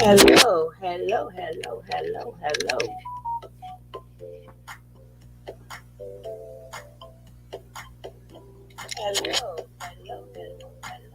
Hello, hello, hello, hello, hello, hello, hello, hello, hello.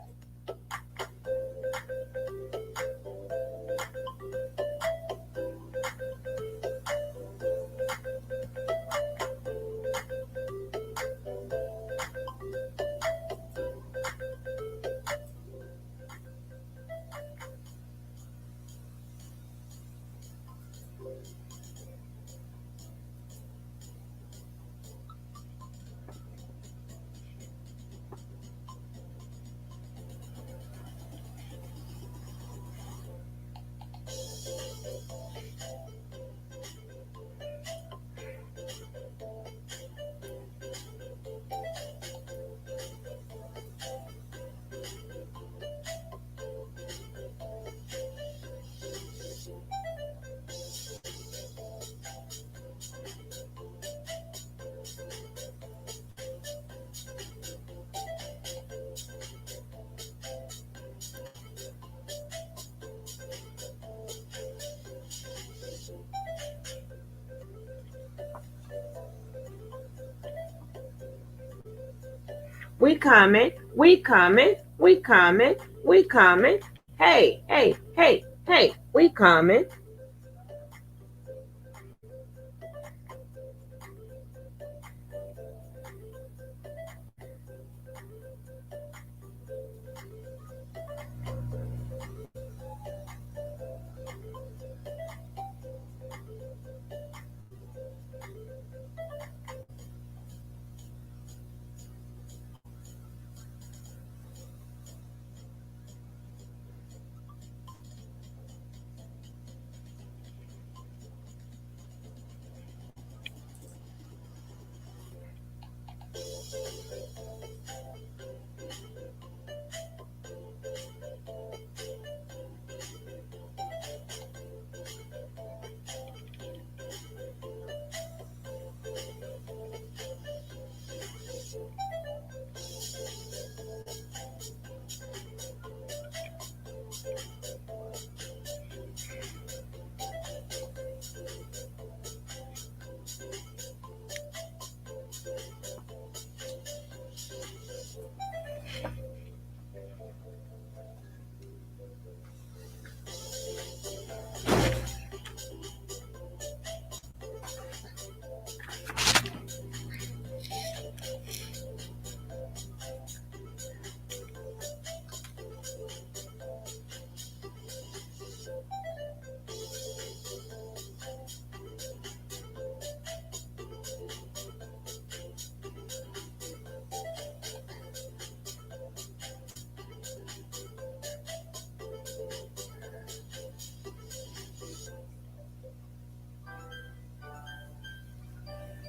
We coming, we coming, we coming, we coming. Hey, hey, hey, hey, we coming.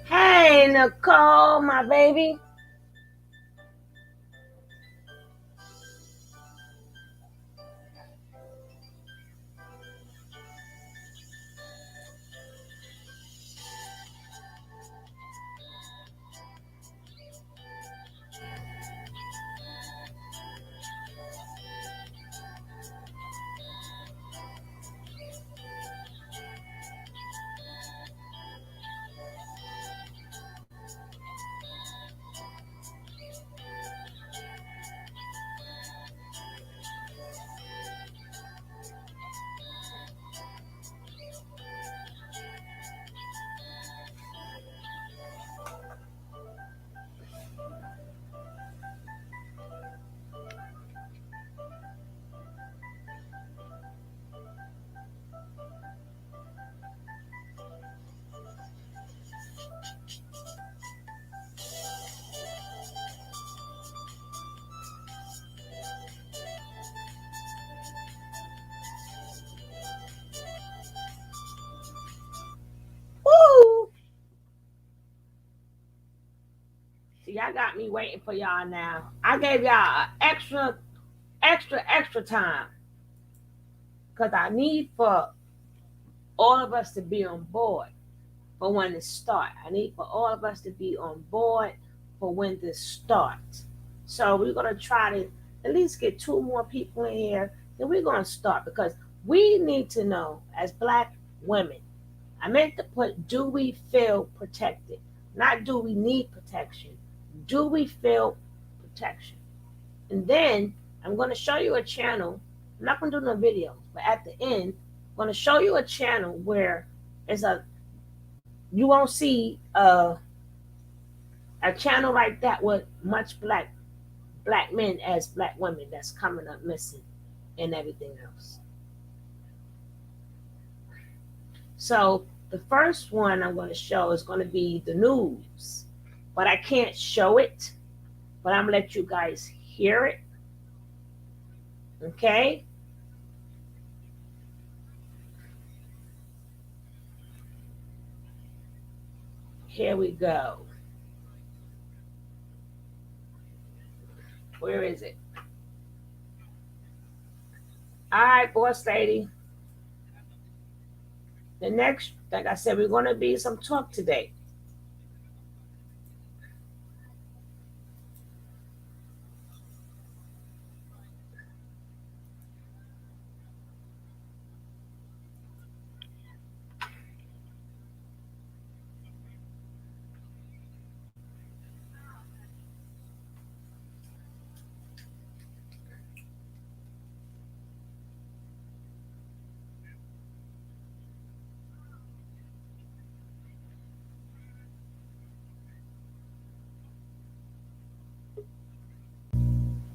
Hey, Nicole, my baby. Woo! See, y'all got me waiting for y'all now. I gave y'all extra time because I need for all of us to be on board for when it starts. I need for all of us to be on board for when this starts. So we're gonna try to at least get 2 more people in here, then we're going to start because we need to know as Black women. I meant to put, do we feel protected? Not do we need protection. Do we feel protection? And then I'm going to show you a channel. I'm not going to do no videos, but at the end, I'm going to show you a channel where it's a, you won't see a channel like that with much black men as Black women that's coming up missing and everything else. So the first one I'm going to show is going to be the news, but I can't show it, but I'm going to let you guys hear it. Okay? Here we go. Where is it? All right, boss lady. The next, like I said, we're going to be some talk today.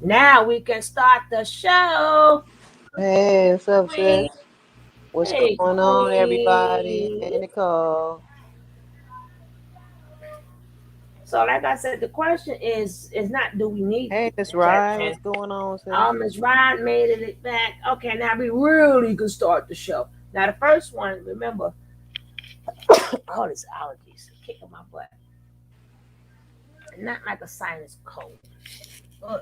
Now we can start the show. Hey, what's up, Queen. sis? What's Hey, going on, everybody? Queen. Hey, Nicole. So, like I said, the question is not do we need Hey, Miss Rye. protection. What's going on, sis? Ms. Ryan made it back. Okay, now we really can start the show. Now the first one, remember, all these allergies kicking my butt. Not like a sinus cold. Ugh.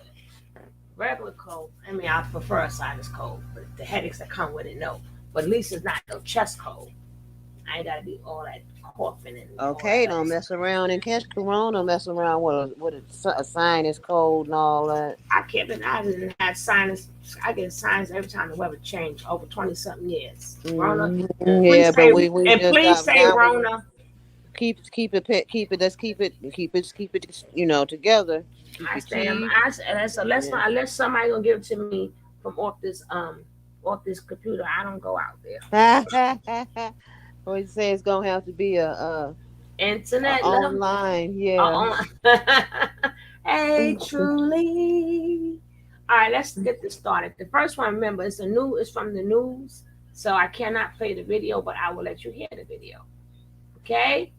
Regular cold. I mean, I prefer a sinus cold, but the headaches that come with it, no. But at least it's not no chest cold. I ain't gotta be all that coughing and all Okay, that other don't stuff. mess around and catch corona. Mess around with a sinus cold and all that. I didn't have sinus. I get sinus every time the weather changed over 20 something years. Rona, Yeah, but we just please got say now. We Rona. keep it pet. Keep it. Let's keep it. Together. Keep I your stand. teeth. So let's Yeah. not unless somebody gonna give it to me from off this computer. I don't go out there. What you say? It's gonna have to be a Internet love. online. Yeah. Uh, hey, truly. All right, let's get this started. The first one, remember, it's from the news, so I cannot play the video, but I will let you hear the video. Okay?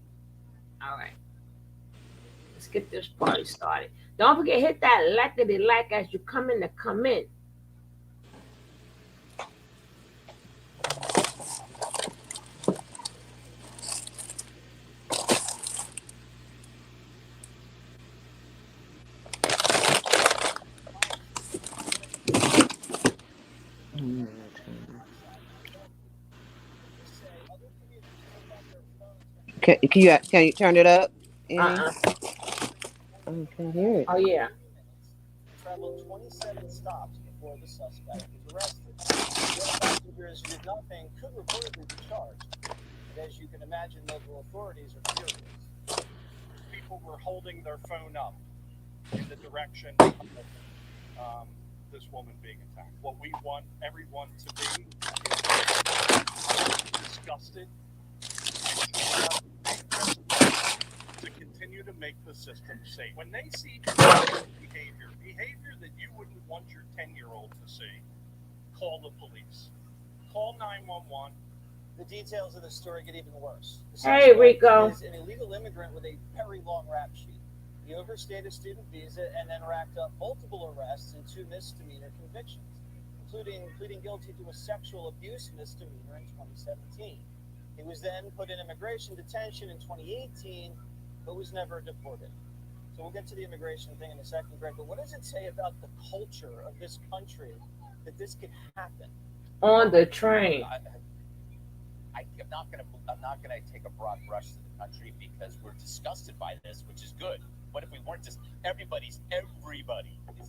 All right. Let's get this party started. Don't forget, hit that like as you come in to come in. Can you turn it up? Any? Uh-uh. I can't hear it. Oh, yeah. Traveled 27 stops before the suspect was arrested. The other passengers who did nothing could reportedly be charged. But as you can imagine, local authorities are furious. People were holding their phone up in the direction of this woman being attacked. What we want everyone to be is disgusted to continue to make the system safe. When they see behavior that you wouldn't want your 10-year-old to see, call the police. Call 911. The details of the story get even worse. Hey, Rico. Is an illegal immigrant with a very long rap sheet. He overstayed a student visa and then racked up multiple arrests and 2 misdemeanor convictions, including pleading guilty to a sexual abuse misdemeanor in 2017. He was then put in immigration detention in 2018, but was never deported. So we'll get to the immigration thing in a second, Greg, but what does it say about the culture of this country that this could happen? On the train. I'm not gonna take a broad brush to the country because we're disgusted by this, which is good. What if we weren't just everybody is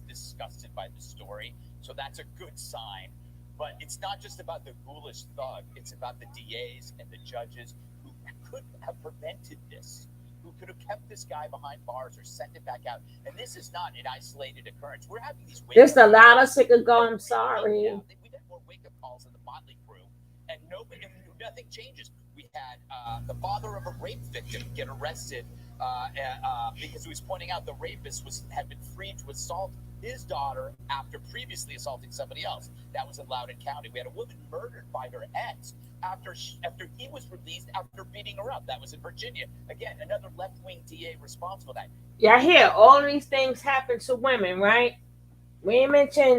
disgusted by the story, so that's a good sign. But it's not just about the ghoulish thug; it's about the DAs and the judges who could have prevented this, who could have kept this guy behind bars or sent it back out. And this is not an isolated occurrence. We're having these. Just a lot of sick ago. I'm sorry. We had more wake-up calls in the Motley Crew, and nothing changes. We had the father of a rape victim get arrested because he was pointing out the rapist had been freed to assault his daughter after previously assaulting somebody else. That was in Loudoun County. We had a woman murdered by her ex after he was released after beating her up. That was in Virginia. Again, another left-wing DA responsible for that. Yeah, I hear all these things happen to women, right? They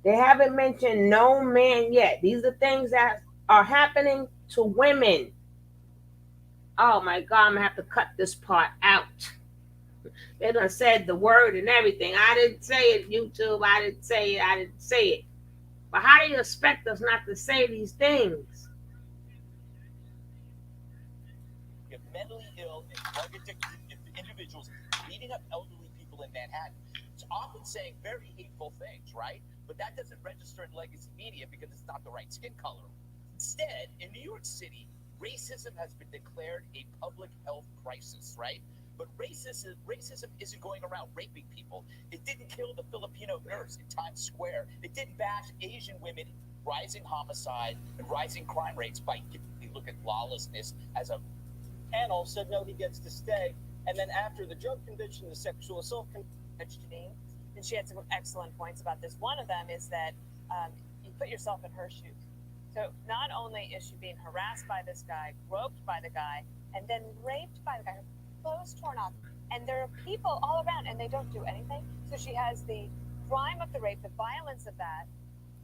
haven't mentioned no man yet. These are things that are happening to women. Oh my God, I'm gonna have to cut this part out. They done said the word and everything. I didn't say it, YouTube. I didn't say it. But how do you expect us not to say these things? You have mentally ill and drug-addicted individuals beating up elderly people in Manhattan. It's often saying very hateful things, right? But that doesn't register in legacy media because it's not the right skin color. Instead, in New York City, racism has been declared a public health crisis, right? But racism isn't going around raping people. It didn't kill the Filipino nurse in Times Square. It didn't bash Asian women, rising homicide and rising crime rates by look at lawlessness as a Panel said no, he gets to stay. And then after the drug conviction, the sexual assault Janine, and she had some excellent points about this. One of them is that you put yourself in her shoes. So not only is she being harassed by this guy, groped by the guy, and then raped by the guy, her clothes torn off, and there are people all around, and they don't do anything. So she has the crime of the rape, the violence of that,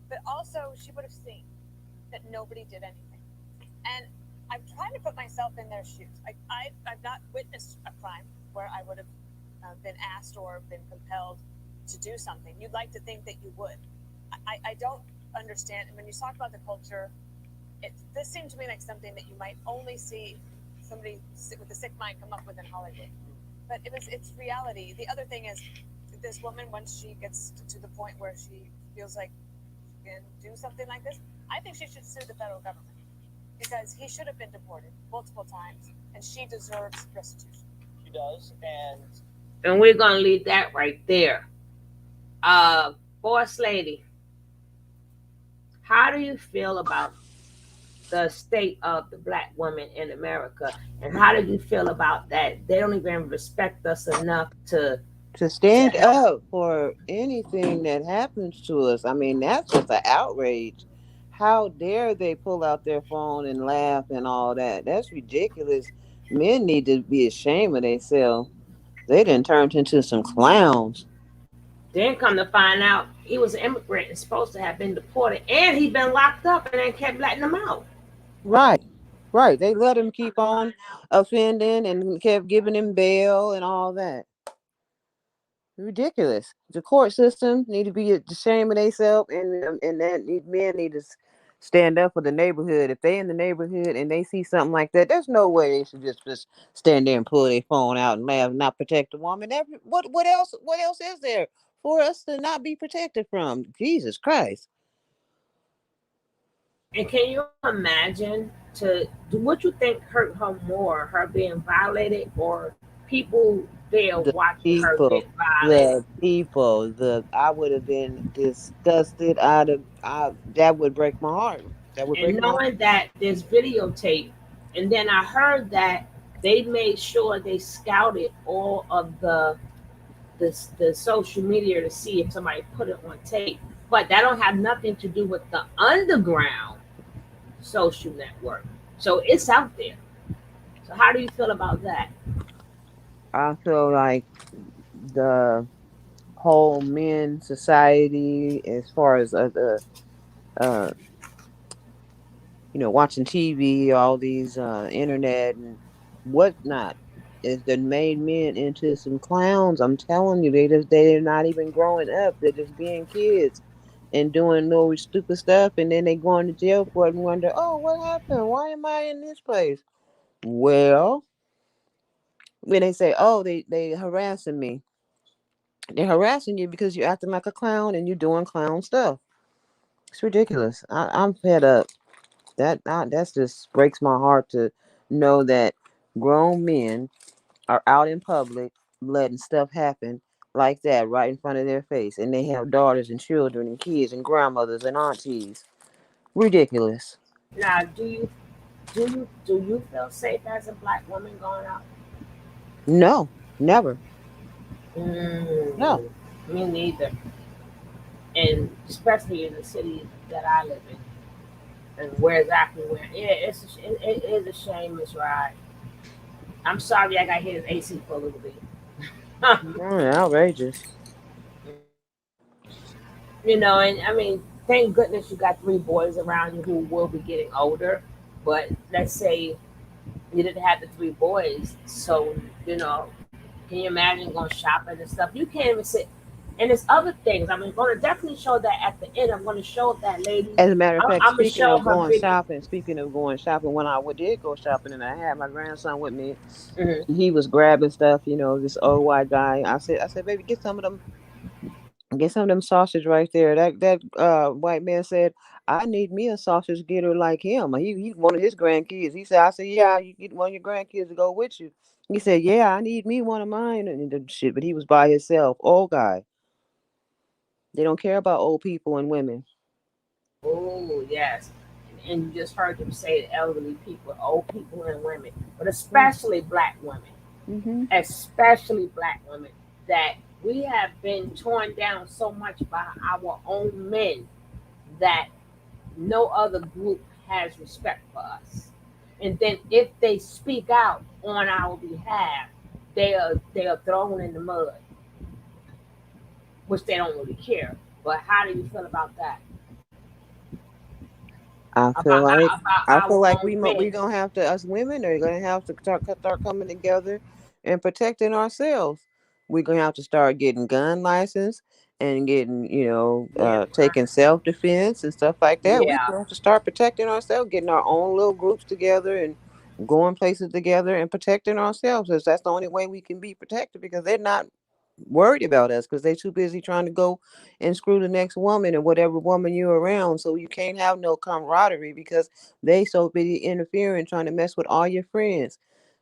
but also she would have seen that nobody did anything. And I'm trying to put myself in their shoes. I've not witnessed a crime where I would have been asked or been compelled to do something. You'd like to think that you would. I don't understand. And when you talk about the culture, this seemed to me like something that you might only see somebody with a sick mind come up with in Hollywood. But it's reality. The other thing is, this woman, once she gets to the point where she feels like she can do something like this, I think she should sue the federal government because he should have been deported multiple times, and she deserves restitution. She does, and we're gonna leave that right there. Boss lady, how do you feel about the state of the Black women in America, and how do you feel about that? They don't even respect us enough to stand up for anything that happens to us. I mean, that's just an outrage. How dare they pull out their phone and laugh and all that? That's ridiculous. Men need to be ashamed of themselves. They done turned into some clowns. Then come to find out he was an immigrant and supposed to have been deported, and he'd been locked up, and they kept letting him out. Right. They let him keep on offending and kept giving him bail and all that. Ridiculous. The court system need to be ashamed of themselves, and that men need to stand up for the neighborhood. If they in the neighborhood and they see something like that, there's no way they should just stand there and pull their phone out and laugh, not protect the woman. What else is there for us to not be protected from? Jesus Christ. And can you imagine what you think hurt her more, her being violated or people there watching her get violated? I would have been disgusted. That would break my heart. Knowing that there's videotape, and then I heard that they made sure they scouted all of the social media to see if somebody put it on tape, but that don't have nothing to do with the underground social network. So it's out there. So how do you feel about that? I feel like the whole men society, as far as watching TV, all these internet and whatnot, is that made men into some clowns. I'm telling you, they're not even growing up. They're just being kids. and doing little stupid stuff, and then they going to jail for it and wonder, oh, what happened? Why am I in this place? Well, when they say, oh, they harassing me, they're harassing you because you're acting like a clown and you're doing clown stuff. It's ridiculous. I'm fed up. That's just breaks my heart to know that grown men are out in public letting stuff happen like that right in front of their face, and they have daughters and children and kids and grandmothers and aunties. Ridiculous. Now, do you feel safe as a black woman going out? No, never. No. Mm, me neither. And especially in the city that I live in, and where exactly where. Yeah, it is a shame, Miss Ride. I'm sorry I got hit his AC for a little bit. Outrageous. And I mean, thank goodness you got three boys around you who will be getting older. But let's say you didn't have the three boys, so you know, can you imagine going shopping and stuff? You can't even sit. And there's other things. I'm going to definitely show that at the end. I'm going to show that lady. As a matter of fact, I'm going to show her video. speaking of going shopping, when I did go shopping and I had my grandson with me, Mhm. he was grabbing stuff, this old white guy. I said, baby, get some of them sausage right there. That white man said, I need me a sausage getter like him. He one of his grandkids. I said, yeah, you get one of your grandkids to go with you. He said, yeah, I need me one of mine and the shit. But he was by himself. Old guy. They don't care about old people and women. Oh, yes. And you just heard them say the elderly people, old people, and women, but especially black women, Mm-hmm. especially black women, that we have been torn down so much by our own men that no other group has respect for us. And then if they speak out on our behalf, they are thrown in the mud, which they don't really care. But how do you feel about that? I feel About like about I feel our like own we men? gonna have to, us women are gonna have to start coming together and protecting ourselves. We're gonna have to start getting gun license and getting Yeah, taking self defense and stuff like that. We're yeah. gonna have to start protecting ourselves, getting our own little groups together and going places together and protecting ourselves. 'Cause that's the only way we can be protected because they're not worried about us because they're too busy trying to go and screw the next woman and whatever woman you're around. So you can't have no camaraderie because they so busy interfering, trying to mess with all your friends.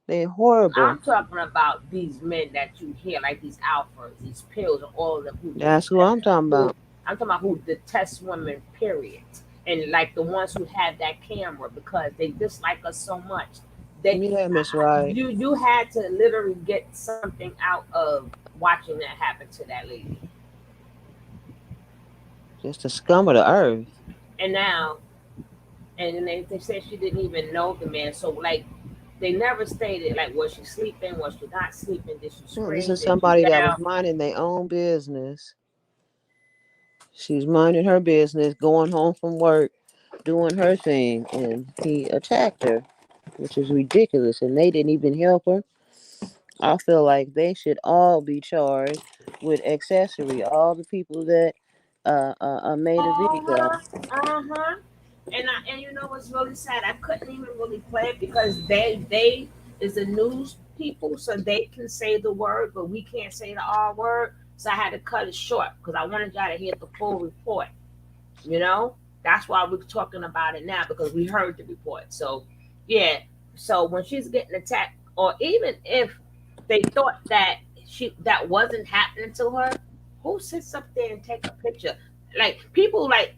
They're horrible. I'm talking about these men that you hear, like these alphas, these pills, and all of them who That's who I'm talking who about. I'm talking about who detest women, period. And like the ones who have that camera because they dislike us so much. They Yeah, Miss Right. you had to literally get something out of watching that happen to that lady. Just the scum of the earth. And now, and then they said she didn't even know the man. So like they never stated like was she sleeping, was she not sleeping, did she No, this scream, is did she somebody that was yell? minding their own business. She's minding her business, going home from work, doing her thing, and he attacked her, which is ridiculous. And they didn't even help her. I feel like they should all be charged with accessory. All the people that made a video. Uh-huh. Uh-huh. And you know what's really sad? I couldn't even really play it because they is the news people, so they can say the word, but we can't say the R word. So I had to cut it short because I wanted y'all to hear the full report. You know, that's why we're talking about it now because we heard the report. So yeah, so when she's getting attacked, or even if they thought that that wasn't happening to her, who sits up there and take a picture? Like people like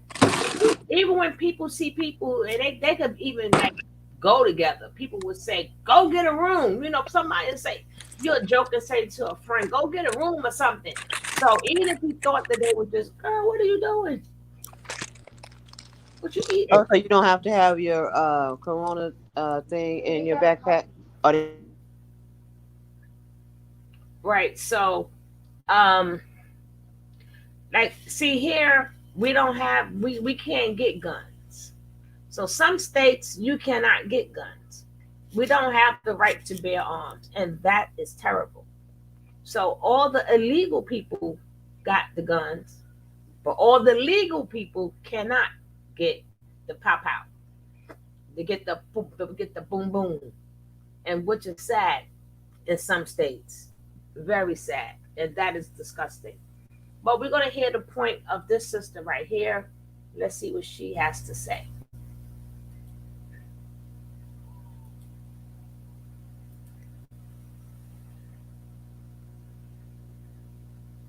even when people see people and they could even like go together, people would say, "Go get a room." Somebody would say, "You're a joke," and say to a friend, "Go get a room or something." So even if he thought that they were just, "Girl, what are you doing? What you eating?" Oh, so you don't have to have your Corona thing in your backpack. Or Right. So, um, like, see here, we don't have we can't get guns. So some states you cannot get guns. We don't have the right to bear arms, and that is terrible. So all the illegal people got the guns, But all the legal people cannot get the pop out. They get the boom boom, and which is sad in some states, very sad, and that is disgusting. But we're gonna hear the point of this sister right here. Let's see what she has to say.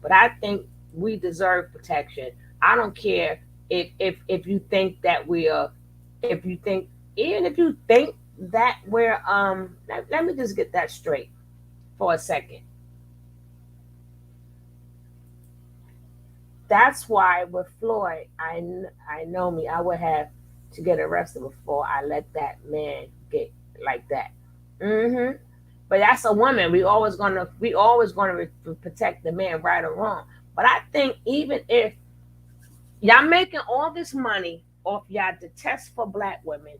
But I think we deserve protection. I don't care if you think that we are, if you think, even if you think that we're let me just get that straight for a second. That's why with Floyd, I know me, I would have to get arrested before I let that man get like that. Hmm. But that's a woman. We always gonna protect the man, right or wrong. But I think even if y'all making all this money off y'all detest for black women,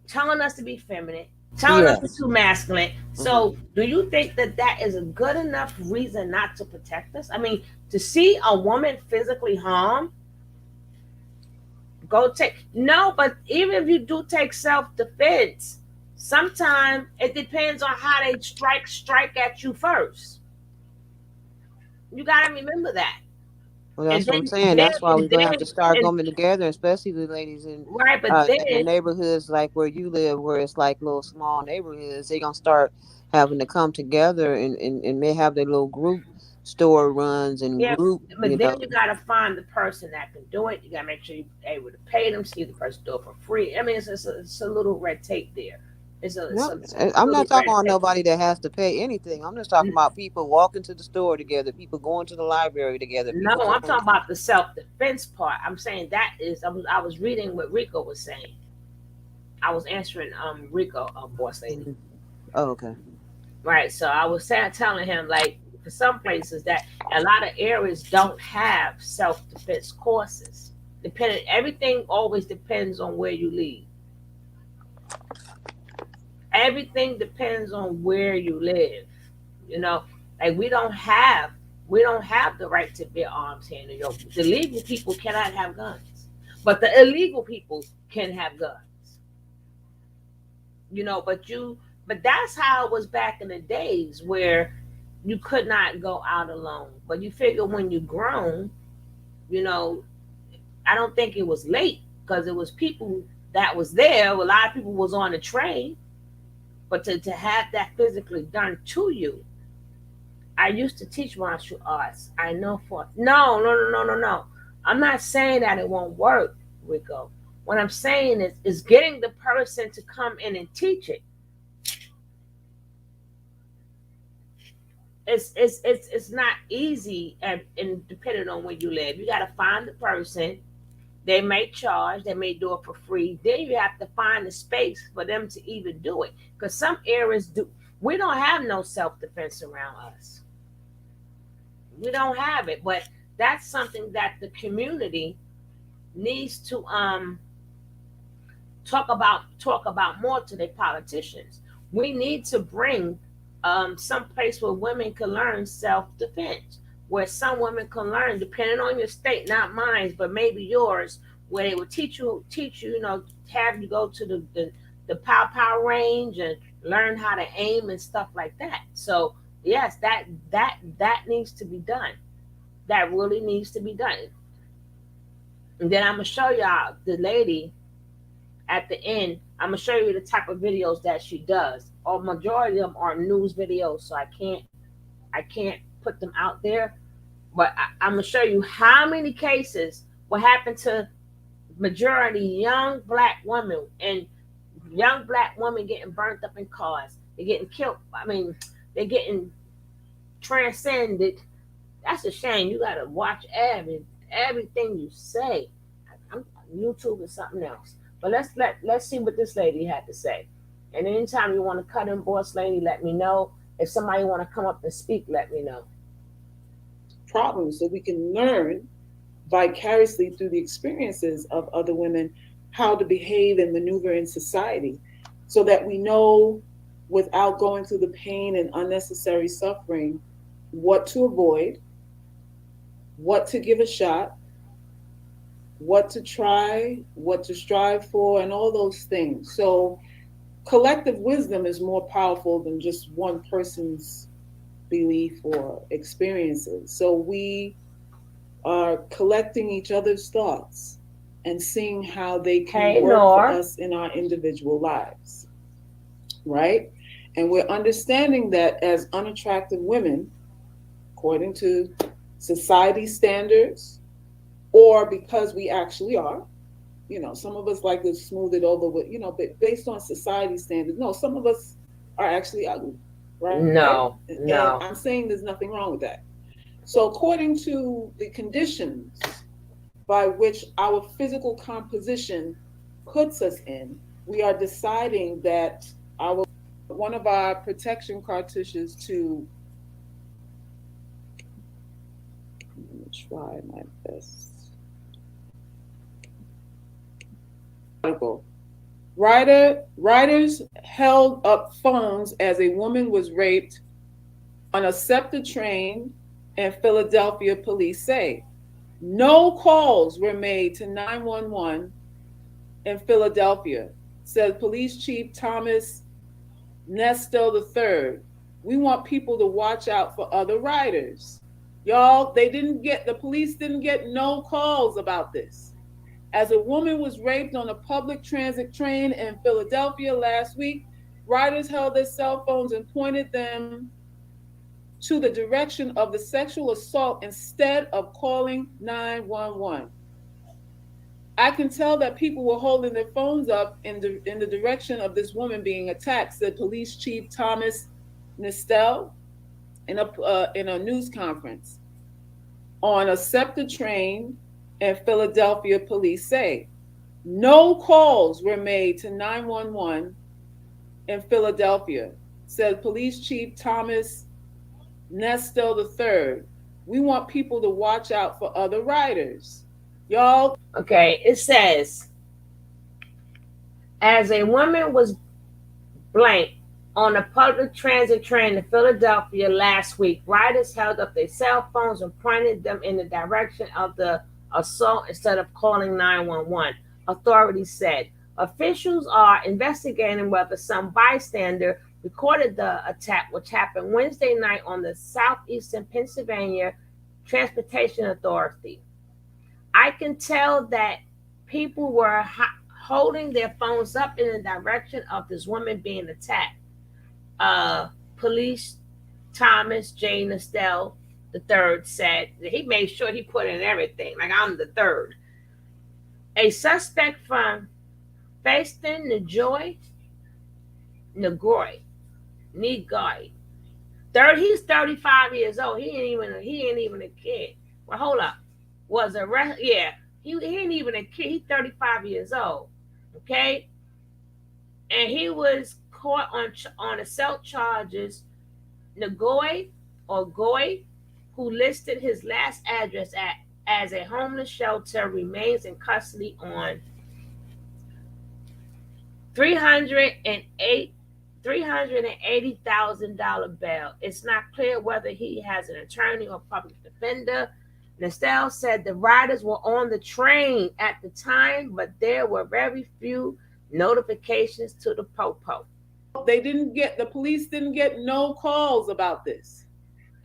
telling us to be feminine, telling us we're Yes. too masculine. Hmm. So, do you think that that is a good enough reason not to protect us? I mean, to see a woman physically harmed, go take no. But even if you do take self defense, sometimes it depends on how they strike at you first. You got to remember that. Well, And that's what I'm then, saying. That's why we're gonna have to start and coming together, especially the ladies right, but in the then neighborhoods like where you live, where it's like little small neighborhoods. They're gonna start having to come together and may have their little group store runs and yeah, group, but then you gotta find the person that can do it. You gotta make sure you're able to pay them. See the person do it for free. I mean, it's a little red tape there. No, It's a I'm little not talking red about tape. nobody that has to pay anything. I'm just talking about people walking to the store together, people going to the library together, No, people I'm going. talking about the self defense part. I'm saying that is I was reading what Rico was saying. I was answering Rico, boss lady. Mhm. Oh, okay. Right. So I was saying telling him like for some places that a lot of areas don't have self defense courses. Depending everything always depends on where you live. Everything depends on where you live. You know, like we don't have the right to bear arms here in New York. The legal people cannot have guns, but the illegal people can have guns. But that's how it was back in the days where you could not go out alone. But you figure when you grown, you know, I don't think it was late because it was people that was there. A lot of people was on the train, but to have that physically done to you. I used to teach martial arts. I know for no. I'm not saying that it won't work, Rico. What I'm saying is getting the person to come in and teach it. It's not easy, and depending on where you live, you got to find the person. They may charge, they may do it for free. Then you have to find the space for them to even do it. Because some areas do. We don't have no self defense around us. We don't have it, but that's something that the community needs to talk about more to their politicians. We need to bring some place where women can learn self defense, where some women can learn, depending on your state, not mine, but maybe yours, where they will teach you, have you go to the pow range and learn how to aim and stuff like that. So yes, that needs to be done. That really needs to be done. And then I'm gonna show y'all the lady at the end. I'm gonna show you the type of videos that she does. Or majority of them are news videos, so I can't put them out there. But I'm gonna show you how many cases what happened to majority young black women and young black women getting burnt up in cars. They're getting killed. I mean, they're getting transcended. That's a shame. You gotta watch everything you say. I'm, YouTube is something else. But let's see what this lady had to say. And anytime you want to cut in, boss lady, let me know. If somebody want to come up and speak, let me know. Problems so we can learn vicariously through the experiences of other women how to behave and maneuver in society so that we know without going through the pain and unnecessary suffering what to avoid, what to give a shot, what to try, what to strive for, and all those things. So collective wisdom is more powerful than just one person's belief or experiences. So we are collecting each other's thoughts and seeing how they can Hey, work for Nor. us in our individual lives, right? And we're understanding that as unattractive women, according to society standards, or because we actually are, you know, some of us like to smooth it over with, you know, but based on society standards, no, some of us are actually ugly, right? No, And no. I'm saying there's nothing wrong with that. So according to the conditions by which our physical composition puts us in, we are deciding that our one of our protection cartouches to, let me try my best. Riders held up phones as a woman was raped on a SEPTA train in Philadelphia, police say. No calls were made to 911 in Philadelphia, said Police Chief Thomas Nestel III. We want people to watch out for other riders. Y'all, the police didn't get no calls about this. As a woman was raped on a public transit train in Philadelphia last week, riders held their cell phones and pointed them to the direction of the sexual assault instead of calling 911. I can tell that people were holding their phones up in the direction of this woman being attacked, said Police Chief Thomas Nestel in a news conference. On a SEPTA train in Philadelphia, police say. No calls were made to 911 in Philadelphia, said Police Chief Thomas Nestel III. We want people to watch out for other riders. Y'all. Okay, it says, as a woman was blank on a public transit train in Philadelphia last week, riders held up their cell phones and pointed them in the direction of the assault instead of calling 911, authorities said. Officials are investigating whether some bystander recorded the attack, which happened Wednesday night on the Southeastern Pennsylvania Transportation Authority. I can tell that people were holding their phones up in the direction of this woman being attacked. Police Thomas J. Nestel III said that he made sure he put in everything, like I'm the third. A suspect from Faiston Negoy. He's 35 years old. He ain't even a kid. Well, hold up. Was arrested. Yeah, he ain't even a kid. He's 35 years old. Okay, and he was caught on assault charges. Goy, who listed his last address as a homeless shelter, remains in custody on $380,000 bail. It's not clear whether he has an attorney or public defender. Nestel said the riders were on the train at the time, but there were very few notifications to the popo. The police didn't get no calls about this.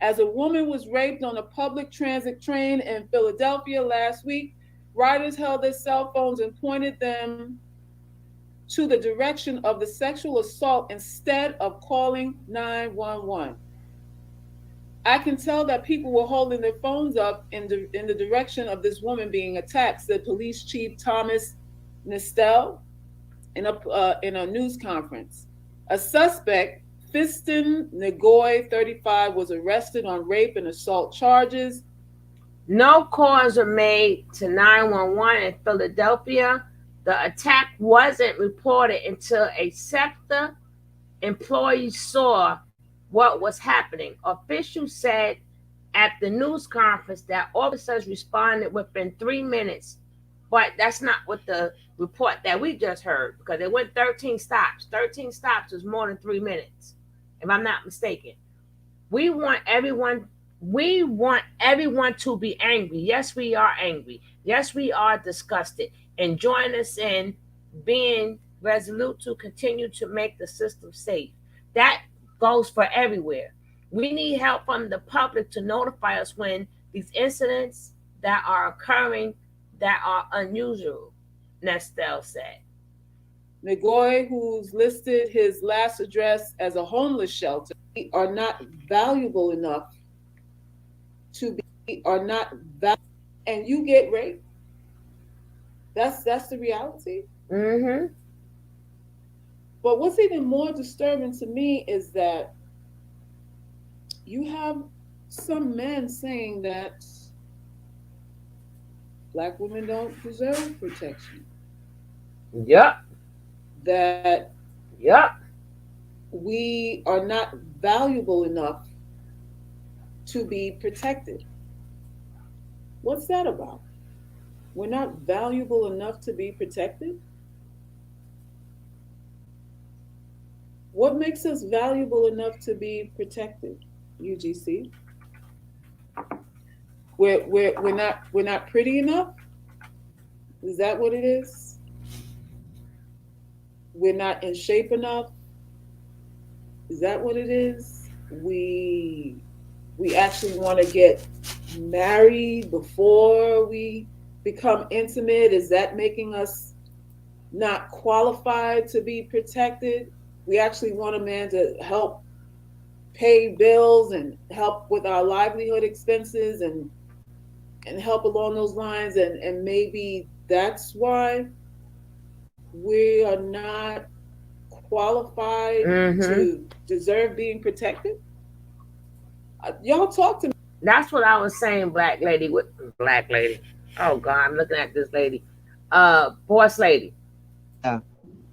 As a woman was raped on a public transit train in Philadelphia last week, riders held their cell phones and pointed them to the direction of the sexual assault instead of calling 911. I can tell that people were holding their phones up in the direction of this woman being attacked, said Police Chief Thomas Nestel in a news conference. A suspect, Faiston Negoy, 35, was arrested on rape and assault charges. No calls were made to 911 in Philadelphia. The attack wasn't reported until a SEPTA employee saw what was happening. Officials said at the news conference that officers responded within 3 minutes, but that's not what the report that we just heard, because it went 13 stops. 13 stops is more than 3 minutes, if I'm not mistaken. We want everyone to be angry. Yes, we are angry. Yes, we are disgusted. And join us in being resolute to continue to make the system safe. That goes for everywhere. We need help from the public to notify us when these incidents that are occurring that are unusual, Nestle said. Nagoy, who's listed his last address as a homeless shelter, are not valuable enough to be, are not valuable, and you get raped. That's the reality. Mm-hmm. But what's even more disturbing to me is that you have some men saying that Black women don't deserve protection. Yep. That Yep. we are not valuable enough to be protected. What's that about? We're not valuable enough to be protected? What makes us valuable enough to be protected, UGC? We're not pretty enough? Is that what it is? We're not in shape enough? Is that what it is? We actually want to get married before we become intimate. Is that making us not qualified to be protected? We actually want a man to help pay bills and help with our livelihood expenses and help along those lines, and maybe that's why we are not qualified to deserve being protected. Y'all talk to me. That's what I was saying, black lady. Oh God, I'm looking at this lady. Boss lady. Yeah.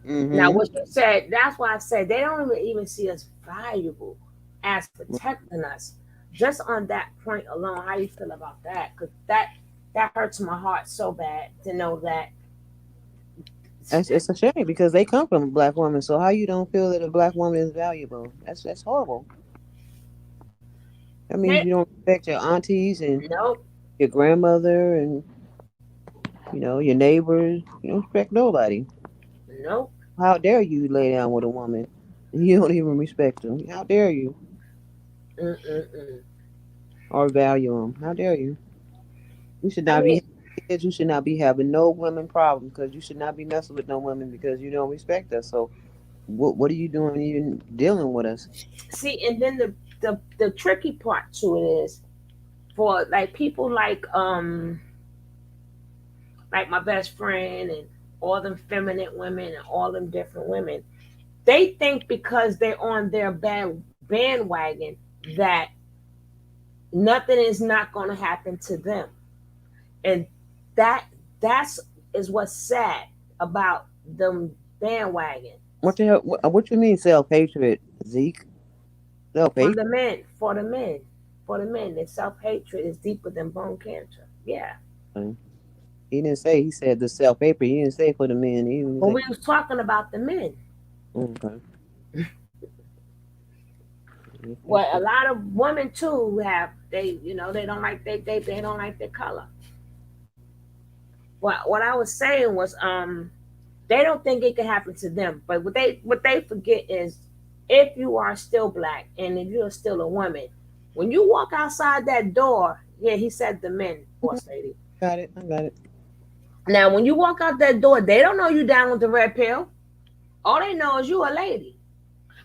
Now what you said, that's why I said they don't even see us valuable as protecting us. Just on that point alone, how you feel about that? Because that hurts my heart so bad to know that. It's a shame because they come from a Black woman. So how you don't feel that a Black woman is valuable? That's horrible. That means you don't respect your aunties and your grandmother and your neighbors. You don't respect nobody. Nope. How dare you lay down with a woman? You don't even respect them. How dare you? Or value them? How dare you? You should not be kids. You should not be having no women problem because you should not be messing with no women because you don't respect us. So what are you doing even dealing with us? See, and then the tricky part to it is for like people like my best friend and all them feminine women and all them different women, they think because they're on their bandwagon that nothing is not going to happen to them, and that's what's sad about them bandwagon. What the hell? What you mean self-hatred, Zeke? For the men, their self-hatred is deeper than bone cancer. Yeah. He didn't say. He said the self-hatred. He didn't say for the men. But we was talking about the men. Okay. Well, a lot of women too have they don't like they don't like their color. What I was saying was they don't think it can happen to them, but what they forget is if you are still Black and if you're still a woman, when you walk outside that door, he said the men, boss lady. Got it. I got it. Now, when you walk out that door, they don't know you down with the red pill. All they know is you a lady.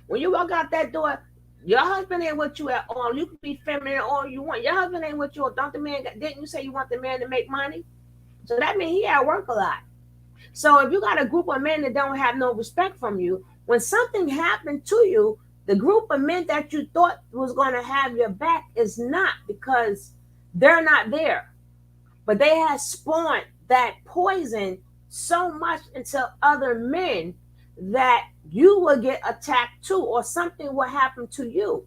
When you walk out that door, your husband ain't what you at all. You can be feminine all you want. Your husband ain't what you are. Don't the man? Didn't you say you want the man to make money? So that means he at work a lot. So if you got a group of men that don't have no respect from you, when something happened to you, the group of men that you thought was going to have your back is not, because they're not there. But they have spawned that poison so much into other men that you will get attacked too, or something will happen to you.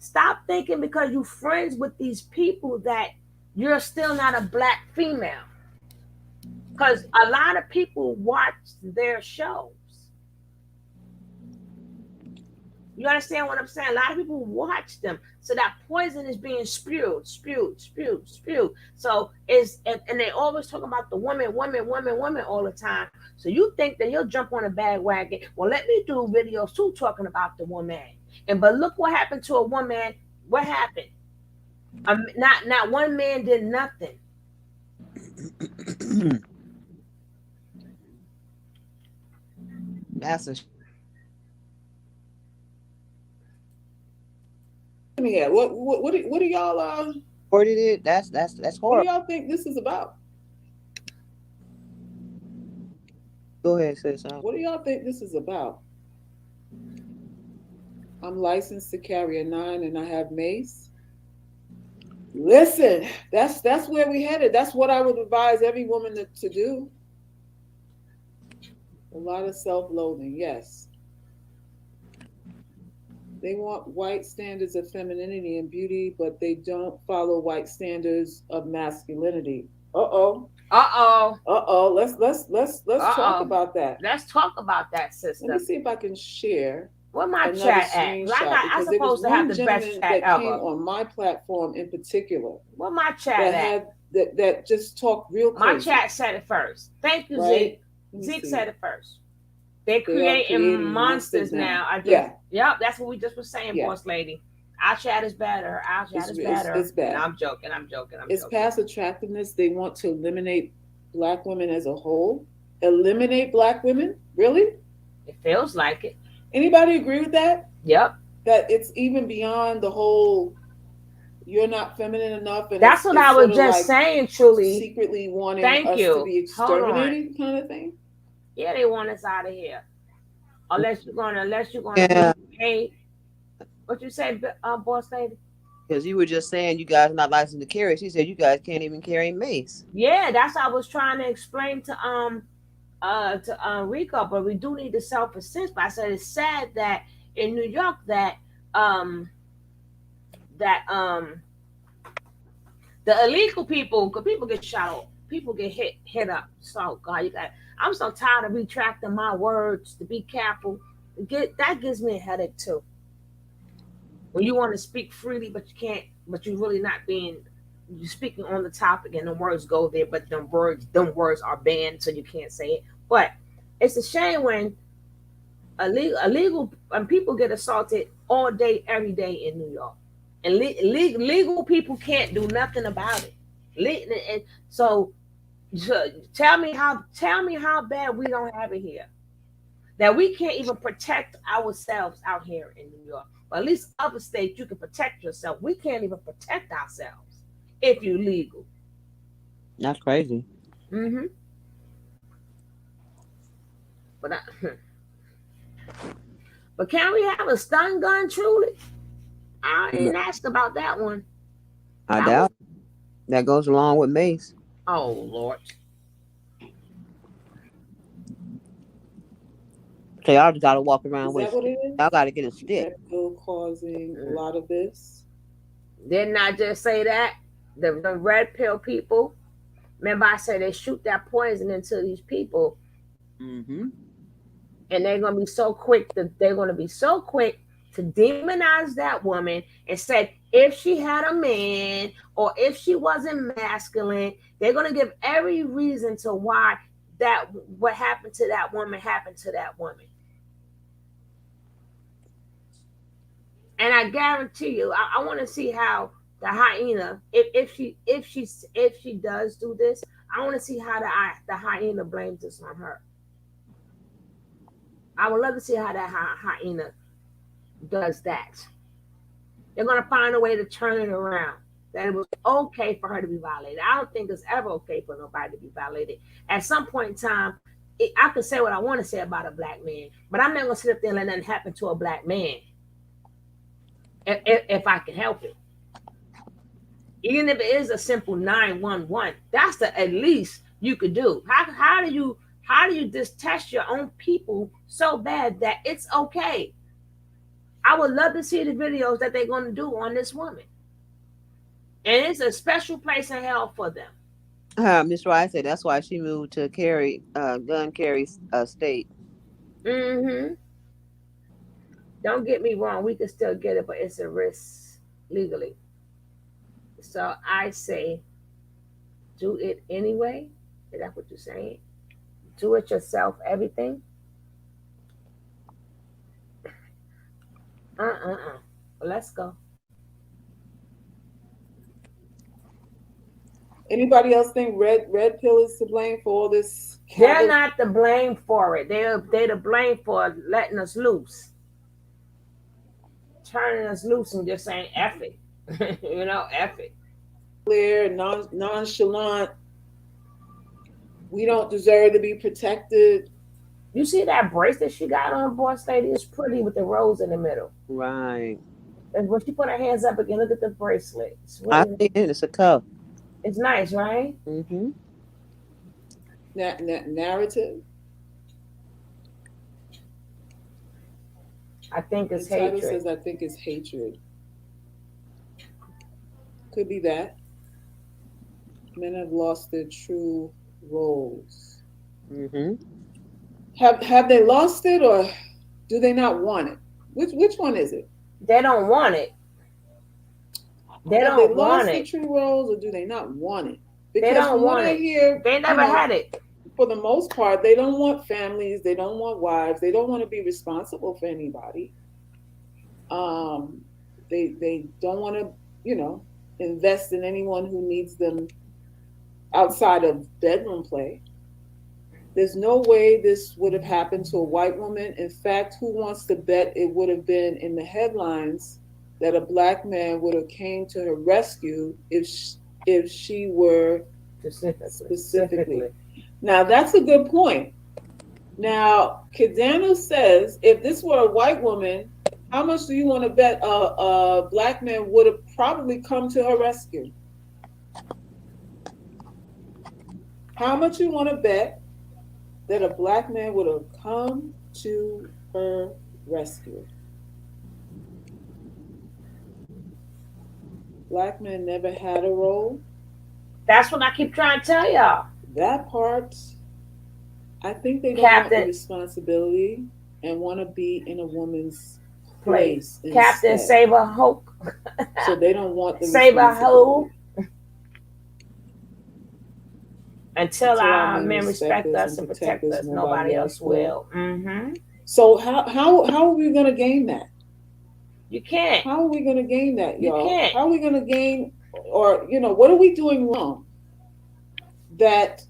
Stop thinking because you're friends with these people that you're still not a Black female. Because a lot of people watch their shows. You understand what I'm saying? A lot of people watch them, so that poison is being spewed. So and they always talk about the woman all the time. So you think that you'll jump on a bandwagon? Well, let me do videos too talking about the woman. And but look what happened to a woman. What happened? Not one man did nothing. That's a Yeah. What do y'all reported it. That's what do horrible. y'all think this is about? Go ahead, sis. What do y'all think this is about? I'm licensed to carry a 9 and I have mace. Listen, that's where we headed. That's what I would advise every woman to do. A lot of self-loathing, yes. They want white standards of femininity and beauty, but they don't follow white standards of masculinity. Uh-oh. Let's talk about that. Let's talk about that, sister. Let me see if I can share. Where my another chat at? screenshot, I'm because there was supposed to have one the gentleman best that chat came ever. on my platform in particular Where my chat that at? had that just talked real My crazy. chat said it first. Thank you, Right? Zeke. Let me Zeke see. said it first. They They are creating creating monsters monsters now. now. I just, Yeah. Yep, that's what we just was saying, Yeah. boss lady. Our chat is better. Our chat is better. It's bad. No, I'm joking. It's past attractiveness. They want to eliminate Black women as a whole. Eliminate Black women? Really? It feels like it. Anybody agree with that? Yep. That it's even beyond the whole you're not feminine enough, and That's what it's I was sort of just like saying, truly. secretly wanting Thank us you. to be Hold on. exterminated, kind of thing. Yeah, they want us out of here. Unless you're gonna Yeah. hey, what you say, boss lady? Because you were just saying you guys are not licensed to carry. She said you guys can't even carry mace. Yeah, that's what I was trying to explain to Rico, but we do need to self-assist. But I said it's sad that in New York that the illegal people, because people get shot, people get hit up. So God, I'm so tired of retracting my words to be careful. That gives me a headache too. When you want to speak freely, but you can't, but you're really not you're speaking on the topic, and the words go there, but them words are banned, so you can't say it. But it's a shame when illegal people get assaulted all day, every day in New York, and legal people can't do nothing about it. And so tell me how bad we don't have it here, that we can't even protect ourselves out here in New York. But at least other states you can protect yourself. We can't even protect ourselves if you're legal. That's crazy. Mm-hmm. But can we have a stun gun truly? I didn't ask about that one. I doubt that goes along with mace. Oh Lord. So y'all just gotta walk around Is with that what it is? y'all gotta get a stick. That pill causing a lot of this. Didn't I just say that? The red pill people. Remember I said they shoot that poison into these people. Mm-hmm. And they're gonna be so quick to demonize that woman and say if she had a man or if she wasn't masculine, they're gonna give every reason to why that what happened to that woman happened to that woman. And I guarantee you, I want to see how the hyena, if she does do this, I want to see how the hyena blames this on her. I would love to see how that hyena does that. They're going to find a way to turn it around. That it was okay for her to be violated. I don't think it's ever okay for nobody to be violated. At some point in time, I can say what I want to say about a black man, but I'm not going to sit up there and let nothing happen to a black man if I can help it. Even if it is a simple 911, that's the at least you could do. How do you just test your own people so bad that it's okay? I would love to see the videos that they're going to do on this woman. And it's a special place in hell for them. Miss Rice said that's why she moved to gun carry state. Mm-hmm. Don't get me wrong, we can still get it, but it's a risk legally. So I say, do it anyway. Is that what you're saying? Do it yourself, everything. Let's go. Anybody else think red pill is to blame for all this? They're not to blame for it. They're to blame for letting us loose, turning us loose, and just saying F it. F it. Clear, nonchalant. We don't deserve to be protected. You see that bracelet she got on, boss lady? It's pretty with the rose in the middle. Right. And when she put her hands up again, look at the bracelet. I think it's a cup. It's nice, right? Mm-hmm. Narrative. I think it's the title hatred. says, I think it's hatred. Could be that. Men have lost their true roles. Mm-hmm. Have they lost it, or do they not want it? Which one is it? They don't want it. They Have don't they want lost it. their true roles, or do they not want it? Because They don't from what want I it. hear, They never had it. For the most part, they don't want families. They don't want wives. They don't want to be responsible for anybody. They don't want to, invest in anyone who needs them outside of bedroom play. There's no way this would have happened to a white woman. In fact, who wants to bet it would have been in the headlines that a black man would have came to her rescue if she were specifically. Now, that's a good point. Now, Kidano says, if this were a white woman, how much do you want to bet a black man would have probably come to her rescue? How much you want to bet that a black man would have come to her rescue? Black men never had a role. That's what I keep trying to tell y'all. That part, I think they don't want the responsibility and want to be in a woman's place. Captain Save a Hope. So they don't want the Save a Hope. Until our men respect us and protect us, nobody else will. Mm-hmm. So how are we going to gain that? You can't. How are we going to gain that, y'all? You can't. How are we going to gain, or what are we doing wrong that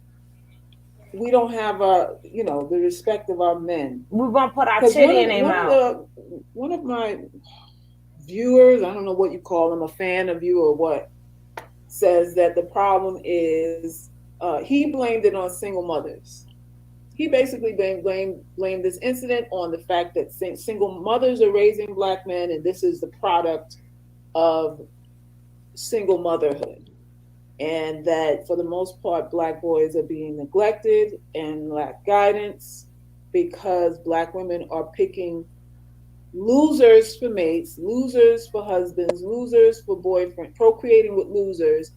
we don't have the respect of our men? We're gonna put our titty in their mouth. One of my viewers, I don't know what you call them, a fan of you or what, says that the problem is he blamed it on single mothers. He basically blamed this incident on the fact that single mothers are raising black men, and this is the product of single motherhood. And that for the most part, black boys are being neglected and lack guidance because black women are picking losers for mates, losers for husbands, losers for boyfriends, procreating with losers.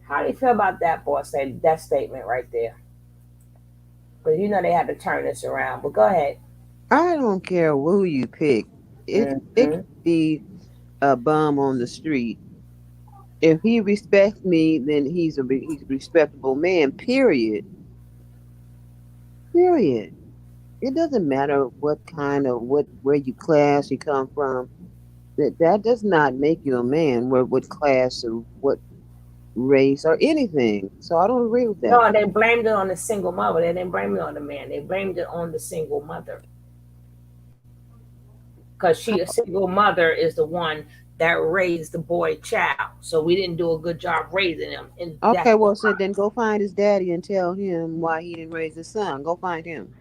How do you feel about that, boss? That statement right there? Because they had to turn this around. But go ahead. I don't care who you pick. It could be a bum on the street. If he respects me, then he's a respectable man. Period. It doesn't matter what kind of where you class you come from. That does not make you a man. What class or what race or anything. So I don't agree with that. No, they blamed it on the single mother. They didn't blame it on the man. They blamed it on the single mother. Because a single mother is the one that raised the boy child. So we didn't do a good job raising him. Okay, well, so then go find his daddy and tell him why he didn't raise his son. Go find him.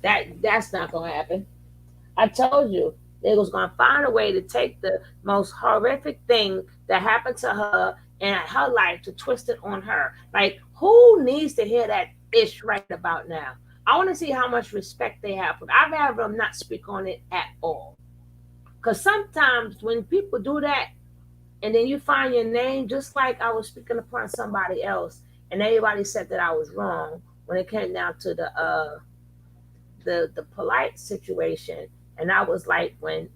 That's not going to happen. I told you. They was going to find a way to take the most horrific thing that happened to her in her life to twist it on her. Like, who needs to hear that ish right about now? I want to see how much respect they have for me. I've had them not speak on it at all. Because sometimes when people do that, and then you find your name, just like I was speaking upon somebody else, and everybody said that I was wrong, when it came down to the polite situation. And I was like, when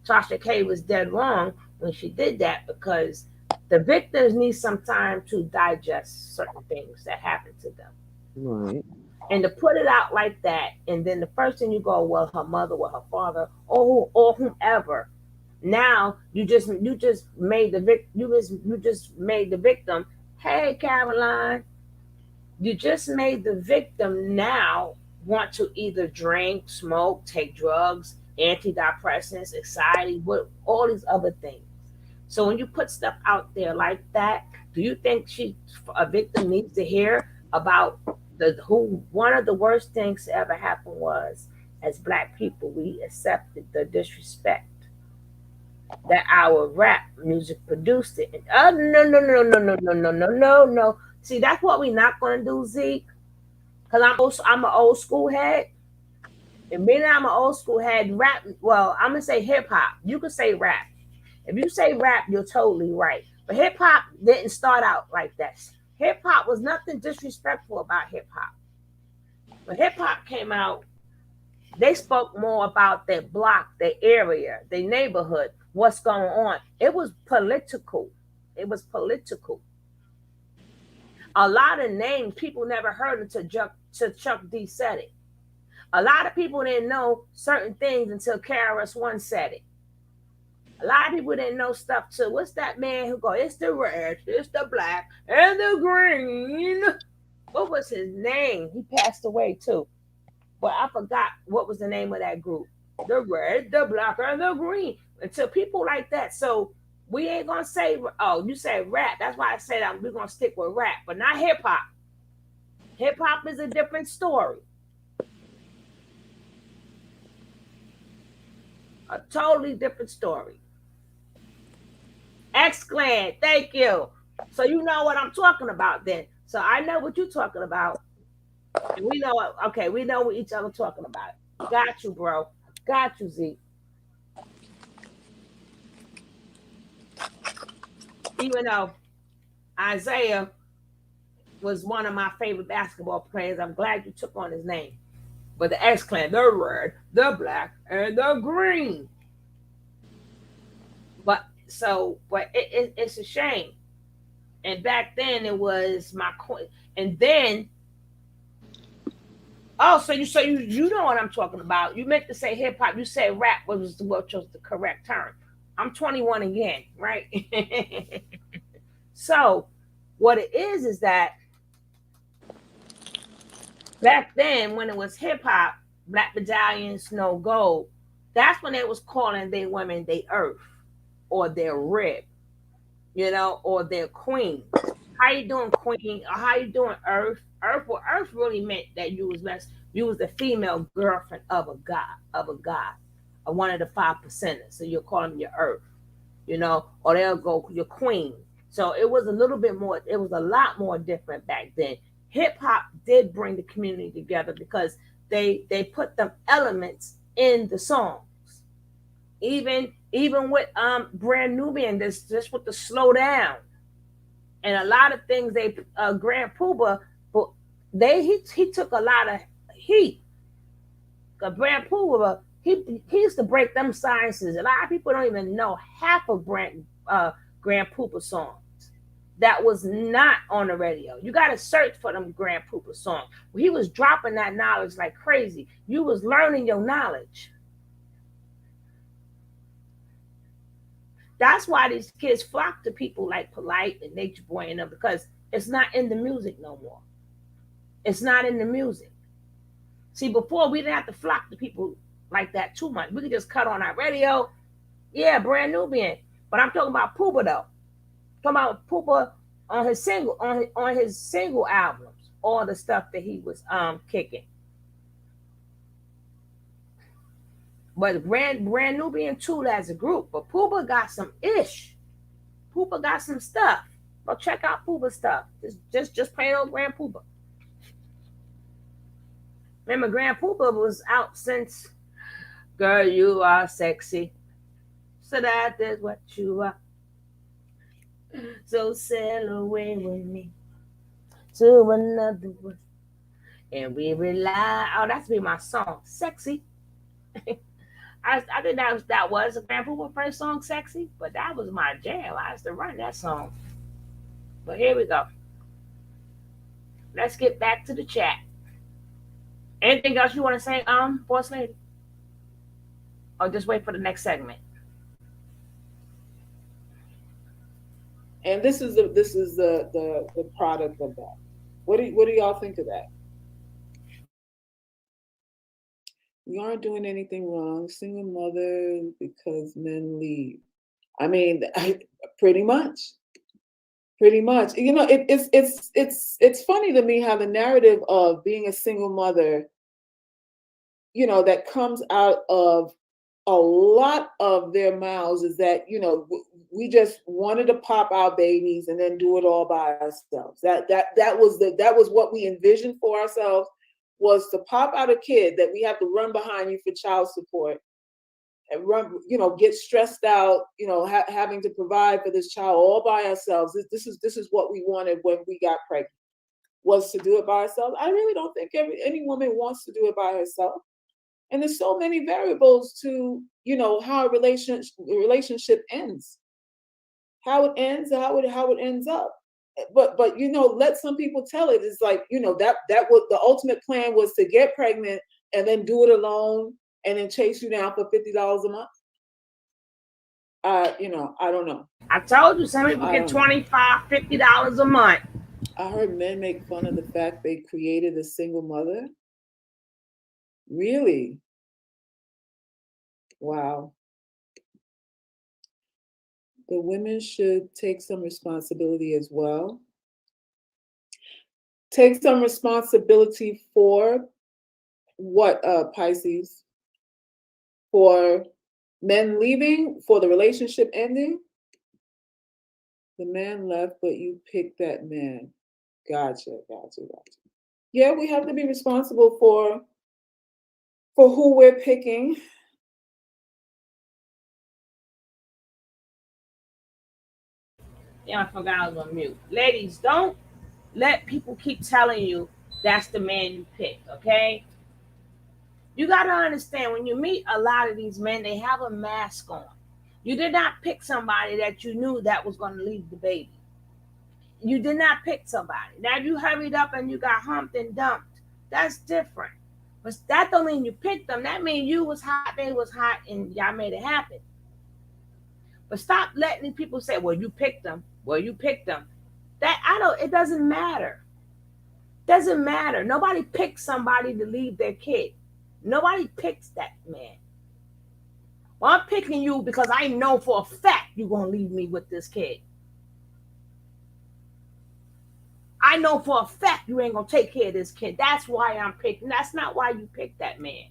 Tasha K was dead wrong when she did that, because the victims need some time to digest certain things that happen to them. Right. And to put it out like that, and then the first thing you go, well, her mother, well, her father, or whomever. Now you just made the victim. Hey, Caroline, you just made the victim now want to either drink, smoke, take drugs, antidepressants, anxiety, what all these other things. So when you put stuff out there like that, do you think a victim needs to hear about the who one of the worst things to ever happen was, as black people, we accepted the disrespect that our rap music produced it. And, oh, no, no, no, no, no, no, no, no, no, no. See, that's what we're not gonna do, Zeke. Cause I'm an old school head. And being I'm an old school head, rap. Well, I'm gonna say hip hop. You could say rap. If you say rap, you're totally right. But hip hop didn't start out like that. Hip hop was nothing disrespectful about hip hop. When hip hop came out, they spoke more about their block, their area, their neighborhood, what's going on. It was political. It was political. A lot of names people never heard until Chuck D said it. A lot of people didn't know certain things until KRS-One said it. A lot of people didn't know stuff too. What's that man who go, it's the red, it's the black, and the green. What was his name? He passed away too. But I forgot what was the name of that group. The red, the black, and the green. Until people like that. So we ain't gonna say, oh, you say rap. That's why I said we're gonna stick with rap, but not hip hop. Hip hop is a different story. A totally different story. X-Clan, thank you. So you know what I'm talking about then. So I know what you're talking about. And we know, okay, we know what each other talking about. Got you, bro. Got you, Z. Even though Isaiah was one of my favorite basketball players, I'm glad you took on his name. But the X-Clan, the red, the black, and the green. But it's a shame. And back then it was my queen. And then, oh, so you know what I'm talking about. You meant to say hip hop. You said rap was the correct term. I'm 21 again, right? So what it is that back then when it was hip hop, Black Medallion, Snow Gold, that's when they was calling their women they earth or their rib, or their queen. How you doing, queen? Or how you doing, earth? Earth really meant that you was the female girlfriend of a god, of one of the 5%ers. So you'll call them your earth, or they'll go your queen. So it was a little bit more, it was a lot more different back then. Hip hop did bring the community together because they put them elements in the songs. Even with Brand Nubian, just with the slow down. And a lot of things Grand Puba, but he took a lot of heat. Because Grand Puba, he used to break them sciences. A lot of people don't even know half of Grand Puba songs that was not on the radio. You got to search for them Grand Puba songs. He was dropping that knowledge like crazy. You was learning your knowledge. That's why these kids flock to people like Polite and Nature Boy and them, because it's not in the music no more. It's not in the music. See, before we didn't have to flock to people like that too much. We could just cut on our radio. Yeah, Brand Nubian. But I'm talking about Puba though. I'm talking about Puba on his single albums, all the stuff that he was kicking. But Brand Nubian too as a group. But Puba got some ish. Puba got some stuff. Go check out Puba stuff. Just plain old Grand Puba. Remember, Grand Puba was out since Girl, You Are Sexy. So that is what you are. So sail away with me. to another one. And we rely. Oh, that's be my song, "Sexy." I think that was a Grand Poopa first song, "Sexy," but that was my jam. I used to run that song. But here we go. Let's get back to the chat. Anything else you want to say, boss lady? Or just wait for the next segment? And this is the product of that. What do y'all think of that? We aren't doing anything wrong. Single mother because men leave. I mean, pretty much. Pretty much. You know, it's funny to me how the narrative of being a single mother, you know, that comes out of a lot of their mouths is that, you know, we just wanted to pop our babies and then do it all by ourselves. That was what we envisioned for ourselves, was to pop out a kid that we have to run behind you for child support and run, you know, get stressed out, you know, having to provide for this child all by ourselves. This is what we wanted when we got pregnant, was to do it by ourselves. I really don't think any woman wants to do it by herself. And there's so many variables to, you know, how a relationship ends, how it ends, how it ends up. But you know, let some people tell it. It's like, you know, that was the ultimate plan, was to get pregnant and then do it alone and then chase you down for $50 a month. You know, I don't know. I told you, some people get $25, $50 a month. I heard men make fun of the fact they created a single mother. Really? Wow. The women should take some responsibility as well. Take some responsibility for what, Pisces? For men leaving, for the relationship ending? The man left, but you picked that man. Gotcha. Yeah, we have to be responsible for who we're picking. Yeah, I forgot I was on mute. Ladies, don't let people keep telling you that's the man you picked, okay? You got to understand, when you meet a lot of these men, they have a mask on. You did not pick somebody that you knew that was going to leave the baby. You did not pick somebody. Now, if you hurried up and you got humped and dumped, that's different. But that don't mean you picked them. That means you was hot, they was hot, and y'all made it happen. But stop letting people say, well, you picked them. Well, you picked them. It doesn't matter. Doesn't matter. Nobody picks somebody to leave their kid. Nobody picks that man. Well, I'm picking you because I know for a fact you're going to leave me with this kid. I know for a fact you ain't going to take care of this kid. That's why I'm picking. That's not why you picked that man.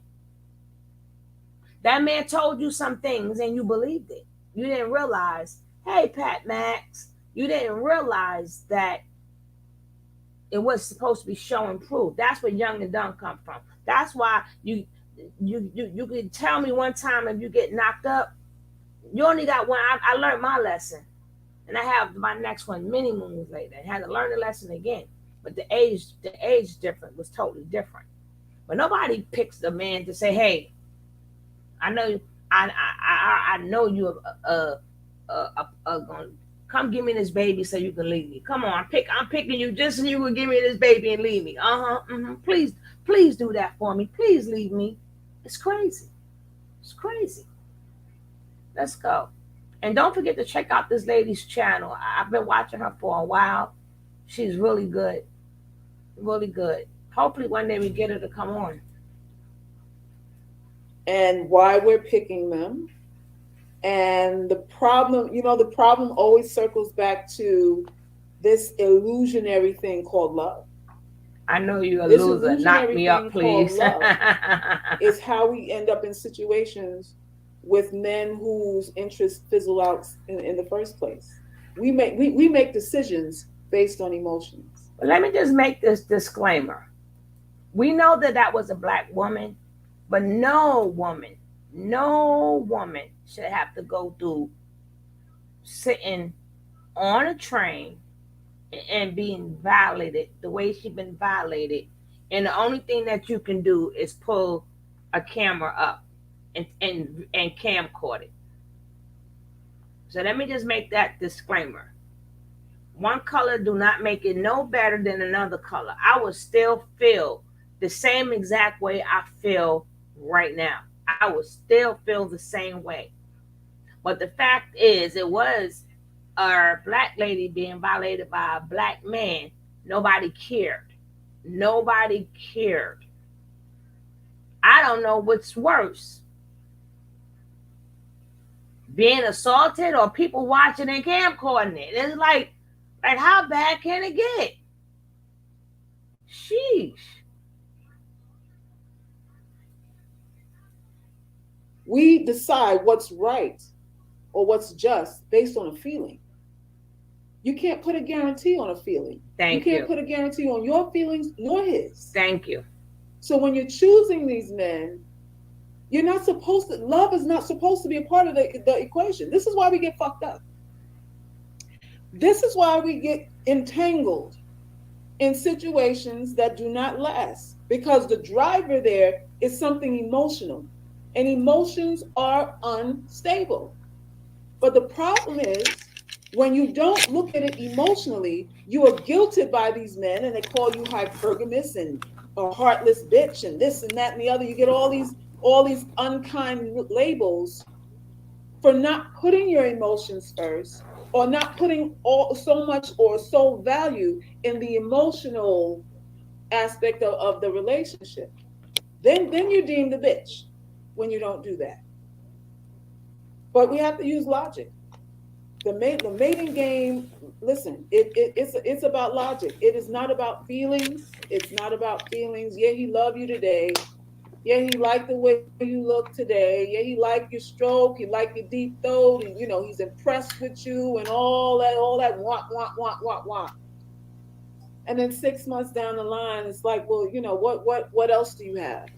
That man told you some things and you believed it. You didn't realize, hey, Pat Max, you didn't realize that it was supposed to be show and prove. That's where young and dumb come from. That's why you could tell me one time if you get knocked up, you only got one. I learned my lesson. And I have my next one many moons later. I had to learn the lesson again. But the age difference was totally different. But nobody picks the man to say, hey, I know you gonna come give me this baby so you can leave me. Come on, I'm picking you just so you will give me this baby and leave me. Please do that for me. Please leave me. It's crazy. It's crazy. Let's go. And don't forget to check out this lady's channel. I've been watching her for a while. She's really good. Really good. Hopefully one day we get her to come on. And why we're picking them. And the problem always circles back to this illusionary thing called love. I know you're a loser. Knock me up, please. Is how we end up in situations with men whose interests fizzle out in the first place. We make decisions based on emotions. But let me just make this disclaimer. We know that was a black woman, but no woman should have to go through sitting on a train and being violated the way she's been violated. And the only thing that you can do is pull a camera up and camcord it. So let me just make that disclaimer. One color do not make it no better than another color. I would still feel the same exact way I feel right now. I would still feel the same way. But the fact is, it was a black lady being violated by a black man. Nobody cared. Nobody cared. I don't know what's worse, being assaulted or people watching and camcording it. It's like how bad can it get? Sheesh. We decide what's right or what's just based on a feeling. You can't put a guarantee on a feeling. Thank you you. can't put a guarantee on your feelings nor his. Thank you. So when you're choosing these men, you're not supposed to, love is not supposed to be a part of the equation. This is why we get fucked up. This is why we get entangled in situations that do not last, because the driver there is something emotional, and emotions are unstable. But the problem is, when you don't look at it emotionally, you are guilted by these men, and they call you hypergamous and a heartless bitch and this and that and the other. You get all these unkind labels for not putting your emotions first, or not putting so much or so value in the emotional aspect of the relationship. Then you're deemed a bitch when you don't do that. But we have to use logic. The mating game, listen, it's about logic. It is not about feelings. It's not about feelings. Yeah, he love you today. Yeah, he liked the way you look today. Yeah, he liked your stroke. He liked your deep throat. And, he's impressed with you and all that, want. And then 6 months down the line, it's like, well, what else do you have?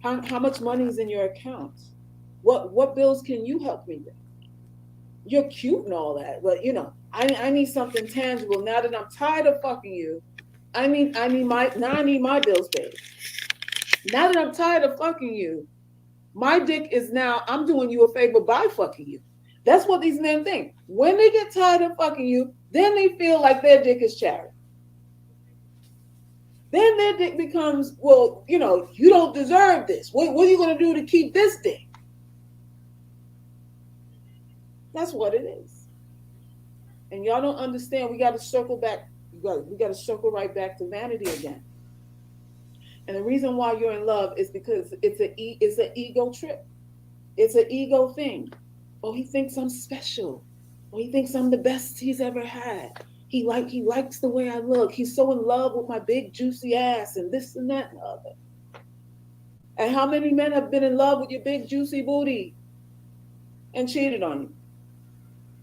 How much money is in your account? What bills can you help me with? You're cute and all that, but I need something tangible. Now that I'm tired of fucking you, I need my bills paid. Now that I'm tired of fucking you, my dick is now, I'm doing you a favor by fucking you. That's what these men think. When they get tired of fucking you, then they feel like their dick is charity. Then their dick becomes, well, you don't deserve this. What are you going to do to keep this dick? That's what it is. And y'all don't understand. We got to circle back. We got to circle right back to vanity again. And the reason why you're in love is because it's an ego trip. It's an ego thing. Oh, he thinks I'm special. Oh, he thinks I'm the best he's ever had. He likes the way I look. He's so in love with my big juicy ass and this and that and the other. And how many men have been in love with your big juicy booty and cheated on you?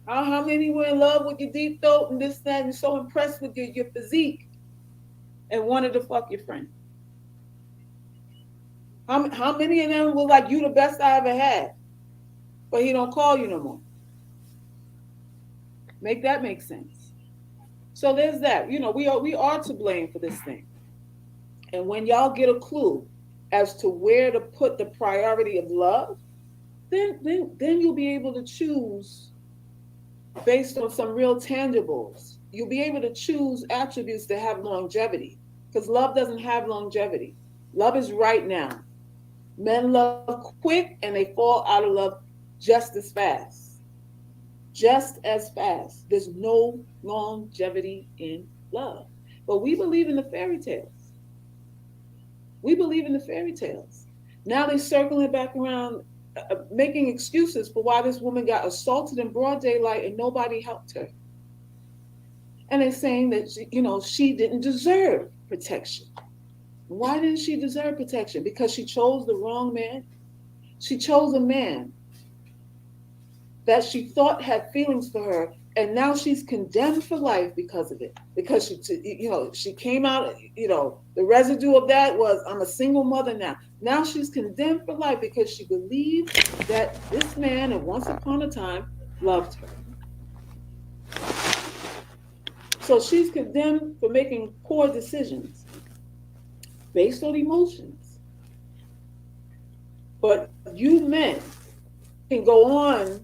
How many were in love with your deep throat and this, that, and so impressed with your physique and wanted to fuck your friend? How many of them were like, you the best I ever had, but he don't call you no more? Make that make sense. So there's that. We are to blame for this thing. And when y'all get a clue as to where to put the priority of love, then you'll be able to choose based on some real tangibles. You'll be able to choose attributes that have longevity, because love doesn't have longevity. Love is right now. Men love quick and they fall out of love just as fast. Just as fast. There's no longevity in love. But we believe in the fairy tales. We believe in the fairy tales. Now they're circling back around, making excuses for why this woman got assaulted in broad daylight and nobody helped her. And they're saying that she didn't deserve protection. Why didn't she deserve protection? Because she chose the wrong man. She chose a man that she thought had feelings for her, and now she's condemned for life because of it. Because she came out, the residue of that was, I'm a single mother now. Now she's condemned for life because she believed that this man at once upon a time loved her. So she's condemned for making poor decisions based on emotions. But you men can go on,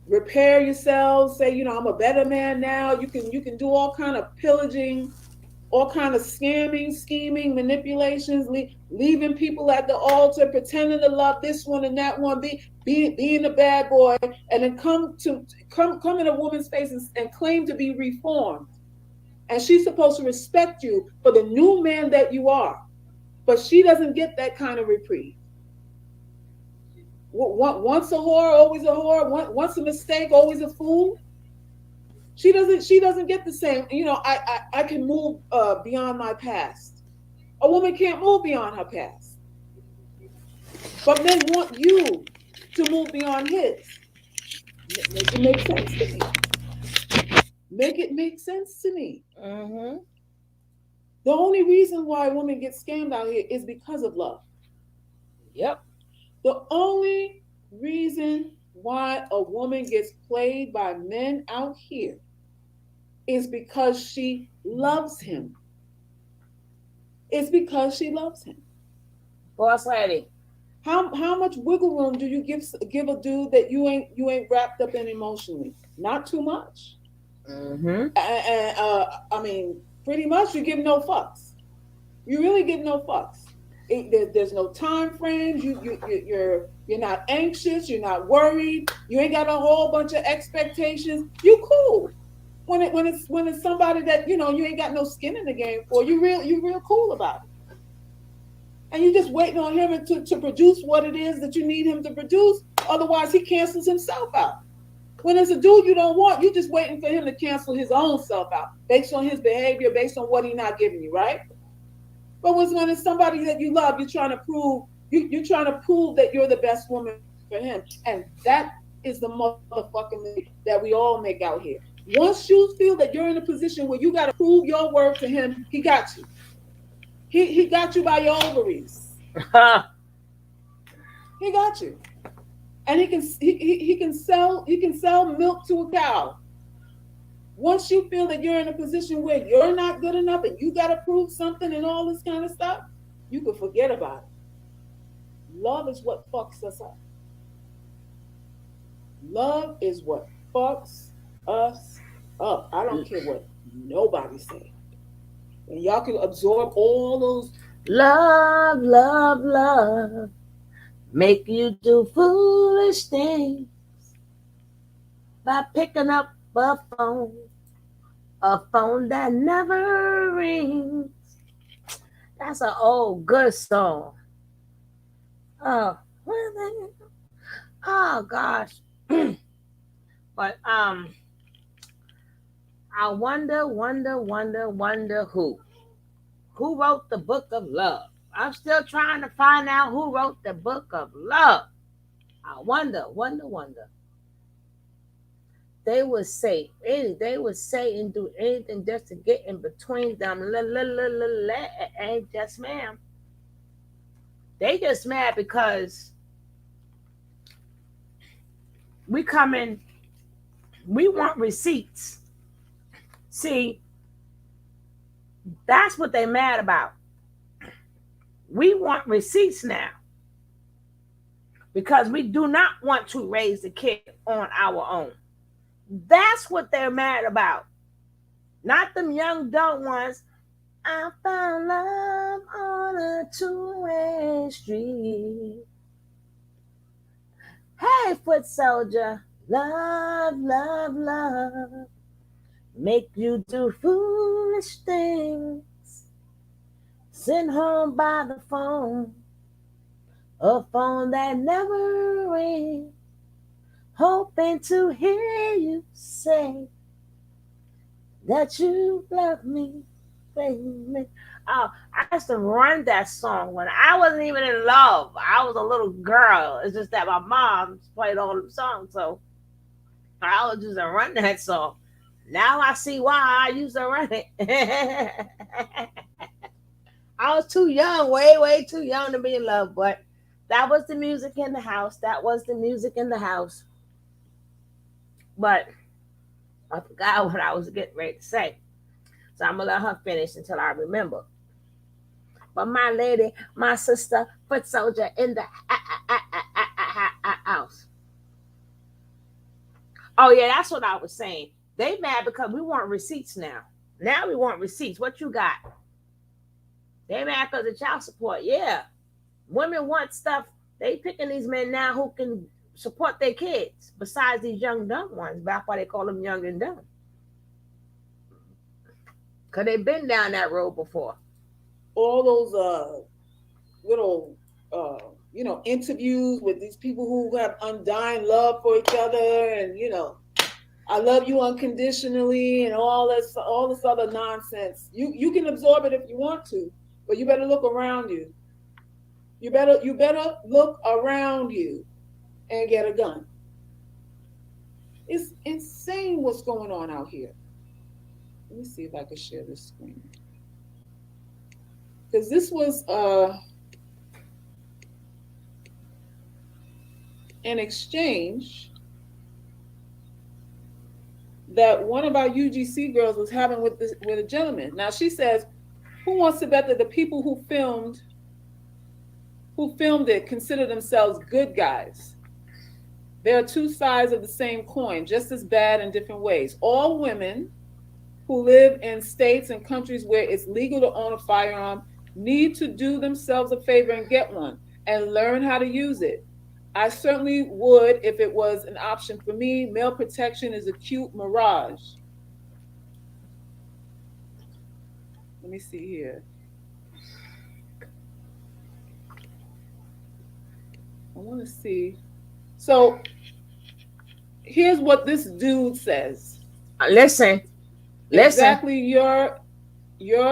repair yourselves, say, I'm a better man now. You can do all kind of pillaging, all kind of scamming, scheming, manipulations, leaving people at the altar, pretending to love this one and that one, being a bad boy, and then come in a woman's face and claim to be reformed. And she's supposed to respect you for the new man that you are. But she doesn't get that kind of reprieve. Once a whore, always a whore. Once a mistake, always a fool. She doesn't get the same. I can move beyond my past. A woman can't move beyond her past. But men want you to move beyond his. Make it make sense to me. Make it make sense to me. Mm-hmm. The only reason why women get scammed out here is because of love. Yep. The only reason why a woman gets played by men out here is because she loves him. It's because she loves him. Boss lady. How much wiggle room do you give a dude that you ain't wrapped up in emotionally? Not too much. Mm-hmm. I mean, pretty much you give no fucks. You really give no fucks. There's no time frames. You're not anxious. You're not worried. You ain't got a whole bunch of expectations. You cool. When it's somebody that you ain't got no skin in the game for, you real cool about it. And you just waiting on him to produce what it is that you need him to produce. Otherwise, he cancels himself out. When it's a dude you don't want, you're just waiting for him to cancel his own self out based on his behavior, based on what he's not giving you, right? But when it's somebody that you love, you're trying to prove that you're the best woman for him, and that is the motherfucking mistake that we all make out here. Once you feel that you're in a position where you got to prove your worth to him, he got you. He got you by your ovaries. He got you, and he can sell milk to a cow. Once you feel that you're in a position where you're not good enough and you got to prove something and all this kind of stuff, you can forget about it. Love is what fucks us up. Love is what fucks us up. I don't care what nobody says. And y'all can absorb all those. Love, love, love. Make you do foolish things by picking up a phone that never rings. That's an old good song. Oh gosh. But I wonder who wrote the book of love. I'm still trying to find out who wrote the book of love. I wonder. They would say and do anything just to get in between them. Ain't just ma'am. They just mad because we want receipts. See, that's what they mad about. We want receipts now because we do not want to raise the kid on our own. That's what they're mad about. Not them young dumb ones. I found love on a two-way street. Hey, foot soldier, love, love, love. Make you do foolish things. Send home by the phone. A phone that never rings. Hoping to hear you say that you love me, baby. Oh, I used to run that song when I wasn't even in love. I was a little girl. It's just that my mom played all the songs, so I was just run that song. Now I see why I used to run it. I was too young, way too young to be in love, but that was the music in the house. But I forgot what I was getting ready to say. So I'm gonna let her finish until I remember. But my lady, my sister, foot soldier in the house. Oh yeah, that's what I was saying. They mad because we want receipts now. Now we want receipts. What you got? They mad because of child support. Yeah, women want stuff. They picking these men now who can support their kids. Besides these young dumb ones, back why they call them young and dumb. Cause they've been down that road before. All those little interviews with these people who have undying love for each other, and I love you unconditionally, and all this other nonsense. You can absorb it if you want to, but you better look around you. You better look around you and get a gun. It's insane what's going on out here. Let me see if I can share this screen. Because this was an exchange that one of our UGC girls was having with a gentleman. Now she says, "Who wants to bet that the people who filmed it consider themselves good guys? There are two sides of the same coin, just as bad in different ways. All women who live in states and countries where it's legal to own a firearm need to do themselves a favor and get one and learn how to use it. I certainly would if it was an option for me. Male protection is a cute mirage." Let me see here. I want to see. So here's what this dude says. Listen. Exactly, you're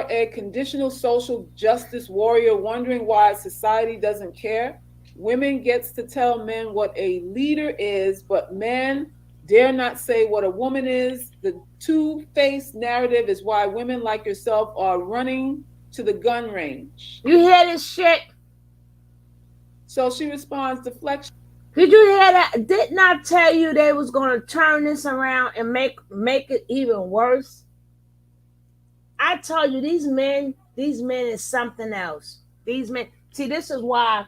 a conditional social justice warrior wondering why society doesn't care. Women gets to tell men what a leader is, but men dare not say what a woman is. The two-faced narrative is why women like yourself are running to the gun range. You hear this shit? So she responds, deflection. Did you hear that? Didn't I tell you they was going to turn this around and make it even worse? I told you these men is something else. These men, see, this is why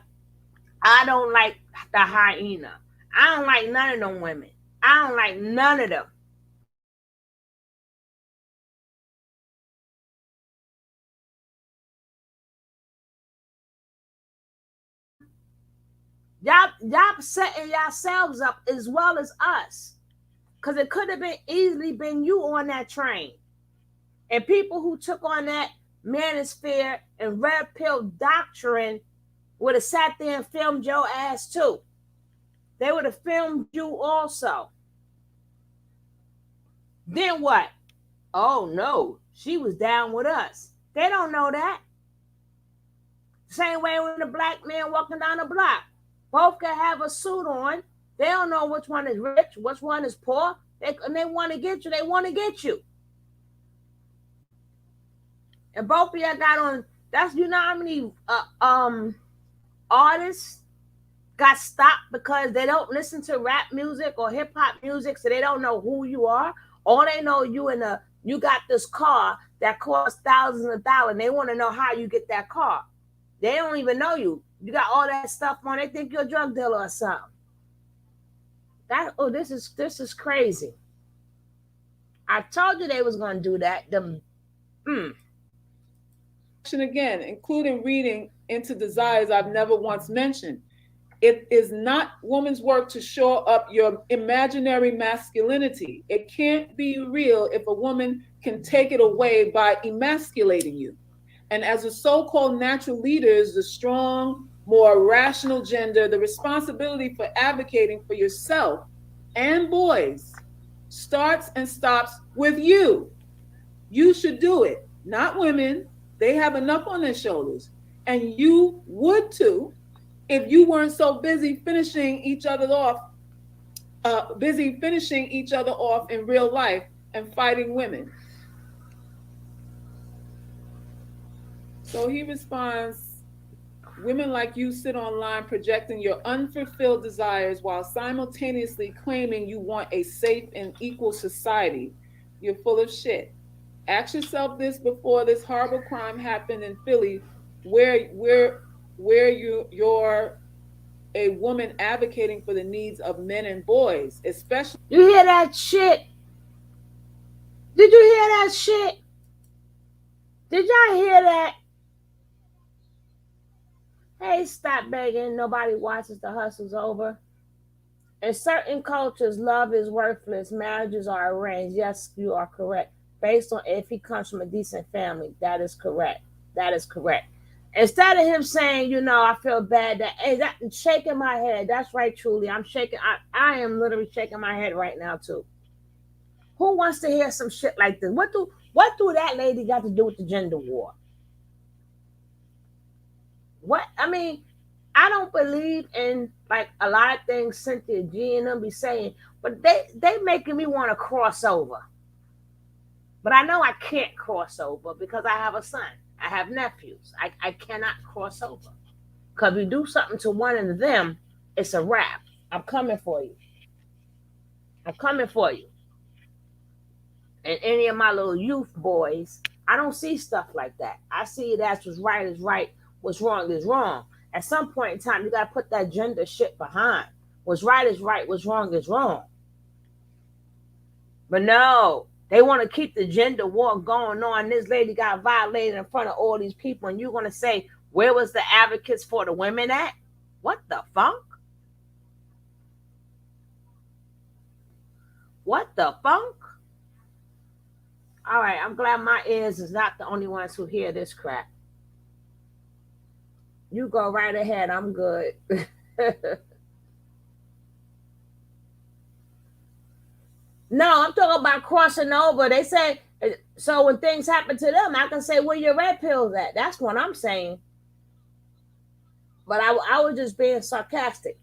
I don't like the hyena. I don't like none of them women. I don't like none of them. Y'all setting yourselves up as well as us. Because it could have been easily been you on that train. And people who took on that manosphere and red pill doctrine would have sat there and filmed your ass too. They would have filmed you also. Then what? Oh no, she was down with us. They don't know that. Same way when a black man walking down the block. Both can have a suit on. They don't know which one is rich, which one is poor. They want to get you. They want to get you. And both of y'all got on. That's how many artists got stopped because they don't listen to rap music or hip hop music, so they don't know who you are. All they know you got this car that costs thousands of dollars. And they want to know how you get that car. They don't even know you. You got all that stuff on. They think you're a drug dealer or something. This is crazy. I told you they was gonna do that. Again, including reading into desires I've never once mentioned. It is not woman's work to shore up your imaginary masculinity. It can't be real if a woman can take it away by emasculating you. And as a so-called natural leaders, the strong, more rational gender, the responsibility for advocating for yourself and boys starts and stops with you. You should do it, not women. They have enough on their shoulders. And you would too if you weren't so busy finishing each other off in real life and fighting women. So he responds, women like you sit online projecting your unfulfilled desires while simultaneously claiming you want a safe and equal society. You're full of shit. Ask yourself this before this horrible crime happened in Philly, where you're a woman advocating for the needs of men and boys, especially. You hear that shit? Did you hear that shit? Did y'all hear that? Hey, stop begging. Nobody watches. The hustle's over. In certain cultures, love is worthless. Marriages are arranged. Yes, you are correct. Based on if he comes from a decent family. That is correct. That is correct. Instead of him saying, you know, I feel bad, that, hey, that shaking my head. That's right, truly. I'm shaking. I am literally shaking my head right now, too. Who wants to hear some shit like this? What do that lady got to do with the gender war? What? I mean, I don't believe in like a lot of things Cynthia G and them be saying, but they making me want to cross over. But I know I can't cross over because I have a son. I have nephews. I cannot cross over. Because if you do something to one of them, it's a wrap. I'm coming for you. I'm coming for you. And any of my little youth boys, I don't see stuff like that. I see that's what's right is right, what's wrong is wrong. At some point in time, you got to put that gender shit behind. What's right is right, what's wrong is wrong. But no, they want to keep the gender war going on. This lady got violated in front of all these people, and you're going to say, where was the advocates for the women at? What the funk? What the funk? All right, I'm glad my ears is not the only ones who hear this crap. You go right ahead. I'm good. No, I'm talking about crossing over. They say, so when things happen to them, I can say, where your red pills at? That's what I'm saying. But I was just being sarcastic.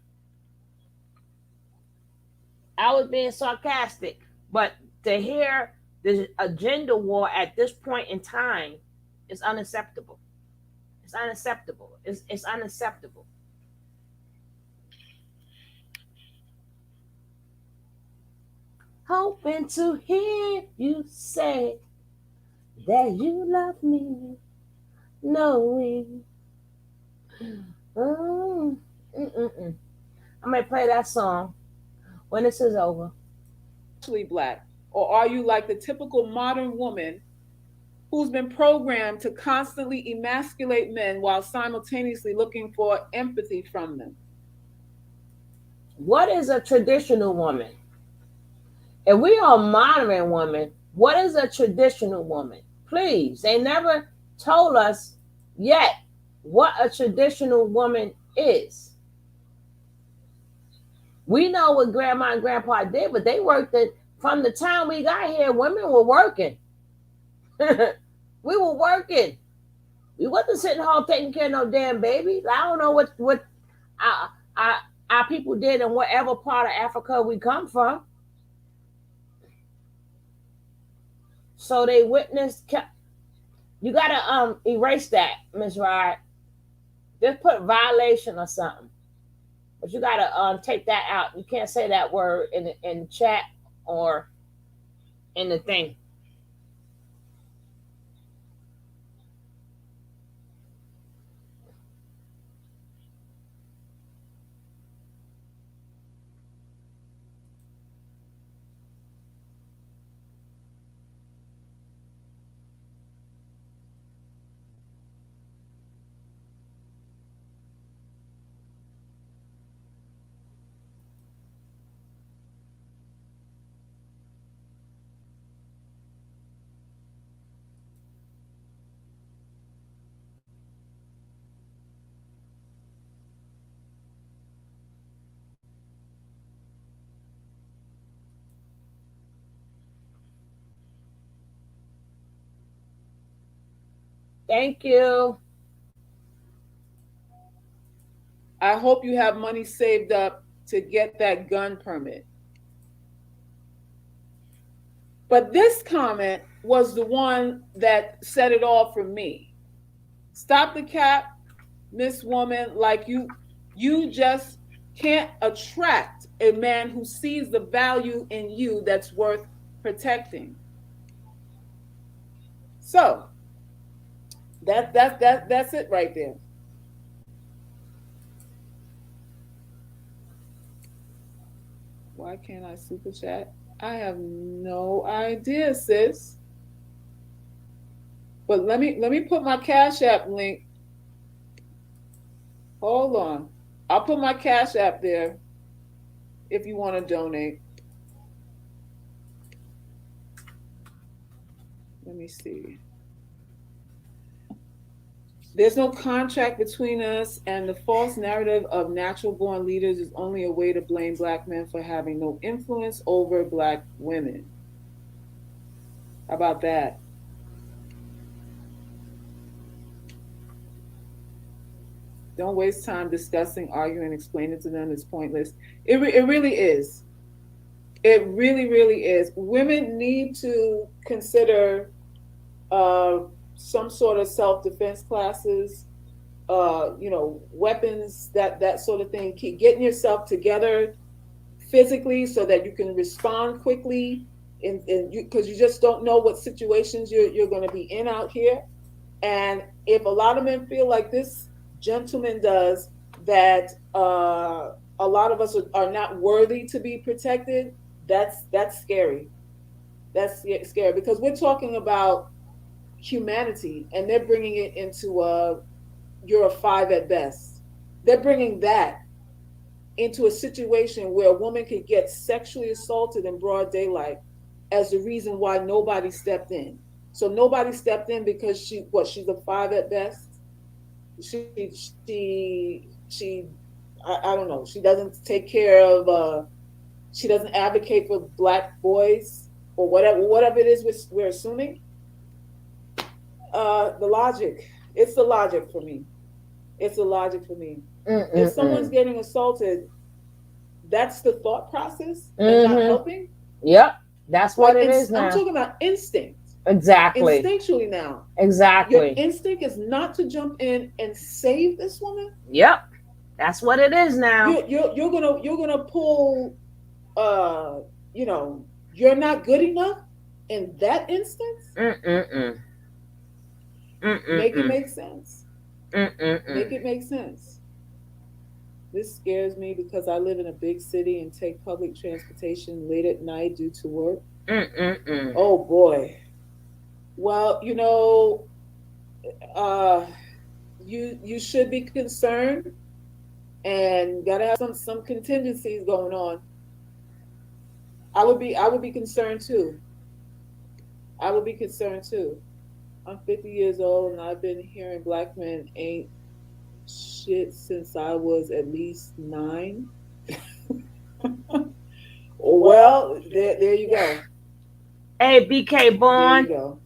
I was being sarcastic. But to hear the agenda war at this point in time is unacceptable. It's unacceptable. It's unacceptable. Hoping to hear you say that you love me, knowing. I'm going to play that song when this is over. Black? Or are you like the typical modern woman who's been programmed to constantly emasculate men while simultaneously looking for empathy from them? What is a traditional woman? If we are modern women, what is a traditional woman? Please, they never told us yet what a traditional woman is. We know what grandma and grandpa did, but they worked it from the time we got here. Women were working. We were working. We wasn't sitting home taking care of no damn babies. I don't know what our people did in whatever part of Africa we come from. So they witnessed. You gotta erase that, Ms. Rod. Just put violation or something. But you gotta take that out. You can't say that word in the chat or in the thing. Thank you. I hope you have money saved up to get that gun permit. But this comment was the one that set it all for me. Stop the cap, Miss Woman, like you just can't attract a man who sees the value in you that's worth protecting. So that's it right there. Why can't I super chat? I have no idea, sis. But let me put my Cash App link. Hold on. I'll put my Cash App there if you want to donate. Let me see. There's no contract between us, and the false narrative of natural born leaders is only a way to blame Black men for having no influence over Black women. How about that? Don't waste time discussing, arguing, explaining to them. It's pointless. It really is. It really, really is. Women need to consider some sort of self-defense classes, weapons, that sort of thing. Keep getting yourself together physically so that you can respond quickly, because you just don't know what situations you're going to be in out here. And if a lot of men feel like this gentleman does, that a lot of us are not worthy to be protected, that's scary. That's scary, because we're talking about humanity, and they're bringing it into you're a 5 at best. They're bringing that into a situation where a woman could get sexually assaulted in broad daylight as the reason why nobody stepped in. So nobody stepped in because she's a 5 at best. She I don't know. She doesn't take care of. She doesn't advocate for Black boys or whatever it is we're assuming. The logic. It's the logic for me. It's the logic for me. If someone's getting assaulted, that's the thought process and not helping. Yep, that's what it is now. I'm talking about instinct. Exactly. Instinctually now. Exactly. Your instinct is not to jump in and save this woman. Yep, that's what it is now. You're gonna pull. You're not good enough in that instance. Make it make sense. Make it make sense. This scares me because I live in a big city and take public transportation late at night due to work. Oh boy. Well, you should be concerned, and gotta have some contingencies going on. I would be concerned too. I would be concerned too. I'm 50 years old, and I've been hearing Black men ain't shit since I was at least 9. Well, there you go. Hey, BK Bond. There you go.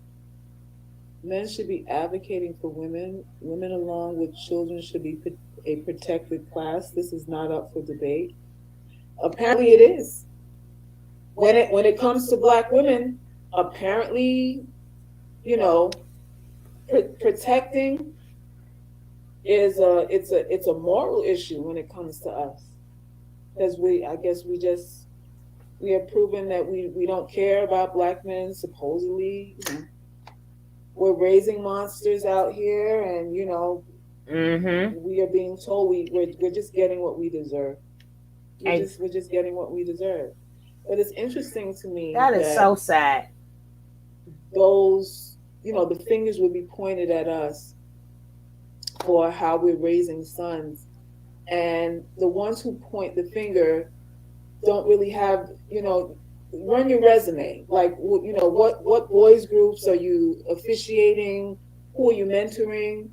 Men should be advocating for women. Women along with children should be a protected class. This is not up for debate. Apparently it is. When it comes to Black women, apparently, protecting is it's a moral issue when it comes to us, because we are proving that we don't care about Black men. Supposedly, we're raising monsters out here, and we are being told we're just getting what we deserve. We're just getting what we deserve. But it's interesting to me that is so sad. Those, the fingers would be pointed at us for how we're raising sons, and the ones who point the finger don't really have, run your resume. Like, what boys groups are you officiating? Who are you mentoring?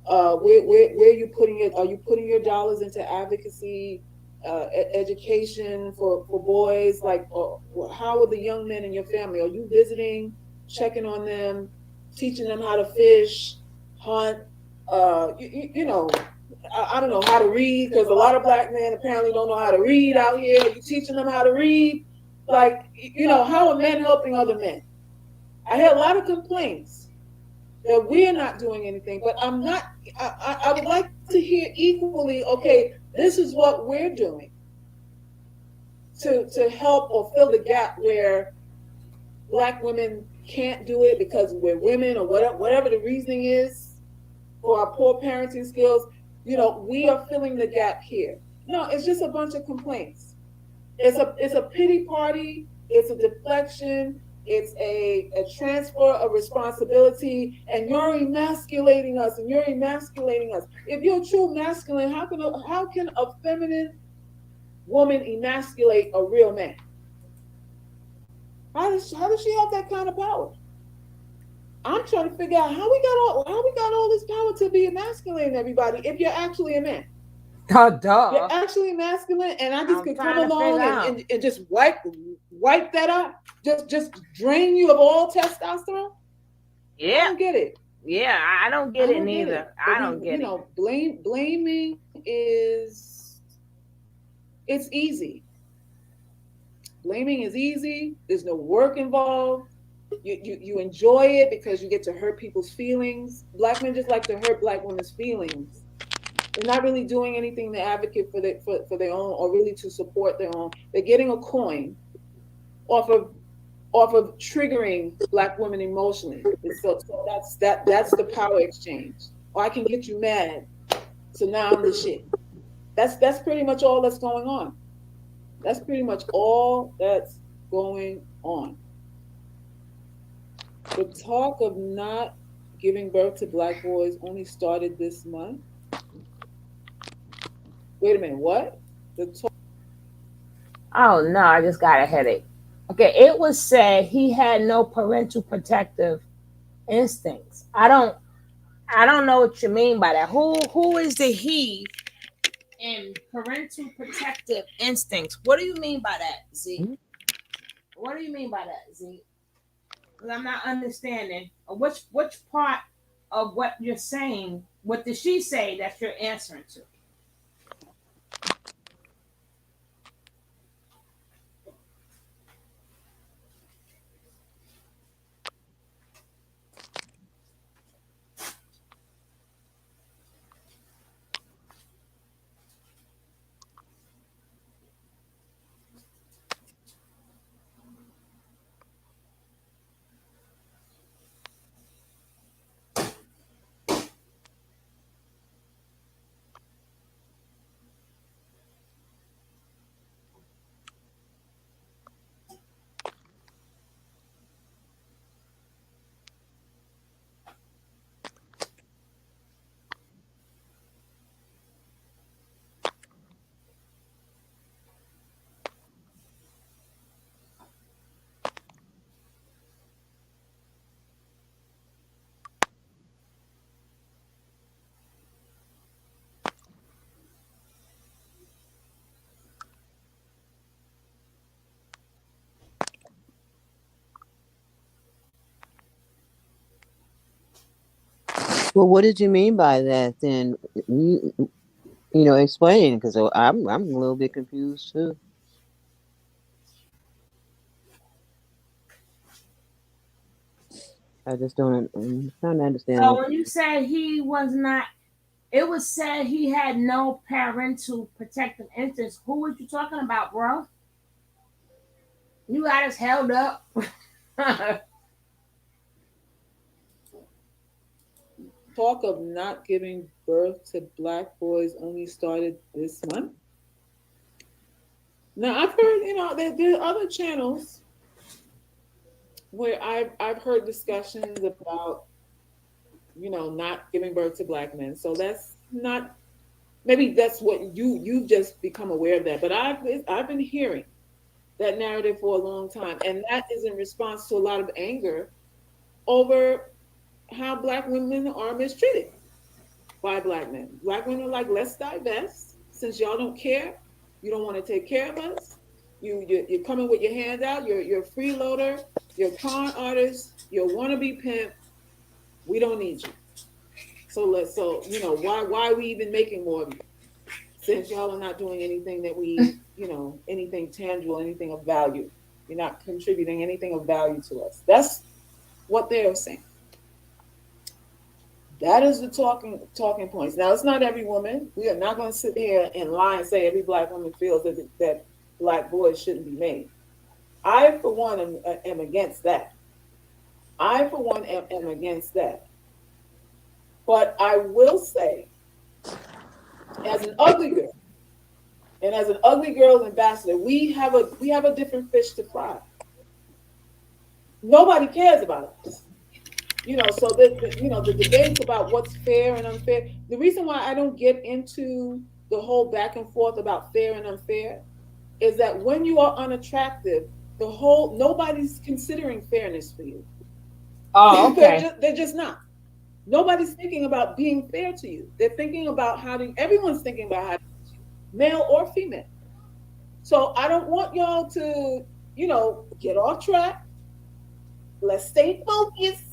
Where are you putting it? Are you putting your dollars into advocacy, education for boys? Like, how are the young men in your family? Are you visiting, checking on them, teaching them how to fish, hunt? I don't know how to read, because a lot of Black men apparently don't know how to read out here. Are you teaching them how to read? Like, how are men helping other men? I had a lot of complaints that we're not doing anything, but I'm not. I would like to hear equally, okay, this is what we're doing to help or fill the gap where Black women can't do it because we're women or whatever the reasoning is for our poor parenting skills, we are filling the gap here. No, it's just a bunch of complaints. It's a pity party. It's a deflection. It's a transfer of responsibility, and you're emasculating us, and you're emasculating us. If you're true masculine, how can a feminine woman emasculate a real man? How does she have that kind of power? I'm trying to figure out how we got all this power to be emasculating everybody if you're actually a man. Duh. You're actually masculine, and I just I'm could trying come to along figure and just wipe that out, just drain you of all testosterone. I Yeah, don't get it. yeah. I don't get it neither. I don't get it. Blaming is it's easy. Blaming is easy. There's no work involved. You enjoy it because you get to hurt people's feelings. Black men just like to hurt black women's feelings. They're not really doing anything to advocate for their own or really to support their own. They're getting a coin off of triggering black women emotionally. So that's the power exchange. Or I can get you mad, so now I'm the shit. That's pretty much all that's going on. That's pretty much all that's going on. The talk of not giving birth to black boys only started this month. Wait a minute, what? Oh no, I just got a headache. Okay, it was said he had no parental protective instincts. I don't know what you mean by that. Who is the he in parental protective instincts? What do you mean by that, Z? What do you mean by that, Z? Because I'm not understanding which part of what you're saying. What did she say that you're answering to? Well, what did you mean by that then? Explain, because I'm a little bit confused too. I just don't. I'm trying to understand. So when you say he was not, it was said he had no parental protective instincts. Who was you talking about, bro? You got us held up. Talk of not giving birth to black boys only started this month. Now I've heard, there are other channels where I've heard discussions about, not giving birth to black men. So that's not, maybe that's what you've just become aware of that. But I've been hearing that narrative for a long time, and that is in response to a lot of anger over how black women are mistreated by black men. Black women are like, let's divest. Since y'all don't care, you don't want to take care of us. You're coming with your hands out. You're a freeloader. You're a con artist. You're a wannabe pimp. We don't need you. So why are we even making more of you? Since y'all are not doing anything that we, anything tangible, anything of value. You're not contributing anything of value to us. That's what they're saying. That is the talking points. Now, it's not every woman. We are not going to sit here and lie and say every black woman feels that black boys shouldn't be made. I, for one, am against that. I, for one, am against that. But I will say, as an ugly girl, and as an ugly girl ambassador, we have a different fish to fry. Nobody cares about us. So the debates about what's fair and unfair. The reason why I don't get into the whole back and forth about fair and unfair is that when you are unattractive, nobody's considering fairness for you. Oh, okay. They're just not. Nobody's thinking about being fair to you. They're thinking about everyone's thinking about how to, male or female. So I don't want y'all to, get off track. Let's stay focused.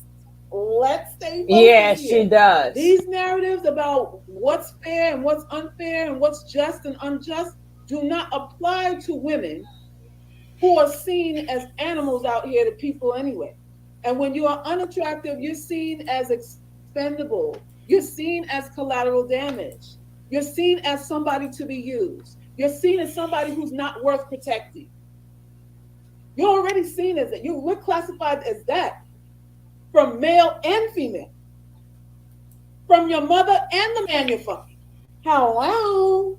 Let's stay focused. Yeah, she does. These narratives about what's fair and what's unfair and what's just and unjust do not apply to women who are seen as animals out here to people anyway. And when you are unattractive, you're seen as expendable. You're seen as collateral damage. You're seen as somebody to be used. You're seen as somebody who's not worth protecting. You're already seen as that. We're classified as that from male and female, from your mother and the man you're fucking. Hello?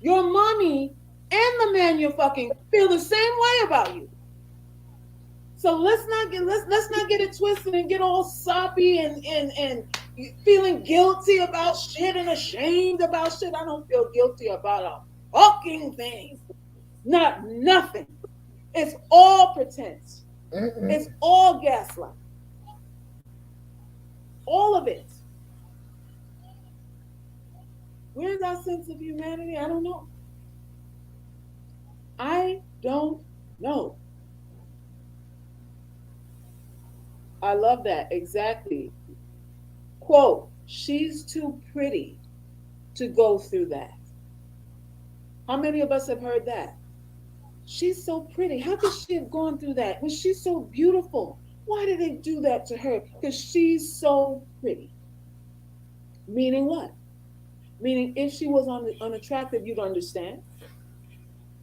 Your mommy and the man you're fucking feel the same way about you. So let's not get it twisted and get all soppy and feeling guilty about shit and ashamed about shit. I don't feel guilty about a fucking thing. Nothing. It's all pretense. It's all gaslight. All of it. Where's our sense of humanity? I don't know. I don't know. I love that. Exactly. Quote, she's too pretty to go through that. How many of us have heard that? She's so pretty. How could she have gone through that? Was she so beautiful? Why did they do that to her? Because she's so pretty. Meaning what? Meaning if she was unattractive, you'd understand.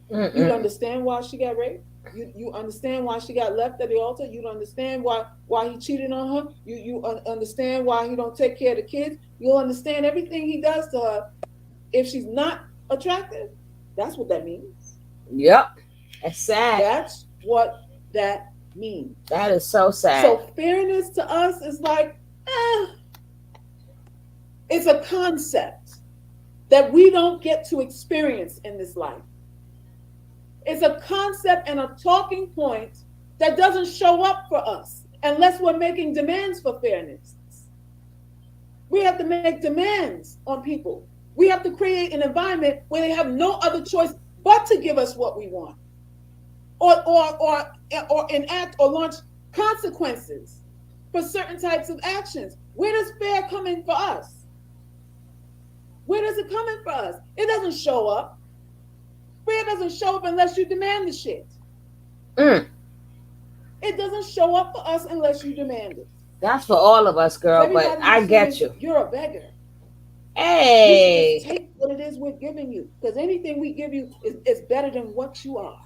You'd understand why she got raped. You understand why she got left at the altar. You'd understand why he cheated on her. You understand why he don't take care of the kids. You'll understand everything he does to her. If she's not attractive, that's what that means. Yep. That's sad. That's what that means. That is so sad. So fairness to us is like, it's a concept that we don't get to experience in this life. It's a concept and a talking point that doesn't show up for us unless we're making demands for fairness. We have to make demands on people. We have to create an environment where they have no other choice but to give us what we want, or enact or launch consequences for certain types of actions. Where does fair come in for us? Where does it come in for us? It doesn't show up. Fair doesn't show up unless you demand the shit. It doesn't show up for us unless you demand it. That's for all of us, girl, but I get you. You're a beggar. Hey. You just take what it is we're giving you, because anything we give you is better than what you are.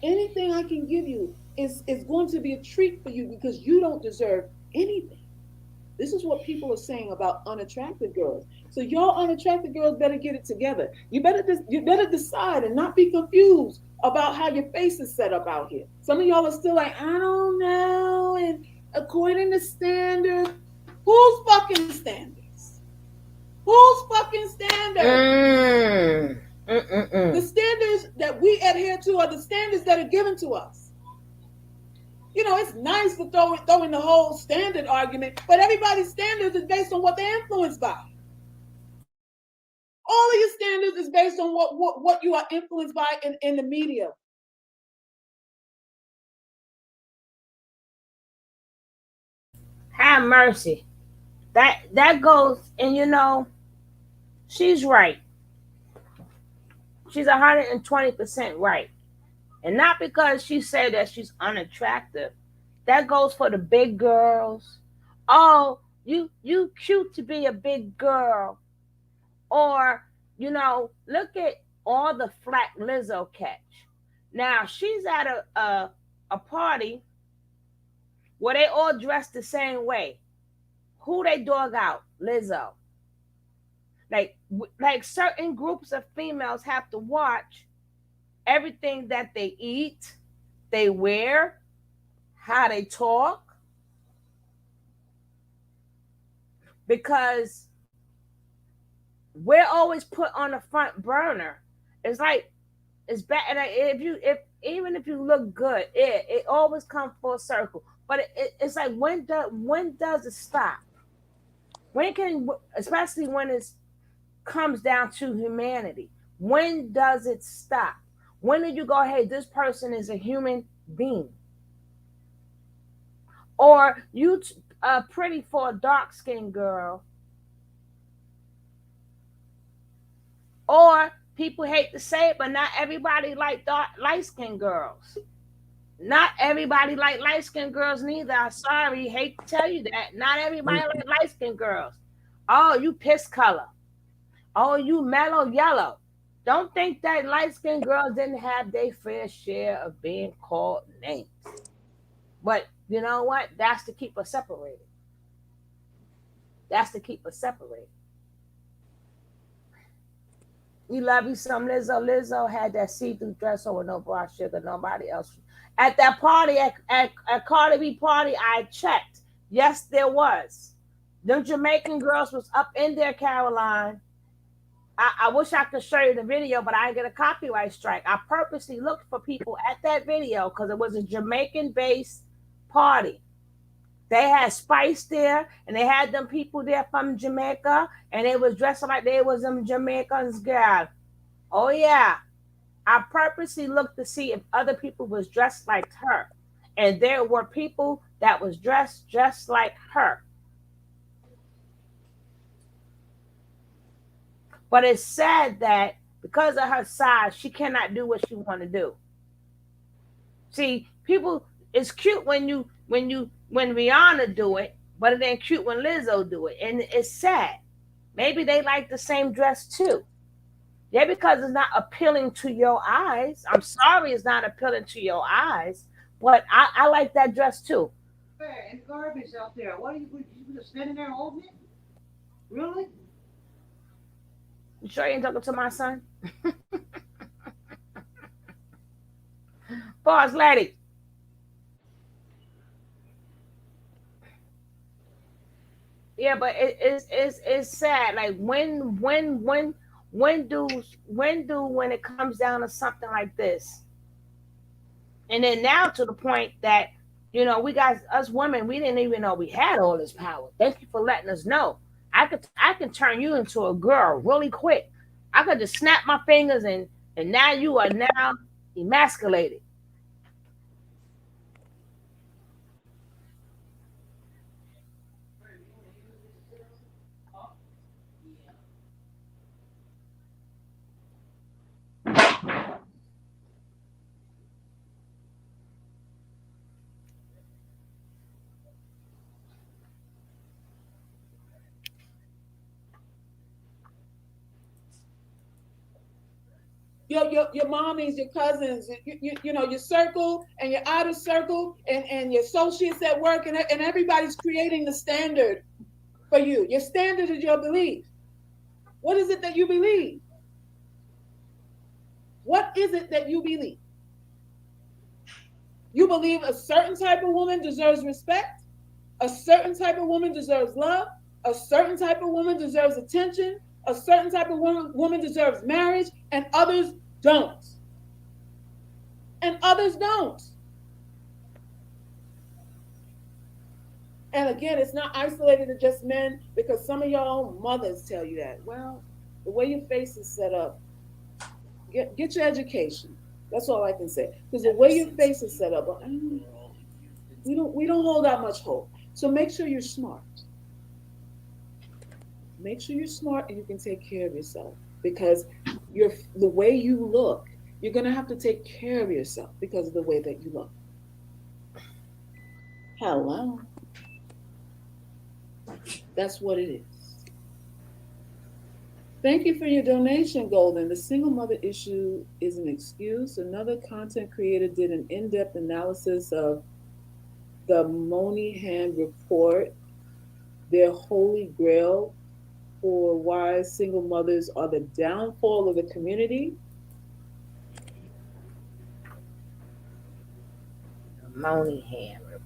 Anything I can give you is going to be a treat for you because you don't deserve anything. This is what people are saying about unattractive girls. So y'all unattractive girls better get it together. You better decide and not be confused about how your face is set up out here. Some of y'all are still like, I don't know, and according to standards. Whose fucking standards? Whose fucking standards? The standards that we adhere to are the standards that are given to us. It's nice to throw in the whole standard argument, but everybody's standards is based on what they're influenced by. All of your standards is based on what you are influenced by in the media. Have mercy. That goes, and she's right. She's 120% right. And not because she said that she's unattractive. That goes for the big girls. Oh, you cute to be a big girl. Or, look at all the flack Lizzo catch. Now, she's at a party where they all dressed the same way. Who they dog out? Lizzo. Like certain groups of females have to watch everything that they eat, they wear, how they talk, because we're always put on the front burner. It's like it's bad. And if even if you look good, it always comes full circle. But it's like when does it stop? When can, especially when it comes down to humanity, when does it stop? When did you go, hey, this person is a human being? Or you pretty for a dark skinned girl. Or people hate to say it, but not everybody like light skinned girls. Not everybody like light skinned girls neither. I'm sorry, hate to tell you that. Not everybody like light skinned girls. Oh, you piss color. Oh, you mellow yellow. Don't think that light skinned girls didn't have their fair share of being called names. But you know what? That's to keep us separated. That's to keep us separated. You love you some Lizzo. Lizzo had that see-through dress on with no bra, sugar. Nobody else. At that party, at Cardi B party, I checked. Yes, there was. Them Jamaican girls was up in there, Caroline. I wish I could show you the video, but I didn't get a copyright strike. I purposely looked for people at that video because it was a Jamaican-based party. They had Spice there, and they had them people there from Jamaica, and they was dressing like they was them Jamaicans, girl. Oh yeah. I purposely looked to see if other people was dressed like her. And there were people that was dressed just like her. But it's sad that because of her size, she cannot do what she want to do. See, people, it's cute when Rihanna do it, but it ain't cute when Lizzo do it. And it's sad. Maybe they like the same dress too. Yeah, because it's not appealing to your eyes. I'm sorry it's not appealing to your eyes, but I like that dress too. Hey, and garbage out there. What are you just standing there holding it? Really? You sure you ain't talking to my son? Boss lady. Yeah, but it's sad. Like when it comes down to something like this, and then now to the point that we got us women, we didn't even know we had all this power. Thank you for letting us know. I can turn you into a girl really quick. I could just snap my fingers and now you are now emasculated. Your mommies, your cousins, your circle and your outer circle and your associates at work, and everybody's creating the standard for you. Your standard is your belief. What is it that you believe? What is it that you believe? You believe a certain type of woman deserves respect, a certain type of woman deserves love, a certain type of woman deserves attention, a certain type of woman deserves marriage, and others don't. And others don't. And again, it's not isolated to just men, because some of y'all mothers tell you that. Well, the way your face is set up, get your education. That's all I can say. Because the way your face is set up, we don't hold out much hope. So make sure you're smart. Make sure you're smart and you can take care of yourself, because the way you look, you're going to have to take care of yourself because of the way that you look. Hello. That's what it is. Thank you for your donation, Golden. The single mother issue is an excuse. Another content creator did an in-depth analysis of the Moynihan Report, their holy grail for why single mothers are the downfall of the community. Moynihan Report.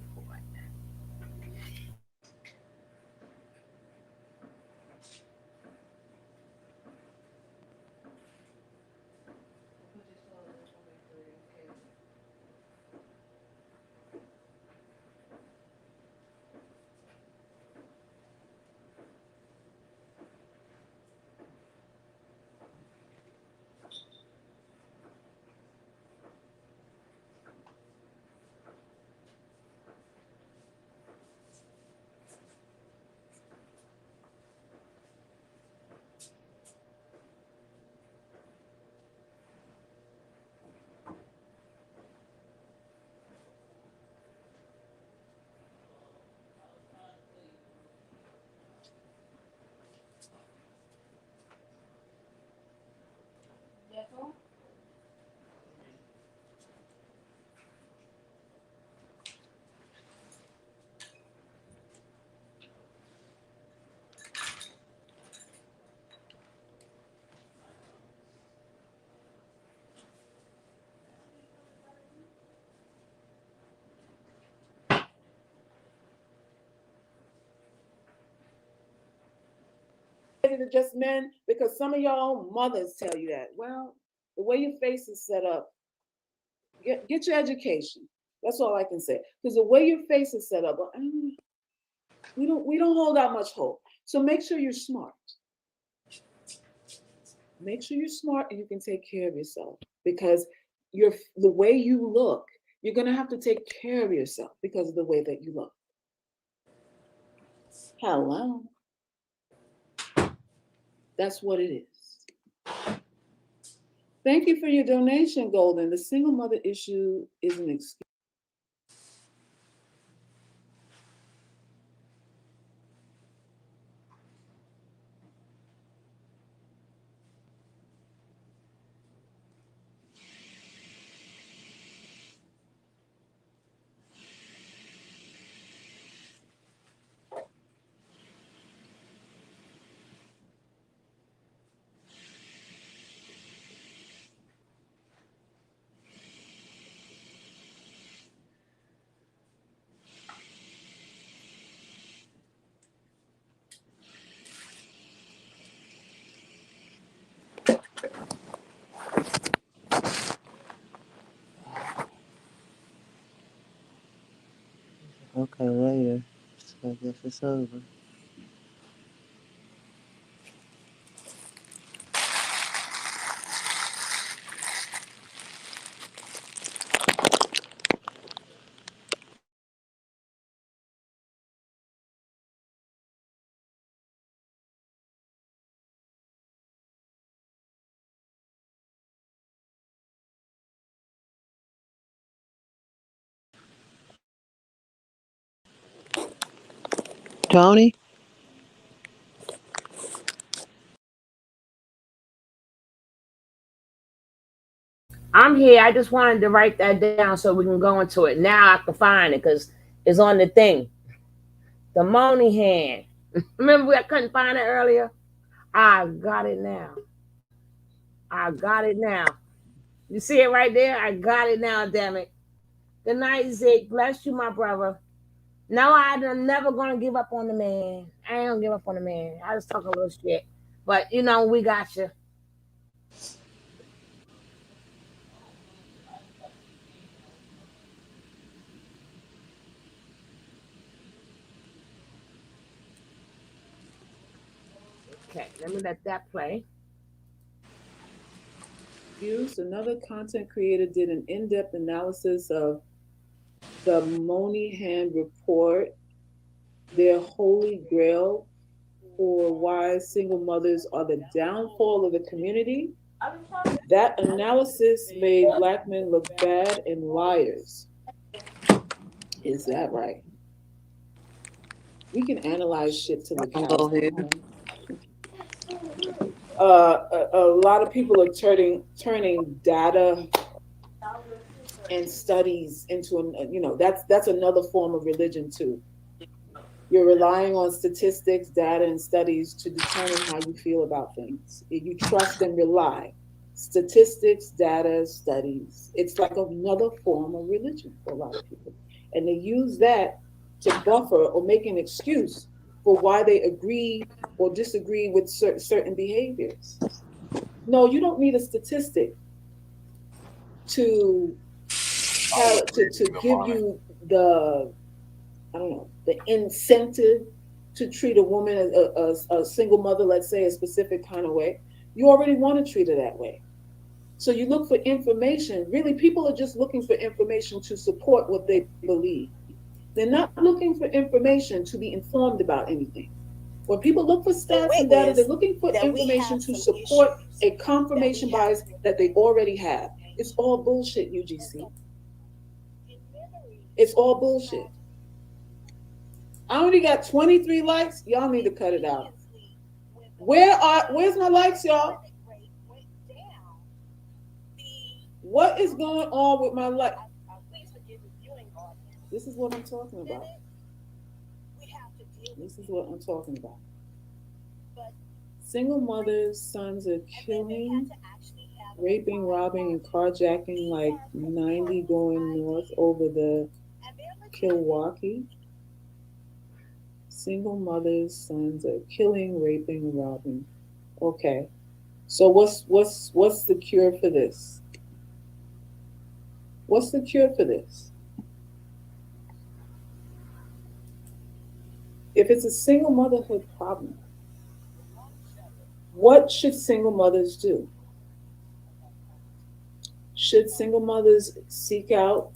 To just men, because some of y'all mothers tell you that. Well, the way your face is set up, get your education. That's all I can say. Because the way your face is set up, we don't hold out much hope. So make sure you're smart. Make sure you're smart and you can take care of yourself, because the way you look, you're gonna have to take care of yourself because of the way that you look. Hello. That's what it is. Thank you for your donation, Golden. The single mother issue is an excuse. Okay, later. So I guess it's over. Tony? I'm here. I just wanted to write that down so we can go into it. Now I can find it because it's on the thing. The Moynihan. Remember I couldn't find it earlier? I got it now. I got it now. You see it right there? I got it now, damn it. Good night, Zeke. Bless you, my brother. No, I'm never gonna give up on the man. I ain't gonna give up on the man. I just talk a little shit. But we got you. Okay, let me let that play. Another content creator did an in-depth analysis of the Moynihan Report, their holy grail for why single mothers are the downfall of the community. That analysis made Black men look bad and liars. Is that right? We can analyze shit till the cows Go come ahead. home. A lot of people are turning data and studies into, that's another form of religion too. You're relying on statistics, data, and studies to determine how you feel about things. You trust and rely. Statistics, data, studies. It's like another form of religion for a lot of people. And they use that to buffer or make an excuse for why they agree or disagree with certain behaviors. No, you don't need a statistic to give you the, I don't know, the incentive to treat a woman, a single mother, let's say, a specific kind of way. You already want to treat her that way. So you look for information. Really, people are just looking for information to support what they believe. They're not looking for information to be informed about anything. When people look for stats and data, they're looking for information to support a confirmation bias that they already have. It's all bullshit, UGC. It's all bullshit. I only got 23 likes. Y'all need to cut it out. Where's my likes, y'all? What is going on with my likes? This is what I'm talking about. This is what I'm talking about. Single mothers' sons are killing, raping, robbing, and carjacking like 90 going north over the Milwaukee. Single mothers' sons are killing, raping, and robbing. Okay. So what's the cure for this? What's the cure for this? If it's a single motherhood problem, what should single mothers do? Should single mothers seek out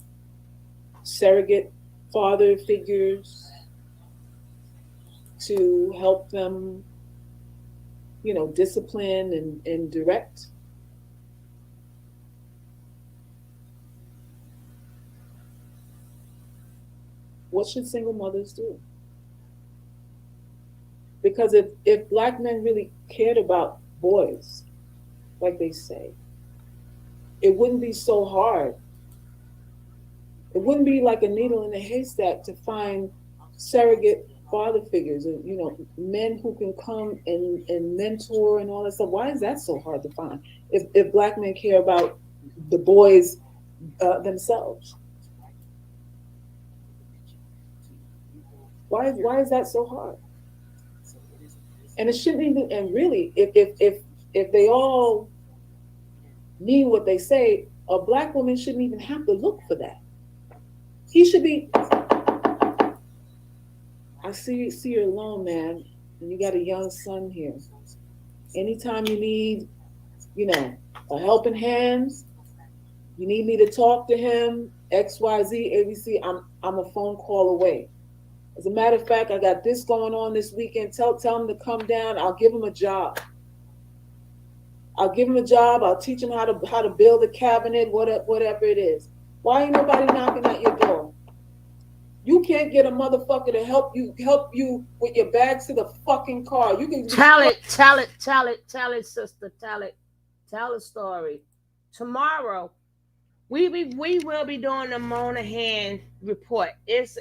surrogate father figures to help them, discipline and direct? What should single mothers do? Because if Black men really cared about boys, like they say, it wouldn't be so hard. It wouldn't be like a needle in a haystack to find surrogate father figures, men who can come and mentor and all that stuff. Why is that so hard to find? If Black men care about the boys themselves, why is that so hard? And it shouldn't even. And really, if they all mean what they say, a Black woman shouldn't even have to look for that. He should be. I see you're alone, man, and you got a young son here. Anytime you need, a helping hand, you need me to talk to him, XYZ, ABC, I'm a phone call away. As a matter of fact, I got this going on this weekend. Tell him to come down. I'll give him a job. I'll teach him how to build a cabinet, whatever it is. Why ain't nobody knocking at your door? You can't get a motherfucker to help you with your bags to the fucking car. You can tell it, sister. Tell the story. Tomorrow, we will be doing the Monahan report. It's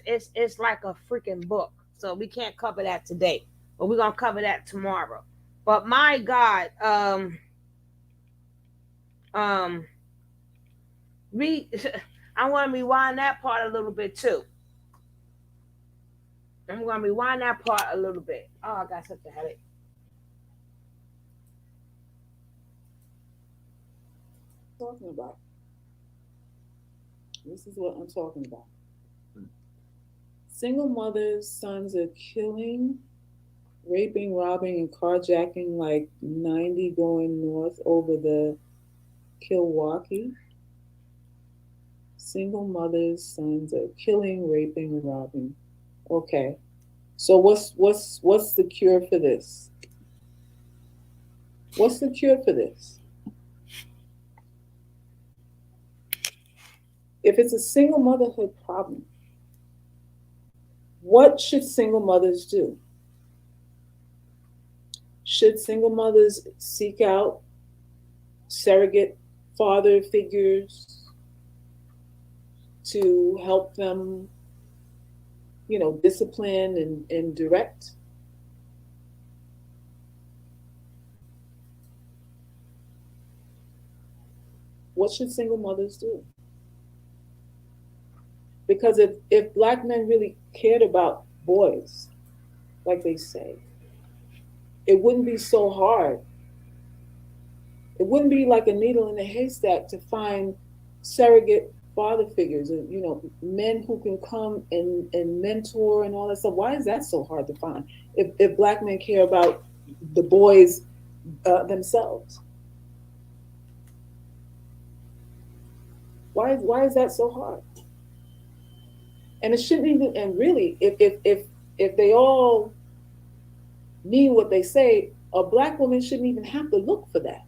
like a freaking book, so we can't cover that today, but we're gonna cover that tomorrow. But my God, I want to rewind that part a little bit too. I'm going to rewind that part a little bit. Oh, I got such a headache. Talking about. This is what I'm talking about. Single mothers' sons are killing, raping, robbing, and carjacking like 90 going north over the Milwaukee. Single mothers' sons are killing, raping, and robbing. Okay, so what's the cure for this? What's the cure for this? If it's a single motherhood problem, what should single mothers do? Should single mothers seek out surrogate father figures to help them, discipline and direct. What should single mothers do? Because if Black men really cared about boys, like they say, it wouldn't be so hard. It wouldn't be like a needle in a haystack to find surrogate father figures, men who can come and mentor and all that stuff. Why is that so hard to find? If Black men care about the boys themselves, why is that so hard? And it shouldn't even. And really, if they all mean what they say, a Black woman shouldn't even have to look for that.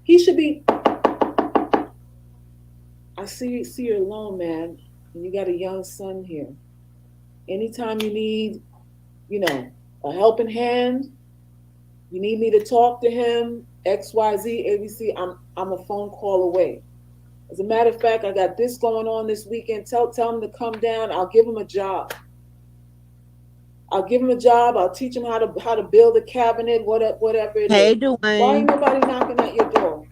He should be. I see you're alone, man, and you got a young son here. Anytime you need, a helping hand, you need me to talk to him, XYZ, ABC, I'm a phone call away. As a matter of fact, I got this going on this weekend. Tell him to come down. I'll give him a job. I'll teach him how to build a cabinet, whatever it Hey, is. Dwayne. Why ain't nobody knocking at your door?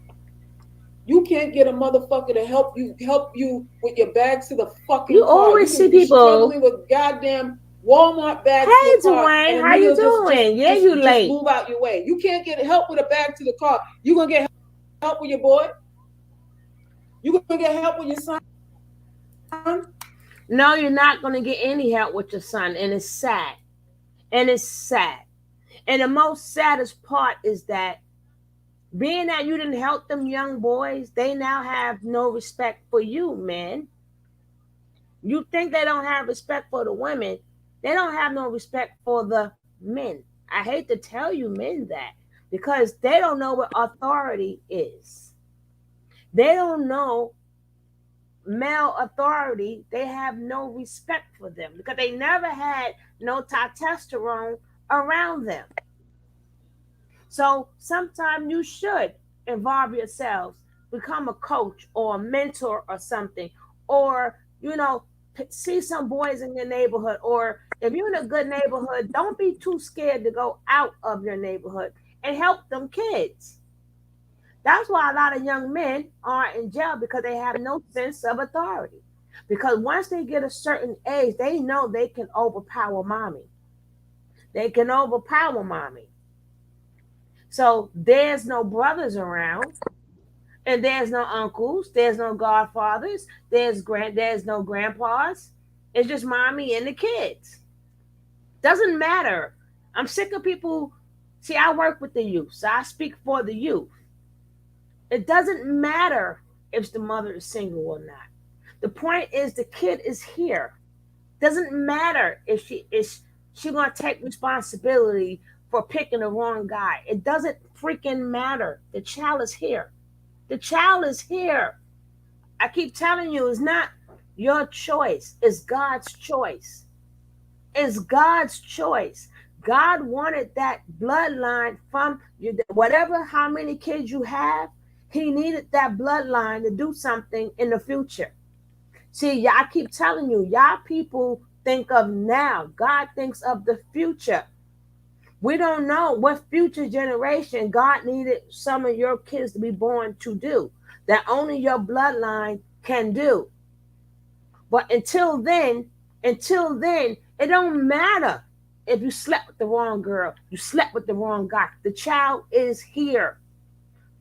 You can't get a motherfucker to help you with your bags to the fucking You car. always see be people struggling with goddamn Walmart bags. Hey, to the car, Dwayne, and a how you nigga doing? Yeah, you just late. move out your way. You can't get help with a bag to the car. You gonna get help with your boy? You gonna get help with your son? No, you're not going to get any help with your son, and it's sad. And the most saddest part is that being that you didn't help them young boys, they now have no respect for you, man. You think they don't have respect for the women. They don't have no respect for the men. I hate to tell you men that, because they don't know what authority is. They don't know male authority. They have no respect for them because they never had no testosterone around them. So sometimes you should involve yourselves, become a coach or a mentor or something, or see some boys in your neighborhood, or if you're in a good neighborhood, don't be too scared to go out of your neighborhood and help them kids. That's why a lot of young men are in jail, because they have no sense of authority. Because once they get a certain age, they know they can overpower mommy. They can overpower mommy. So there's no brothers around, and there's no uncles, there's no godfathers, there's no grandpas. It's just mommy and the kids. Doesn't matter. I'm sick of people. See, I work with the youth, so I speak for the youth. It doesn't matter if the mother is single or not. The point is the kid is here. Doesn't matter if she gonna take responsibility for picking the wrong guy. It doesn't freaking matter. The child is here. The child is here. I keep telling you, it's not your choice. It's God's choice. It's God's choice. God wanted that bloodline from you. Whatever, how many kids you have, he needed that bloodline to do something in the future. See, y'all keep telling you, y'all people think of now. God thinks of the future. We don't know what future generation God needed some of your kids to be born to do, that only your bloodline can do. But until then, it don't matter if you slept with the wrong girl, you slept with the wrong guy. The child is here.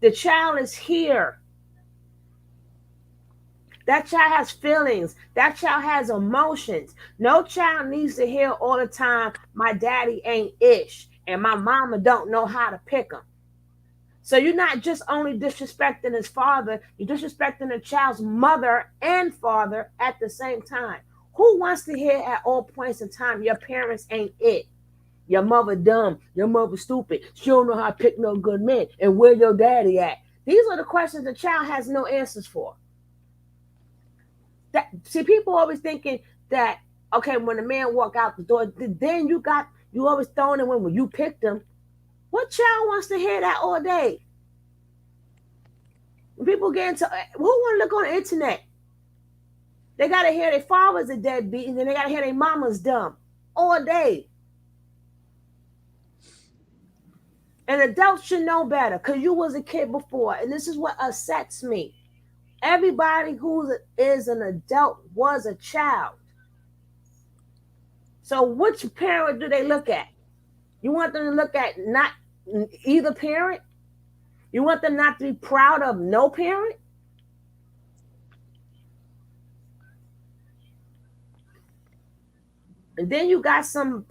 The child is here. That child has feelings. That child has emotions. No child needs to hear all the time, my daddy ain't ish and my mama don't know how to pick him. So you're not just only disrespecting his father, you're disrespecting the child's mother and father at the same time. Who wants to hear at all points in time, your parents ain't it? Your mother dumb, your mother stupid, she don't know how to pick no good men, and where your daddy at? These are the questions the child has no answers for. See, people always thinking that, okay, when a man walk out the door, then you always throwing him in when you picked him. What child wants to hear that all day? When people get into, who want to look on the internet? They gotta hear their father's a deadbeat, and then they gotta hear their mama's dumb all day. And adults should know better because you was a kid before, and this is what upsets me. Everybody who is an adult was a child. So which parent do they look at? You want them to look at not either parent? You want them not to be proud of no parent? And then you got some,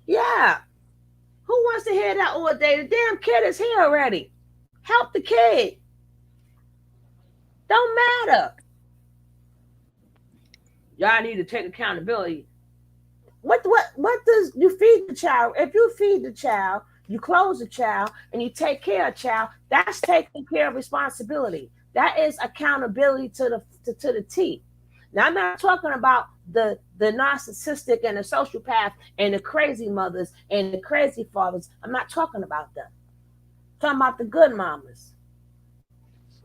yeah. Who wants to hear that all day? The damn kid is here already. Help the kid. Don't matter. Y'all need to take accountability. What does you feed the child? If you feed the child, you clothe the child, and you take care of the child, that's taking care of responsibility. That is accountability to the T. Now I'm not talking about the narcissistic and the sociopath and the crazy mothers and the crazy fathers. I'm not talking about them. I'm talking about the good mamas.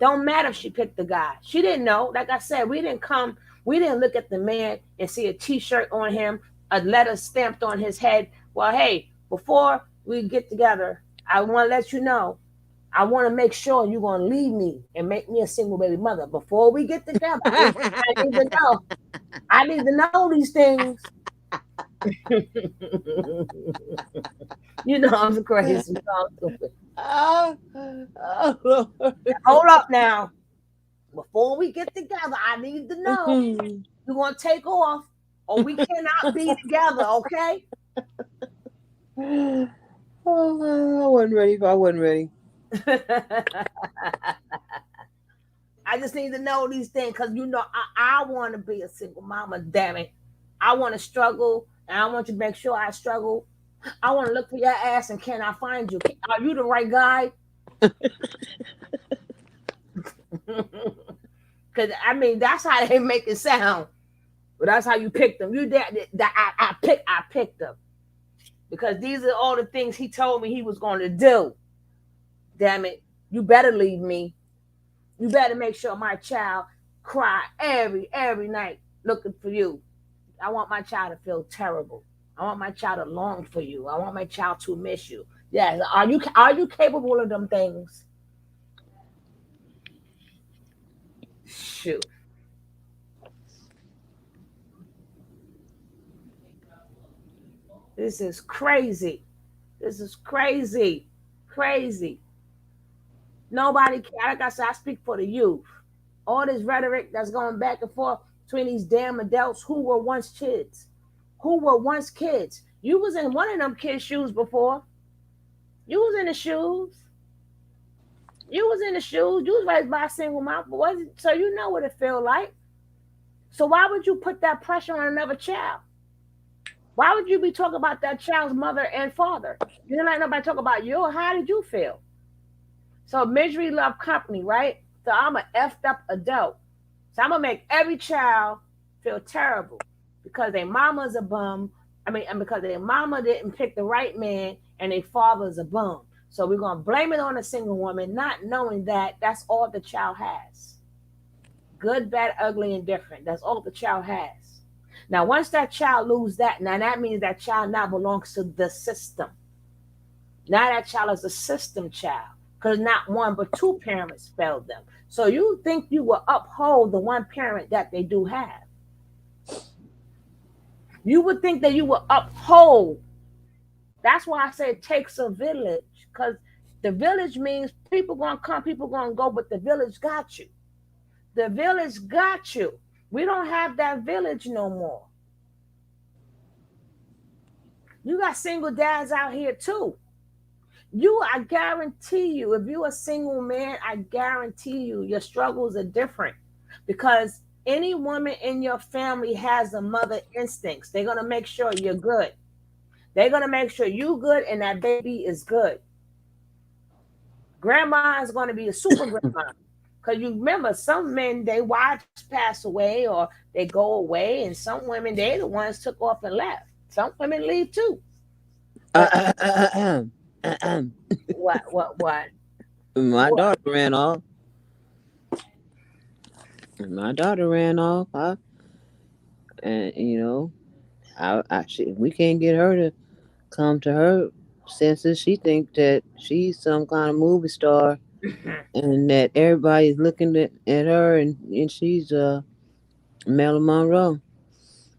Don't matter if she picked the guy. She didn't know. Like I said, we didn't look at the man and see a t-shirt on him, a letter stamped on his head. Well, hey, before we get together, I want to let you know, I want to make sure you're going to leave me and make me a single baby mother. Before we get together, I need to know. I need to know these things. You know I'm crazy. Hold up now. Before we get together, I need to know you're going to take off or we cannot be together, okay? Oh, I wasn't ready. I just need to know these things because you know I want to be a single mama. Damn it, I want to struggle, and I want you to make sure I struggle. I want to look for your ass, and can I find you? Are you the right guy? Because I mean that's how they make it sound, but that's how you pick them. I picked them because these are all the things he told me he was going to do. Damn it, you better leave me. You better make sure my child cry every night looking for you. I want my child to feel terrible. I want my child to long for you. I want my child to miss you. Yes. Are you capable of them things? Shoot. This is crazy. This is crazy. Crazy. Nobody, like I said, I speak for the youth. All this rhetoric that's going back and forth between these damn adults who were once kids. Who were once kids. You was in one of them kids' shoes before. You was in the shoes. You was raised by a single mom. So you know what it feel like. So why would you put that pressure on another child? Why would you be talking about that child's mother and father? You didn't let nobody talk about you. How did you feel? So misery love company, right? So I'm an effed up adult. So I'm gonna make every child feel terrible because their mama's a bum. And because their mama didn't pick the right man and their father's a bum. So we're gonna blame it on a single woman, not knowing that that's all the child has. Good, bad, ugly, and different. That's all the child has. Now, once that child loses that, now that means that child now belongs to the system. Now that child is a system child. Because not one but two parents failed them. So you think you will uphold the one parent that they do have. You would think that you will uphold. That's why I say it takes a village. Because the village means people going to come, people going to go, but the village got you. The village got you. We don't have that village no more. You got single dads out here too. I guarantee you, if you're a single man, I guarantee you your struggles are different because any woman in your family has a mother instincts. They're going to make sure you're good. They're going to make sure you're good and that baby is good. Grandma is going to be a super grandma because you remember some men, their wives pass away or they go away, and some women, they're the ones took off and left. Some women leave too. What? My daughter ran off. And my daughter ran off. And we can't get her to come to her senses. She think that she's some kind of movie star, and that everybody's looking at her, and she's Marilyn Monroe.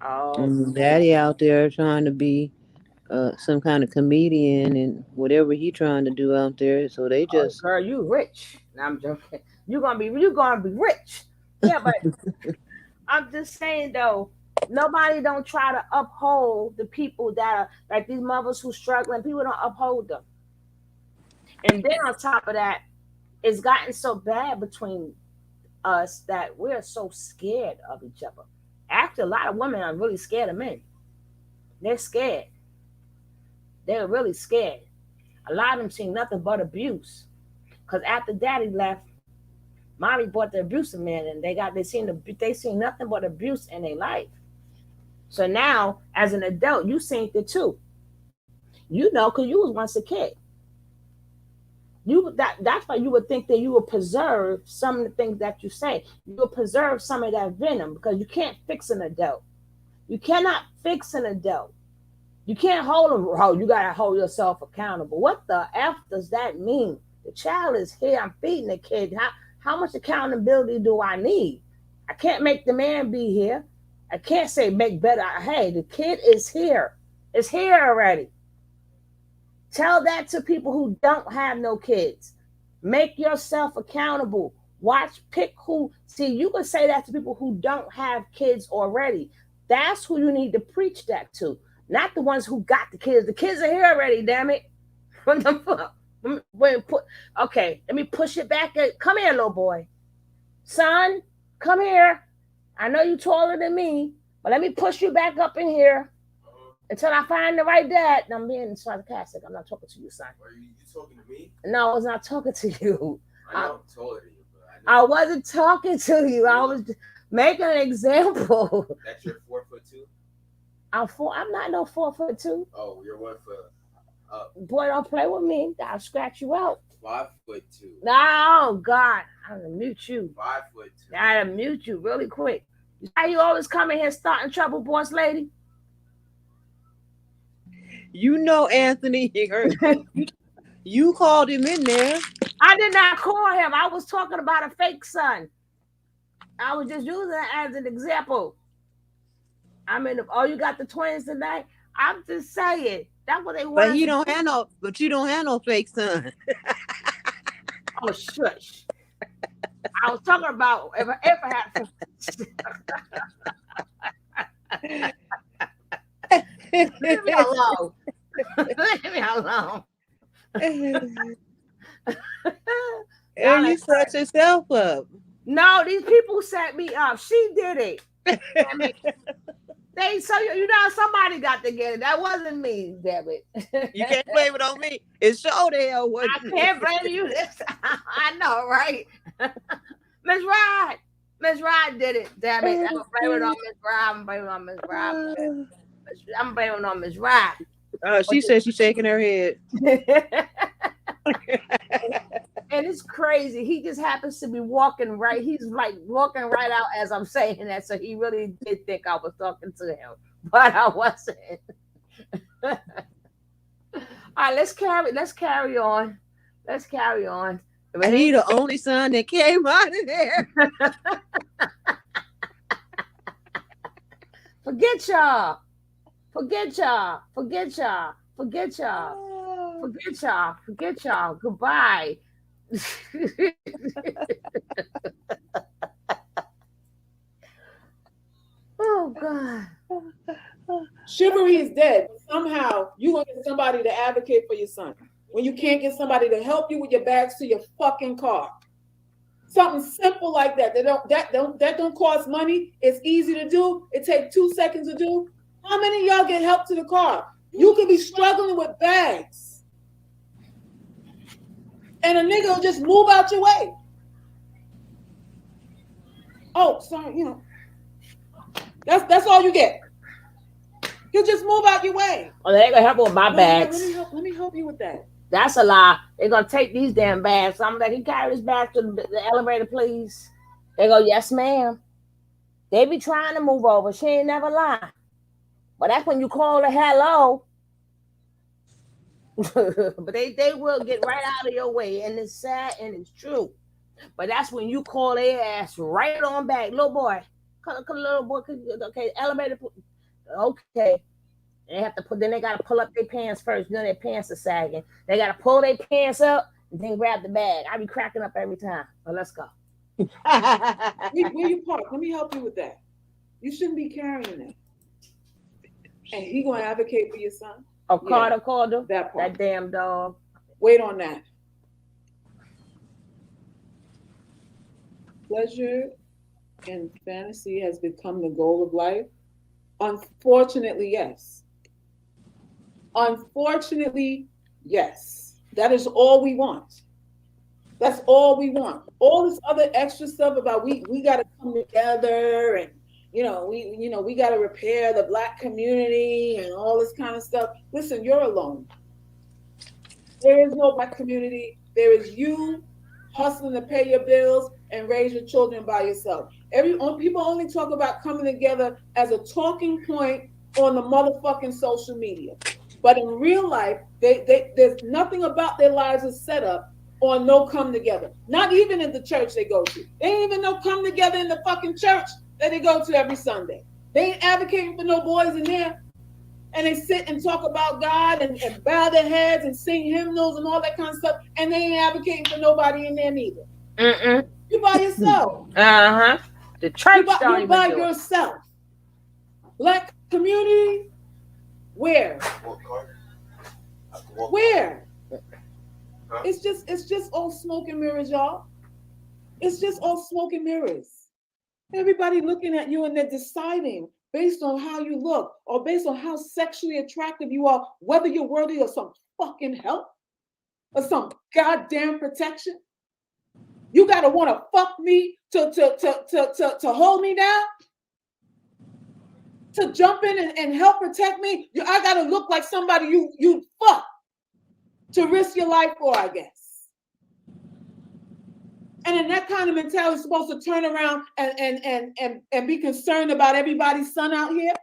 Oh, And daddy out there trying to be some kind of comedian and whatever he trying to do out there. So they oh, just girl, you rich. No, I'm joking. You gonna be rich. Yeah, but I'm just saying though, nobody don't try to uphold the people that are like these mothers who struggling. People don't uphold them. And then on top of that, it's gotten so bad between us that we're so scared of each other. Actually, a lot of women are really scared of men. They're scared. They're really scared. A lot of them see nothing but abuse. Because after daddy left, mommy bought the abusive man, and they seen nothing but abuse in their life. So now, as an adult, you seen it too. You know, because you was once a kid. That's why you would think that you would preserve some of the things that you say. You will preserve some of that venom because you can't fix an adult. You cannot fix an adult. You can't hold them. Oh, you gotta hold yourself accountable. What the F does that mean? The child is here. I'm feeding the kid. How much accountability do I need? I can't make the man be here. I can't say make better. Hey, the kid is here. It's here already. Tell that to people who don't have no kids. Make yourself accountable. Pick who. See, you can say that to people who don't have kids already. That's who you need to preach that to. Not the ones who got the kids. The kids are here already, damn it. Okay, let me push it back. Come here, little boy. Son, come here. I know you're taller than me, but let me push you back up in here until I find the right dad. And I'm being sarcastic. I'm not talking to you, son. Are you talking to me? No, I was not talking to you. I know I'm taller than you, but I wasn't talking to you. I was making an example. That you're 4'2"? I'm not no 4'2". Oh, you're 1 foot up. Boy, don't play with me. I'll scratch you out. 5'2". No, God, I'm gonna mute you. 5'2". I gotta mute you really quick. How you always come in here starting trouble, boss lady? You know, Anthony, you called him in there. I did not call him. I was talking about a fake son. I was just using it as an example. You got the twins tonight? I'm just saying. That's what they want. But you don't have no fake son. Oh, shush. I was talking about if I had leave me alone. Leave me alone. And you set yourself up. No, these people set me up. She did it. Somebody got to get it. That wasn't me, damn it. You can't blame it on me. It's sure the hell wasn't I can't blame you this. I know, right? Miss Rod did it, damn it. I'm blaming it on Miss Rod. I'm blaming it on Miss Rod. She said she's shaking her head. And it's crazy. He just happens to be walking right. He's like walking right out as I'm saying that. So he really did think I was talking to him, but I wasn't. All right, let's carry on. And he the only son that came out of there. Forget y'all. Goodbye. Oh God. Chivalry is dead. Somehow you gonna get somebody to advocate for your son when you can't get somebody to help you with your bags to your fucking car. Something simple like that. That don't cost money. It's easy to do. It takes 2 seconds to do. How many of y'all get help to the car? You could be struggling with bags, and a nigga will just move out your way. Oh, sorry, that's all you get. He'll just move out your way. Oh, they ain't gonna help with my bags. Let me help you with that. That's a lie. They're gonna take these damn bags. So I'm like, he carry his bag to the elevator, please. They go, yes, ma'am. They be trying to move over. She ain't never lie. But that's when you call her hello. But they will get right out of your way. And it's sad and it's true. But that's when you call their ass right on back. Little boy. Come, little boy. Okay, elevator. Okay. They have to put, then they got to pull up their pants first. Then their pants are sagging. They got to pull their pants up and then grab the bag. I be cracking up every time. But let's go. Where you park? Let me help you with that. You shouldn't be carrying that. And he gonna advocate for your son? Oh, Carter called him? That part. That damn dog. Wait on that. Pleasure and fantasy has become the goal of life? Unfortunately, yes. Unfortunately, yes. That is all we want. That's all we want. All this other extra stuff about we got to come together and we got to repair the Black community and all this kind of stuff. Listen, you're alone. There is no Black community. There is you hustling to pay your bills and raise your children by yourself. People only talk about coming together as a talking point on the motherfucking social media. But in real life, there's nothing about their lives is set up on no come together. Not even in the church they go to. They ain't even no come together in the fucking church that they go to every Sunday. They ain't advocating for no boys in there. And they sit and talk about God and bow their heads and sing hymnals and all that kind of stuff. And they ain't advocating for nobody in there neither. Mm-mm. You by yourself. Uh-huh. The church you by yourself. Black community, where? Where? It's just all smoke and mirrors, y'all. It's just all smoke and mirrors. Everybody looking at you and they're deciding based on how you look or based on how sexually attractive you are, whether you're worthy of some fucking help or some goddamn protection. You gotta want to fuck me to hold me down, to jump in and help protect me. I gotta look like somebody you fuck to risk your life for, I guess. And then that kind of mentality is supposed to turn around and be concerned about everybody's son out here.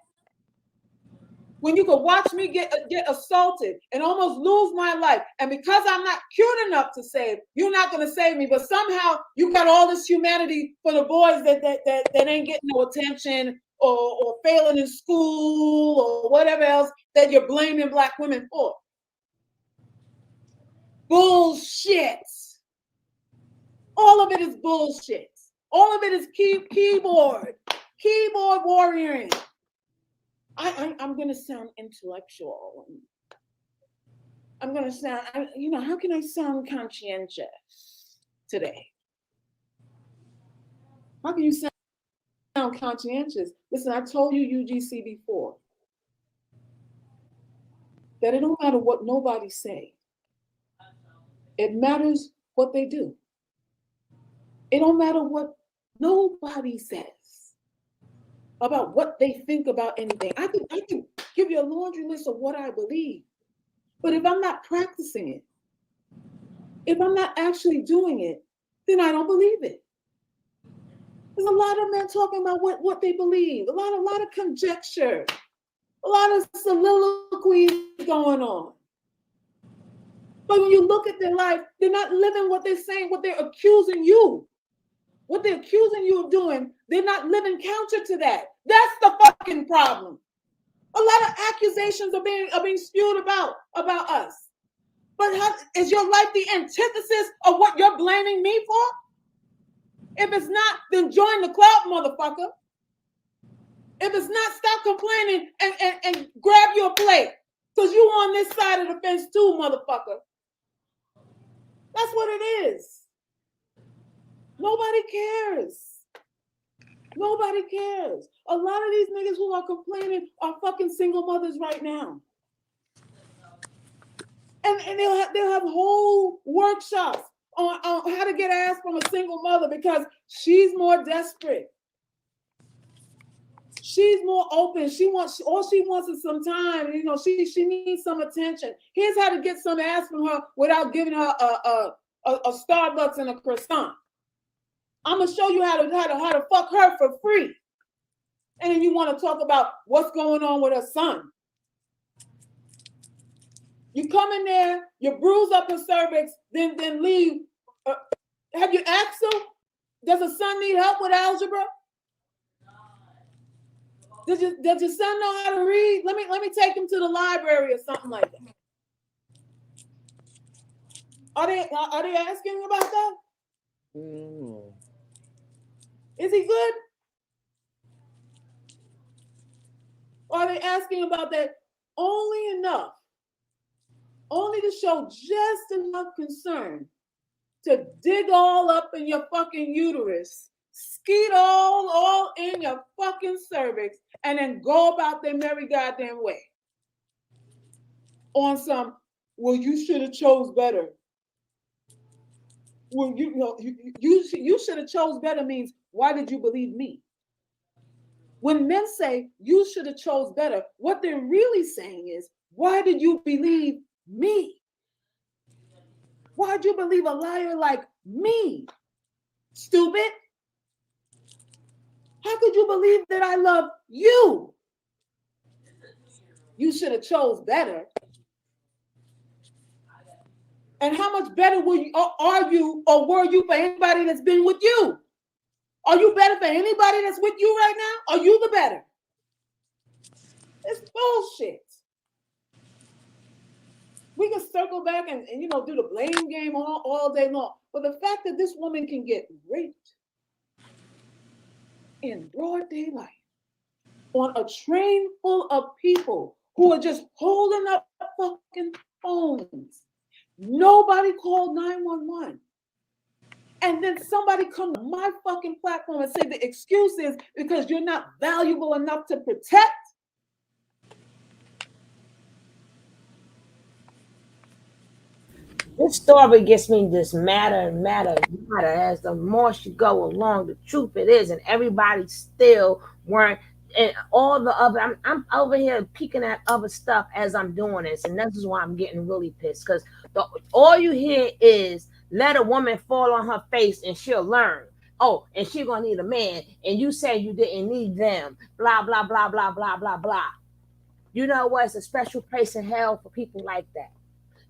When you could watch me get assaulted and almost lose my life, and because I'm not cute enough to save, you're not going to save me. But somehow you got all this humanity for the boys that ain't getting no attention or failing in school or whatever else that you're blaming Black women for. Bullshit. All of it is bullshit. All of it is keyboard warrioring. I'm going to sound intellectual. I'm going to sound, how can I sound conscientious today? How can you sound conscientious? Listen, I told you UGC before that it don't matter what nobody say. It matters what they do. It don't matter what nobody says about what they think about anything. I can give you a laundry list of what I believe. But if I'm not practicing it, if I'm not actually doing it, then I don't believe it. There's a lot of men talking about what they believe, a lot of conjecture, a lot of soliloquy going on. But when you look at their life, they're not living what they're saying, what they're accusing you. What they're accusing you of doing, they're not living counter to that. That's the fucking problem. A lot of accusations are being spewed about us. But is your life the antithesis of what you're blaming me for? If it's not, then join the club, motherfucker. If it's not, stop complaining and grab your plate. Because you on this side of the fence too, motherfucker. That's what it is. Nobody cares. Nobody cares. A lot of these niggas who are complaining are fucking single mothers right now. And they'll have whole workshops on how to get ass from a single mother because she's more desperate. She's more open. All she wants is some time. She needs some attention. Here's how to get some ass from her without giving her a Starbucks and a croissant. I'm gonna show you how to fuck her for free. And then you want to talk about what's going on with her son. You come in there, you bruise up her cervix, then leave. Have you asked her? Does her son need help with algebra? Does your son know how to read? Let me take him to the library or something like that. Are they asking about that? Mm. Is he good? Or are they asking about that only enough? Only to show just enough concern to dig all up in your fucking uterus, skeet all in your fucking cervix, and then go about their merry goddamn way. On some, well, you should have chose better. Well, you should have chose better means, why did you believe me? When men say you should have chose better, what they're really saying is, why did you believe me? Why'd you believe a liar like me? Stupid. How could you believe that I love you? You should have chose better. And how much better are you or were you for anybody that's been with you? Are you better for anybody that's with you right now? Are you the better? It's bullshit. We can circle back and do the blame game all day long. But the fact that this woman can get raped in broad daylight on a train full of people who are just holding up fucking phones. Nobody called 911. And then somebody come to my fucking platform and say the excuse is because you're not valuable enough to protect. This story gets me just madder and madder as the more she go along. The truth it is, and everybody still weren't. And all the other, I'm over here peeking at other stuff as I'm doing this, and this is why I'm getting really pissed because all you hear is let a woman fall on her face and she'll learn. Oh, and she gonna need a man, and you say you didn't need them. Blah blah blah blah blah blah blah. You know what? It's a special place in hell for people like that.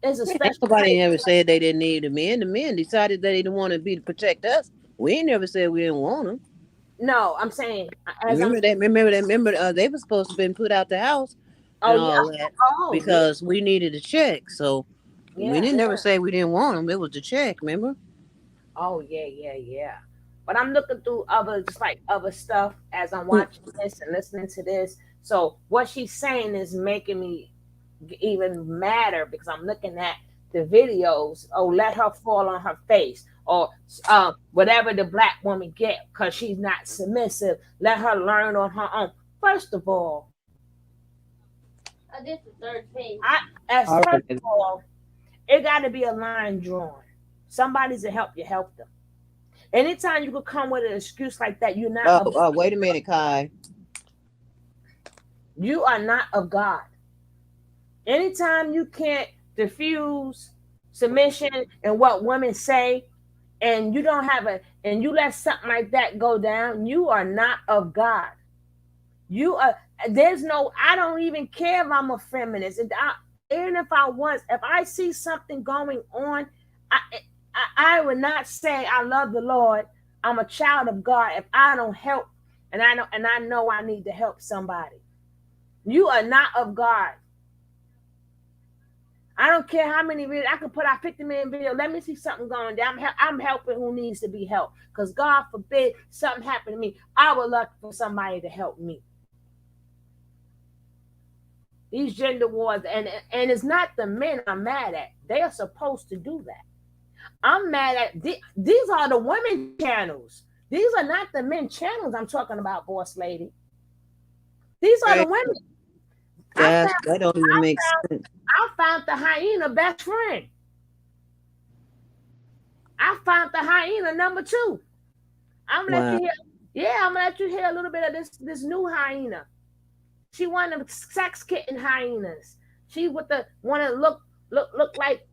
There's a special. Nobody ever said they didn't need the men. The men decided they didn't want to be to protect us. We ain't never said we didn't want them. No, I'm saying. Remember they were supposed to have been put out the house and all that because we needed a check. So we didn't never say we didn't want them. It was the check, remember? Oh yeah. But I'm looking through other stuff as I'm watching this and listening to this. So what she's saying is making me even madder because I'm looking at the videos. Oh, let her fall on her face, or whatever the black woman get because she's not submissive. Let her learn on her own. First of all, this is third page. First of all, it got to be a line drawn. Somebody's to help you, help them. Anytime you could come with an excuse like that, you're not. Wait a minute, Kai. You are not of God. Anytime you can't diffuse submission and what women say, and you don't have and you let something like that go down, you are not of God. You are. I don't even care if I'm a feminist. Even if I see something going on, I would not say I love the Lord. I'm a child of God if I don't help, and I know I need to help somebody. You are not of God. I don't care how many videos I can put out 50 million videos. Let me see something going down. I'm helping who needs to be helped. Because God forbid something happened to me. I would love for somebody to help me. These gender wars, and it's not the men I'm mad at. They are supposed to do that. I'm mad at these are the women channels. These are not the men channels I'm talking about, boss lady. These are the women. That don't even make sense. I found the hyena best friend. I found the hyena number 2. I'm gonna let you hear. Yeah, I'm gonna let you hear a little bit of this new hyena. She one of the sex kitten hyenas. She with the one that look like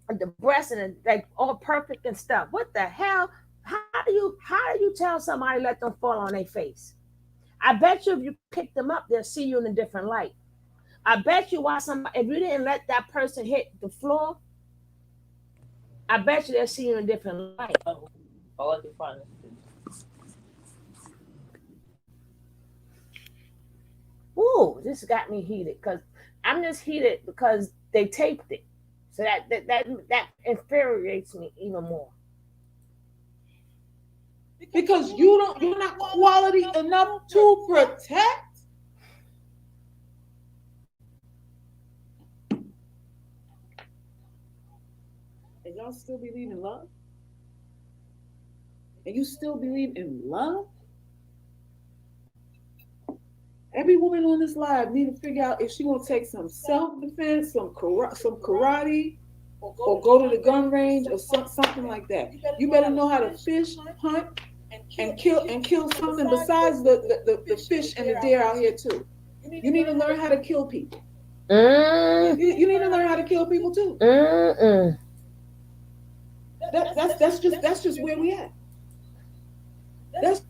the breast and like all perfect and stuff. What the hell? How do you tell somebody let them fall on their face? I bet you if you pick them up, they'll see you in a different light. I bet you if you didn't let that person hit the floor, I bet you they'll see you in a different light. All the fun. Ooh, this got me heated because I'm just heated because they taped it. So that infuriates me even more. Because you're not quality enough to protect. And y'all still believe in love? And you still believe in love? Every woman on this live need to figure out if she gonna take some self-defense, some karate, or go to the gun range or something like that. You better know how to fish, hunt, and kill something besides the fish and the deer out here too. You need to learn how to kill people. You need to learn how to kill people too. That's just where we at. That's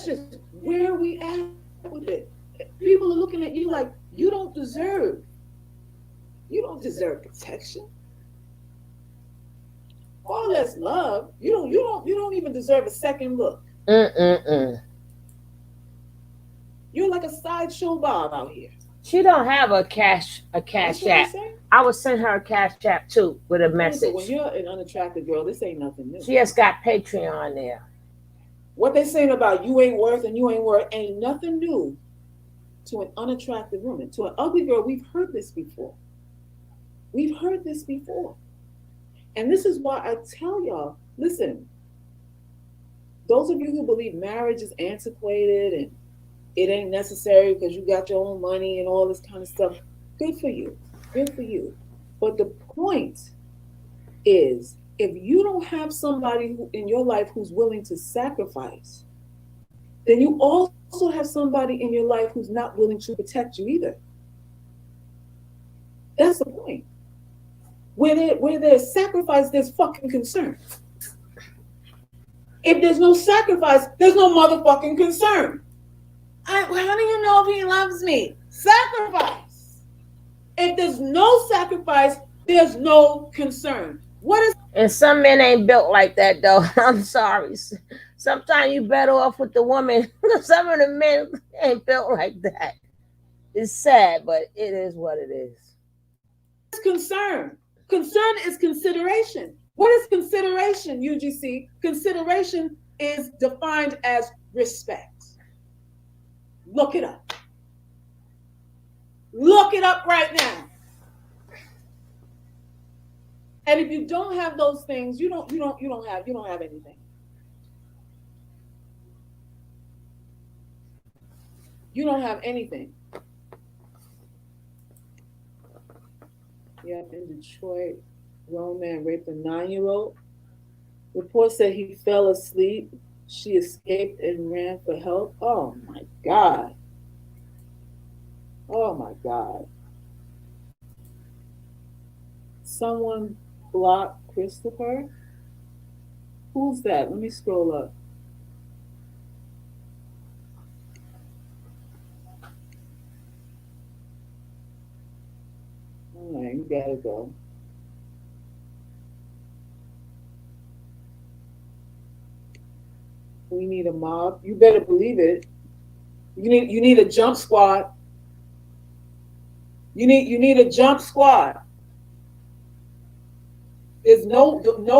just where we at with it. People are looking at you like you don't deserve protection. All that's love. You don't even deserve a second look. You're like a sideshow Bob out here. She don't have a cash app. I would send her a cash app too with a message. When you're an unattractive girl, this ain't nothing new. She just got Patreon there. What they saying about you ain't worth and you ain't worth ain't nothing new to an unattractive woman. To an ugly girl, we've heard this before. We've heard this before. And this is why I tell y'all, listen, those of you who believe marriage is antiquated and it ain't necessary because you got your own money and all this kind of stuff, good for you. Good for you. But the point is, if you don't have somebody in your life who's willing to sacrifice, then you also have somebody in your life who's not willing to protect you either. That's the point. Where there's sacrifice, there's fucking concern. If there's no sacrifice, there's no motherfucking concern. How do you know if he loves me? Sacrifice. If there's no sacrifice, there's no concern. What is? And some men ain't built like that, though. I'm sorry. Sometimes you better off with the woman. Some of the men ain't built like that. It's sad, but it is what it is. Concern. Concern is consideration. What is consideration, UGC? Consideration is defined as respect. Look it up. Look it up right now. And if you don't have those things, you don't have anything. You don't have anything. Yep, in Detroit, grown man raped a 9-year-old. Report said he fell asleep. She escaped and ran for help. Oh my God. Oh my God. Someone blocked Christopher. Who's that? Let me scroll up. All right, you gotta go. We need a mob. You better believe it. You need a jump squad. You need a jump squad. There's no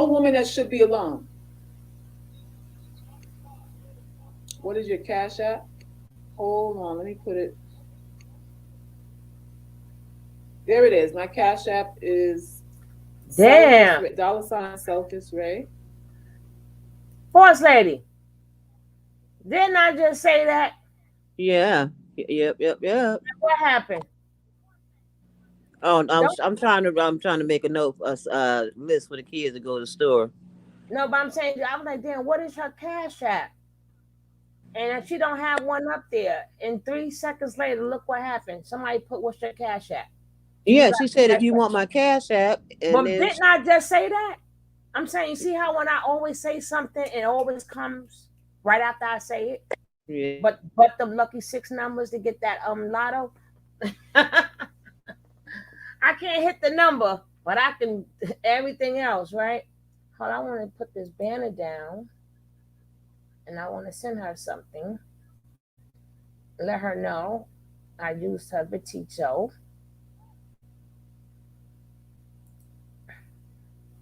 woman that should be alone. What is your Cash App? Hold on, let me put it. There it is. My Cash App is Damn. $ Selfish Ray. Boss lady. Didn't I just say that? Yeah. Yep. What happened? Oh, I'm trying to make a note list for the kids to go to the store. No, but I'm saying, I was like, damn, what is her Cash App? And she don't have one up there. And 3 seconds later, look what happened. Somebody put, what's your Cash App? Yeah, she said if you want my Cash App. But didn't I just say that? I'm saying, you see how when I always say something, it always comes right after I say it. Yeah. But the lucky 6 numbers to get that lotto. I can't hit the number, but I can everything else, right? Hold on, I want to put this banner down, and I want to send her something. Let her know I used her Vitito.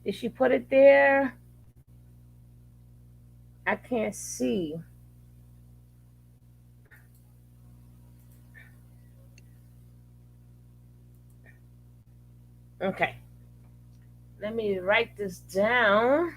Did she put it there? I can't see. Okay. Let me write this down.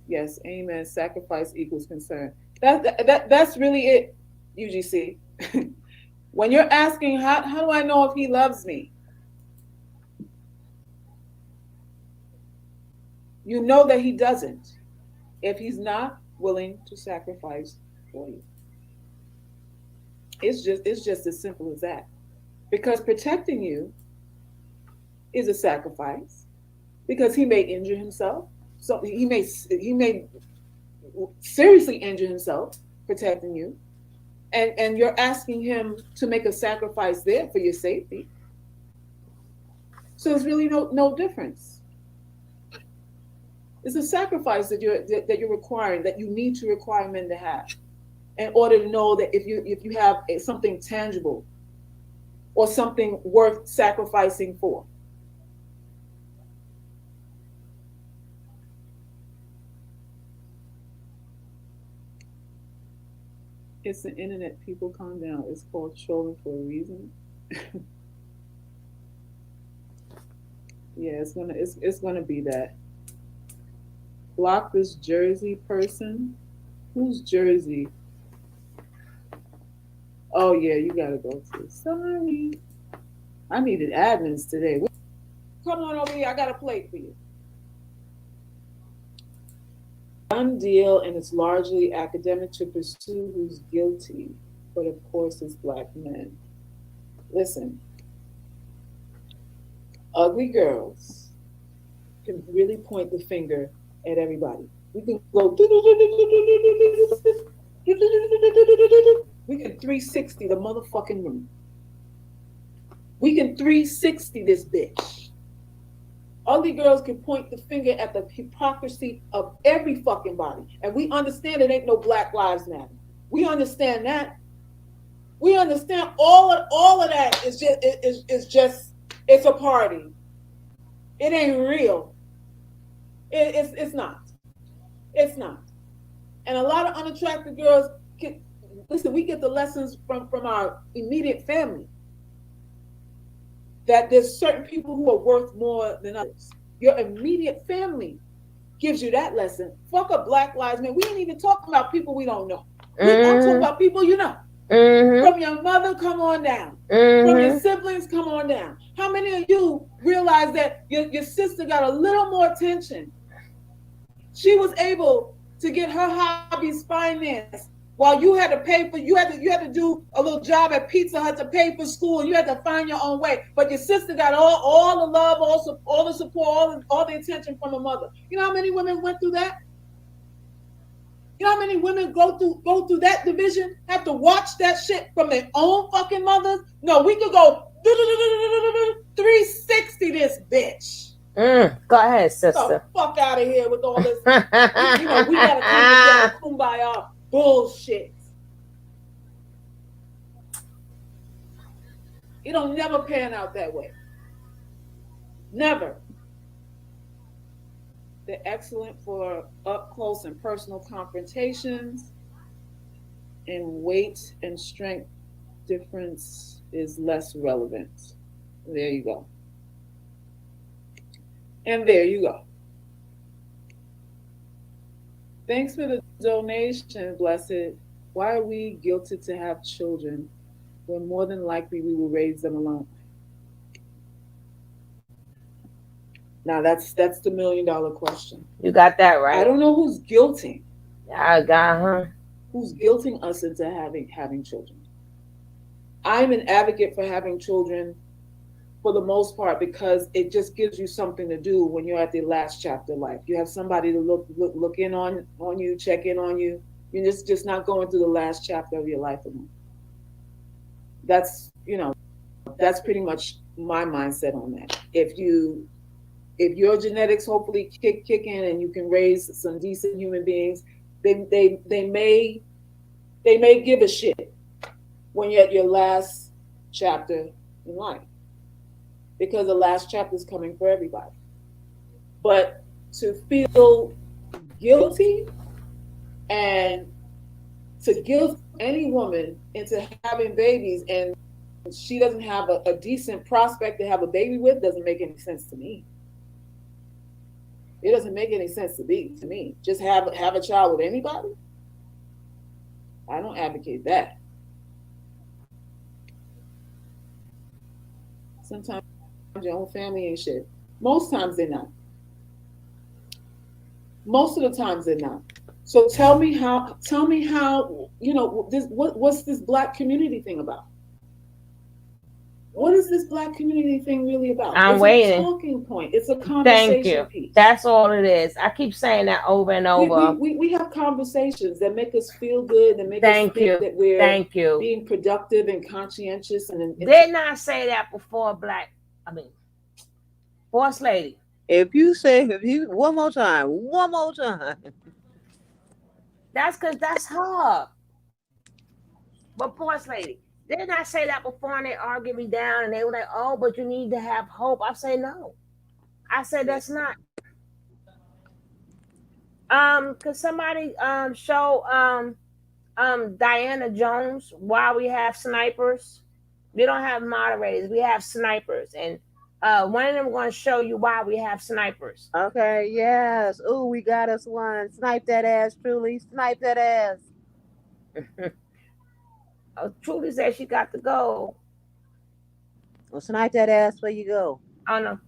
Yes, amen. Sacrifice equals concern. That's really it, UGC. When you're asking, how do I know if he loves me? You know that he doesn't if he's not willing to sacrifice for you. It's just as simple as that. Because protecting you is a sacrifice. Because he may injure himself. So he may seriously injure himself protecting you. And you're asking him to make a sacrifice there for your safety. So there's really no difference. It's a sacrifice that you're requiring, that you need to require men to have, in order to know that if you have something tangible or something worth sacrificing for. It's the internet, people, calm down. It's called trolling for a reason. Yeah, it's gonna be that. Block this Jersey person. Who's Jersey? Oh yeah, you gotta go to. Sorry, I needed admins today. Come on over here. I got a plate for you. Done deal, and it's largely academic to pursue who's guilty, but of course it's black men. Listen, ugly girls can really point the finger at everybody. We can go, we can 360 the motherfucking room. We can 360 this bitch. Ugly girls can point the finger at the hypocrisy of every fucking body. And we understand it ain't no Black Lives Matter. We understand that. We understand all of that is just it's a party. It ain't real. It's not. It's not. And a lot of unattractive girls listen, we get the lessons from our immediate family. That there's certain people who are worth more than others. Your immediate family gives you that lesson. Fuck up Black Lives Matter. We ain't even talking about people we don't know. I'm talking about people you know. From your mother, come on down. From your siblings, come on down. How many of you realize that your sister got a little more attention? She was able to get her hobbies financed while you had to pay for, you had to do a little job at Pizza Hut to pay for school, and you had to find your own way. But your sister got all the love, all the support, all the attention from her mother. You know how many women went through that? You know how many women go through that division, have to watch that shit from their own fucking mothers? No, we could go 360 this bitch. Go ahead, sister. Get the fuck out of here with all this. We gotta come together, kumbaya bullshit. It'll never pan out that way. Never. They're excellent for up close and personal confrontations, and weight and strength difference is less relevant. There you go. And there you go. Thanks for the donation, Blessed. Why are we guilted to have children when more than likely we will raise them alone? Now that's the $1 million question. You got that right. I don't know who's guilting. I got her. Who's guilting us into having children. I'm an advocate for having children for the most part because it just gives you something to do when you're at the last chapter of life. You have somebody to look in on you, check in on you. You're just not going through the last chapter of your life alone. That's pretty much my mindset on that. If your genetics hopefully kick in and you can raise some decent human beings, they may give a shit when you're at your last chapter in life, because the last chapter is coming for everybody. But to feel guilty and to guilt any woman into having babies and she doesn't have a decent prospect to have a baby with doesn't make any sense to me. It doesn't make any sense to me. Just have a child with anybody. I don't advocate that. Sometimes your own family ain't shit. Most times they're not. Most of the times they're not. So tell me how, what's this Black community thing about? What is this Black community thing really about? I'm it's waiting. A talking point. It's a conversation piece. That's all it is. I keep saying that over and over. We have conversations that make us feel good, that make us think that we're being productive and conscientious. And did not say that before, Boss Lady. If you one more time. That's because that's her. But Boss Lady, didn't I say that before and they argued me down and they were like, oh, but you need to have hope. I say no. I said that's not. Could somebody show Diana Jones why we have snipers? We don't have moderators, we have snipers. And one of them going to show you why we have snipers. Okay, yes. Ooh, we got us one. Snipe that ass, Truly. Snipe that ass. Truly said she got to go. Well, snipe that ass where you go. Oh, no.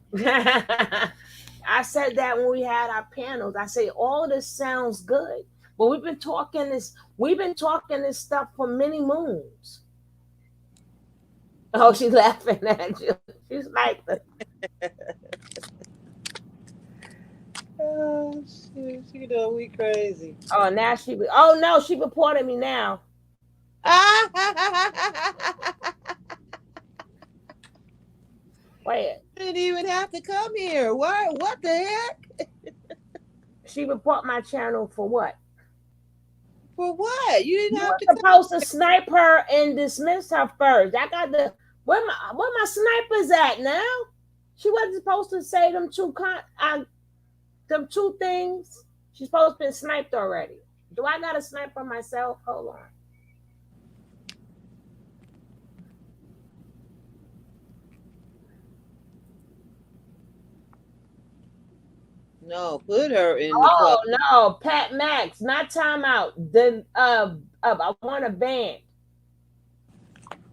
I said that when we had our panels. I say all this sounds good, but we've been talking this stuff for many moons. Oh, she's laughing at you. She's like oh shit, she done we crazy. Oh, now oh no, she reported me now. Wait. Didn't even have to come here. What the heck? She report my channel for what? For what? You didn't have to supposed to snipe her and dismiss her first. I got where my snipers at now? She wasn't supposed to say them two things. She's supposed to be sniped already. Do I got to snipe her myself? Hold on. No, put her in the club. No, Pat Max, not timeout. I want a ban.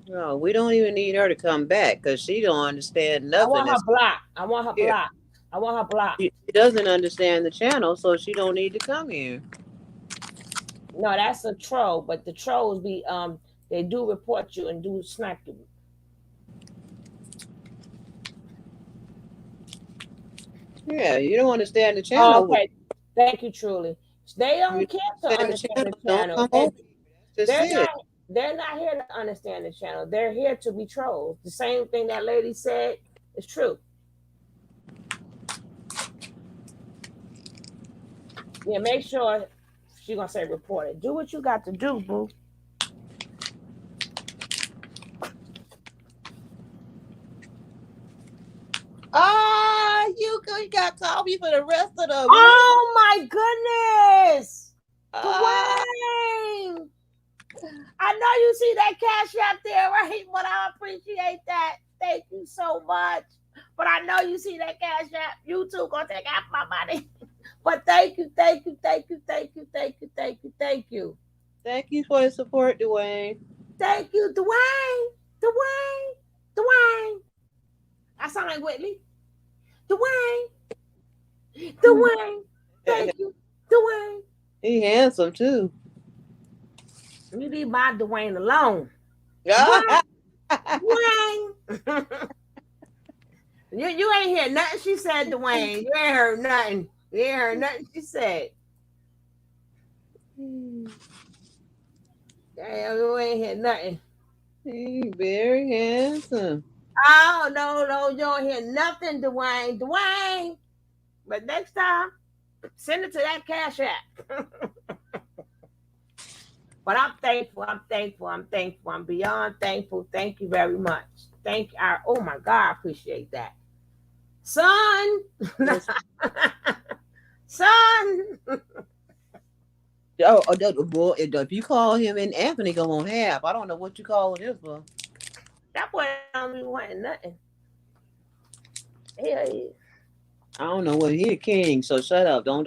No, we don't even need her to come back because she don't understand nothing. I want her blocked. She doesn't understand the channel, so she don't need to come here. No, that's a troll, but the trolls they do report you and do snipe you. Yeah, you don't understand the channel. Oh, okay, thank you, Truly. They don't care to understand the channel. They're not here to understand the channel. They're here to be trolls. The same thing that lady said is true. Yeah, make sure she's gonna say report it. Do what you got to do, boo. You got to call me for the rest of the Oh my goodness! Dwayne! I know you see that cash out there, right? But I appreciate that. Thank you so much. But I know you see that Cash App. You too gonna take half my money. But thank you, thank you, thank you, thank you, thank you, thank you, thank you. Thank you for your support, Dwayne. Thank you, Dwayne. Dwayne. Dwayne. I sound like Whitley. Dwayne. Dwayne. Thank you, Dwayne. He handsome too. You leave my Dwayne alone. Yeah. Dwayne. You ain't hear nothing she said, Dwayne. You ain't heard nothing. You ain't heard nothing she said. Damn, you ain't hear nothing. He very handsome. Oh, no, you don't hear nothing, Dwayne. Dwayne. But next time, send it to that Cash App. But I'm thankful. I'm beyond thankful. Thank you very much. Thank you. Oh my God, I appreciate that. Son. Son. Boy, if you call him and Anthony go on half, I don't know what you calling him for. That boy don't be wanting nothing. Hell yeah. I don't know what he a king, so shut up. Don't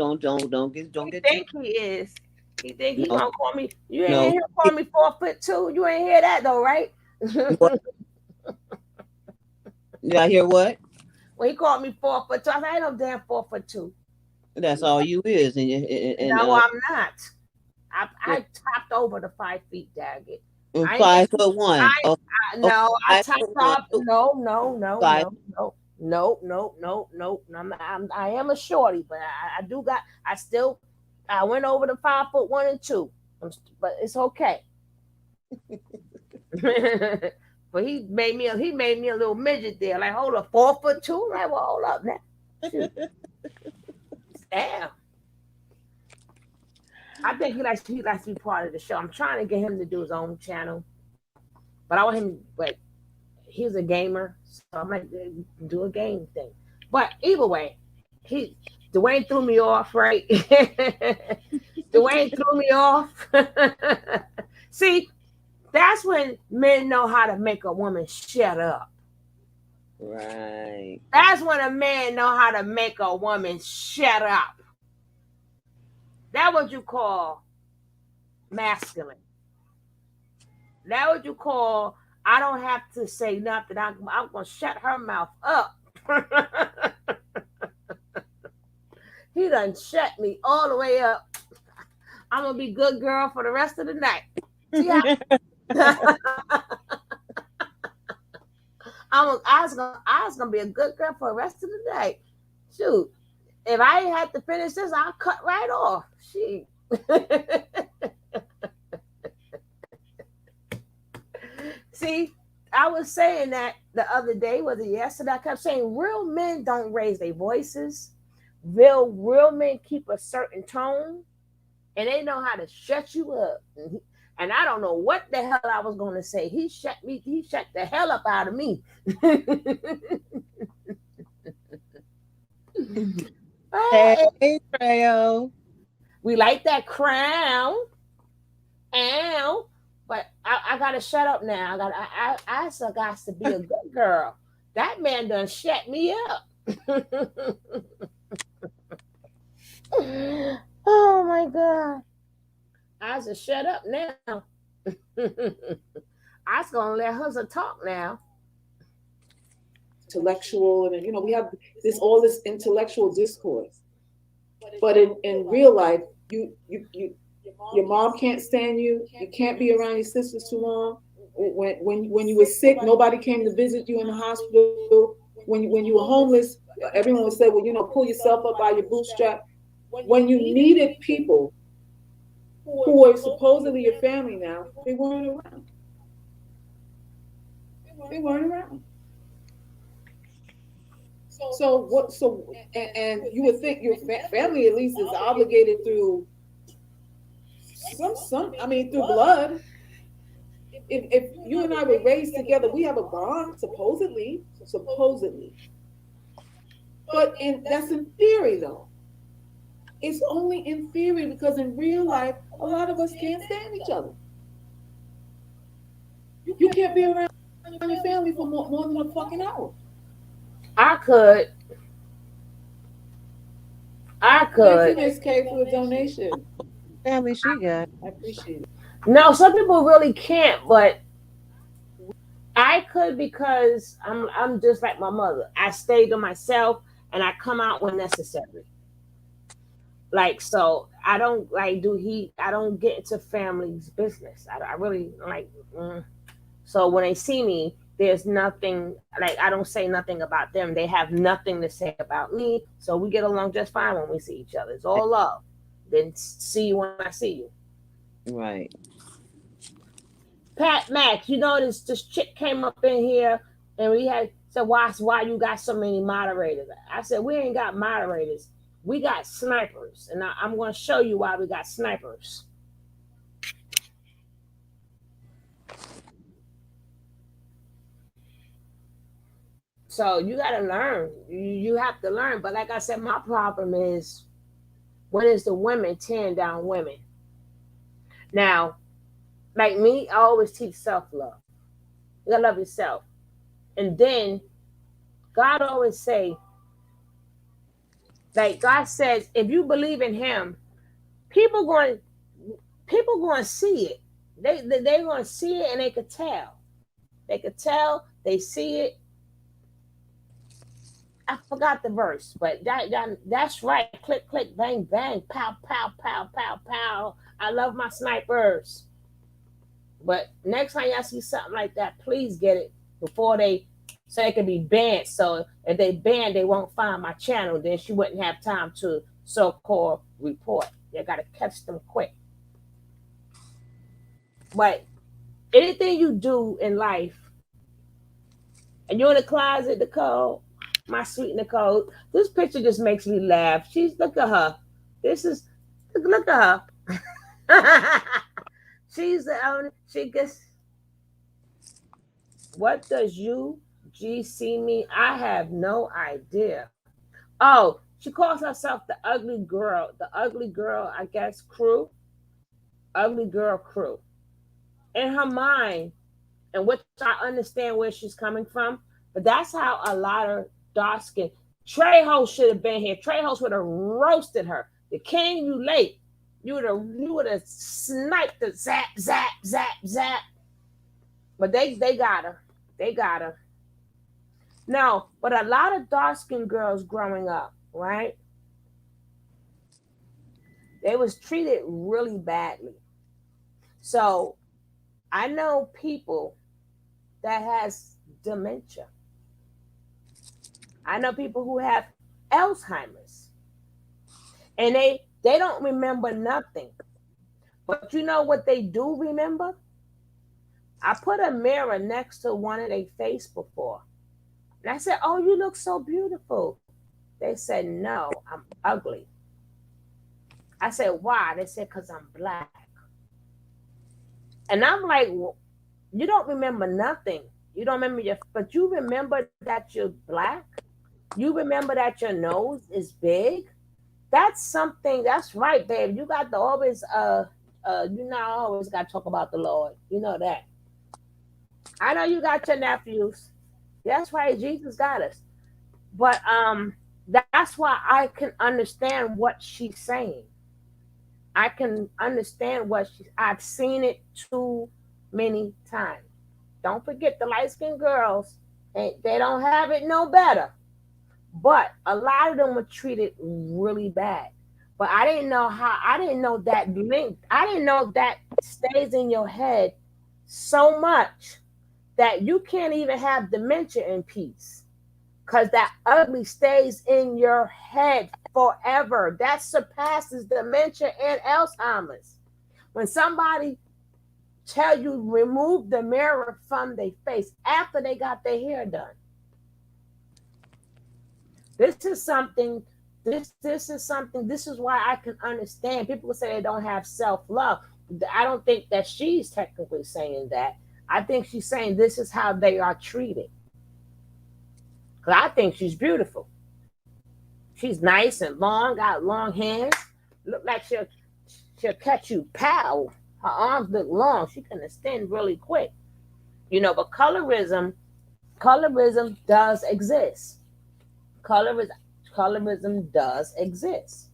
get. He think he is. He think he No. gonna call me. You ain't No. hear call me 4'2". You ain't hear that though, right? Did I hear what? When he called me 4'2", I said, I ain't no damn 4'2". That's all you is, and No, I'm not. I topped over the 5 feet, daggett. 5'1". I topped up. No. Five. No. I am a shorty, but I went over the 5'1" and 2", but it's okay. But he made me a little midget there. Like, hold up, 4'2". Like, well, hold up now. Damn. I think he likes to be part of the show. I'm trying to get him to do his own channel, but he's a gamer, so I might do a game thing. But either way, Dwayne threw me off, right? Dwayne threw me off. See, that's when men know how to make a woman shut up. Right. That's when a man know how to make a woman shut up. That's what you call masculine. That's what you call, I don't have to say nothing. I'm going to shut her mouth up. He done shut me all the way up. I'm going to be good girl for the rest of the night. See how? I was gonna be a good girl for the rest of the night. Shoot, if I had to finish this, I'll cut right off. Shoot. See, I was saying that the other day, was it yesterday? I kept saying real men don't raise their voices. Real men keep a certain tone, and they know how to shut you up. And I don't know what the hell I was going to say. He shut the hell up out of me. Hey, Treo. We like that crown. Ow. But I got to shut up now. I still got to be a good girl. That man done shut me up. Oh, my God. I was shut up now. I was gonna let her talk now. Intellectual, and we have all this intellectual discourse, but in real life, your mom can't stand you. You can't be around your sisters too long. When you were sick, nobody came to visit you in the hospital. When you were homeless, everyone would say, well, pull yourself up by your bootstrap. When you needed people who were supposedly your family now, they weren't around. They weren't around. And you would think your family at least is obligated through through blood. If you and I were raised together, we have a bond, supposedly. But that's in theory, though. It's only in theory, because in real life, a lot of us can't stand each other. You can't be around your family for more than a fucking hour. I could. I Thank could. you, Miss K, for a donation. Family she got. I appreciate it. No, some people really can't, but I could because I'm just like my mother. I stay to myself and I come out when necessary. Like so, I don't like do heat. I don't get into family's business. I really like. So when they see me, there's nothing like I don't say nothing about them. They have nothing to say about me. So we get along just fine when we see each other. It's all love. Then see you when I see you. Right. Pat Max, you know this chick came up in here and we had said why you got so many moderators. I said we ain't got moderators. We got snipers, and I'm going to show you why we got snipers. So you got to learn. You have to learn. But like I said, my problem is when is the women tearing down women. Now, like me, I always teach self-love. You got to love yourself. And then God always say, like God says, if you believe in him, people going to see it. They're going to see it and they could tell. They could tell, they see it. I forgot the verse, but that's right. Click, click, bang, bang, pow, pow, pow, pow, pow. I love my snipers. But next time y'all see something like that, please get it before so it can be banned. So if they ban, they won't find my channel. Then she wouldn't have time to so-called report. You got to catch them quick. But anything you do in life, and you're in the closet, Nicole, my sweet Nicole, this picture just makes me laugh. Look at her. Look at her. She's the owner. She gets, what does UGC mean? I have no idea. Oh, she calls herself the ugly girl. The ugly girl, I guess, crew. Ugly girl crew. In her mind, and which I understand where she's coming from, but that's how a lot of dark skin. Trejo should have been here. Trejo would have roasted her. The king, you late. You would have sniped the zap, zap, zap, zap. But they got her. They got her. No, but a lot of dark skinned girls growing up, right? They was treated really badly. So I know people that has dementia. I know people who have Alzheimer's. And they don't remember nothing. But you know what they do remember? I put a mirror next to one of their face before. And I said, oh, you look so beautiful. They said, no, I'm ugly. I said, why? They said, because I'm black. And I'm like, well, you don't remember nothing. You don't remember but you remember that you're black. You remember that your nose is big. That's something, that's right, babe. You got to always, always got to talk about the Lord. You know that. I know you got your nephews. That's right, Jesus got us. But that's why I can understand what she's saying. I can understand I've seen it too many times. Don't forget the light-skinned girls, they don't have it no better. But a lot of them were treated really bad. But I didn't know that link. I didn't know that stays in your head so much that you can't even have dementia in peace. Because that ugly stays in your head forever. That surpasses dementia and Alzheimer's. When somebody tell you remove the mirror from their face after they got their hair done. This is why I can understand. People say they don't have self-love. I don't think that she's technically saying that. I think she's saying this is how they are treated. Because I think she's beautiful. She's nice and long, got long hands. Look like she'll catch you, pow. Her arms look long. She can extend really quick. But colorism does exist. colorism does exist.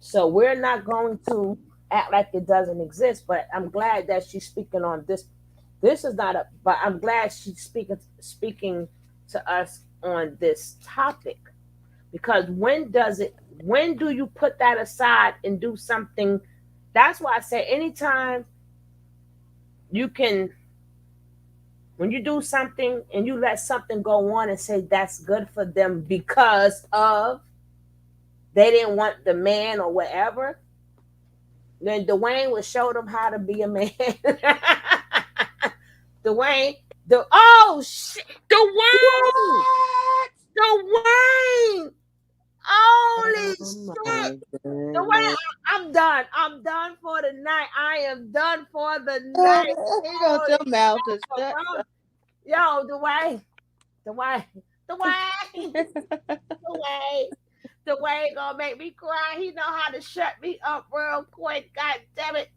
So we're not going to act like it doesn't exist. But I'm glad that she's speaking on this. This is not a. But I'm glad she's speaking to us on this topic, because when does it? When do you put that aside and do something? That's why I say anytime you can, when you do something and you let something go on and say that's good for them because of they didn't want the man or whatever, then Dwayne will show them how to be a man. Dwayne, oh shit, Dwayne, holy shit. Dwayne, I'm done. I'm done for the night. I am done for the night. He gonna tell mouth to shut. Yo, Dwayne gonna make me cry. He know how to shut me up real quick. God damn it.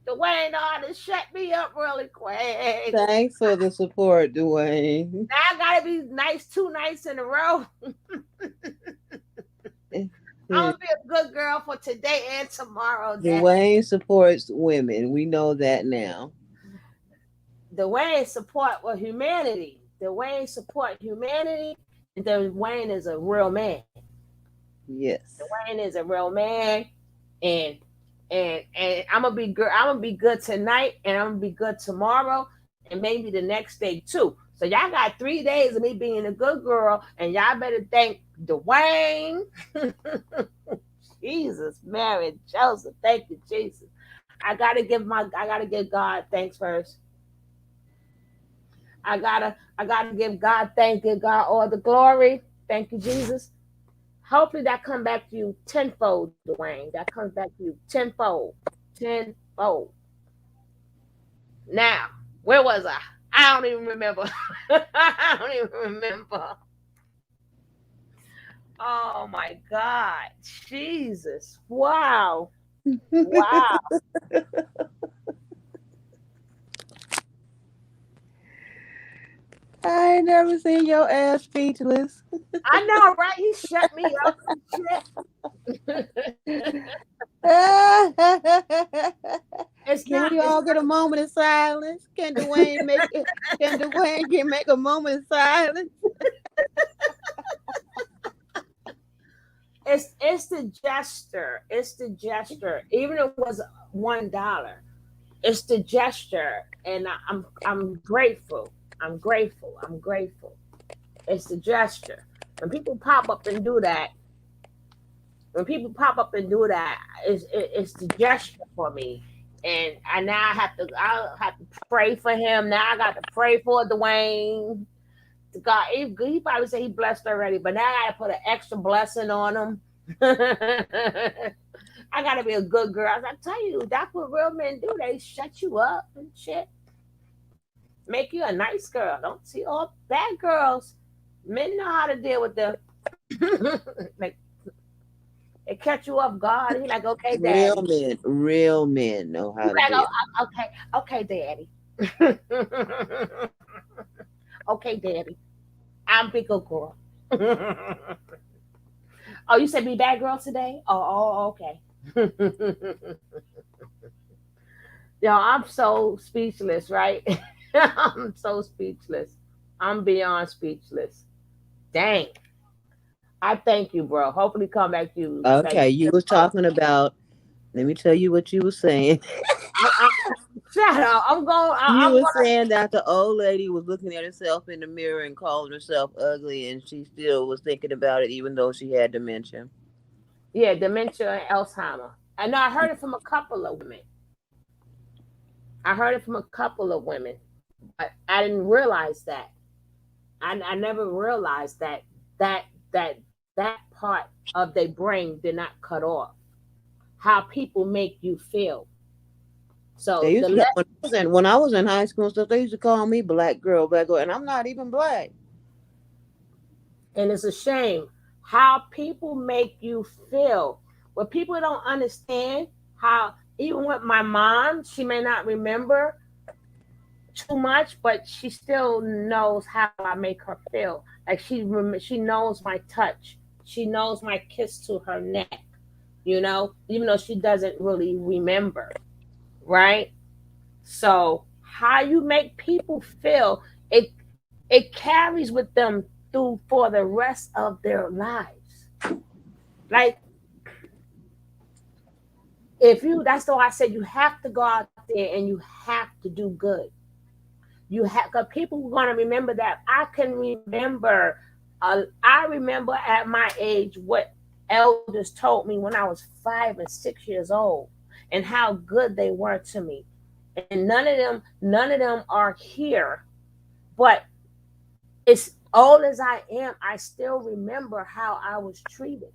Dwayne know how to shut me up really quick. Thanks for the support, Dwayne. Now I gotta be nice 2 nights in a row. I'm gonna be a good girl for today and tomorrow. Dwayne supports women. We know that now. Dwayne support humanity. Dwayne support humanity. And Dwayne is a real man. Yes. Dwayne is a real man, and I'm gonna be good. I'm gonna be good tonight, and I'm gonna be good tomorrow, and maybe the next day too. So y'all got 3 days of me being a good girl, and y'all better thank Dwayne. Jesus, Mary, and Joseph, thank you, Jesus. I gotta give God thanks first. I gotta give God thanks, give God all the glory. Thank you, Jesus. Hopefully that comes back to you tenfold, Dwayne. That comes back to you tenfold. Now, where was I? I don't even remember. I don't even remember. Oh my God. Jesus. Wow. Wow. I ain't never seen your ass speechless. I know, right? He shut me up and shit. Can we all get a moment of silence? Can Dwayne make it? Can Dwayne make a moment of silence? It's the gesture. It's the gesture. Even if it was $1, it's the gesture, and I'm grateful. I'm grateful. It's the gesture. When people pop up and do that, it's the gesture for me. And I have to pray for him. Now I got to pray for Dwayne. God, he probably said he blessed already, but now I gotta put an extra blessing on him. I gotta be a good girl. I tell you, that's what real men do. They shut you up and shit. Make you a nice girl. Don't see all bad girls. Men know how to deal with them. Like, they catch you off guard. He's like, okay, daddy. Real men know how to deal. Okay, daddy. Okay, daddy. I'm big good girl. Oh, you said be bad girl today? Oh, okay. Yo, I'm so speechless, right? I'm so speechless. I'm beyond speechless. Dang. I thank you, bro. Hopefully come back to you. Okay, you was talking about, let me tell you what you were saying. Shut up. You were saying that the old lady was looking at herself in the mirror and calling herself ugly, and she still was thinking about it even though she had dementia. Yeah, dementia and Alzheimer. I know I heard it from a couple of women. But I didn't realize that. I never realized that part of their brain did not cut off. How people make you feel. So when I was in high school and stuff, they used to call me black girl, and I'm not even black. And it's a shame how people make you feel. What people don't understand, how even with my mom, she may not remember. too much, but she still knows how I make her feel. Like she knows my touch. She knows my kiss to her neck. Even though she doesn't really remember, right? So how you make people feel, it carries with them through for the rest of their lives. Like that's why I said you have to go out there and you have to do good. Because people are going to remember that. I remember at my age what elders told me when I was 5 and 6 years old, and how good they were to me. And none of them are here. But as old as I am, I still remember how I was treated.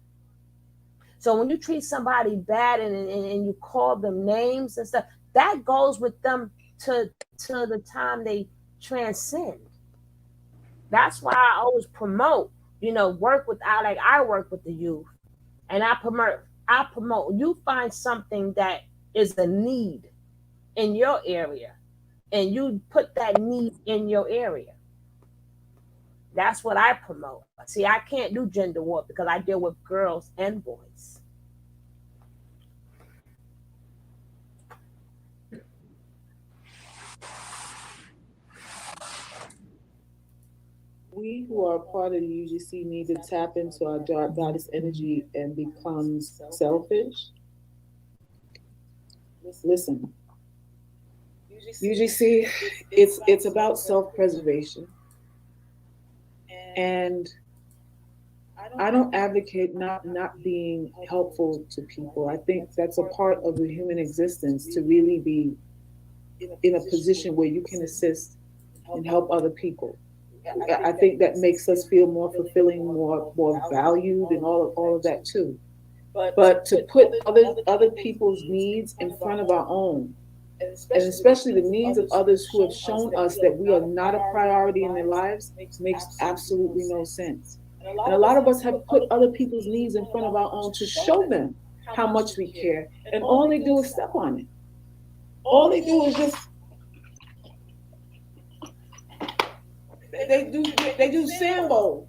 So when you treat somebody bad and you call them names and stuff, that goes with them to the time they transcend. That's why I always promote, work with I work with the youth, and I promote you find something that is a need in your area, and you put that need in your area. That's what I promote. See, I can't do gender war because I deal with girls and boys. We who are part of the UGC need to tap into our dark goddess energy and become selfish. Listen, UGC, it's about self-preservation. And I don't advocate not being helpful to people. I think that's a part of the human existence, to really be in a position where you can assist and help other people. I think that makes us feel more fulfilling, more valued, and all of that too. But to put other people's needs in front of our own, and especially the needs of others who have shown us that we are not a priority in their lives, makes absolutely no sense. And a lot of us have put other people's needs in front of our own to show them how much we care, and all they do is step on it. All they do is just they do Sambo,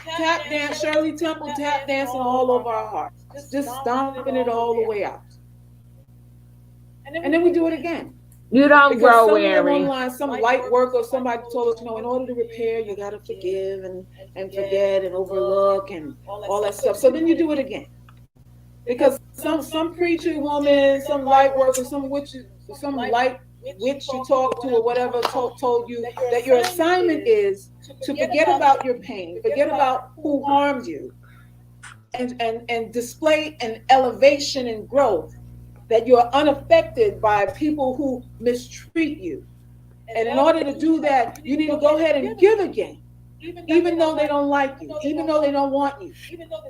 tap dance, Shirley Temple tap dancing all over our hearts, just stomping it all the way out. And then we do it again. You don't grow weary. Online, some light work or somebody told us, in order to repair, you got to forgive and forget and overlook and all that stuff. So then you do it again. Because some preacher woman, some light worker, some light witch you talk to or whatever told you that your assignment is to forget about your pain, forget about who harmed you, and display an elevation and growth, that you're unaffected by people who mistreat you. And in order to do that, you need to go ahead and give again, even though they don't like you, even though they don't want you,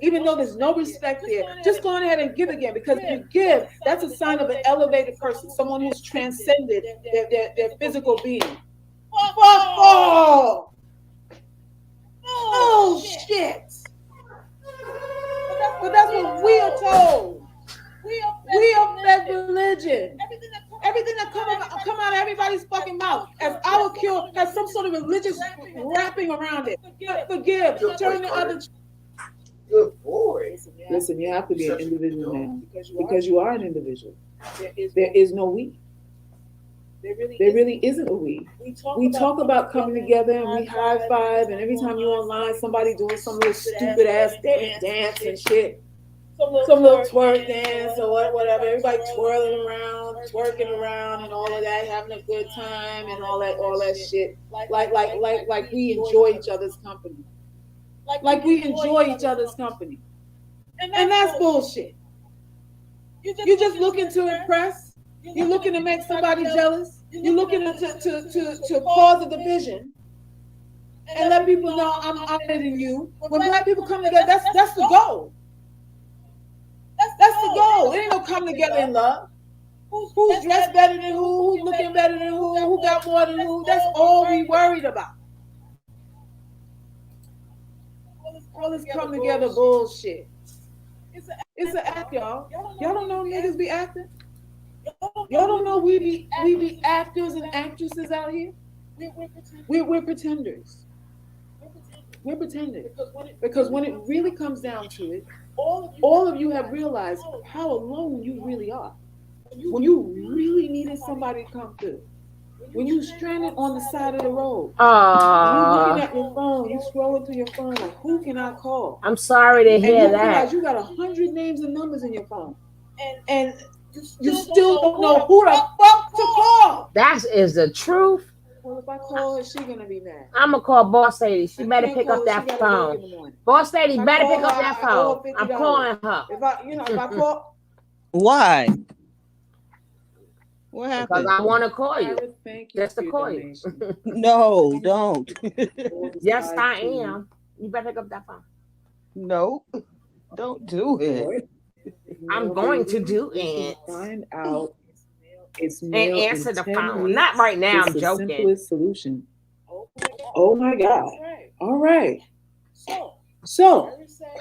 even though there's no respect there. Just go ahead and give again, because if you give, that's a sign of an elevated person, someone who's transcended their physical being. Oh, shit. But that's what we are told. We are fed religion. Everything that come out of everybody's fucking mouth as our cure has some sort of religious wrapping around it. Forgive. Turn the other. Good boy. Listen, you have to be an individual man, because you are an individual. There is no we. There really isn't a we. We talk about coming together and we high five, and every time you're online, somebody doing some little stupid ass dance and shit. Some little twerk dance or whatever. Everybody twirling around, twerking around, and all of that, having a good time and all that shit. Like we enjoy each other's company. Like we enjoy each other's company. And that's bullshit. You're just looking to impress. You're looking to make somebody jealous. You're looking to cause a division and let people know I'm better than you. When black people come together, that's the goal. That's the goal. It ain't no come together in love. Who's dressed better than who's looking better than who got more than who. That's all we worried about. All this come together bullshit. It's an act, y'all. Y'all don't know niggas be acting. Y'all Y'all don't know we be actors and actresses out here. We're pretenders. We're pretenders. Because when it really comes down to it, all of you have realized how alone you really are. When you really needed somebody to come through. When you stranded on the side of the road. You looking at your phone, you scrolling through your phone like, who can I call? I'm sorry to hear and you that. realize you got 100 names and numbers in your phone. And you still don't know who the fuck to call. That is the truth. Well, if I call her, she gonna be mad. I'm gonna call Boss Lady. She better pick up that phone. Boss Lady better pick up that phone. I'm calling her. If I call. Why? What Because happened? I want to call you. Thank you. Just to call you. No, don't. Yes, I am. You better pick up that phone. No, don't do it. I'm going to do it. Find out it's And mail answer in the 10 phone. weeks. Not right now. It's I'm the joking. simplest solution. Oh my God. All right. So,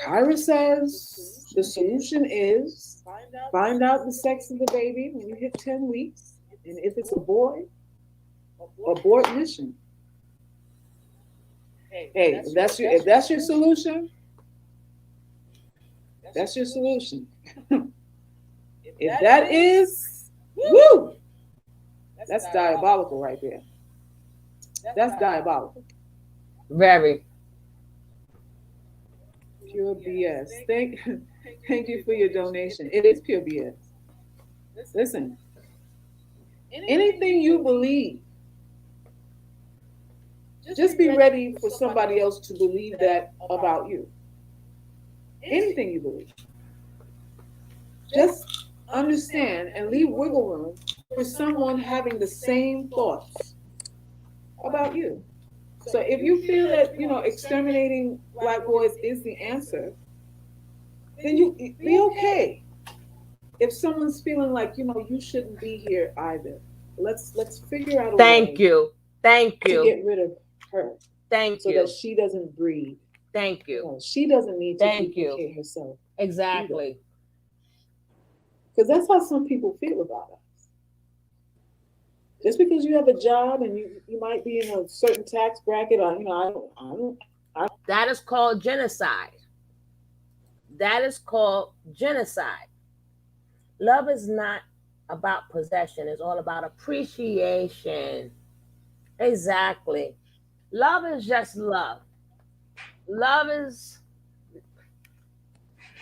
Kyra says the solution is find out the sex of the baby when you hit 10 weeks. And if it's a boy, abort mission. Hey, if that's your solution, that's your solution. If that is, woo, that's diabolical right there. That's diabolical. Very. Pure BS. Thank you for your donation. It is pure BS. Listen, anything you believe, just be ready for somebody else to believe that about you. Anything you believe. Just understand and leave wiggle room for someone having the same thoughts about you. So if you feel that, exterminating Black boys is the answer, then you be okay. If someone's feeling like, you shouldn't be here either, let's figure out a way. Thank you. To get rid of her. So that she doesn't breed. Thank you. She doesn't need to duplicate herself. Exactly. Because that's how some people feel about us. Just because you have a job and you might be in a certain tax bracket, or that is called genocide. That is called genocide. Love is not about possession. It's all about appreciation. Exactly. Love is just love. Love is.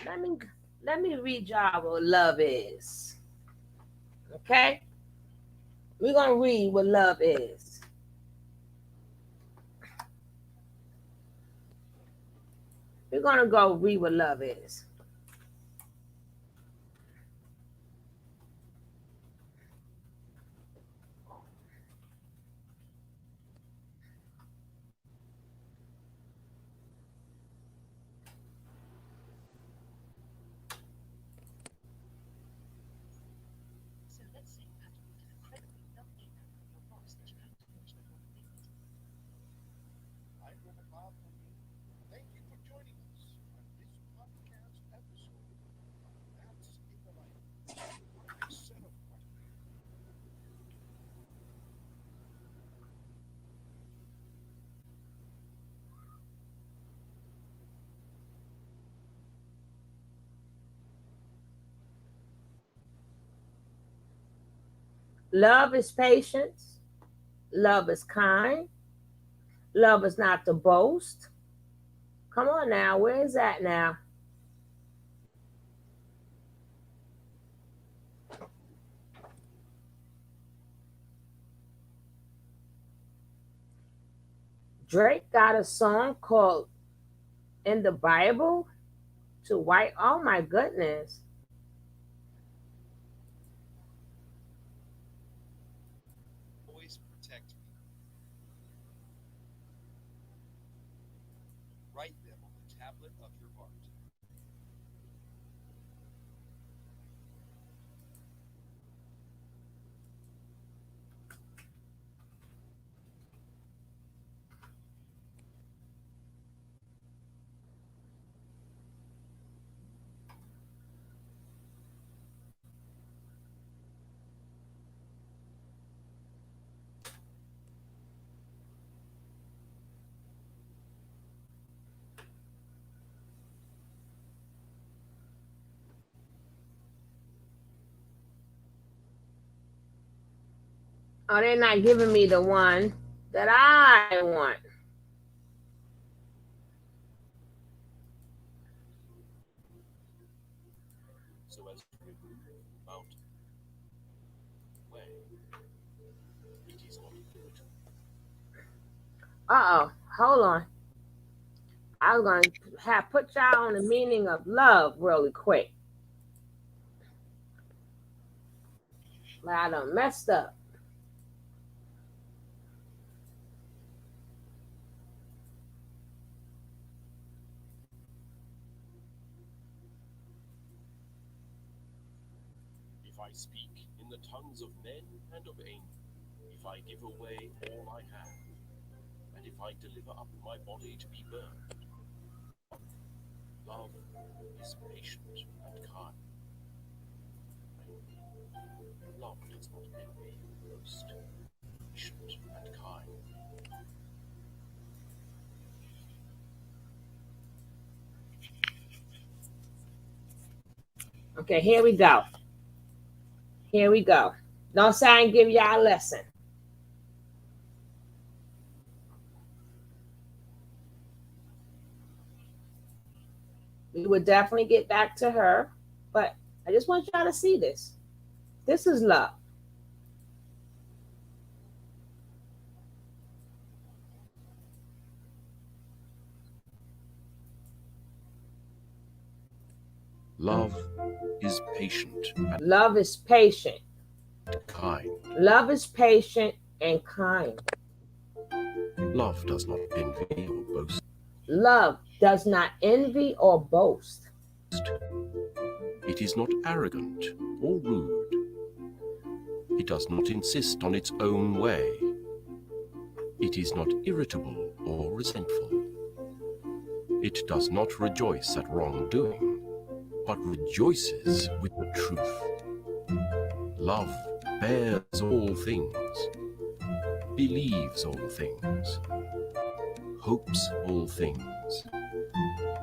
Let me read y'all what love is. Okay? We're gonna read what love is. We're gonna go read what love is. Love is patience. Love is kind. Love is not to boast. Come on now, where is that now? Drake got a song called In the Bible to White. Oh my goodness. Always protect me. Write them on the tablet of your heart. Oh, they're not giving me the one that I want. So as to remove mountain, way, it is not good. Uh oh, hold on. I was gonna have put y'all on the meaning of love really quick. But I done messed up. If I speak in the tongues of men and of angels, if I give away all I have, and if I deliver up my body to be burned, love is patient and kind. Love does not envy or boast, patient and kind. Okay, here we go. Here we go. Don't say I ain't give y'all a lesson. We would definitely get back to her, but I just want y'all to see this. This is love. Love is patient and Love is patient. kind. Love is patient and kind. Love does not envy or boast. Love does not envy or boast. It is not arrogant or rude. It does not insist on its own way. It is not irritable or resentful. It does not rejoice at wrongdoing, but rejoices with the truth. Love bears all things, believes all things, hopes all things,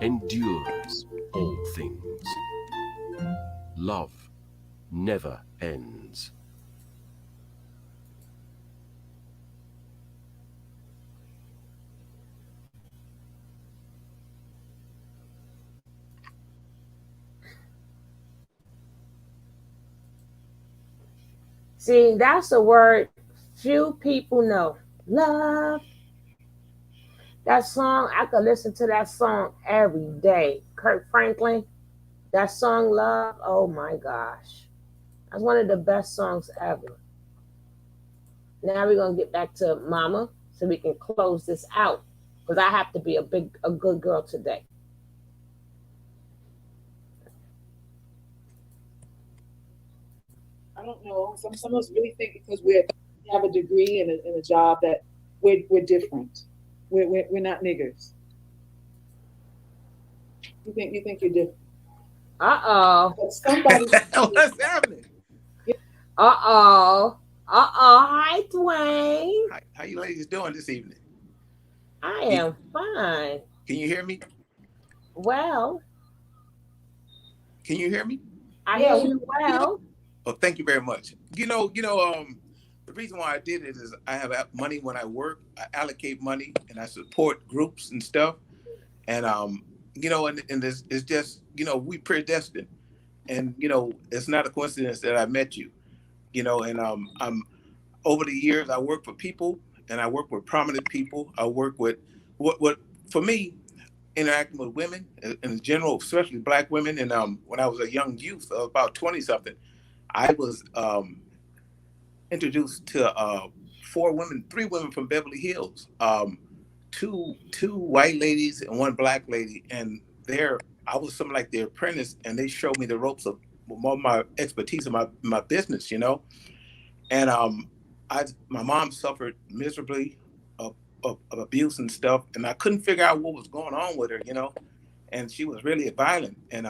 endures all things. Love never ends. See, that's a word few people know. Love. That song, I could listen to that song every day. Kirk Franklin, that song Love, oh my gosh. That's one of the best songs ever. Now we're gonna get back to Mama so we can close this out. Because I have to be a good girl today. I don't know. Some of us really think because we have a degree and a job that we're different. We're not niggers. You think you're different. Uh-oh. But somebody What's happening? Uh-oh. Uh-oh. Hi, Dwayne. How you ladies doing this evening? I am fine. Can you hear me? Well, Can you hear me? I Yeah, hear you well. Oh, thank you very much. The reason why I did it is I have money when I work. I allocate money and I support groups and stuff. And and it's just, we predestined. And it's not a coincidence that I met you. And I'm over the years I work for people and I work with prominent people. I work with what for me, interacting with women in general, especially Black women. And when I was a young youth, about 20 something, I was introduced to three women from Beverly Hills, two white ladies and one Black lady, and I was something like their apprentice, and they showed me the ropes of more of my expertise in my business, and my mom suffered miserably of abuse and stuff, and I couldn't figure out what was going on with her, and she was really violent. And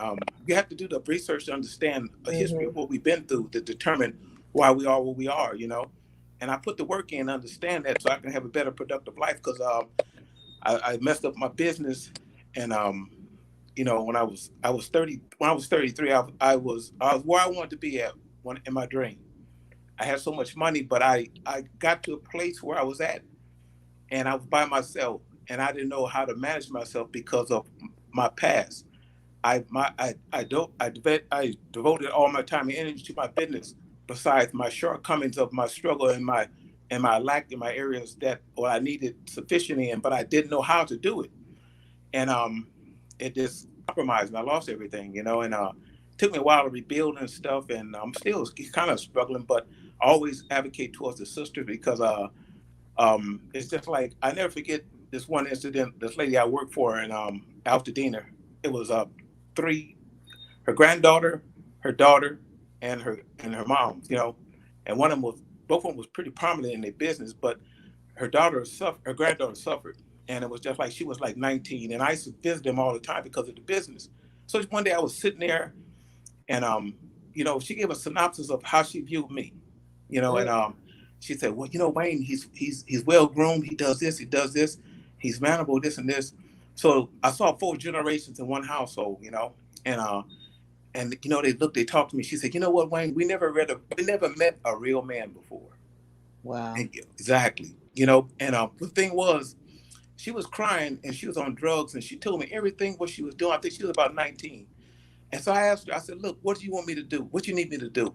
you have to do the research to understand a history of what we've been through to determine why we are where we are, And I put the work in to understand that so I can have a better productive life because I messed up my business, and when I was 30, when I was 33, I was where I wanted to be at in my dream. I had so much money, but I got to a place where I was at, and I was by myself, and I didn't know how to manage myself because of my past. I devoted all my time and energy to my business. Besides my shortcomings of my struggle and my lack in my areas that or I needed sufficient in, but I didn't know how to do it, and it just compromised, and I lost everything, you know, and took me a while to rebuild and stuff, and I'm still kind of struggling, but I always advocate towards the sisters because it's just like I never forget this one incident. This lady I worked for in Altadena, it was her granddaughter, her daughter, and her mom, you know, and both of them was pretty prominent in their business, but her granddaughter suffered, and it was just like she was like 19, and I used to visit them all the time because of the business. So one day I was sitting there, and you know, she gave a synopsis of how she viewed me, you know, and she said, well, you know, Wayne, he's well groomed, he does this, he's manable, this and this. So I saw 4 generations in one household, you know, and you know, they talked to me. She said, you know what, Wayne, we never met a real man before. Wow. And, exactly. You know, and the thing was, she was crying and she was on drugs, and she told me everything what she was doing. I think she was about 19. And so I asked her, I said, look, what do you want me to do? What you need me to do?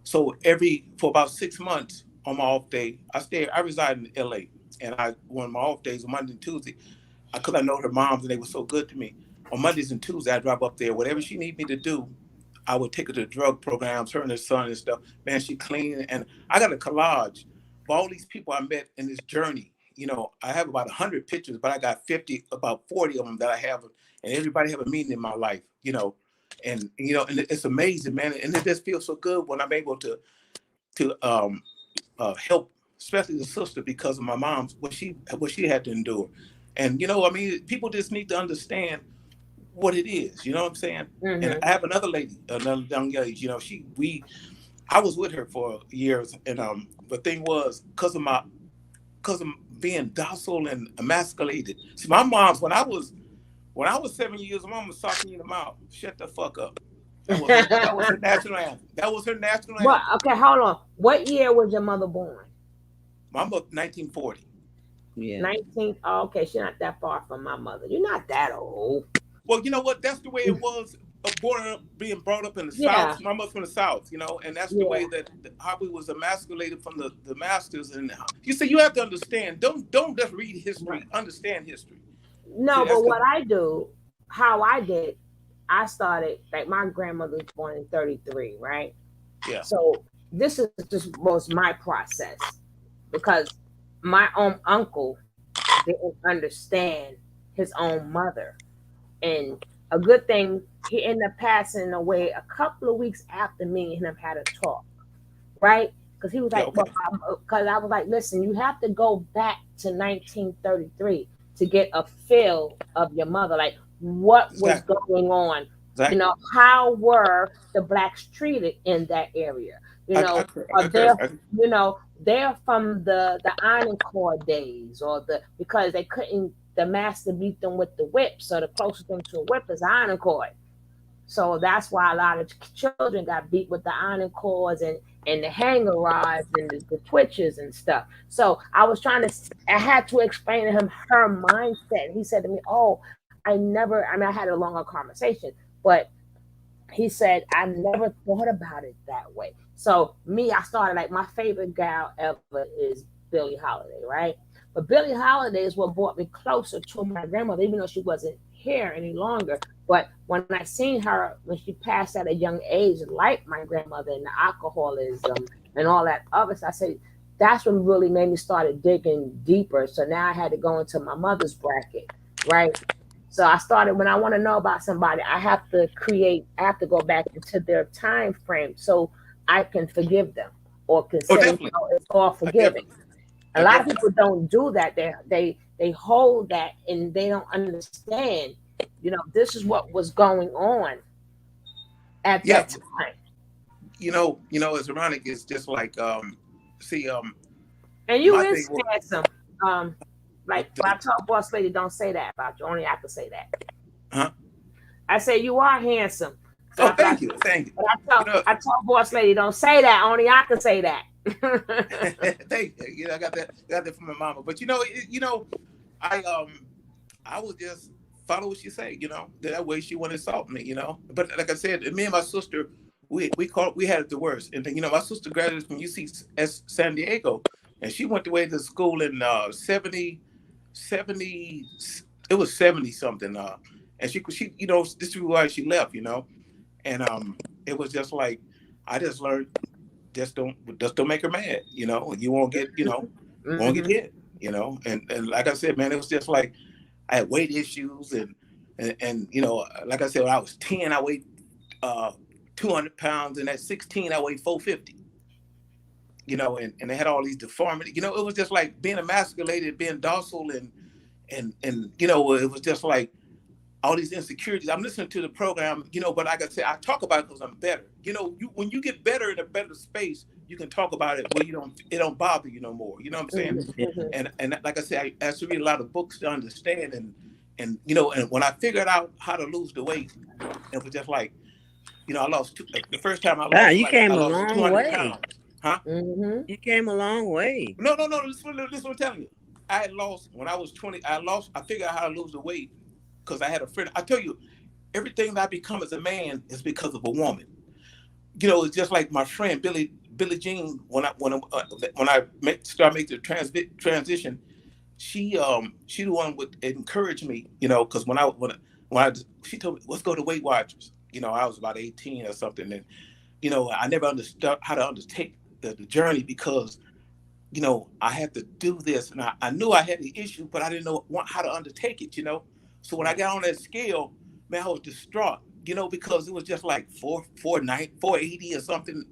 So for about 6 months on my off day, I reside in LA, and one of my off days on Monday and Tuesday, because I know her moms and they were so good to me. On Mondays and Tuesdays, I drive up there. Whatever she need me to do, I would take her to drug programs, her and her son and stuff. Man, she clean. And I got a collage of all these people I met in this journey. You know, I have about 100 pictures, but I got about 40 of them that I have, and everybody have a meaning in my life, you know. And, you know, and it's amazing, man. And it just feels so good when I'm able to help, especially the sister, because of my mom's, what she had to endure. And, you know, I mean, people just need to understand what it is, you know what I'm saying? Mm-hmm. And I have another young lady, you know, I was with her for years, and the thing was, because of being docile and emasculated. See, my mom's, when I was 7 years, my mom was talking me in the mouth, shut the fuck up. That was her national anthem. That was her national anthem. Well, okay, hold on. What year was your mother born? My mother, 1940. Yeah. 19. Oh, okay, she's not that far from my mother. You're not that old. Well, you know what? That's the way it was. Being brought up in the South. My mother's from the South, you know, and that's the way that how we was emasculated from the masters. And you say you have to understand. Don't just read history. Understand history. No, but what I do, how I did, I started, like, my grandmother was born in 33, right? Yeah. So this was my process, because my own uncle didn't understand his own mother. And a good thing, he ended up passing away a couple of weeks after me and him had a talk, right? Because he was like, because I was like, listen, you have to go back to 1933 to get a feel of your mother, like what was going on. You know, how were the blacks treated in that area? You know, they're from the Iron Corps days, because they couldn't, the master beat them with the whip, so the closest thing to a whip is iron cord. So that's why a lot of children got beat with the iron cords and the hanger rods and the twitches and stuff. So I had to explain to him her mindset. He said to me, I had a longer conversation, but he said, I never thought about it that way. So I started, like, my favorite gal ever is Billie Holiday, right? But Billie Holiday is what brought me closer to my grandmother, even though she wasn't here any longer. But when I seen her, when she passed at a young age, like my grandmother, and the alcoholism and all that other stuff, I said, that's what really made me start digging deeper. So now I had to go into my mother's bracket, right? So I started, when I want to know about somebody, I have to go back into their time frame so I can forgive them, or consider it's all forgiving. A lot of people don't do that. They hold that, and they don't understand, you know, this is what was going on at that time. You know, it's ironic. It's just like, and you is handsome. Like, when I talk boss lady, don't say that about you. Only I can say that. Huh? I say you are handsome. So thank you. But I talk boss lady, don't say that. Only I can say that. Thank you. You know, I got that from my mama. But I would just follow what she say. That way she wouldn't insult me. But like I said, me and my sister, we had it the worst. And then, my sister graduated from UC San Diego, and she went away to school in 70. It was 70 something. And she this is why she left. And it was just like I just learned. Just don't make her mad, you won't get, won't get hit, and like I said, man, it was just like I had weight issues and like I said, when I was 10, I weighed 200 pounds, and at 16, I weighed 450, and they had all these deformities, it was just like being emasculated, being docile, and it was just like all these insecurities. I'm listening to the program, but like I said, I talk about it because I'm better. When you get better in a better space, you can talk about it where it don't bother you no more. You know what I'm saying? Mm-hmm. And like I said, I have to read a lot of books to understand. And when I figured out how to lose the weight, it was just like, I lost the first time I lost. Wow, you came I a lost long 200 way. pounds. Huh? Mm-hmm. You came a long way. No. This is what I'm telling you. I had lost when I was 20. I figured out how to lose the weight. Because I had a friend. I tell you, everything that I become as a man is because of a woman. It's just like my friend Billie Jean. When I started making the transition, she the one would encourage me. Because when she told me, let's go to Weight Watchers. I was about 18 or something, and I never understood how to undertake the journey because I had to do this, and I knew I had the issue, but I didn't know how to undertake it. So when I got on that scale, man, I was distraught, because it was just like 480 or something.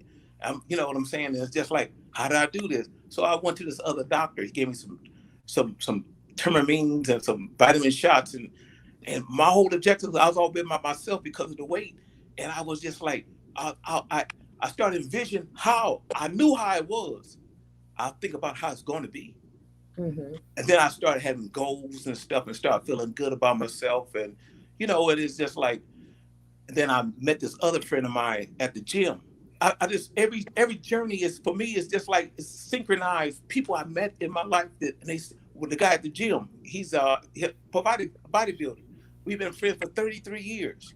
You know what I'm saying? It's just like, how did I do this? So I went to this other doctor. He gave me some Termamines and some vitamin shots, and my whole objective was I was all by myself because of the weight, and I was just like, I started envisioning how I knew how it was. I think about how it's going to be. Mm-hmm. And then I started having goals and stuff and started feeling good about myself. And, it is just like, then I met this other friend of mine at the gym. I just, every journey is, for me, it's just like, it's synchronized people I met in my life with the guy at the gym. He's a bodybuilder. We've been friends for 33 years.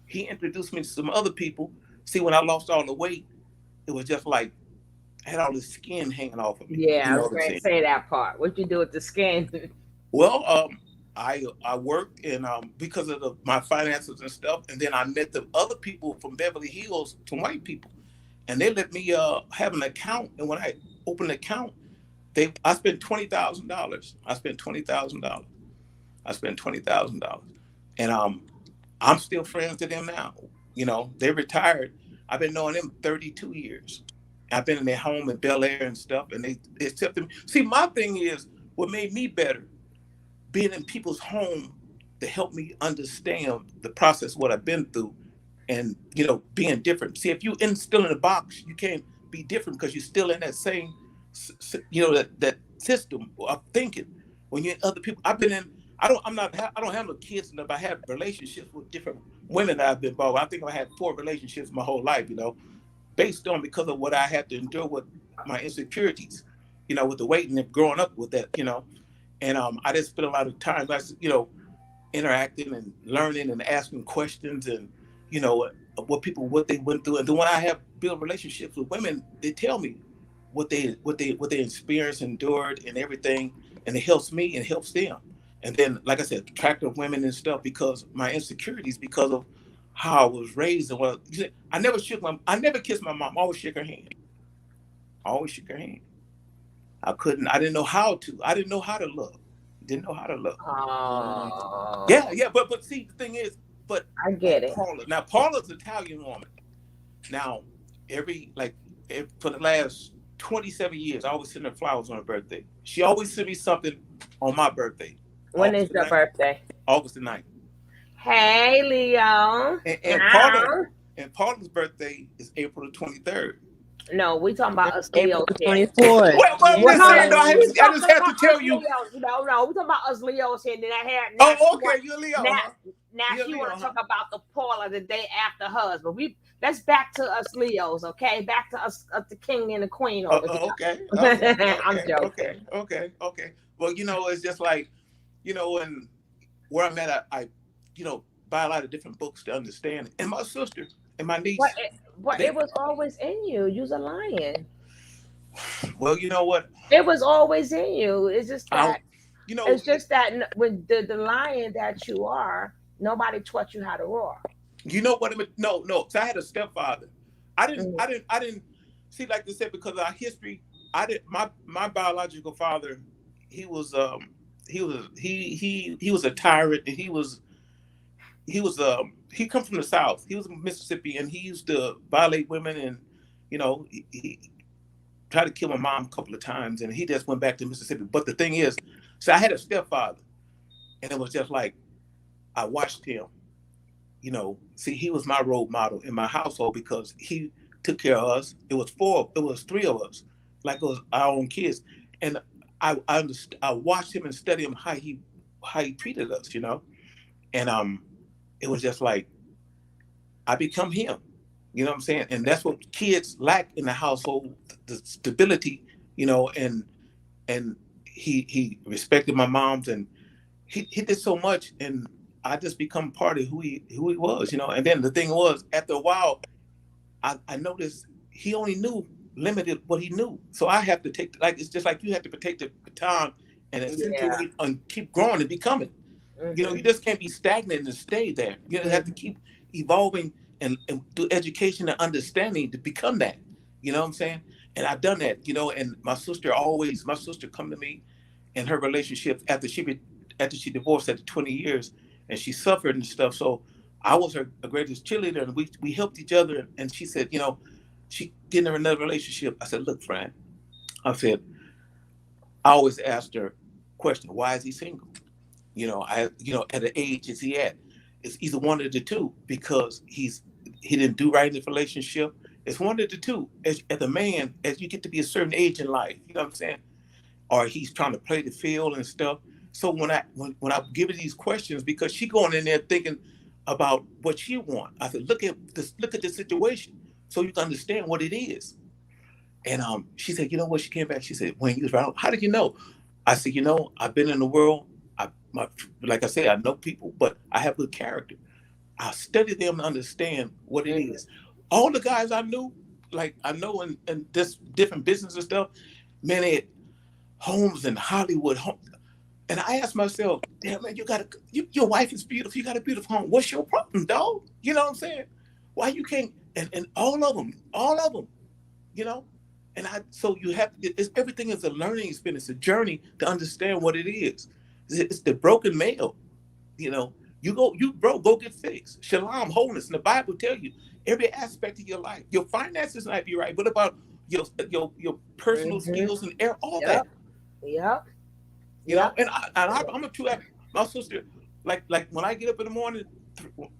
He introduced me to some other people. See, when I lost all the weight, it was just like, I had all the skin hanging off of me. Yeah, I was going to say that part. What you do with the skin? Well, I worked and because of my finances and stuff, and then I met the other people from Beverly Hills, some white people, and they let me have an account. And when I opened an account, I spent $20,000. I spent $20,000, and I'm still friends with them now. They retired. I've been knowing them 32 years. I've been in their home in Bel Air and stuff, and they accepted me. See, my thing is what made me better, being in people's home to help me understand the process, what I've been through, and, being different. See, if you're still in a box, you can't be different because you're still in that same, that system of thinking. When you're in other people, I don't have no kids enough. I have relationships with different women that I've been involved with. I think I had 4 relationships my whole life, based on because of what I had to endure with my insecurities, with the weight and growing up with that, and I just spent a lot of time, interacting and learning and asking questions and, what they went through. And then when I have built relationships with women, they tell me what they experienced, endured, and everything, and it helps me and helps them. And then, like I said, attractive women and stuff because my insecurities because of how I was raised and I never kissed my mom. I always shook her hand. I didn't know how to. I didn't know how to love. Oh. Yeah. But see, the thing is, I get it. Paula's an Italian woman. Now, for the last 27 years, I always send her flowers on her birthday. She always sent me something on my birthday. When is your birthday? August the 9th. Hey, Leo. And Paula's birthday is April the 23rd. No, we talking about us Leos. 24th. Well, I just have to tell you. No, we talking about us Leos here. Then I had. Oh, okay, you're Leo. Now You a she Leo, want to huh? talk about the Paula the day after hers, but let's back to us Leos, okay? Back to us, the king and the queen over here. Okay. I'm joking. Okay. Well, it's just like, and where I'm at, I buy a lot of different books to understand. And my sister and my niece, But they, it was always in you. You's a lion. well, you know what? It was always in you. It's just that. You know, It's just that when the lion that you are, nobody taught you how to roar. you know what? No. So I had a stepfather. I Mm-hmm. didn't see, like they said, because of our history. I didn't. My biological father, he was a tyrant, and he come from the South. He was from Mississippi, and he used to violate women, and he tried to kill my mom a couple of times, and he just went back to Mississippi. But the thing is, so I had a stepfather, and it was just like I watched him. See, he was my role model in my household because he took care of us. It was three of us, like it was our own kids, and I watched him and studied him how he treated us, and it was just like I become him. You know what I'm saying? And that's what kids lack in the household, the stability, and he respected my mom's, and he did so much, and I just become part of who he was, And then the thing was, after a while, I noticed he only knew limited what he knew. So I have to it's just like you have to take the baton and accentuate and keep growing and becoming. Mm-hmm. You just can't be stagnant and stay there. You have to keep evolving and do education and understanding to become that. You know what I'm saying? And I've done that, and my sister come to me in her relationship after she divorced after 20 years, and she suffered and stuff. So I was her greatest cheerleader, and we helped each other. And she said, she getting her another relationship. I said, look, Fran, I always asked her question, why is he single? At the age is he at? It's either one of the two, because he didn't do right in the relationship. It's one of the two. As a man, as you get to be a certain age in life, you know what I'm saying? Or he's trying to play the field and stuff. So when I give her these questions, because she going in there thinking about what she want, I said, look at the situation, so you can understand what it is. And she said, you know what? She came back. She said, when you was right, how did you know? I said, I've been in the world. Like I said, I know people, but I have good character. I study them to understand what it is. All the guys I knew, like I know in this different business and stuff, man, they had homes in Hollywood. And I asked myself, damn man, your wife is beautiful. You got a beautiful home. What's your problem, dog? You know what I'm saying? Why you can't? And all of them, so you have, everything is a learning experience, a journey to understand what it is. It's the broken male, you broke, go get fixed. Shalom, wholeness. And the Bible tell you every aspect of your life. Your finances might be right. What about your personal skills and all that? Yep. And I'm a true actor. My sister, like when I get up in the morning,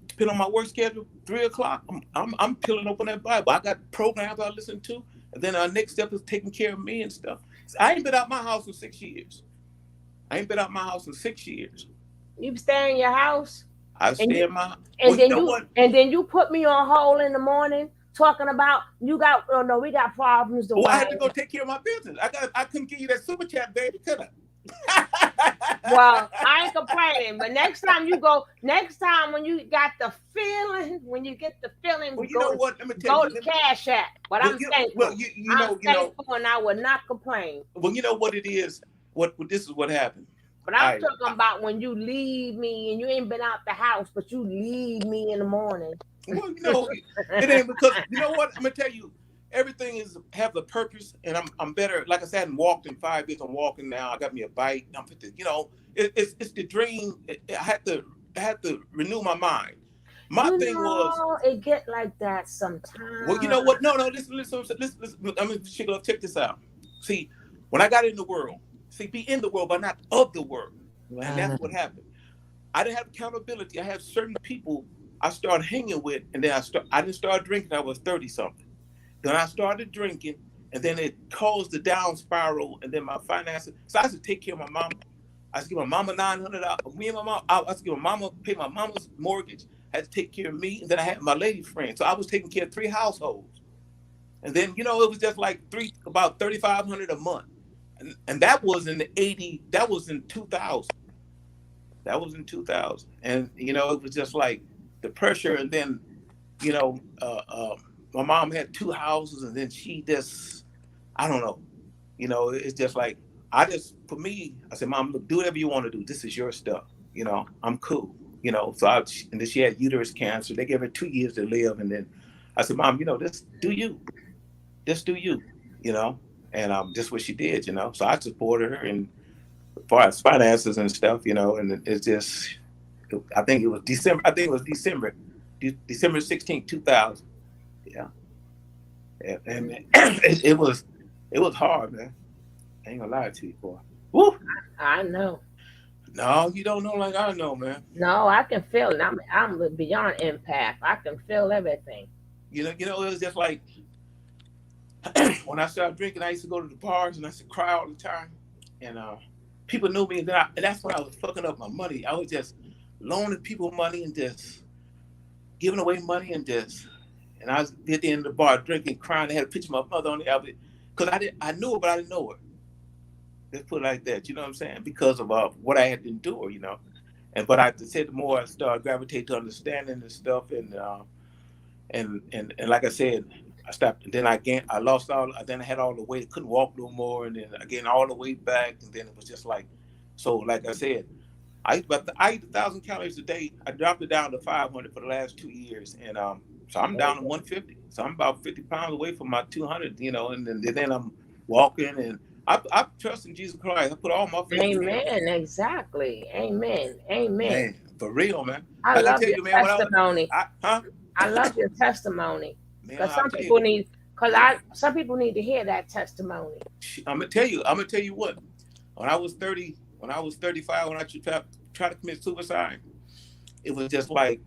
depending on my work schedule, 3:00, I'm peeling open that Bible. I got programs I listen to, and then our next step is taking care of me and stuff. I ain't been out my house in 6 years. You stay in your house? I stay in my. And then you put me on hold in the morning talking about we got problems. I had to go take care of my business. I couldn't give you that super chat, baby, could I? Well, I ain't complaining, but next time when you got the feeling, well, you know what? Let me tell you, Cash App. But I'm thankful. Well, I'm thankful, and I would not complain. Well, you know what it is. This is what happened. But I'm talking about when you leave me and you ain't been out the house, but you leave me in the morning. Well, it ain't because you know what? I'm gonna tell you, everything have a purpose, and I'm better. Like I said, I hadn't walked in 5 years. I'm walking now. I got me a bike. It's the dream. I had to renew my mind. My thing was it get like that sometimes. Well, you know what? No. Listen. I'm gonna check this out. See, when I got in the world, be in the world, but not of the world, and that's what happened. I didn't have accountability. I had certain people I started hanging with, and then I didn't start drinking. I was 30 something. Then I started drinking, and then it caused the down spiral, and then my finances. So I had to take care of my mom. I used to give my mama $900. Me and my mom, I used to give my mama, pay my mama's mortgage, had to take care of me, and then I had my lady friend. So I was taking care of 3 households. And then, you know, it was just like about $3,500 a month. And that was in the 80, that was in 2000. That was in 2000. And, you know, it was just like the pressure. And then, you know, my mom had 2 houses, and then she just, I don't know, you know, it's just like, for me, I said, Mom, look, do whatever you want to do. This is your stuff. You know, I'm cool. You know, and then she had uterus cancer. They gave her 2 years to live. And then I said, Mom, you know, just do you. Just do you, you know, and just what she did, you know. So I supported her, and as far as finances and stuff, you know, and it's just, I think it was December 16th, 2000. Yeah. And it was hard, man. I ain't gonna lie to you, boy. Woo! I know. No, you don't know like I know, man. No, I can feel it. I'm beyond empath. I can feel everything. You know, it was just like, when I started drinking, I used to go to the bars and I used to cry all the time. And people knew me, and that's when I was fucking up my money. I was just loaning people money and just giving away money and I was at the end of the bar drinking, crying. I had a picture of my mother on the album because I knew her, but I didn't know her. Let's put it like that, you know what I'm saying? Because of what I had to endure, you know. But I said, the more I started gravitating to understanding and stuff, and like I said, I stopped, and then I lost then I had all the weight, couldn't walk no more, and then I gained all the weight back, and then it was just like, so like I said, I eat 1,000 calories a day. I dropped it down to 500 for the last 2 years, and so I'm down to 150. So I'm about 50 pounds away from my 200, you know, and then I'm walking, and I trust in Jesus Christ. I put all my faith in Him. Amen. Exactly. Amen. Man, for real, man. I love your testimony. I love your testimony. Because some people need to hear that testimony. I'm gonna tell you what. When I was 35, when I tried to commit suicide, it was just like,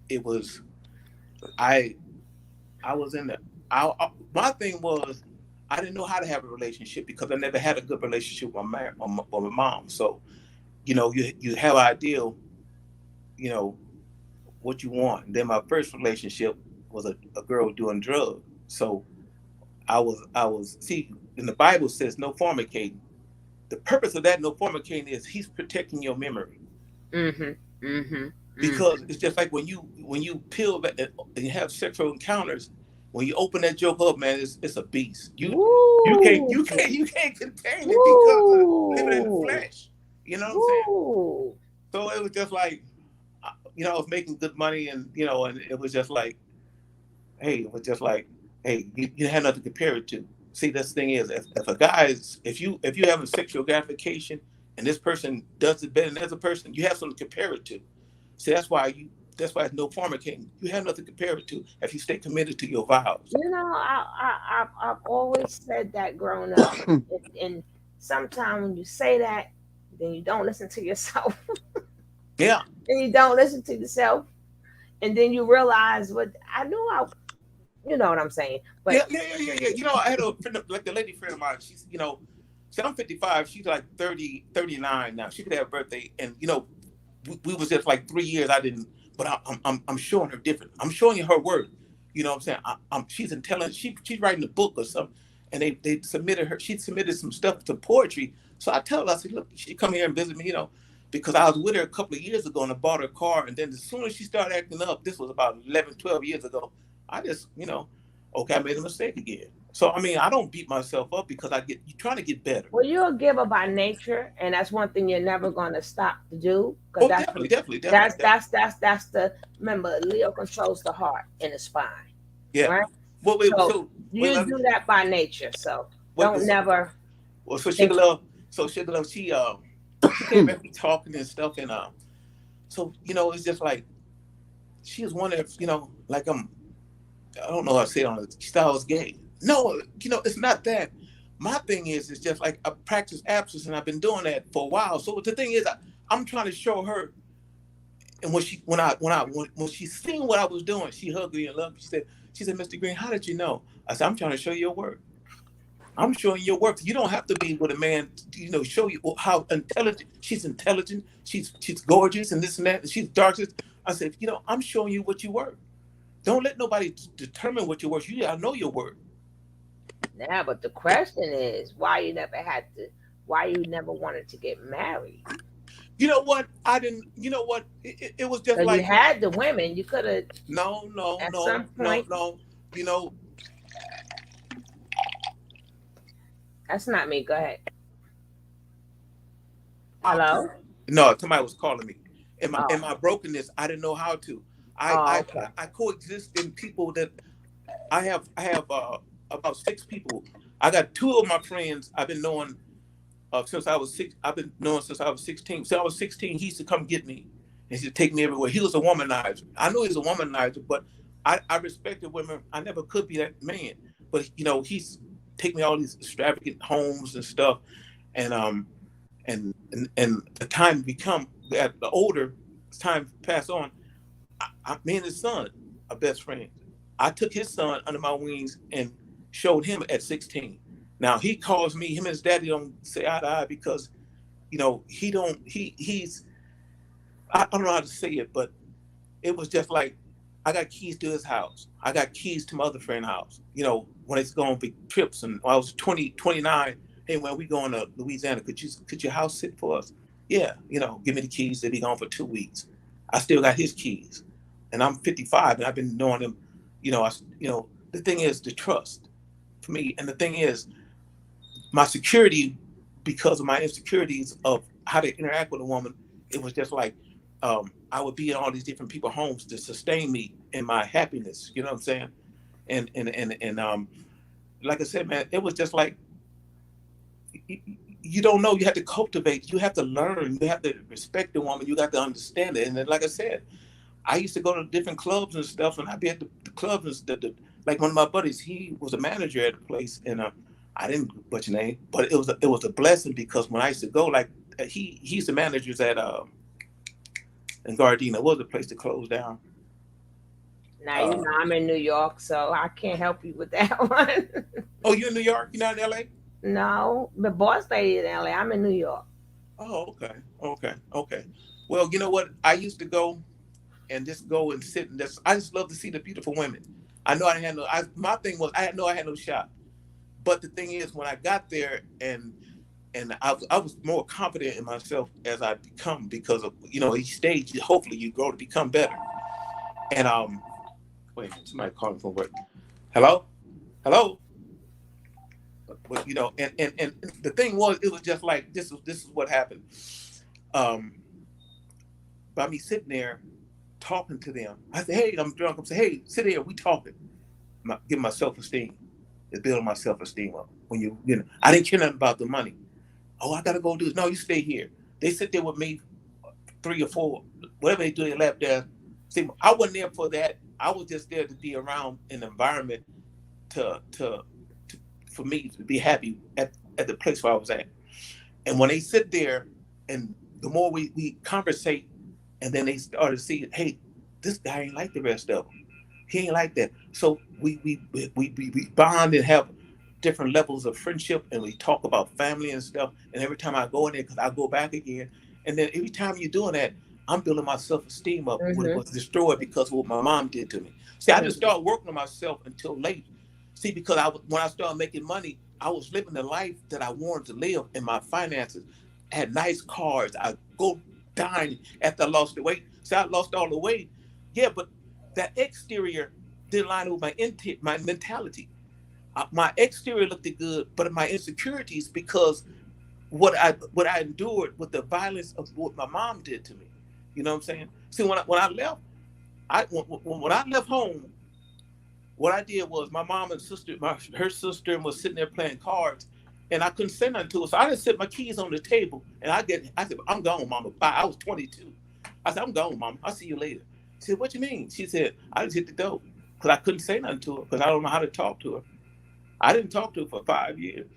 it was, I was in the, my thing was, I didn't know how to have a relationship because I never had a good relationship with my mom. So, you know, you have an ideal, you know, what you want. And then my first relationship was a girl doing drugs. So I was see, in the Bible says no fornicating. The purpose of that no fornicating is He's protecting your memory. Mm-hmm. Mm-hmm. Because it's just like when you peel back and you have sexual encounters, when you open that joke up, man, it's a beast. You can't contain it because of living in the flesh. You know what I'm saying? So it was just like, you know, I was making good money, and you know, and it was just like, hey, you had nothing to compare it to. See, this thing is, if a guy is, if you have a sexual gratification and this person does it better than the other person, you have something to compare it to. See, that's why it's no fornicating. You have nothing to compare it to if you stay committed to your vows. You know, I've always said that growing up, and sometimes when you say that, then you don't listen to yourself. Yeah. And you don't listen to yourself, and then you realize what I knew. You know what I'm saying? But yeah. You know, I had a friend, like the lady friend of mine. She's, you know, so I'm 55. She's like 39 now. She could have a birthday, and you know, we was just like 3 years. I didn't, but I'm showing her different. I'm showing you her worth. You know what I'm saying? She's intelligent. She's writing a book or something, and they submitted her. She submitted some stuff to poetry. So I tell her, I said, look, she come here and visit me, you know, because I was with her a couple of years ago and I bought her a car. And then as soon as she started acting up, this was about 11, 12 years ago, I just, you know, okay, I made a mistake again. So, I mean, I don't beat myself up because you're trying to get better. Well, you're a giver by nature, and that's one thing you're never going to stop to do. Oh, definitely. That's the, remember, Leo controls the heart and the spine. Yeah. Right? Well, you do that by nature, so don't never. Well, so Sugar Love, she came back me talking and stuff, and so, you know, it's just like, she was one that, you know, like I don't know how to say it on it, she thought I was gay. No, you know, it's not that. My thing is, it's just like I practice abstinence, and I've been doing that for a while. So the thing is, I'm trying to show her, and when she seen what I was doing, she hugged me and loved me. She said, Mr. Green, how did you know? I said, I'm trying to show you your work. I'm showing your worth. You don't have to be with a man, you know, show you how intelligent. She's intelligent. She's gorgeous and this and that. And she's dark. I said, you know, I'm showing you what you worth. Don't let nobody determine what you're worth. You gotta know your worth. Yeah, but the question is why you never wanted to get married. You know what? I didn't. You know what? It was just So like you had the women. You could have. no. At some point- You know, That's not me. Go ahead. Hello. no. Somebody was calling me. In Oh. my brokenness, I didn't know how to. Okay. I coexist in people that I have about 6 people. I got 2 of my friends I've been knowing since I was 6. I've been knowing since I was 16. Since I was 16, he used to come get me. He used to take me everywhere. He was a womanizer. I know he's a womanizer, but I respected women. I never could be that man. But you know, he's take me all these extravagant homes and stuff, and the time become the older time pass on. Me and his son are best friends. I took his son under my wings and showed him at 16. Now he calls me. Him and his daddy don't say eye to eye because, you know, he's. I don't know how to say it, but it was just like I got keys to his house. I got keys to my other friend's house. You know, when it's going big trips, and when I was 29. Hey, when we going to Louisiana, could your house sit for us? Yeah, you know, give me the keys. They'll be gone for 2 weeks. I still got his keys, and I'm 55, and I've been knowing him. You know, the thing is the trust for me, and the thing is my security because of my insecurities of how to interact with a woman. It was just like I would be in all these different people's homes to sustain me in my happiness. You know what I'm saying? And like I said, man, it was just like. You don't know. You have to cultivate. You have to learn. You have to respect the woman. You got to understand it. And then, like I said, I used to go to different clubs and stuff, and I'd be at the clubs and like one of my buddies. He was a manager at a place, and I didn't butcher name, but it was a blessing because when I used to go, like he's the managers at in Gardena. It was a place to close down. Now you know I'm in New York, so I can't help you with that one. Oh, you're in New York? You're not in LA? No, the boss lady in LA. I'm in New York. Oh, okay. Well, you know what? I used to go and just go and sit and I just love to see the beautiful women. I know I had my thing was I had no shot. But the thing is, when I got there and I was more confident in myself as I become because of, you know, each stage, hopefully you grow to become better. And wait, somebody calling from work. Hello? But you know, and the thing was, it was just like this is what happened. By me sitting there talking to them, I said, "Hey, I'm drunk." I'm saying, "Hey, sit here. We talking." Give my self-esteem. It's building my self-esteem up. When you know, I didn't care nothing about the money. Oh, I gotta go do this. No, you stay here. They sit there with me, 3 or 4, whatever they do, they lap there. See, I wasn't there for that. I was just there to be around an environment for me to be happy at the place where I was at. And when they sit there and the more we conversate, and then they start to see, hey, this guy ain't like the rest of them. He ain't like that. So we bond and have different levels of friendship, and we talk about family and stuff. And every time I go in there, because I go back again, and then every time you're doing that, I'm building my self-esteem up. When it was destroyed because of what my mom did to me. See, I didn't start working on myself until late. See, because when I started making money, I was living the life that I wanted to live in my finances. I had nice cars. I go dine after I lost the weight. See, I lost all the weight. Yeah, but that exterior didn't line up with my mentality. My exterior looked good, but my insecurities because what I endured with the violence of what my mom did to me. You know what I'm saying? See, when I left, when I left home, what I did was my mom and sister, her sister was sitting there playing cards, and I couldn't say nothing to her. So I just set my keys on the table, and I said, "I'm gone, Mama." Bye. I was 22. I said, "I'm gone, Mama. I'll see you later." She said, "What you mean?" She said, "I just hit the door," because I couldn't say nothing to her because I don't know how to talk to her. I didn't talk to her for 5 years.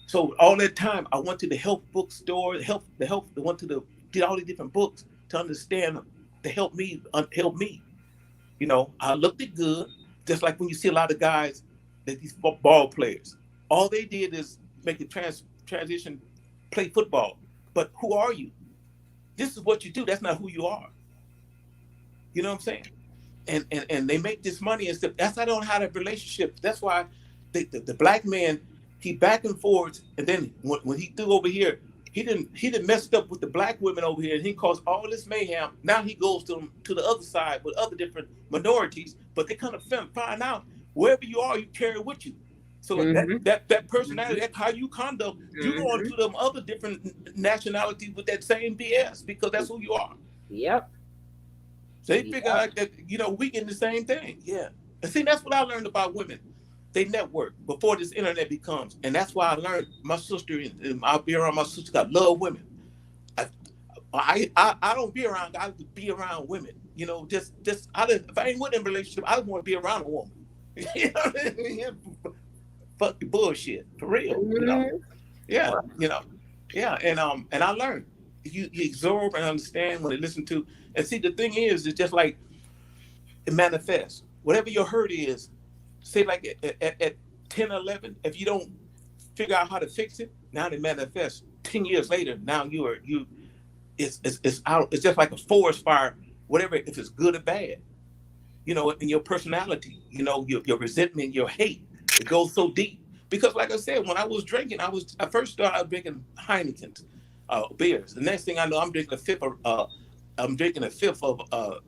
So all that time, I went to the health bookstore, did all these different books to understand, to help me. You know, I looked it good. Just like when you see a lot of guys, that these ball players, All they did is make the transition, play football. But who are you? This is what you do. That's not who you are. You know what I'm saying? And they make this money and stuff. That's why I don't have a relationship. That's why the black man, he back and forth, and then when he threw over here, he didn't messed up with the black women over here, and he caused all this mayhem. Now he goes to the other side with other different minorities, but they kind of find out wherever you are, you carry it with you. So that personality, that's how you conduct. You go on to them other different nationalities with that same BS because that's who you are. Yep. So they figure out that, you know, we getting the same thing. Yeah. And see, that's what I learned about women. They network before this internet becomes. And that's why I learned my sister, and I'll be around my sister, I love women. I don't be around, I be around women. You know, just if I ain't with in a relationship, I just want to be around a woman. You know what I mean? Fuck the bullshit. For real. You know? Yeah. You know. Yeah. And I learned. You absorb and understand when they listen to. And see, the thing is, it's just like it manifests. Whatever your hurt is, say like at 10 or 11, if you don't figure out how to fix it, now it manifests. 10 years later, now it's out. It's just like a forest fire, whatever, if it's good or bad. You know, in your personality, you know, your resentment, your hate, it goes so deep. Because like I said, when I was drinking, I first started out drinking Heineken's, beers. The next thing I know, I'm drinking a fifth of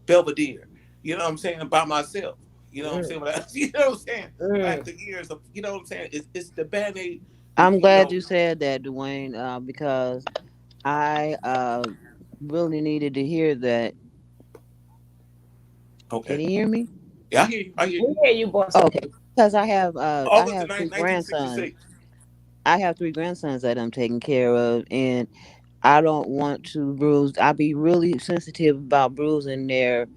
Belvedere. You know what I'm saying? By myself. You know what I'm saying? You know what I'm saying? Like the years of, you know what I'm saying? It's the Band-Aid. I'm glad you said that, Dwayne, because I really needed to hear that. Okay. Can you hear me? Yeah, I hear you. We hear you, boss. Okay. Because I have August three 9th, grandsons. 1966. I have 3 grandsons that I'm taking care of, and I don't want to bruise. I be really sensitive about bruising their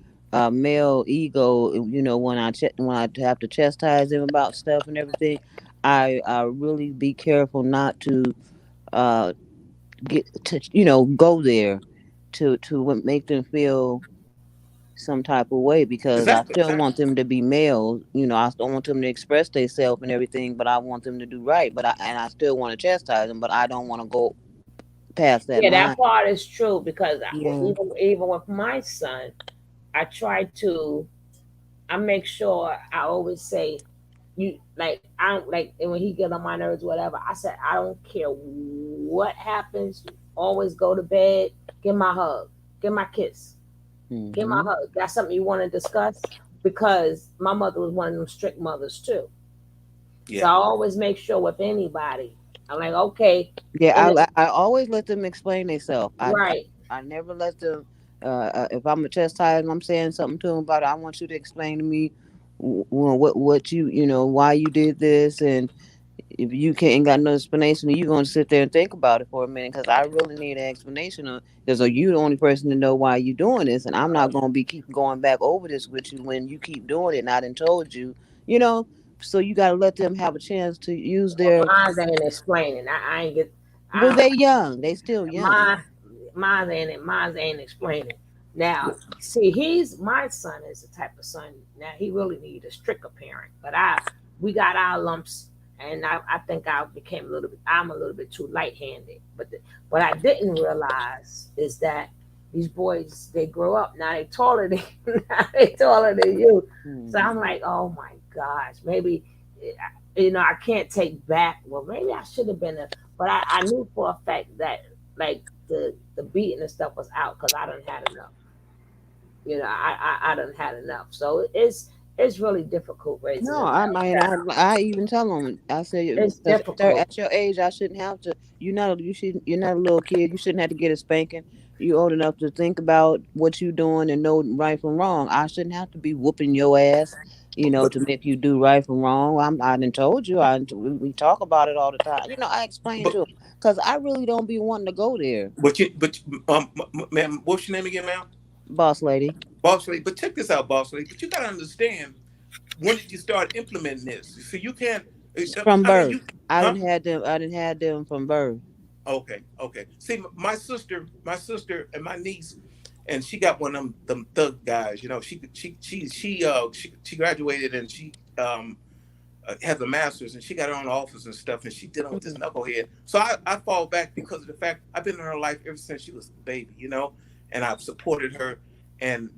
male ego. You know, when I have to chastise them about stuff and everything, I really be careful not to get to go there to make them feel some type of way, because I still want them to be males. You know, I still want them to express themselves and everything, but I want them to do right. But I still want to chastise them, but I don't want to go past that line. That part is true, because even with my son, I make sure I always say, you like, I don't like, and when he get on my nerves, whatever, I said, I don't care what happens, always go to bed, give my hug, give my kiss. Give my hug. That's something you want to discuss, because my mother was one of them strict mothers too. Yeah. So I always make sure with anybody, I'm like, okay. Yeah, I always let them explain themselves. Right. I never let them. If I'm a chastise, I'm saying something to them about it, I want you to explain to me what you know, why you did this, and if you ain't got no explanation, you're going to sit there and think about it for a minute, because I really need an explanation. Because you're the only person to know why you're doing this, and I'm not going to keep going back over this with you when you keep doing it and I done told you, you know. So you got to let them have a chance to use their... Mine ain't explaining. I ain't get... Well, they young. They still young. Mine ain't explaining. Now, see, my son is the type of son, now he really need a stricter parent. But we got our lumps. And I think I'm a little bit too light-handed. But what I didn't realize is that these boys, they grow up, now they taller than you. So I'm like, oh my gosh, maybe, you know, I can't take back, well, maybe I should have been but I knew for a fact that, like, the beating and stuff was out, because I done had enough. You know, I done had enough. So it's really difficult raising. No, I even tell them. I say, it's difficult. At your age, I shouldn't have to. You're not a little kid. You shouldn't have to get a spanking. You're old enough to think about what you're doing and know right from wrong. I shouldn't have to be whooping your ass, you know, to make you do right from wrong. I done told you. We talk about it all the time. You know, I explain to them, because I really don't be wanting to go there. Ma'am, what's your name again, ma'am? Boss lady. Boss lady. But check this out, boss lady. But you gotta understand, when did you start implementing this? So you can't... From birth. I didn't have them from birth. Okay. See, my sister and my niece, and she got one of them thug guys. You know, she graduated, and she has a master's, and she got her own office and stuff, and she dealing with this knucklehead. So I fall back because of the fact I've been in her life ever since she was a baby, you know, and I've supported her, and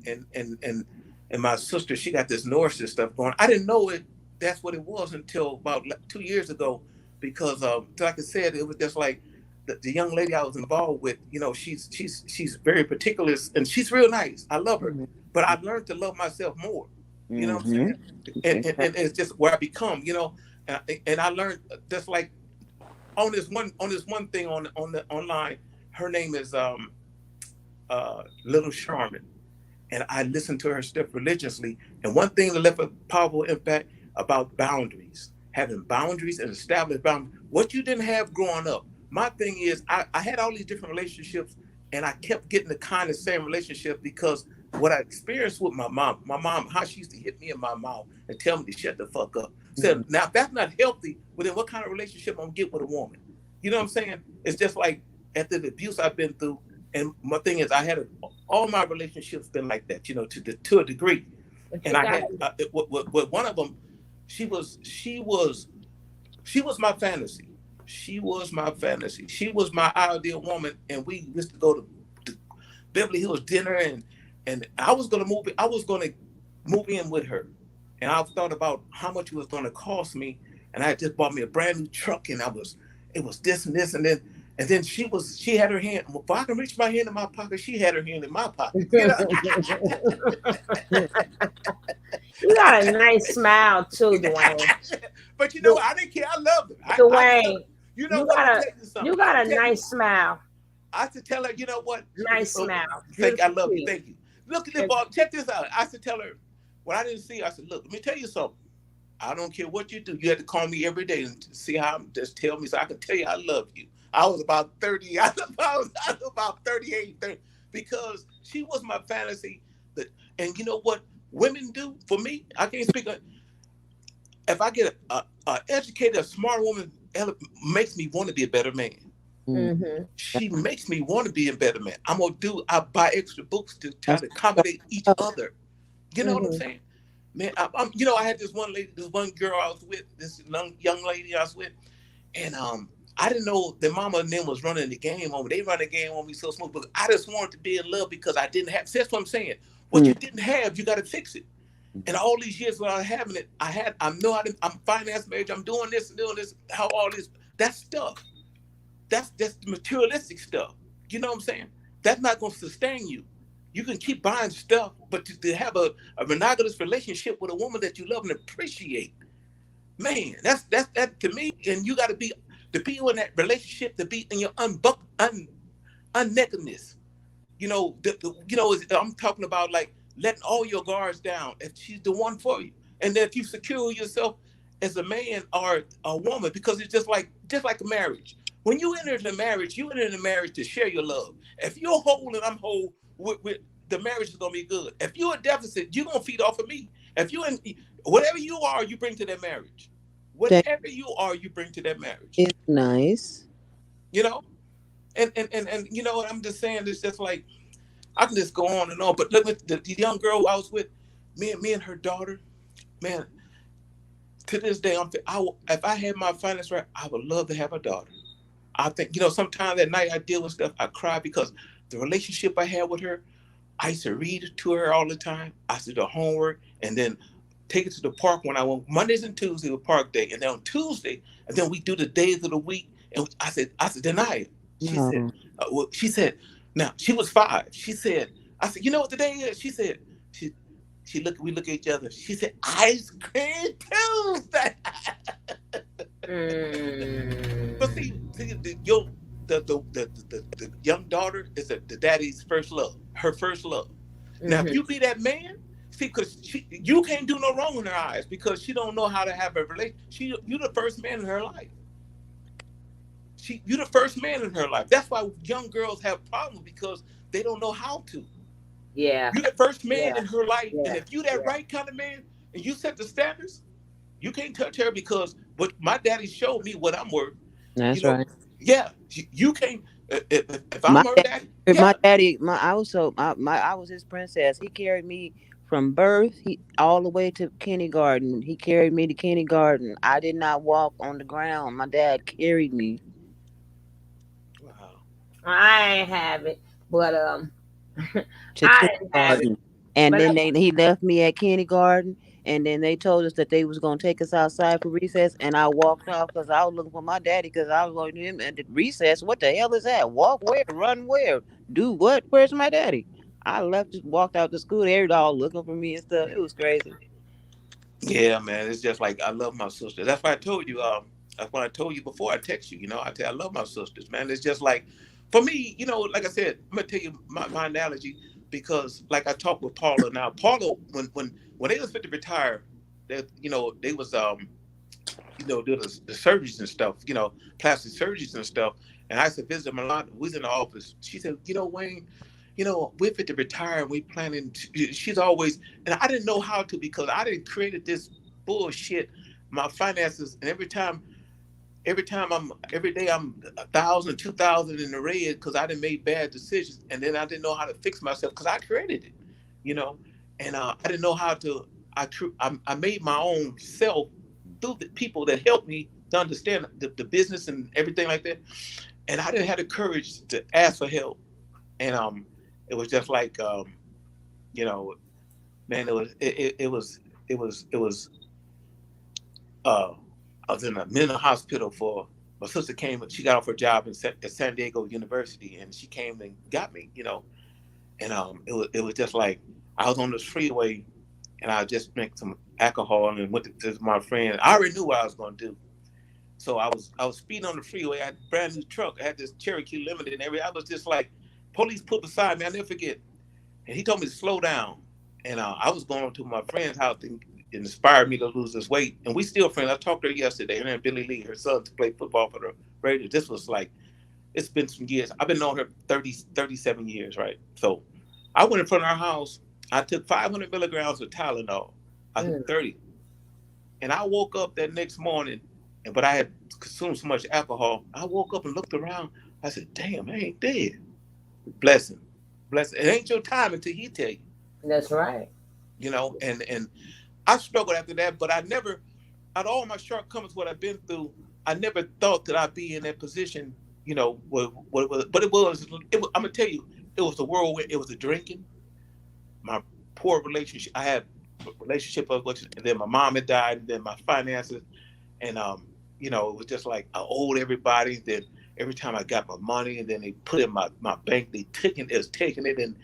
my sister, she got this Norris stuff going. I didn't know that's what it was until about 2 years ago, because like I said, it was just like the young lady I was involved with, you know, she's very particular, and she's real nice. I love her, but I've learned to love myself more. You know what I'm saying? And it's just where I become, you know, and I learned just like on this one thing on the online. Her name is Little Charmin, and I listened to her stuff religiously. And one thing that left a powerful impact about boundaries, having boundaries and established boundaries. What you didn't have growing up. My thing is, I had all these different relationships, and I kept getting the kind of same relationship because what I experienced with my mom, how she used to hit me in my mouth and tell me to shut the fuck up. So now if that's not healthy, well then what kind of relationship I'm gonna get with a woman? You know what I'm saying? It's just like after the abuse I've been through, and my thing is all my relationships been like that, you know, to a degree. And I had with one of them, she was my fantasy. She was my fantasy. She was my ideal woman, and we used to go to Beverly Hills dinner, and I was gonna move in with her, and I thought about how much it was gonna cost me, and I just bought me a brand new truck, and it was this and this, and then she had her hand. If I can reach my hand in my pocket, she had her hand in my pocket. You know? You got a nice smile too, Dwayne. But you know, I didn't care. I loved her. Dwayne, you know what? You got a nice smile. I used to tell her, you know what? Nice smile. I love you. Thank you. Look at this, Bob. Check this out. I used to tell her when I didn't see her, I said, look, let me tell you something. I don't care what you do. You have to call me every day and see how just tell me so I can tell you I love you. I was about 30. I was about 38, 30, because she was my fantasy. And you know what women do for me? I can't speak. If I get a educated, a smart woman, it makes me want to be a better man. Mm-hmm. She makes me want to be a better man. I buy extra books to try to accommodate each other. You know what I'm saying? Man, you know, I had this one girl I was with, this young lady I was with, and I didn't know that mama and them was running the game on me. They run the game on me so smooth, but I just wanted to be in love because I didn't have. That's what I'm saying. What you didn't have, you got to fix it. And all these years without having it, I'm financed marriage, I'm doing this and doing this, how all this, that stuff. That's just materialistic stuff. You know what I'm saying? That's not going to sustain you. You can keep buying stuff, but to have a monogamous relationship with a woman that you love and appreciate, man, that's that to me. And you got to be in that relationship, to be in your unnakedness. You know, I'm talking about like letting all your guards down if she's the one for you, and then if you secure yourself as a man or a woman, because it's just like a marriage. When you enter the marriage, you enter the marriage to share your love. If you're whole and I'm whole, with the marriage is gonna be good. If you're a deficit, you're gonna feed off of me. If you're in whatever you are, you bring to that marriage. Whatever you are, you bring to that marriage. It's nice. You know? And you know what I'm just saying, it's just like I can just go on and on. But look at the young girl I was with, me and her daughter, man, to this day, if I had my finance right, I would love to have a daughter. I think, you know, sometimes at night I deal with stuff, I cry because the relationship I had with her, I used to read to her all the time. I used to do homework and then take it to the park when I went. Mondays and Tuesdays were park day. And then on Tuesday, and then we do the days of the week. And I said, deny it. She said, now she was 5. She said, I said, you know what the day is? She said, we look at each other. She said, ice cream Tuesday. But see, the young daughter is the daddy's first love, her first love. Now, if you be that man, see, because you can't do no wrong in her eyes because she don't know how to have a relationship. You the first man in her life. You the first man in her life. That's why young girls have problems because they don't know how to. Yeah. You the first man in her life, and if you that right kind of man, and you set the standards, you can't touch her because what my daddy showed me what I'm worth. That's right. Yeah, you can't. If I'm her daddy, my daddy, I was his princess. He carried me from birth all the way to kindergarten. He carried me to kindergarten. I did not walk on the ground. My dad carried me Wow. I ain't have it, but to I didn't have it. kindergarten. And But then he left me at kindergarten, and then they told us that they was gonna take us outside for recess, and I walked off because I was looking for my daddy because I was going to him at the recess. What the hell is that? Walk where? Run where? Do what? Where's my daddy? I left, just walked out to school. They were all looking for me and stuff. It was crazy. Yeah, man. It's just like I love my sister. That's why I told you. That's what I told you before I text you. You know, I love my sisters, man. It's just like, for me, you know, like I said, I'm gonna tell you my analogy because, like I talked with Paula now. Paula, when they was fit to retire, they, you know, they was you know, do the surgeries and stuff, you know, plastic surgeries and stuff. And I said, visit them a lot. We was in the office. She said, you know, Wayne, you know, we're fit to retire and we planning she's always, and I didn't know how to because I didn't created this bullshit, my finances. And every day I'm 1,000, 2,000 in the red because I didn't make bad decisions. And then I didn't know how to fix myself because I created it, you know, and I didn't know how to, I made my own self through the people that helped me to understand the business and everything like that. And I didn't have the courage to ask for help. And it was just like, you know, man, it was I was in a mental hospital for, my sister came, she got off her job at San Diego University, and she came and got me, you know. And it was just like, I was on this freeway and I just drank some alcohol and went to my friend. I already knew what I was going to do. So I was speeding on the freeway. I had a brand new truck. I had this Cherokee Limited and everything. I was just like, police pulled beside me. I'll never forget. And he told me to slow down. And I was going to my friend's house and it inspired me to lose this weight. And we still friends. I talked to her yesterday. Her name Billy Lee, her son, to play football for the Raiders. This was like, it's been some years. I've been knowing her 37 years, right? So I went in front of her house. I took 500 milligrams of Tylenol. I took 30. And I woke up that next morning, but I had consumed so much alcohol. I woke up and looked around. I said, damn, I ain't dead. Blessing. Blessing. It ain't your time until he tell you. That's right. You know, and I struggled after that, but I never, out of all my shortcomings, what I've been through, I never thought that I'd be in that position, you know, but it was, I'm going to tell you, it was the whirlwind. It was the drinking, my poor relationship. I had a relationship, and then my mom had died, and then my finances. And, you know, it was just like I owed everybody. Then every time I got my money, and then they put it in my bank, they taking it.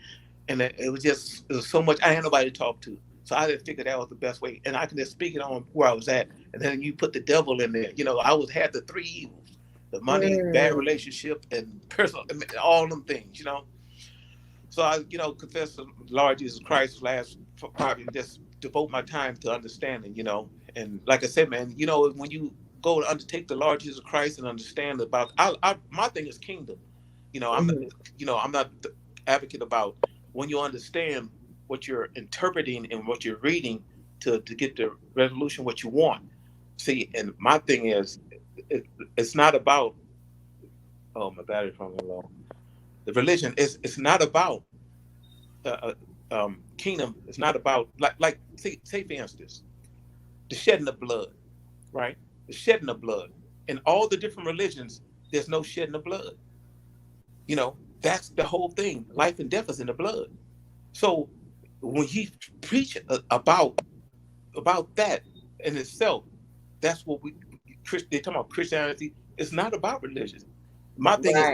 And it was so much. I had nobody to talk to. So I didn't figure that was the best way. And I can just speak it on where I was at. And then you put the devil in there. You know, had the three evils: the money, bad relationship, and personal, all them things, you know. So I, you know, confess the Lord Jesus Christ last, probably just devote my time to understanding, you know. And like I said, man, you know, when you go to undertake the Lord Jesus Christ and understand about, my thing is kingdom. You know, I'm not the advocate about when you understand what you're interpreting and what you're reading to get the resolution what you want. See, and my thing is, it's not about, oh, my battery's running low. The religion it's not about kingdom. It's not about like say for instance, the shedding of blood, right? The shedding of blood. In all the different religions, there's no shedding of blood. You know, that's the whole thing. Life and death is in the blood. So when he preach about that in itself, that's what they talk about Christianity. It's not about religion. My thing is,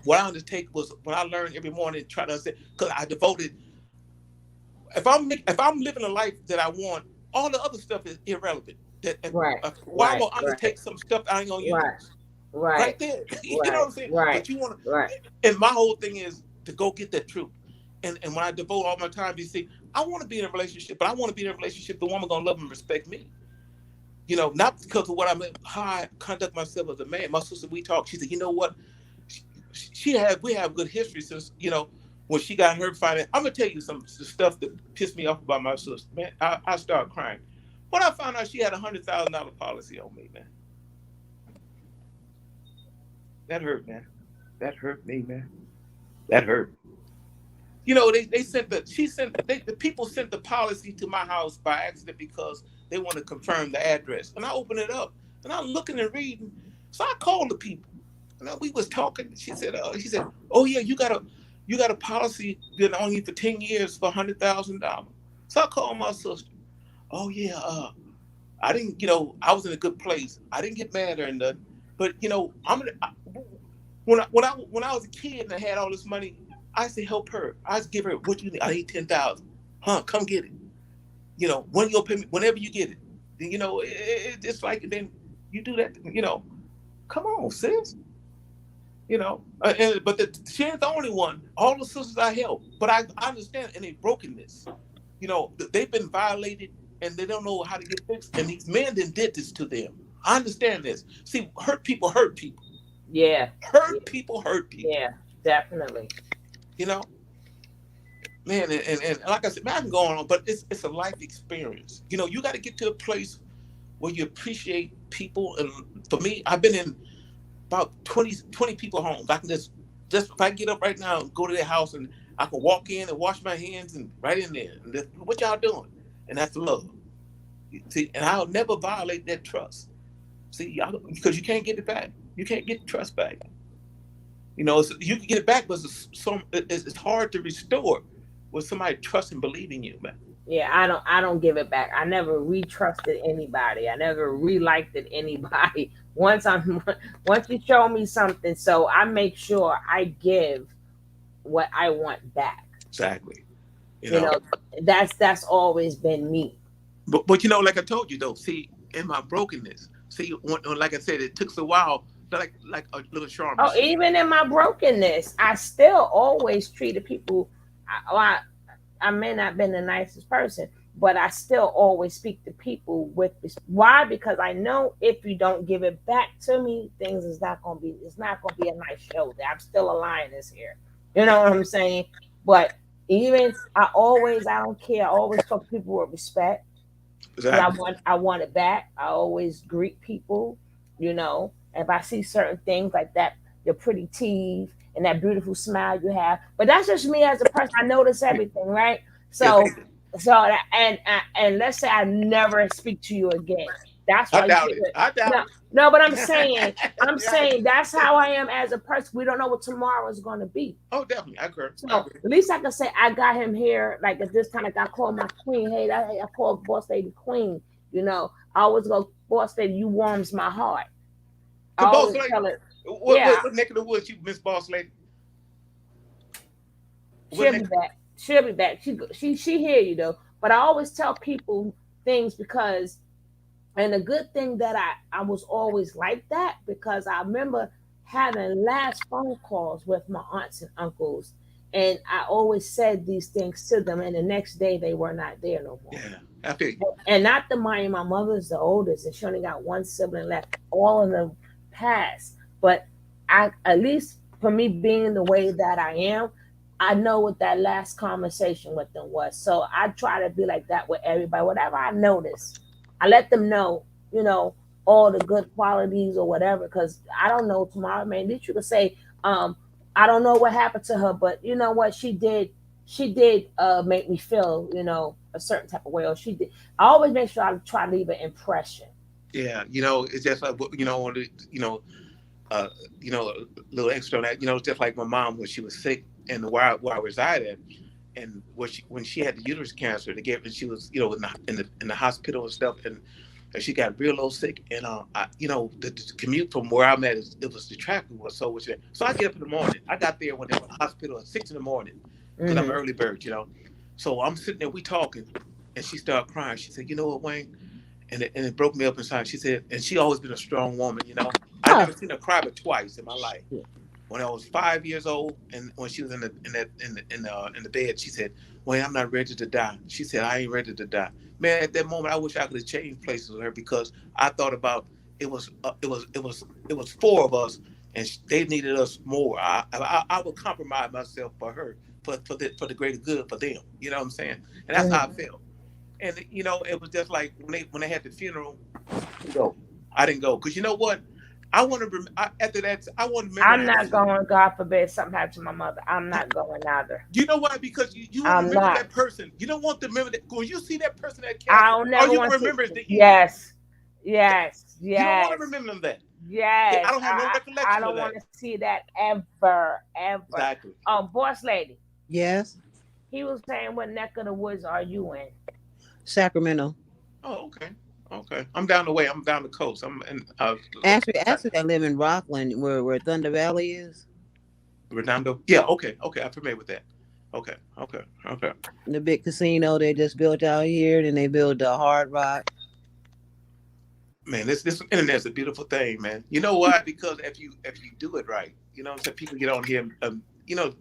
what I undertake was what I learned every morning, try to understand, because I devoted. If I'm living a life that I want, all the other stuff is irrelevant. Why I'm gonna undertake some stuff I ain't gonna use? Right there. You know what I'm saying? But you want to. And my whole thing is to go get that truth. And when I devote all my time, you see, I want to be in a relationship, but I want to be in a relationship the woman gonna love and respect me. You know, not because of how I conduct myself as a man. My sister, we talk. She said, you know what? We have good history since, you know, when she got her finance. I'm gonna tell you some stuff that pissed me off about my sister. Man, I started crying when I found out she had $100,000 policy on me. Man, that hurt, man. That hurt me, man. That hurt. You know, the people sent the policy to my house by accident because they want to confirm the address. And I open it up and I'm looking and reading. So I called the people. And we was talking. She said, oh yeah, you got a policy that on you for 10 years for $100,000. So I called my sister. Oh yeah, I didn't, I was in a good place. I didn't get mad or nothing. But when I was a kid and I had all this money, I used to help her. I used to give her, what you need? I need 10,000. Come get it. When you'll pay me, whenever you get it. It's like, then you do that, come on, sis. But she ain't the only one. All the sisters I help. But I understand in their brokenness. They've been violated and they don't know how to get fixed. And these men then did this to them. I understand this. See, hurt people hurt people. Yeah. Hurt people hurt people. Yeah, definitely. Man, and like I said, man, I'm going on, but it's a life experience. You got to get to a place where you appreciate people. And for me, I've been in about 20 people homes. I can just if I get up right now and go to their house and I can walk in and wash my hands and right in there. And what y'all doing? And that's love. See, and I'll never violate that trust. See, because you can't get it back. You can't get the trust back. You can get it back, but it's hard to restore when somebody trusts and believing you, man. Yeah, I don't give it back. I never re-trusted anybody. I never re-liked anybody. Once you show me something, so I make sure I give what I want back. Exactly. That's always been me. But like I told you though, see, in my brokenness, see, like I said, it took a while, like a little charm. Oh, even in my brokenness, I still always treated people. I may not have been the nicest person, but I still always speak to people with this. Why? Because I know if you don't give it back to me, it's not gonna be a nice show. I'm still a lioness here. You know what I'm saying? But I don't care. I always talk to people with respect. Exactly. I want it back. I always greet people, if I see certain things like that, your pretty teeth and that beautiful smile you have. But that's just me as a person. I notice everything, right? So and let's say I never speak to you again. That's why I doubt it. No, but I'm saying that's how I am as a person. We don't know what tomorrow is going to be. Oh, definitely. I agree. So at least I can say I got him here. Like at this time, I call my queen. Hey, I call boss lady queen. I always go, boss lady, you warms my heart. The boss lady. What neck of the woods you miss, boss lady? She'll be back. She hear you though. But I always tell people things because. And the good thing that I was always like that, because I remember having last phone calls with my aunts and uncles, and I always said these things to them, and the next day they were not there no more. Yeah, I feel you. And not to mind, my mother's the oldest, and she only got one sibling left. All of them passed, but at least for me being the way that I am, I know what that last conversation with them was. So I try to be like that with everybody. Whatever I notice, I let them know, all the good qualities or whatever, because I don't know tomorrow, man. At least you could say, I don't know what happened to her, but you know what? She did make me feel, a certain type of way, or she did. I always make sure I try to leave an impression. Yeah, it's just like, a little extra on that, it's just like my mom when she was sick and where I reside at. And when she had the uterus cancer, she was, in the hospital and stuff, and she got real low sick. And the commute from where I'm at, the traffic was so much. So I get up in the morning. I got there when they were in the hospital at 6 a.m. because I'm an early bird, So I'm sitting there, we talking, and she started crying. She said, "You know what, Wayne?" And it broke me up inside. She said, and she always been a strong woman, I've never seen her cry but twice in my life. When I was 5 years old, and when she was in the bed, she said, "Wayne, I'm not ready to die." She said, "I ain't ready to die." Man, at that moment, I wish I could have changed places with her, because I thought about it was 4 of us, and they needed us more. I would compromise myself for her, for the greater good for them. You know what I'm saying? And that's how I felt. And it was just like when they had the funeral, I didn't go, because you know what? I want to. After that, I want to I'm memorize. not going. God forbid something happened to my mother. I'm not going either. You know why? Because you want to I'm remember not. that person. You don't want to remember that. When you see that person at I casket, don't all never you want gonna to. remember is the end. Yes, yes, You don't want to yes, remember them that. yes. I don't have no I recollection don't of that. want to see that ever, ever. Exactly. Boss lady, Yes, he was saying, what neck of the woods are you in? Sacramento. Oh, okay. Okay. I'm down the way. I'm down the coast. I'm in Actually, I live in Rockland, where Thunder Valley is. Redondo. Yeah. Okay. Okay. I'm familiar with that. Okay. Okay. Okay. The big casino they just built out here, and they built the Hard Rock. Man, this internet's a beautiful thing, man. You know why? Because if you do it right, you know what I'm saying? People get on here, you know,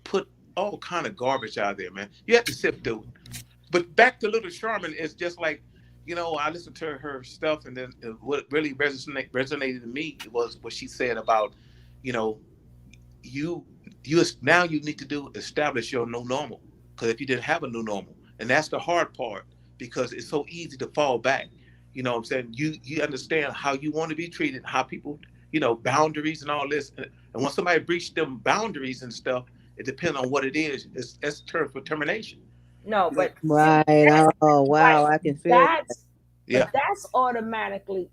put all kind of garbage out there, man. You have to sift through it. But back to Little Charmin, it's just like, you know, I listened to her stuff, and then what really resonated to me was what she said about, you know, you now you need to establish your new normal. Because if you didn't have a new normal, and that's the hard part, because it's so easy to fall back. You know what I'm saying? You understand how you want to be treated, how people, you know, boundaries and all this. And when somebody breaches them boundaries and stuff, it depends on what it is. It's term for termination. No, but Right. Oh, wow. I can feel that. That's automatically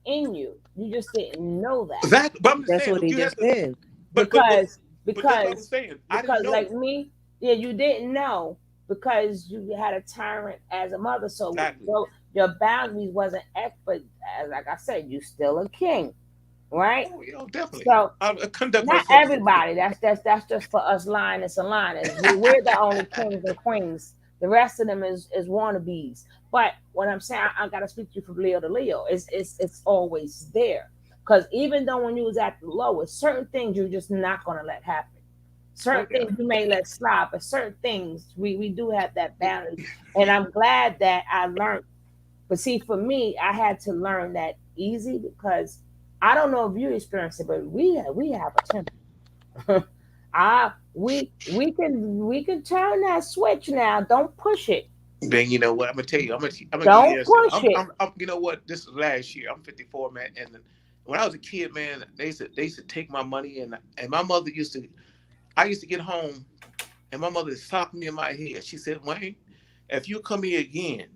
in you. You just didn't know that. Exactly. But I'm just That's saying, what he just said. Because that's what I'm saying. I didn't know. like me, yeah, you didn't know because you had a tyrant as a mother. So Exactly. your boundaries wasn't but like I said, you still a king, right? Oh, you know, definitely. So I conduct not myself. everybody. That's just for us lioness and lioness. We're the only kings and queens. The rest of them is wannabes. But what I'm saying, I gotta speak to you from Leo to Leo. It's always there. Because even though when you was at the lowest, certain things you're just not gonna let happen. Certain things you may let slide, but certain things we do have that balance. And I'm glad that I learned. But see, for me, I had to learn that easy because I don't know if you experienced it, but we have a temper. We can turn that switch now. Don't push it. Then you know what I'm gonna tell you. I'm gonna Don't give push it. you know what? This is last year. I'm 54, man. And when I was a kid, man, they used to take my money, and my mother I used to get home, and my mother socked me in my head. She said, Wayne, if you come here again,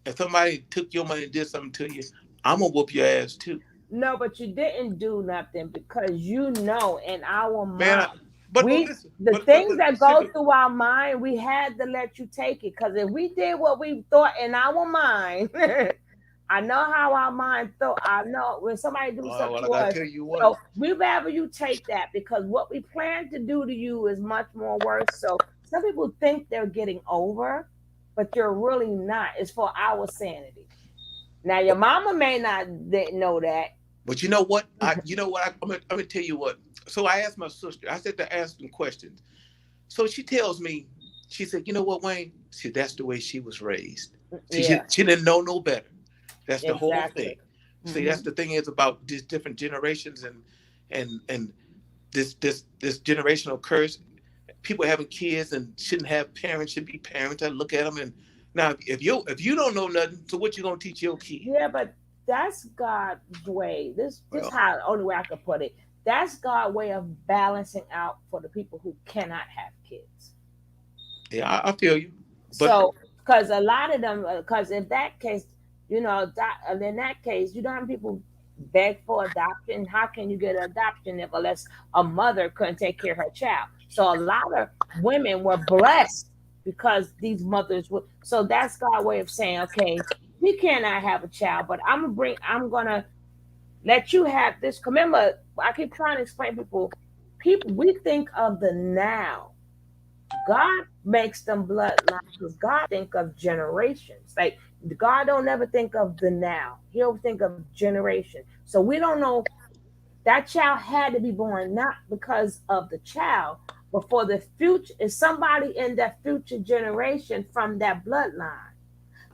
if somebody took your money and did something to you, I'm gonna whoop your ass too. No, but you didn't do nothing because you know in our Man, mind. the things that go through our mind, we had to let you take it. Because if we did what we thought in our mind, I know how our mind thought. I know when somebody do something to us. So we rather you take that because what we plan to do to you is much more worse. So some people think they're getting over, but you're really not. It's for our sanity. Now your mama may not didn't know that. But you know what? I'm gonna tell you what. So I asked my sister. I said to ask them questions. So she tells me, she said, you know what, Wayne? See, that's the way she was raised. See, she didn't know no better. That's the whole thing. Mm-hmm. See, that's the thing is about these different generations and this generational curse. People having kids and shouldn't have parents, should be parents. I look at them and now if you don't know nothing, so what you gonna teach your kids? Yeah, but that's God's way. This how the only way I could put it. That's God's way of balancing out for the people who cannot have kids. Yeah, I feel you. So, because a lot of them, because in that case, you know, in that case, you don't have people beg for adoption. How can you get an adoption unless a mother couldn't take care of her child? So a lot of women were blessed because these mothers were. So that's God's way of saying, okay, we cannot have a child, but I'm gonna let you have this. Remember, I keep trying to explain people, we think of the now. God makes them bloodlines because God think of generations. Like God don't never think of the now. He'll think of generation. So we don't know that child had to be born not because of the child, but for the future. Is somebody in that future generation from that bloodline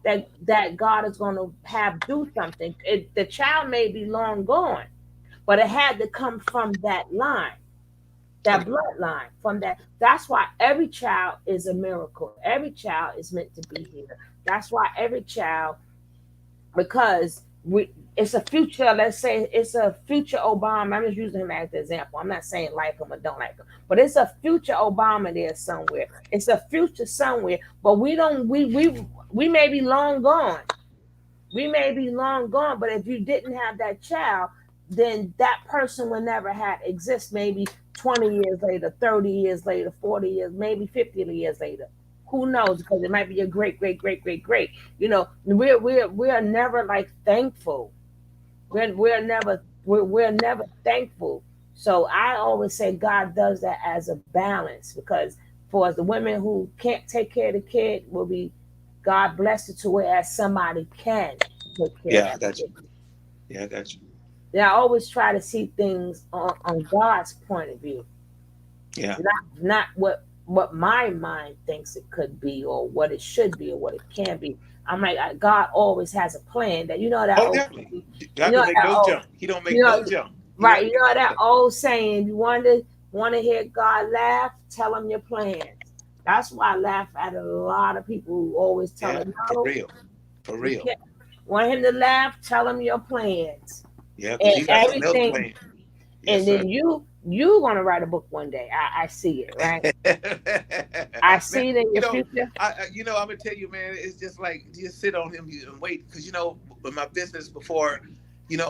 that God is going to have do something. The child may be long gone, but it had to come from that line. That bloodline from that. That's why every child is a miracle. Every child is meant to be here. That's why every child, because it's a future, let's say it's a future Obama. I'm just using him as an example. I'm not saying like him or don't like him, but it's a future Obama there somewhere. It's a future somewhere, but we may be long gone. We may be long gone, but if you didn't have that child, then that person would never have exist. Maybe 20 years later, 30 years later, 40 years, maybe 50 years later. Who knows? Because it might be a great, great, great, great, great. You know, we're never like thankful. We're never thankful. So I always say God does that as a balance, because for the women who can't take care of the kid will be God bless it to whereas somebody can take care Yeah, I of that got you. kid. Yeah, I got you. And I always try to see things on God's point of view, Yeah. not what my mind thinks it could be or what it should be or what it can be. I'm like God always has a plan that that Oh, old definitely. you God know don't make that no old jump. He don't make you know no jump. He right don't you make know no that jump. old saying, you want to hear God laugh, tell him your plans. That's why I laugh at a lot of people who always tell Yeah, him for no. real. For You real. can't want him to laugh, tell him your plans Yeah, because and he got something else everything. planned. Yes, And sir. then you gonna write a book one day. I see it, right? I Man, see it in you your know, future. I'm gonna tell you, man, it's just like just sit on him and wait, because with my business before,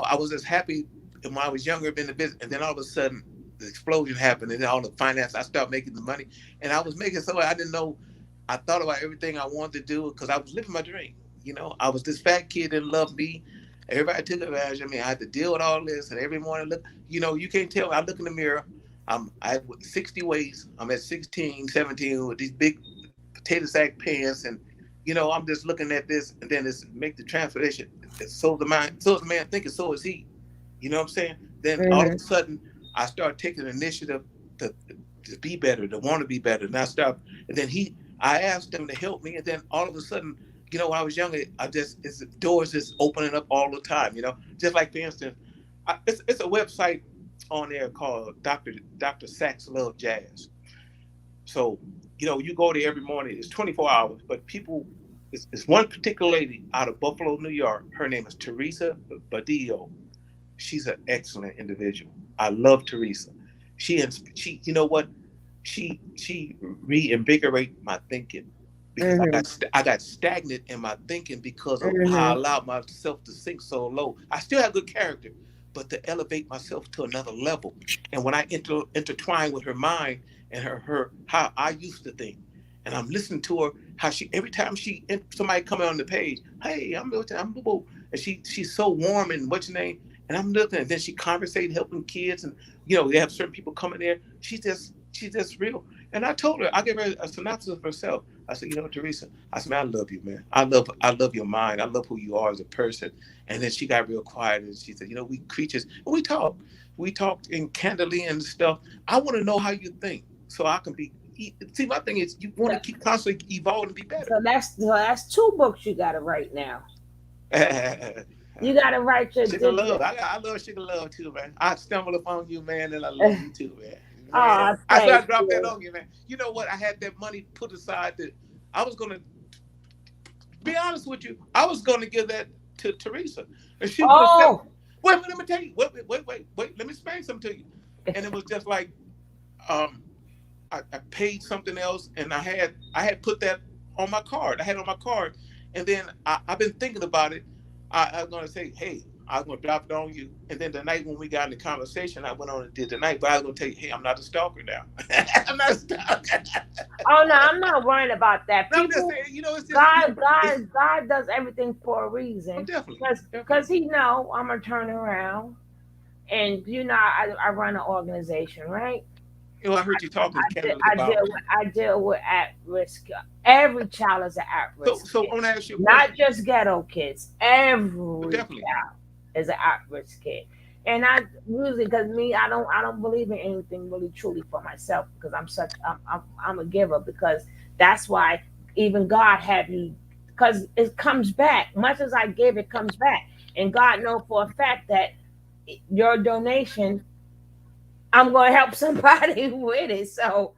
I was just happy when I was younger in the business, and then all of a sudden the explosion happened, and then all the finance, I started making the money, and I was making so I didn't know. I thought about everything I wanted to do because I was living my dream. I was this fat kid that loved me. Everybody took advantage of me. I had to deal with all this, and every morning look. You can't tell me. I look in the mirror. I 60 waist. I'm at 16, 17 with these big potato sack pants, and I'm just looking at this, and then it's make the translation. So the man thinking, so is he. You know what I'm saying? Then all of a Hmm. sudden, I start taking initiative to be better, to want to be better, and and then I asked him to help me, and then all of a sudden, when I was younger, it's doors just opening up all the time. Just like for instance, it's a website on there called Dr. Sachs Love Jazz. So, you go there every morning. It's 24 hours, but it's one particular lady out of Buffalo, New York. Her name is Teresa Badillo. She's an excellent individual. I love Teresa. She, you know what? She reinvigorate my thinking, because Hmm. I got stagnant in my thinking because of how I Hmm. allowed myself to sink so low. I still have good character, but to elevate myself to another level. And when I intertwine with her mind and her how I used to think, and I'm listening to her, how she every time somebody coming on the page, hey, I'm Milton, I'm Boo, and she's so warm, and what's your name? And I'm looking, and then she conversating, helping kids, and they have certain people coming there. She's just real. And I told her, I gave her a synopsis of herself. I said, Teresa, I said, man, I love you, man. I love your mind. I love who you are as a person. And then she got real quiet, and she said, we creatures, and we talk. We talked in candidly and stuff. I want to know how you think, so I can be. See, my thing is, you want to keep constantly evolving and be better. So that's two books you got to write now. You got to write your. Sugar Love. I love Sugar Love too, man. I stumbled upon you, man, and I love Oh, you too, man. Man, I tried thank to drop that you. on you, man. You know what? I had that money put aside that I was gonna be honest with you. I was gonna give that to Teresa, and she would have said, Oh, "Wait, let me tell you. Wait. Let me explain something to you." And it was just like, um, I paid something else, and I had put that on my card. I had it on my card, and then I've been thinking about it. I was going to say, hey, I was going to drop it on you, and then the night when we got in the conversation, I went on and did the night. But I was going to tell you, hey, I'm not a stalker now. I'm not a stalker. oh no, I'm not worried about that. No, I'm just People, saying, it's just God does everything for a oh, reason, definitely, because definitely. He know I'm gonna turn around, and I run an organization, right? I heard you talking candidly I deal about. with I deal with at risk. Every child is an at So, risk so kid, I want to ask you a not question. just ghetto kids. Every Definitely. child is an at risk kid, and I usually because me, I don't believe in anything really truly for myself, because I'm a giver, because that's why even God have you, because it comes back. Much as I give, it comes back, and God know for a fact that your donation, I'm going to help somebody with it. So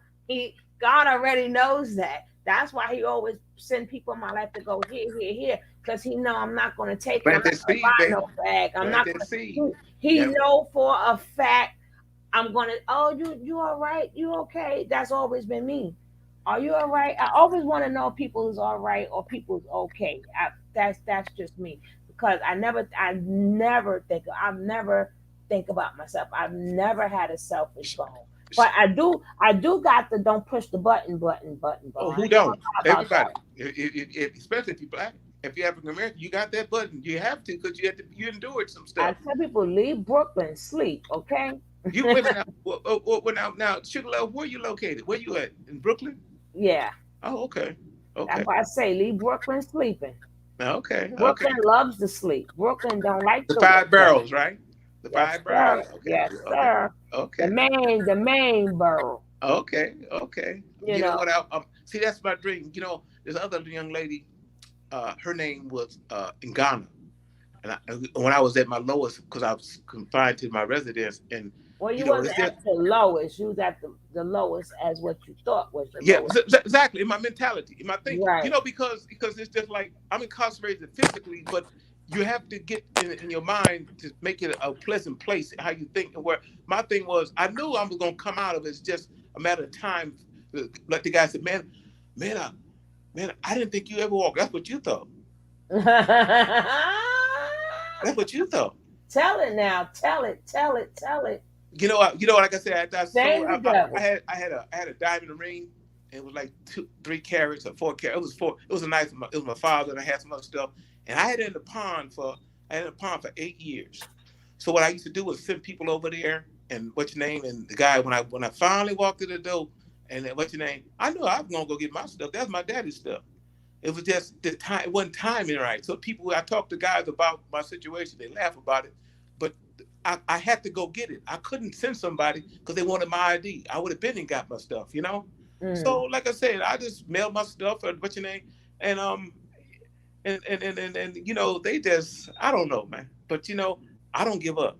God already knows that. That's why he always send people in my life to go here, because he know I'm not going to take it. Plant I'm that not going to seed, buy baby. no bag. I'm Plant not that going seed. to. He Yeah. know for a fact I'm going to. Oh, you all right? You okay? That's always been me. Are you all right? I always want to know people who's all right or people's okay. That's just me, because I never think about myself. I've never had a selfish goal. But I do got the don't push the button. Oh, I who ain't don't? gonna talk about Everybody. Especially if you're black. If you're African American, you got that button. You have to, because you endured some that. I stuff. tell people leave Brooklyn, sleep, okay? You women now, Sugar Love, where you located? Where you at? In Brooklyn? Yeah. Oh, okay. Okay. That's why I say leave Brooklyn sleeping. Okay. Brooklyn loves to sleep. Brooklyn don't like The to Five work. Boroughs, right? The Yes, Five Boroughs. sir. Okay. Yes, Okay. sir. Okay. The main borough. Okay. You You know know. what? See, that's my dream. This other young lady, her name was in Ghana, and when I was at my lowest, because I was confined to my residence, and Well, you wasn't at the lowest. You was at the lowest as what you thought was your lowest. exactly. In my mentality, in my thinking, Right. because it's just like I'm incarcerated physically, but you have to get in your mind to make it a pleasant place. How you think, and where my thing was, I knew I was gonna come out of it. It's just a matter of time. Like the guy said, man, I didn't think you ever walked. That's what you thought. That's what you thought. Tell it now. Tell it. Like I said, I had a diamond ring. It was like 3 carats or 4 carats. It was 4. It was a nice. It was my father, and I had some other stuff. And I had it in the pond for 8 years. So what I used to do was send people over there, and what's your name? And the guy, when I finally walked through the door, and what's your name? I knew I was gonna go get my stuff. That's my daddy's stuff. It was just the time. It wasn't timing right. So I talk to guys about my situation. They laugh about it, but I had to go get it. I couldn't send somebody because they wanted my ID. I would have been and got my stuff, So like I said, I just mailed my stuff, and what's your name? And they just, I don't know, man. But I don't give up.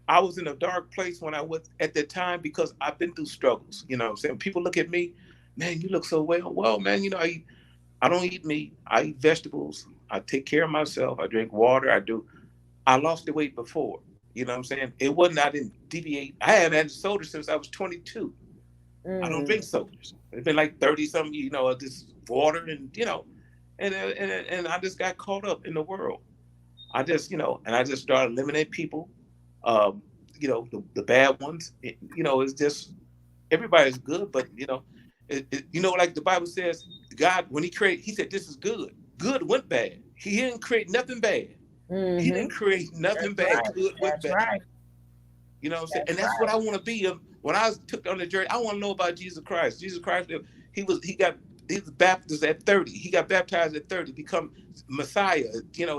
I was in a dark place when I was at that time, because I've been through struggles. You know what I'm saying? People look at me, man, you look so well. Well, man, I don't eat meat. I eat vegetables. I take care of myself. I drink water. I lost the weight before. You know what I'm saying? It wasn't, I didn't deviate. I haven't had soda since I was 22. I don't drink sodas. It's been like 30 something, just water and I just got caught up in the world. I just started eliminating people, the bad ones. It's just, everybody's good, but like the Bible says, God, when he created, he said, this is good. Good went bad. He didn't create nothing bad. Mm-hmm. He didn't create nothing bad. Right. Good went bad. Right. You know what I'm saying? And that's what I want to be. When I took on the journey, I want to know about Jesus Christ. Jesus Christ, he was baptized at 30. He got baptized at 30, become Messiah.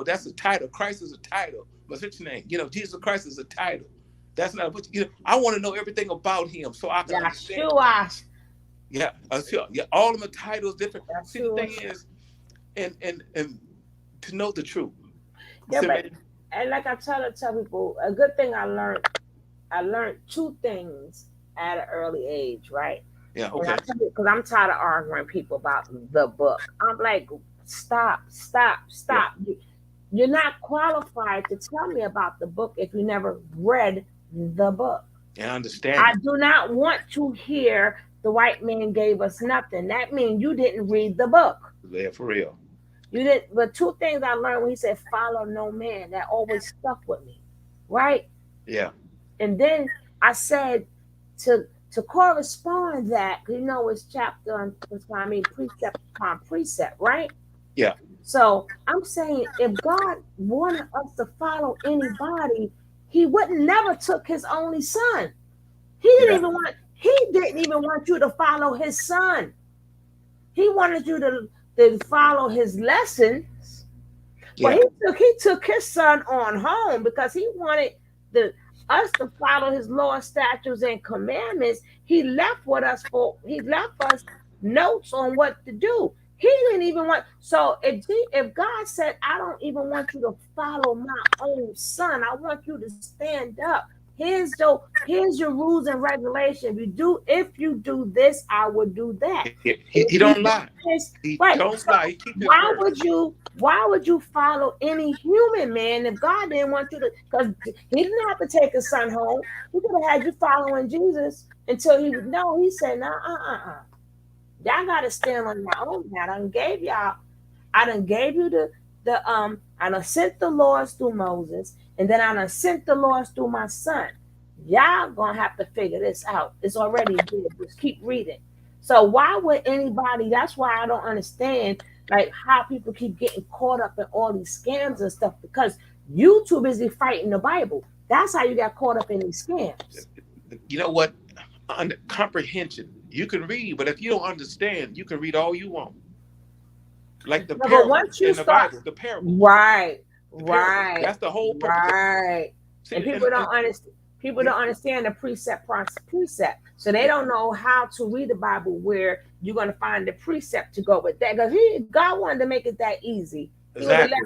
That's a title. Christ is a title. What's his name? Jesus Christ is a title. That's not what I want to know everything about him, so I can understand. Yeah, all of the titles different. See, the thing is, and to know the truth. Yeah, and like I tell people, a good thing I learned 2 things at an early age, right? Yeah, okay. Because I'm tired of arguing people about the book. I'm like, stop. Yeah. You're not qualified to tell me about the book if you never read the book. Yeah, I understand. I do not want to hear the white man gave us nothing. That means you didn't read the book. Yeah, for real. You didn't. But 2 things I learned when he said, follow no man, that always stuck with me. Right? Yeah. And then I said to correspond that, it's precept upon precept, right? Yeah. So I'm saying, if God wanted us to follow anybody, he wouldn't never took his only son. He didn't even want you to follow his son. He wanted you to follow his lessons. Yeah. But he took his son on home because he wanted us to follow his law, statutes, and commandments. He left us notes on what to do. He didn't even want. So if God said, I don't even want you to follow my own son, I want you to stand up Here's your rules and regulations. If you do this, I will do that. He don't lie. He Right. don't So lie. He keep his why word. would you follow any human man if God didn't want you to? Because he didn't have to take his son home. He could have had you following Jesus until he would know. He said, no, y'all got to stand on your own. I done gave you I done sent the laws through Moses, and then I done sent the laws through my son. Y'all gonna have to figure this out. It's already good. Just keep reading. So why would anybody? That's why I don't understand like how people keep getting caught up in all these scams and stuff, because you too busy fighting the Bible. That's how you got caught up in these scams. You know what? Under comprehension, you can read, but if you don't understand, you can read all you want. Like the parable in the Bible, the parable. Right. That's the whole purpose. Right. See, and people don't understand. People don't understand the precept. So they don't know how to read the Bible where you're going to find the precept to go with that. Because God wanted to make it that easy. Exactly.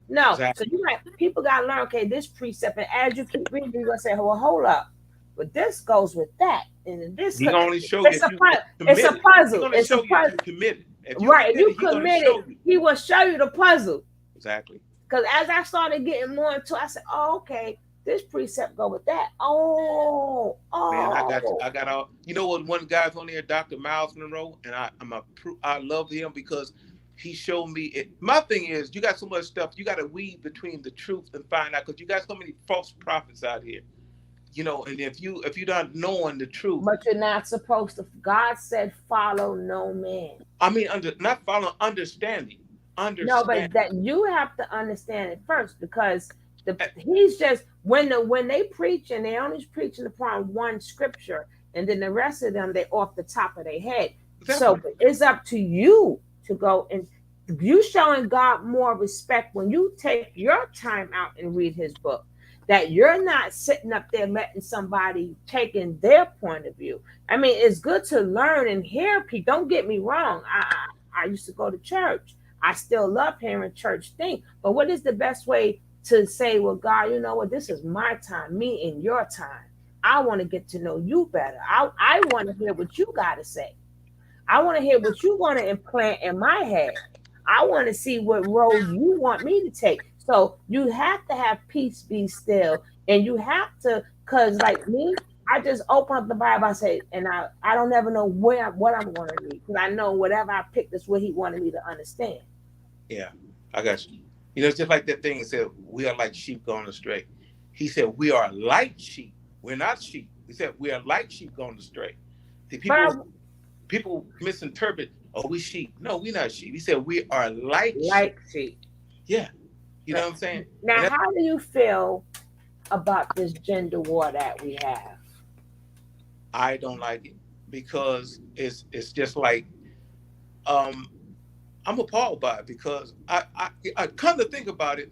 No. Exactly. So people got to learn, okay, this precept. And as you keep reading, you're going to say, well, hold up. But this goes with that. And this He only show it's you a puzzle. It's a puzzle. Committed. Right. If you committed, he will show you the puzzle. Exactly. Because as I started getting more into it, I said, oh, okay, this precept go with that. Oh. Man, I got all. You know what? One guy's on there, Dr. Miles Monroe, and I love him because he showed me it. My thing is, you got so much stuff. You got to weave between the truth and find out, because you got so many false prophets out here. You know, and if you're not knowing the truth, but you're not supposed to. God said, "Follow no man." I mean, not following, understanding. No, but that you have to understand it first, because he's just when they preach, and they only preaching upon one scripture, and then the rest of them they off the top of their head. Exactly. So it's up to you to go, and you showing God more respect when you take your time out and read His book. That you're not sitting up there letting somebody taking their point of view. I mean, it's good to learn and hear people. Don't get me wrong. I used to go to church. I still love hearing church thing. But what is the best way to say, well, God, you know what? This is my time, me and your time. I want to get to know you better. I want to hear what you got to say. I want to hear what you want to implant in my head. I want to see what road you want me to take. So you have to have peace, be still, and you have to, because like me, I just open up the Bible, I say, and I don't ever know what I'm going to read, because I know whatever I pick is what He wanted me to understand. Yeah, I got you. You know, it's just like that thing that said, we are like sheep going astray. He said, we are like sheep. We're not sheep. He said, we are like sheep going astray. See, people misinterpret, oh, we sheep. No, we're not sheep. He said, we are like sheep. Yeah. You know what I'm saying? Now, how do you feel about this gender war that we have? I don't like it, because it's just like, I'm appalled by it, because I come to think about it,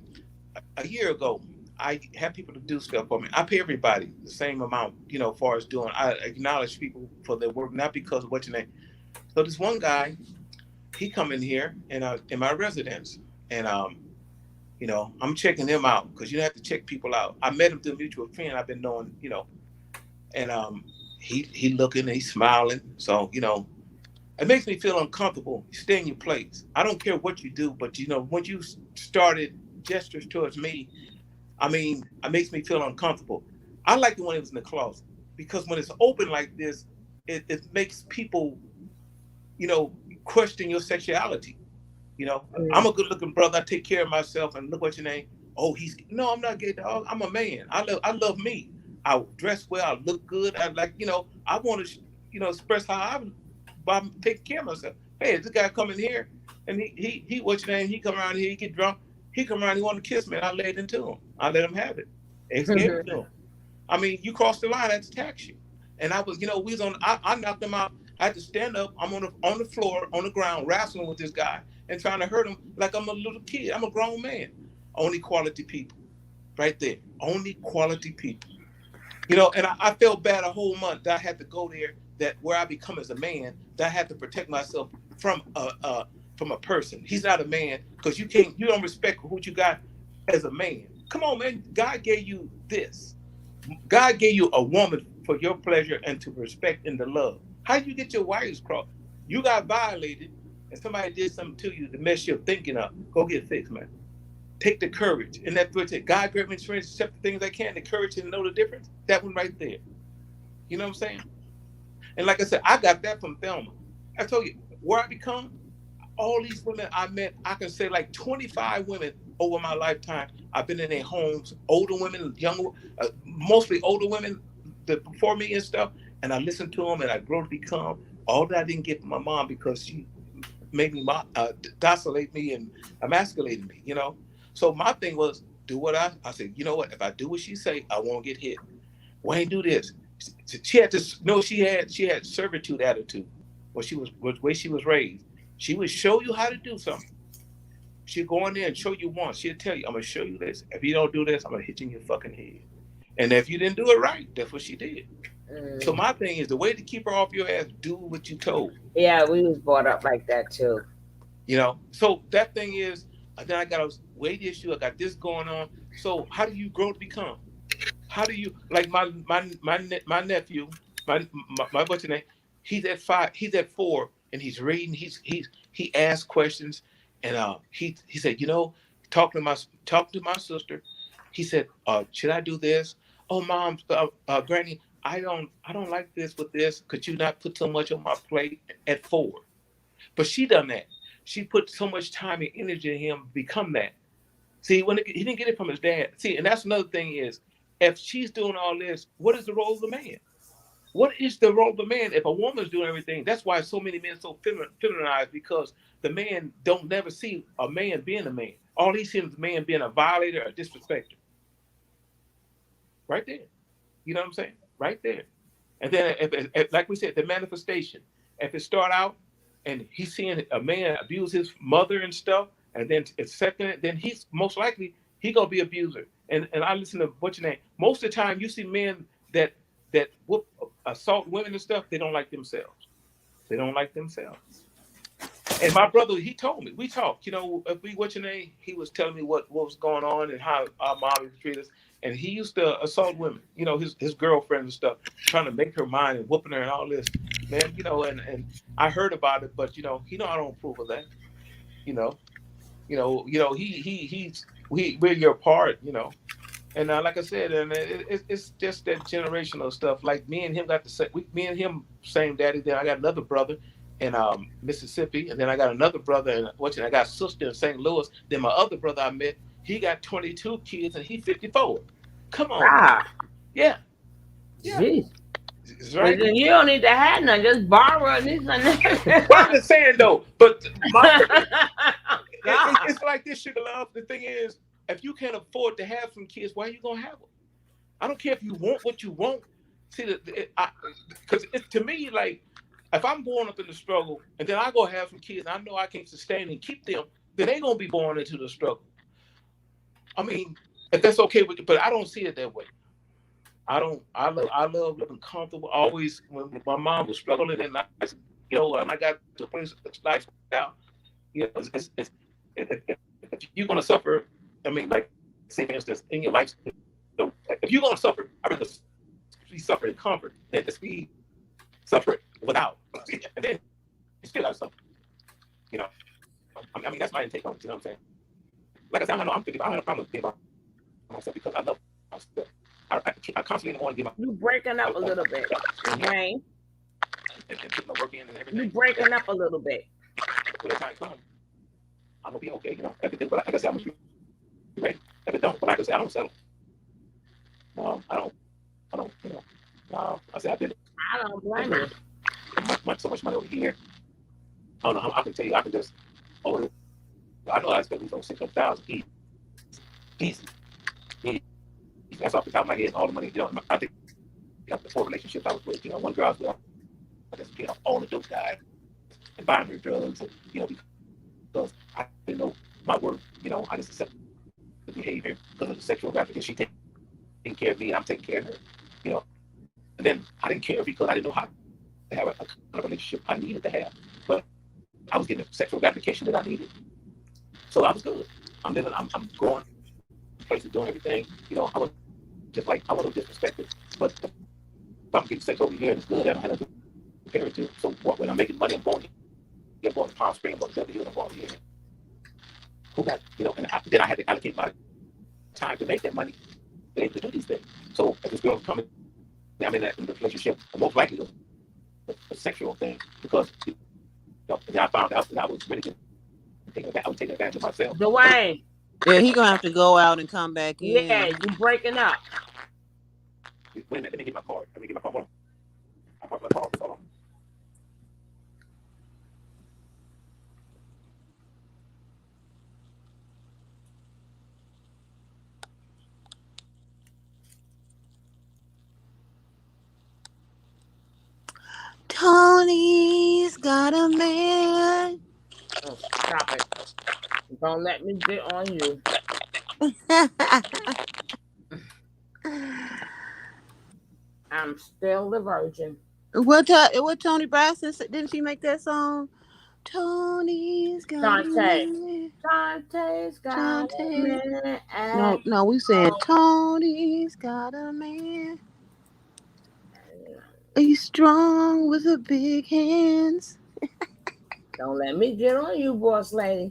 a year ago, I had people to do stuff for me. I pay everybody the same amount, you know, as far as doing. I acknowledge people for their work, not because of what your name. So this one guy, he come in here in my residence, and you know, I'm checking him out, because you have to check people out. I met him through a mutual friend I've been knowing, you know, and he looking and he's smiling. So, you know, it makes me feel uncomfortable. Stay in your place. I don't care what you do, but you know, when you started gestures towards me, I mean, it makes me feel uncomfortable. I like it when it was in the closet, because when it's open like this, it makes people, you know, question your sexuality. You know, I'm a good looking brother. I take care of myself, and look what your name. Oh, no, I'm not gay, dog. I'm a man. I love me. I dress well. I look good. I like, you know, I want to, you know, express how I'm taking care of myself. Hey, this guy come in here, and he what's your name? He come around here, he get drunk. He come around, he want to kiss me, and I laid into him. I let him have it. Gave to him. I mean, you crossed the line, I had to tax you. And I was, you know, I knocked him out. I had to stand up. I'm on the floor, on the ground, wrestling with this guy and trying to hurt him like I'm a little kid. I'm a grown man. Only quality people, right there. Only quality people. You know, and I felt bad a whole month that I had to go there, that where I become as a man, that I had to protect myself from a person. He's not a man, because you don't respect what you got as a man. Come on, man. God gave you this. God gave you a woman for your pleasure and to respect and to love. How do you get your wires crossed? You got violated and somebody did something to you to mess your thinking up. Go get fixed, man. Take the courage. And that verse, God grant me strength to accept the things I can, the courage and know the difference. That one right there. You know what I'm saying? And like I said, I got that from Thelma. I told you, where I become, all these women I met, I can say like 25 women over my lifetime. I've been in their homes, older women, young, mostly older women that before me and stuff. And I listened to them and I grow to become all that I didn't get from my mom because she made me docilate me and emasculate me, you know? So my thing was, do what I said, you know what, if I do what she say, I won't get hit. Wayne, do this. She had to know she had servitude attitude when she was the way she was raised. She would show you how to do something. She'd go in there and show you once. She'd tell you, I'm gonna show you this. If you don't do this, I'm gonna hit you in your fucking head. And if you didn't do it right, that's what she did. So my thing is the way to keep her off your ass, do what you told. Yeah, we was brought up like that too. You know, so that thing is, then I got a weight issue. I got this going on. So how do you grow to become? How do you, like my nephew, my what's his name? He's at 5, he's at 4, and he's reading. He asks questions, and he said, you know, talking to my sister. He said, should I do this? Oh, mom, granny, I don't like this with this. Could you not put so much on my plate at 4? But she done that. She put so much time and energy in him to become that. See, he didn't get it from his dad. See, and that's another thing is, if she's doing all this, what is the role of the man? What is the role of the man if a woman's doing everything? That's why so many men are so feminized, because the man don't never see a man being a man. All he sees is a man being a violator or disrespecter. Right there. You know what I'm saying? Right there. And then, if like we said, the manifestation. If it start out and he's seeing a man abuse his mother and stuff, and then it's second, then he's most likely he gonna be abuser. And I listen to what's your name. Most of the time, you see men that assault women and stuff. They don't like themselves. They don't like themselves. And my brother, he told me, we talked. You know, what's your name? He was telling me what was going on and how our mom would treat us. And he used to assault women. You know, his girlfriend and stuff, trying to make her mind and whooping her and all this. Man, you know, and I heard about it, but you know, I don't approve of that. We're your part, you know. And like I said, and it's just that generational stuff. Like me and him same daddy. Then I got another brother in Mississippi, and then I got another brother in I got a sister in St. Louis. Then my other brother I met, he got 22 kids and he's 54. Come on, man. Yeah. Jeez. Right. Then you don't need to have none. Just borrow this and that. Well, I'm just saying though, but it's like this, Sugar Love. The thing is, if you can't afford to have some kids, why are you gonna have them? I don't care if you want what you want. See, because to me, like, if I'm born up in the struggle and then I go have some kids, and I know I can't sustain and keep them, then they gonna be born into the struggle. I mean, if that's okay with you, but I don't see it that way. I love living comfortable. Always, when my mom was struggling, and I got to a place of lifestyle. You know, if you're gonna suffer, I mean, like, say for instance, in your life, if you're gonna suffer, I'd rather be suffering in comfort than to be suffering without. And then you still gotta suffer. You know, I mean, that's my intake on it. You know what I'm saying? Like I said, I know I'm 50, but I don't have a problem with myself because I love myself. I constantly want to give my. You breaking up a little bit, Wayne. And put my work in and everything. You breaking up a little bit. When the time comes, I'm gonna be okay. You know, everything. But like I said, I'm ready. If it don't, but like I said, I don't settle. No, I don't. You know, no. I said I did it. I don't blame you. So much money over here. I don't know. I can tell you. I can just. Oh, I know I spent these over $600,000 easy. That's off the top of my head. All the money. You know, I think the 4 relationships I was with. You know, one girl I was with, I just all the dope guys and buying her drugs. And, you know, because I didn't know my worth. You know, I just accepted the behavior because of the sexual gratification. She taking care of me, I'm taking care of her. You know, and then I didn't care because I didn't know how to have a kind of relationship I needed to have. But I was getting the sexual gratification that I needed, so I was good. I'm living. I'm going places, doing everything. You know, I was just like I wasn't disrespected, but I'm getting sex over here and it's good. I don't have to compare it to. So when I'm making money, I'm going here, I'm going to Palm Springs, I'm going to Beverly Hills, I'm going here. Who got, and then I had to allocate my time to make that money, to be able to do these things. So if this girl's coming, I'm in that relationship, most likely a sexual thing, because then I found out that I was really taking advantage of myself. Dwayne. Yeah, he gonna have to go out and come back in. Yeah, you breaking up. Wait a minute, let me get my card. I brought my card. Hold on. Tony's got a man. Oh, stop it. Don't let me get on you. I'm still the virgin. What Tony Braxton said? Didn't she make that song? Tony's got a man. Dante's got a man. No, we saying Tony's got a man. He's strong with the big hands. Don't let me get on you, boss lady.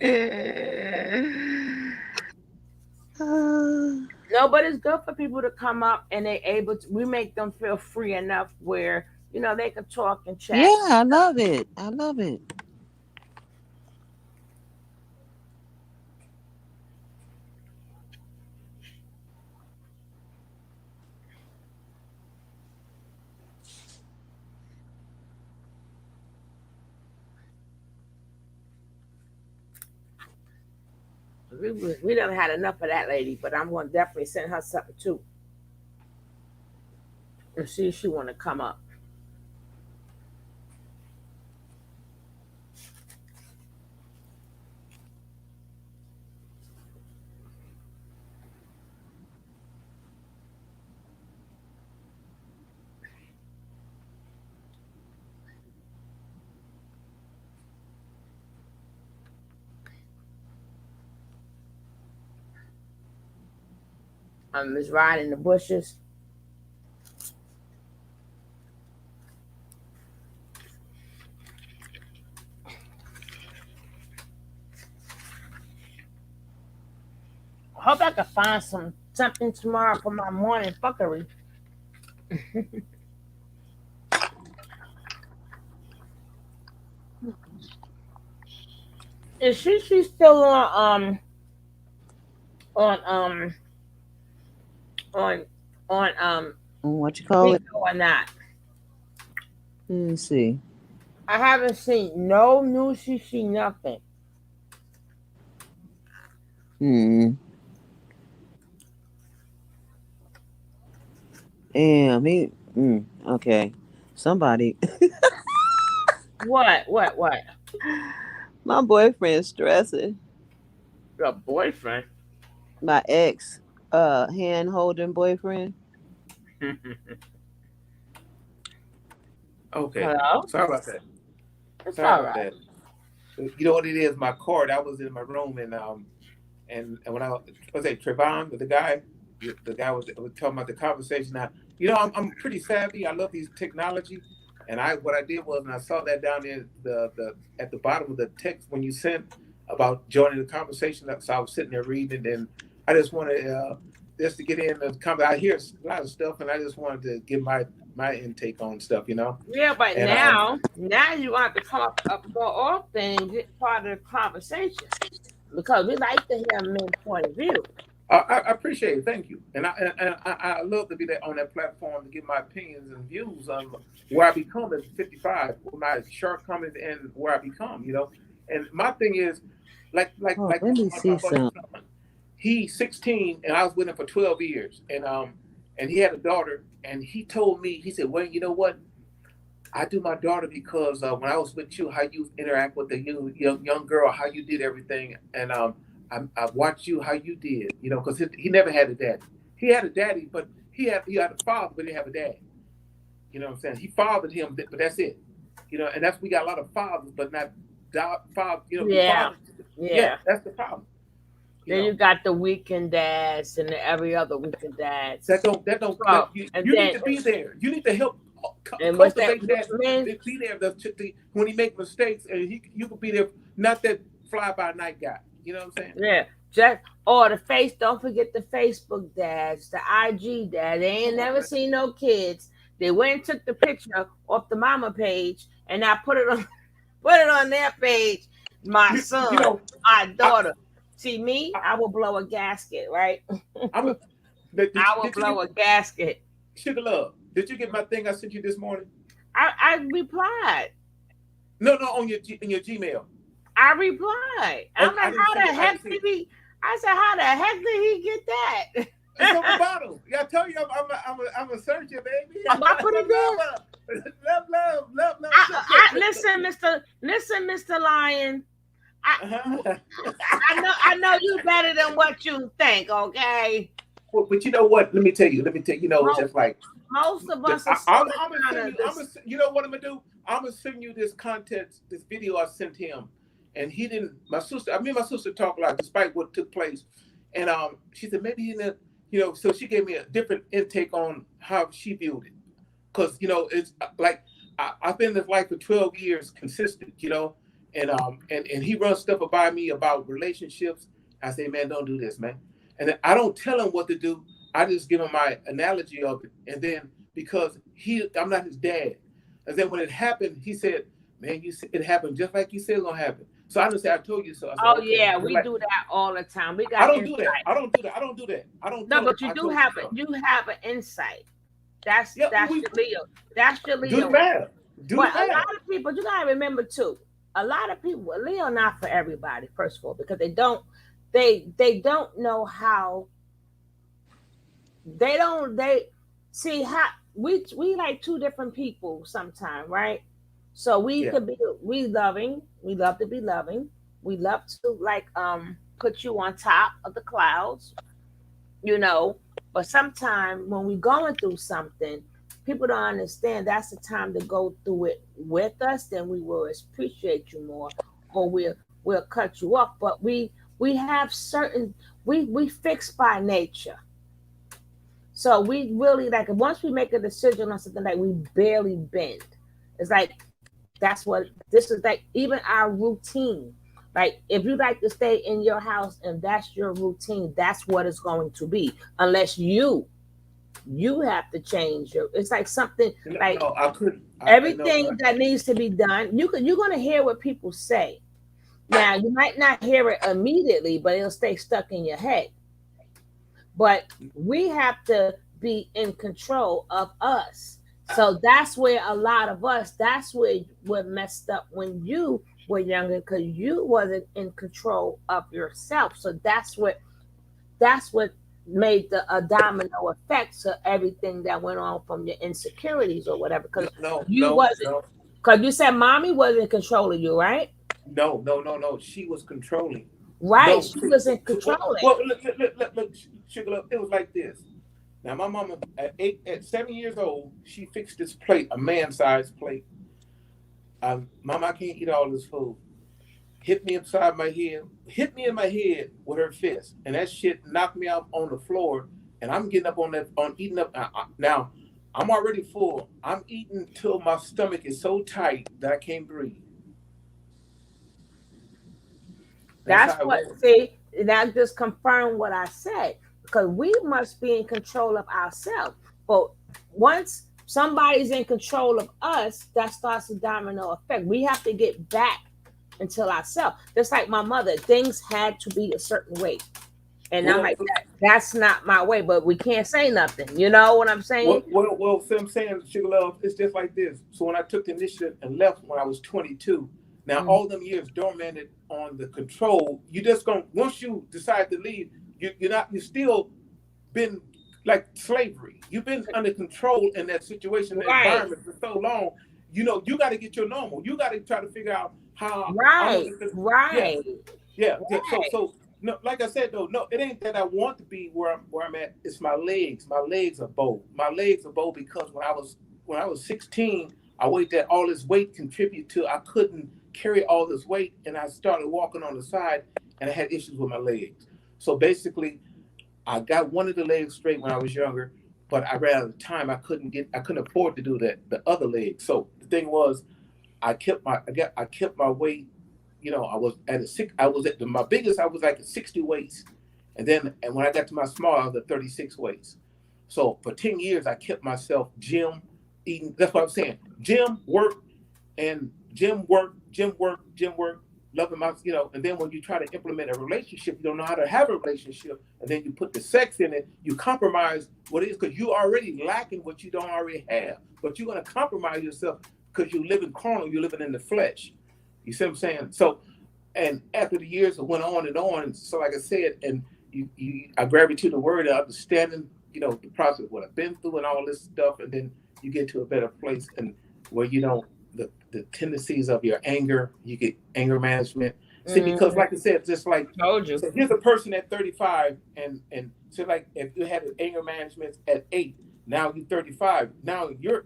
No, but it's good for people to come up and they able to. We make them feel free enough where they can talk and chat. Yeah, I love it. We done had enough of that lady, but I'm going to definitely send her something too. And see if she want to come up. Is riding the bushes. Hope I can find something tomorrow for my morning fuckery. Is she still on what you call it or not? Let me see. I haven't seen no news. She see nothing. Damn, okay. Somebody. What? My boyfriend's stressing. Your boyfriend? My ex, hand holding boyfriend. Okay. Hello? Sorry about that. It's Sorry all about right. that. You know what it is? My card. I was in my room and when I was Trayvon with the guy was talking about the conversation. Now, I'm pretty savvy. I love these technology, and what I did was, and I saw that down there at the bottom of the text when you sent about joining the conversation. So I was sitting there reading, and I just wanted just to get in the conversation. I hear a lot of stuff, and I just wanted to give my intake on stuff, Yeah, but now you have to come up more often and get part of the conversation because we like to hear men's point of view. I appreciate it. Thank you. And I love to be there on that platform to give my opinions and views on where I become at 55, with my shortcomings and where I become, And my thing is, like let me see something. He's 16 and I was with him for 12 years. And he had a daughter, and he told me, he said, well, you know what? I do my daughter because when I was with you, how you interact with the young girl, how you did everything. And I watched you how you did, because he never had a daddy. He had a daddy, but he had a father, but he didn't have a dad. You know what I'm saying? He fathered him, but that's it. And we got a lot of fathers, but not father. Yeah, that's the problem. Then know, you got the weekend dads and the every other weekend dads. that don't So, you, and you need then to be there. You need to help and what's that? cultivate that. Man, Be there when he make mistakes, and you could be there. Not that fly by night guy. You know what I'm saying? yeah. Just or the face. Don't forget the Facebook dads, the IG dad. They ain't never seen no kids. They went and took the picture off the mama page, and I put it on their page. My son, You know, my daughter. See me? I will blow a gasket, right? I'm a, I will blow a gasket. Sugar Love, did you get my thing I sent you this morning? I replied. No, on your Gmail. I replied. I'm like, how the heck did he? I said, how the heck did he get that? It's on the bottom. Yeah, I told you I'm a searcher, baby. I put it there. Love. Listen, Mr. Lion. I know you better than what you think, okay? Well, but you know what? Let me tell you. You know, it's just like most of us are you know what I'm gonna do? I'm gonna send you this video I sent him, and he didn't. Me and my sister talked a lot, despite what took place, and she said maybe so she gave me a different intake on how she viewed it, because it's like I've been in this life for 12 years, consistent, and he runs stuff by me about relationships. I say, man, don't do this, man, and I don't tell him what to do. I just give him my analogy of it, and then because I'm not his dad. And then when it happened, he said, man, it happened just like you said it was going to happen. So I just said, I told you so. I said, oh, okay. Yeah, we do that all the time. I don't do that. I don't do that. No, but you do have it. You have an insight. That's your Leo. That's your Leo. Do matter. But a lot of people, you got to remember too, a lot of people, Leo not for everybody, first of all, because they don't know how, they see how, we like two different people sometimes, right? So we love to be loving, we love to put you on top of the clouds, but sometimes when we're going through something, people don't understand that's the time to go through it with us, then we will appreciate you more, or we'll cut you off. But we have certain, we fixed by nature. So we really once we make a decision on something we barely bend. It's like, this is like even our routine. Like if you like to stay in your house and that's your routine, that's what it's going to be. Unless you have to change it's like something everything that needs to be done. You're going to hear what people say. Now you might not hear it immediately, but it'll stay stuck in your head. But we have to be in control of us. So that's where a lot of us, that's where we're messed up when you were younger, because you wasn't in control of yourself. So that's what made a domino effect to everything that went on from your insecurities or whatever. Because because you said mommy wasn't in control of you, right? No. She was controlling. Right, she was in control. Well, look, Sugar Love, it was like this. Now, my mama, at 7 years old, she fixed this plate, a man-sized plate. Mama, I can't eat all this food. Hit me in my head with her fist, and that shit knocked me out on the floor. And I'm getting up eating up. Now, I'm already full. I'm eating till my stomach is so tight that I can't breathe. That just confirmed what I said, because we must be in control of ourselves. But once somebody's in control of us, that starts a domino effect. We have to get back into ourselves. Just like my mother, things had to be a certain way. And I'm like, that's not my way, but we can't say nothing. You know what I'm saying? Well, so I'm saying, Sugar Love, it's just like this. So when I took the initiative and left when I was 22, now, all them years dormanted on the control, you just once you decide to leave, you still been like slavery. You've been under control in that situation, that environment for so long. You got to get your normal. You got to try to figure out how. Right. Yeah. So no, like I said though, no, it ain't that I want to be where I'm at. It's my legs. My legs are bold. My legs are bold because when I was 16, I weighed that all this weight contributed to I couldn't carry all this weight, and I started walking on the side, and I had issues with my legs. So basically, I got one of the legs straight when I was younger, but I ran out of time. I couldn't afford to do the other leg. So the thing was, I kept my weight. You know, I was at my biggest. I was like at 60 weights, and when I got to my small, I was at 36 weights. So for 10 years, I kept myself gym, eating. That's what I'm saying. Gym work, loving my, and then when you try to implement a relationship, you don't know how to have a relationship, and then you put the sex in it, you compromise what it is, because you already lacking what you don't already have, but you're going to compromise yourself because you live in carnal, you're living in the flesh. You see what I'm saying? So, and after the years, it went on and on. So like I said, and I gravitate to the word of understanding, the process of what I've been through and all this stuff, and then you get to a better place and where you don't, the tendencies of your anger, you get anger management. See, because like I said, just like Told you. So here's a person at 35, and so like if you had anger management at 8, now you're 35. Now you're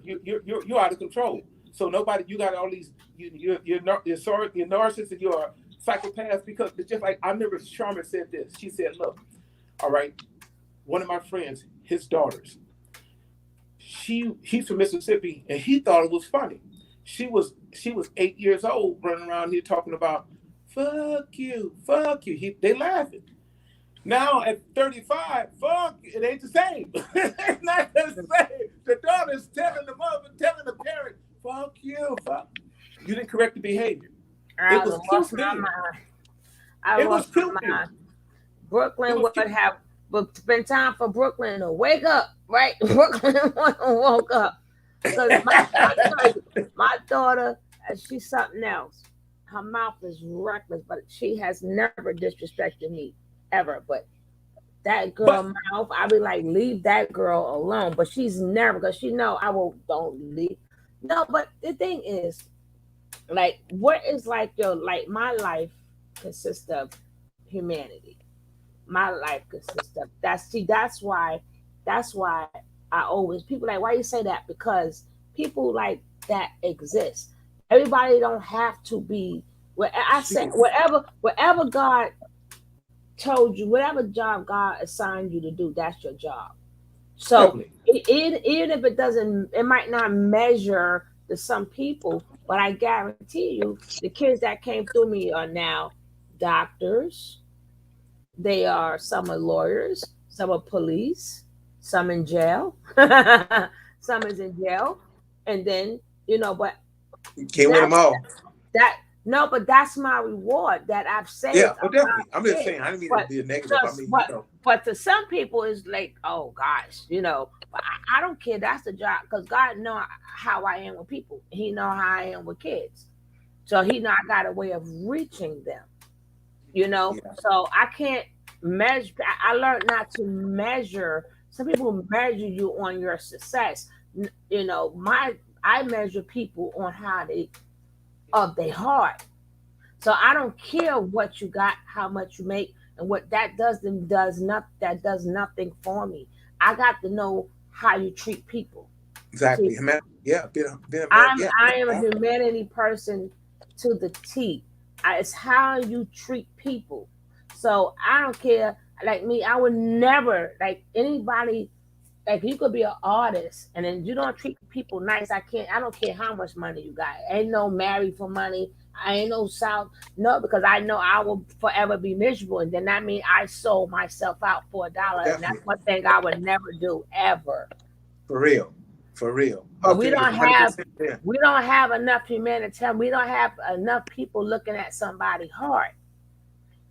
out of control. So nobody, you got all these, you're narcissist and you're a psychopath, because it's just like, I remember Charmin said this. She said, look, all right, one of my friends, his daughters, he's from Mississippi, and he thought it was funny. She was 8 years old, running around here talking about, fuck you. They laughing. Now at 35, fuck, it ain't the same. It's not the same. The daughter's telling the mother, telling the parent, fuck you, fuck. You didn't correct the behavior. It was lost my mind. I lost my mind. Brooklyn would spend time for Brooklyn to wake up, right? Brooklyn woke up. Because my daughter, she's something else. Her mouth is reckless, but she has never disrespected me ever. But that girl mouth, I be like, leave that girl alone. But she's never, because she know don't leave. No, but the thing is, like, what is like my life consists of humanity. My life consists of that's why I always, people like, why you say that? Because people like that exist. Everybody don't have to be, I say, whatever God told you, whatever job God assigned you to do, that's your job. So even if it might not measure to some people, but I guarantee you, the kids that came through me are now doctors. Some are lawyers, some are police, some in jail, some is in jail, and then but you can't win them all. But that's my reward that I've saved. Yeah, definitely. I'm just saying, I didn't mean to be a negative. But to some people, it's like, oh gosh, But I don't care. That's the job, because God knows how I am with people. He knows how I am with kids, so He know I got a way of reaching them. Yeah. So I can't measure. I learned not to measure. Some people measure you on your success. I measure people on how of their heart. So I don't care what you got, how much you make, and what that does nothing for me. I got to know how you treat people. Exactly. I am a humanity person to the T. It's how you treat people. So I don't care. Like me, I would never, like anybody, like you could be an artist and then you don't treat people nice. I don't care how much money you got. Ain't no married for money. I ain't no because I know I will forever be miserable. And then that means I sold myself out for $1. Definitely. And that's one thing I would never do ever. For real. But we don't have enough humanity. We don't have enough people looking at somebody's heart.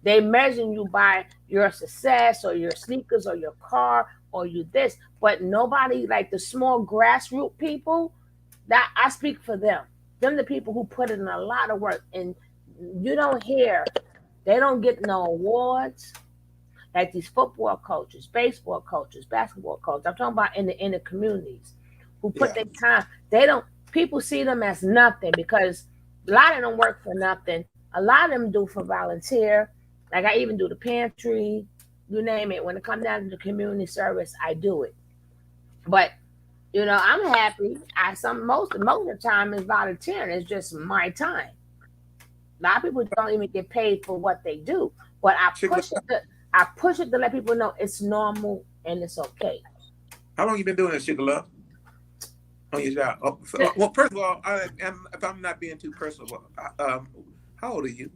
They measure you by your success or your sneakers or your car or you this, but nobody, like the small grassroots people, that I speak for them. Them the people who put in a lot of work, and you don't hear, they don't get no awards. Like these football coaches, baseball coaches, basketball coaches. I'm talking about in the communities who put their time. People see them as nothing, because a lot of them work for nothing. A lot of them do for volunteer. Like I even do the pantry, you name it. When it comes down to the community service, I do it. But I'm happy. Most of the time is volunteering. It's just my time. A lot of people don't even get paid for what they do. But I push it to let people know it's normal and it's okay. How long you been doing this, Sugar Love? On your job? Well, first of all, if I'm not being too personal, how old are you?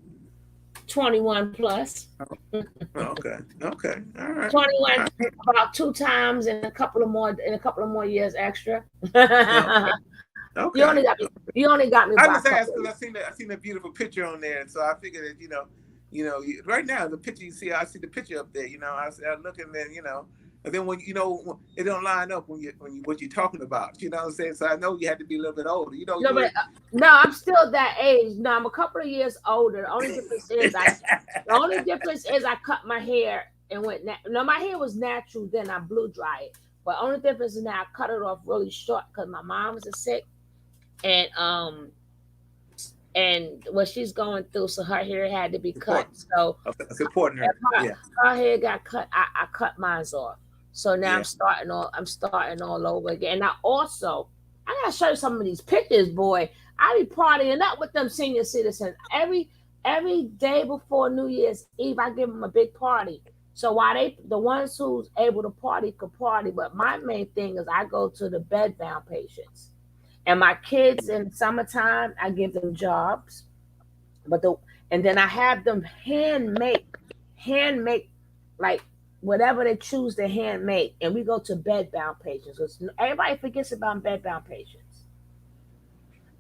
21 plus. Okay, all right. 21 about 2 times and a couple of more years extra. Okay. You only got me. I just asked because I seen a beautiful picture on there, and so I figured that right now the picture you see, I see the picture up there. I look and then and then when it don't line up when you what you're talking about. You know what I'm saying? So I know you had to be a little bit older. No, I'm still that age. No, I'm a couple of years older. The only difference is I cut my hair and went. My hair was natural then. I blow dry it. But only difference is now I cut it off really short because my mom was sick, and what she's going through, so her hair had to be cut. So it's important. Her hair got cut. I cut mine off. So now I'm starting all over again. And I gotta show you some of these pictures, boy. I be partying up with them senior citizens every day before New Year's Eve. I give them a big party. So while the ones who's able to party could party, but my main thing is I go to the bedbound patients, and my kids in summertime I give them jobs, and then I have them hand make like whatever they choose to hand make, and we go to bedbound patients. Everybody forgets about bedbound patients.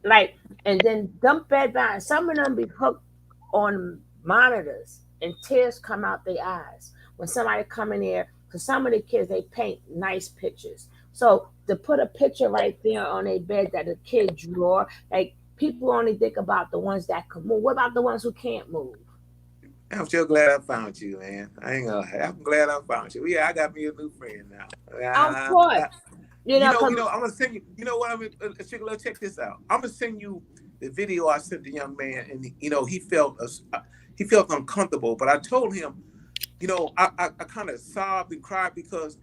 And then them bedbound, some of them be hooked on monitors, and tears come out their eyes when somebody come in here. Because some of the kids, they paint nice pictures. So to put a picture right there on a bed that a kid drew, like people only think about the ones that can move. What about the ones who can't move? I'm still glad I found you, man. I'm glad I found you. Yeah, I got me a new friend now. Of course. I'm gonna send you. You know what? Check this out. I'm gonna send you the video I sent the young man, and he felt uncomfortable. But I told him, I kind of sobbed and cried because,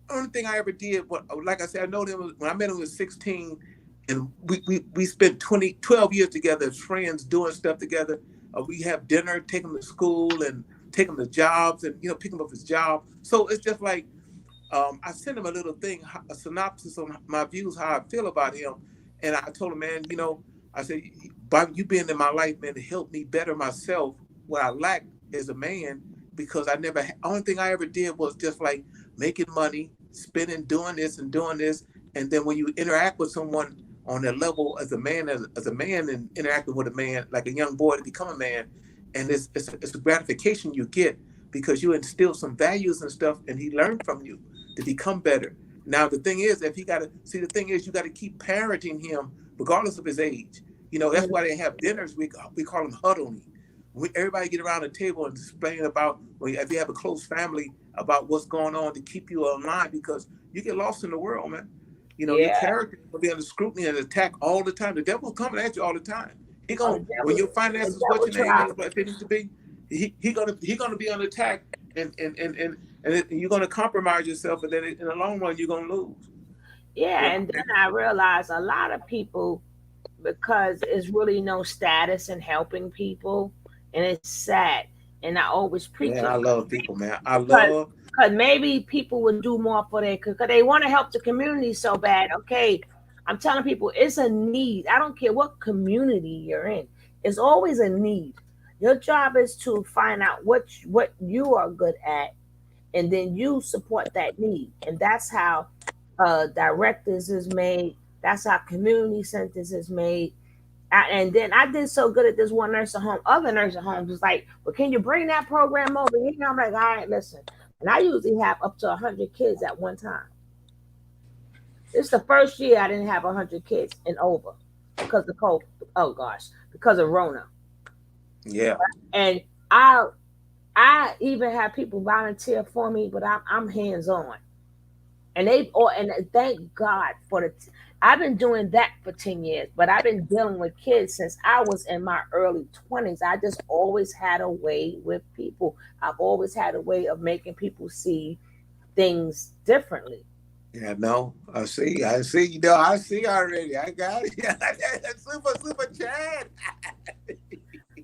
only thing I ever did, like I said, I know him when I met him when he was 16, and we spent 12 years together as friends doing stuff together. We have dinner, take him to school, and take him to jobs, and pick him up his job. So it's just like I sent him a little thing, a synopsis on my views, how I feel about him, and I told him, man, I said, by you being in my life, man, to help me better myself, what I lacked as a man, because only thing I ever did was just like making money, spending, doing this, and then when you interact with someone on that level as a man and interacting with a man like a young boy to become a man, and it's a gratification you get because you instill some values and stuff, and he learned from you to become better. Now the thing is, you got to keep parenting him regardless of his age. That's why they have dinners. We call them huddling. Everybody get around the table and explain about, if you have a close family, about what's going on to keep you online, because you get lost in the world, man. Your character will be under scrutiny and attack all the time. The devil's coming at you all the time. When your finances what your name is, what it needs to be, he gonna be under attack, and you're gonna compromise yourself, and then in the long run you're gonna lose. And then I realized a lot of people, because it's really no status in helping people, and it's sad. And I always preach. Yeah, I love people, man. Because maybe people would do more for because they want to help the community so bad. Okay, I'm telling people it's a need. I don't care what community you're in. It's always a need. Your job is to find out what you are good at, and then you support that need. And that's how directives is made. That's how community centers is made. And then I did so good at this one nursing home. Other nursing homes was like, well, can you bring that program over here? I'm like, all right, listen. And I usually have up to 100 kids at one time. It's the first year I didn't have 100 kids and over because of COVID. Oh gosh, because of Rona. Yeah. And I even have people volunteer for me, but I'm hands on. And thank God for I've been doing that for 10 years, but I've been dealing with kids since I was in my early 20s. I just always had a way with people. I've always had a way of making people see things differently. Yeah, no, I see, I see already. I got it. Super Chad.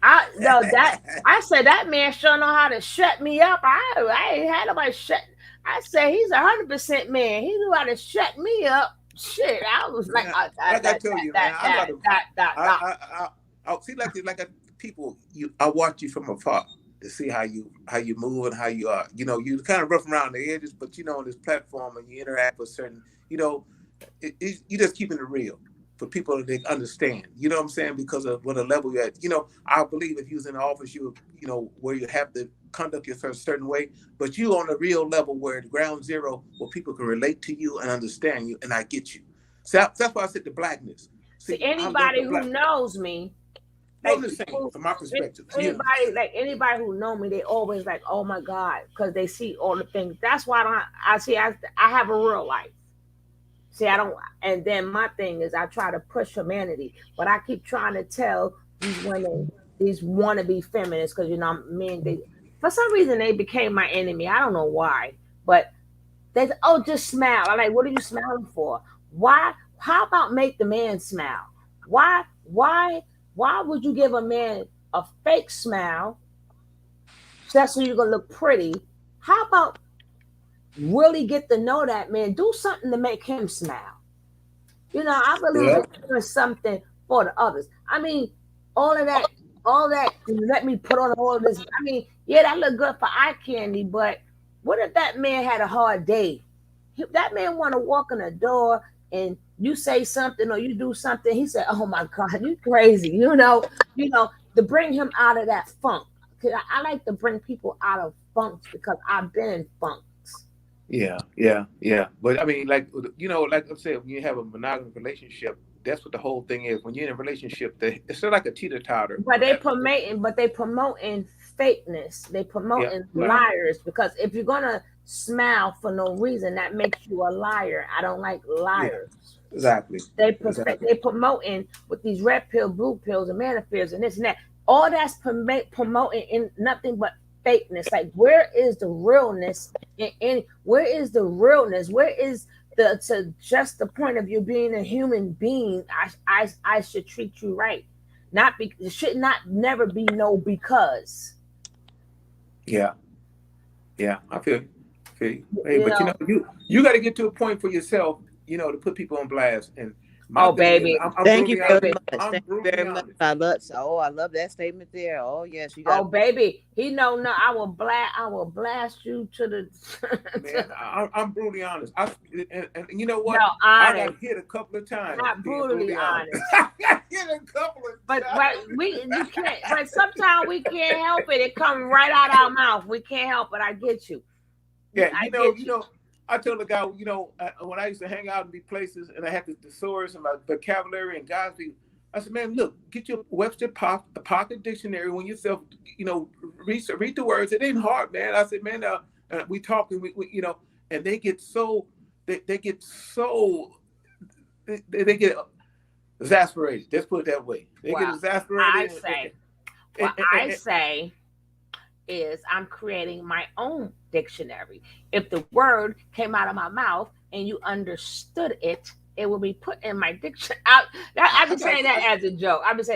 I said that man sure know how to shut me up. I ain't had nobody shut. I said he's 100% man. He knew how to shut me up. Shit, I was like, Man, like I told you, man, I see like people. I watch you from afar to see how you move and how you are. You know, you kind of rough around the edges, but you know, on this platform and you interact with certain, you know, you just keeping it real for people to understand. You know what I'm saying? Because of what a level you're at. You know, I believe if you was in the office, you know, where you have to conduct yourself a certain way, but you on a real level where the ground zero, where people can relate to you and understand you, and I get you. So that's why I said the blackness. See, anybody who knows me, I'm just saying, from my perspective. Anybody who know me, they always like, oh my God, because they see all the things. That's why I have a real life. See, I don't, and then my thing is I try to push humanity, but I keep trying to tell these women, these wannabe feminists, because you know, for some reason they became my enemy. I don't know why, but they say, oh, just smile. I'm like, what are you smiling for? Why? How about make the man smile? Why would you give a man a fake smile just so you're gonna look pretty? How about really get to know that man? Do something to make him smile. You know, I believe in doing something for the others. I mean, all that, let me put on all of this. I mean, yeah, that look good for eye candy, but what if that man had a hard day? If that man want to walk in the door and you say something or you do something, he said, oh my God, you crazy. You know, to bring him out of that funk. Because I like to bring people out of funks because I've been in funks. Yeah. But I mean, like, you know, like I said, when you have a monogamous relationship, that's what the whole thing is. When you're in a relationship, it's sort of like a teeter-totter. But they promoting fakeness. They promoting liars, because if you're gonna smile for no reason, that makes you a liar. I don't like liars. Yeah, exactly. They promoting with these red pill, blue pills, and manifests and this and that. All that's promoting in nothing but fakeness. Like, where is the realness? Where is the realness? Where is just the point of you being a human being? I should treat you right. It should never be no because. Yeah, I feel you. Hey, but you got to get to a point for yourself, you know, to put people on blast. And baby, thank you very much. Thank you very much. I love that statement there. Oh yes, you got. Oh baby, no, I will blast you to the. Man, I'm brutally honest. And you know what? No, I got hit a couple of times. Not brutally honest. I got hit a couple of times. But you can't. But sometimes we can't help it. It comes right out our mouth. We can't help it. I get you. Yeah, you know. I told the guy, you know, when I used to hang out and be places and I had the thesaurus and my vocabulary and guys, I said, man, look, get your Webster Pocket Dictionary when yourself, you know, read the words. It ain't hard, man. I said, man, we talk and we you know, and they get exasperated. Let's put it that way. They get exasperated. I say is I'm creating my own dictionary. If the word came out of my mouth and you understood it, it will be put in my dictionary. I've been saying that as a joke. I feel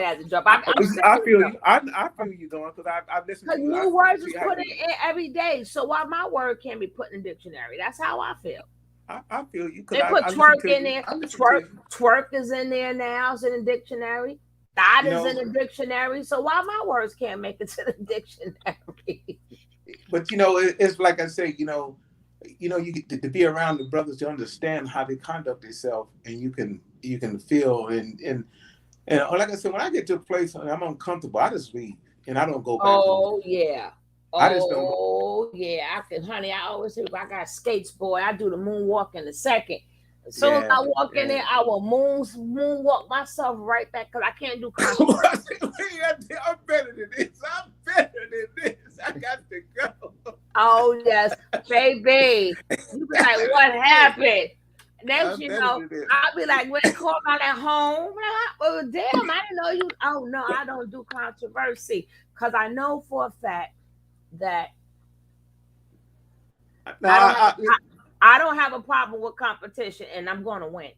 you. I feel you going because I listen. Because new words is put in every day. So why my word can't be put in the dictionary? That's how I feel. I feel you. They put twerk in there. Twerk is in there now. It's in the dictionary. That is in the dictionary. So why my words can't make it to the dictionary? But you know, it's like I say, you know, you get to be around the brothers to understand how they conduct themselves, and you can feel and like I said, when I get to a place and I'm uncomfortable, I just leave and I don't go back. Oh yeah. I just don't go. Oh yeah, honey, I always say if I got skates, boy, I do the moonwalk in a second. As soon as I walk in there, I will moonwalk myself right back because I can't do controversy. I'm better than this. I got to go. Oh yes, baby. You be like, what happened? Next, you know, I'll be like, when they call me at home, oh damn, I didn't know you. Oh no, I don't do controversy because I know for a fact that I don't have a problem with competition, and I'm going to win.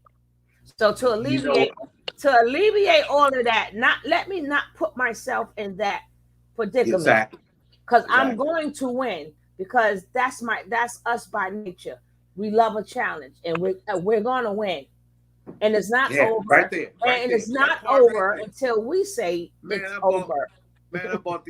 So to alleviate to alleviate all of that, let me not put myself in that predicament. Exactly. Because I'm going to win, because that's us by nature. We love a challenge, and we're gonna win. And it's not over. Right there. And it's not over until we say it's over. Man, I bought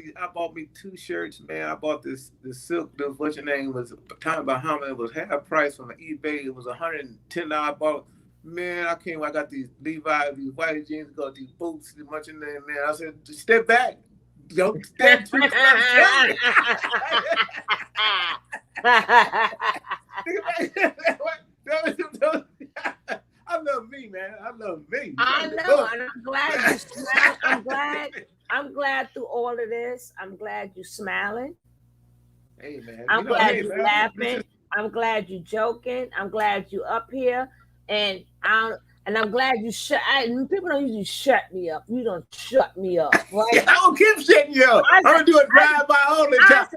me 2 shirts, man. I bought this silk, what's your name, was Tommy Bahama. It was half price on eBay. It was $110. I bought, man, I got these Levi's, these white jeans, got these boots, much in there, man. I said, step back. Don't step too close. I love me, man. I love me. I know, and I'm glad you smile. I'm glad through all of this. I'm glad you smiling. Hey, man. I'm glad you laughing. I'm glad you joking. I'm glad you up here, and I'm glad you people don't usually shut me up. You don't shut me up, right? I don't keep shutting you up. I'm gonna do a drive-by all the time.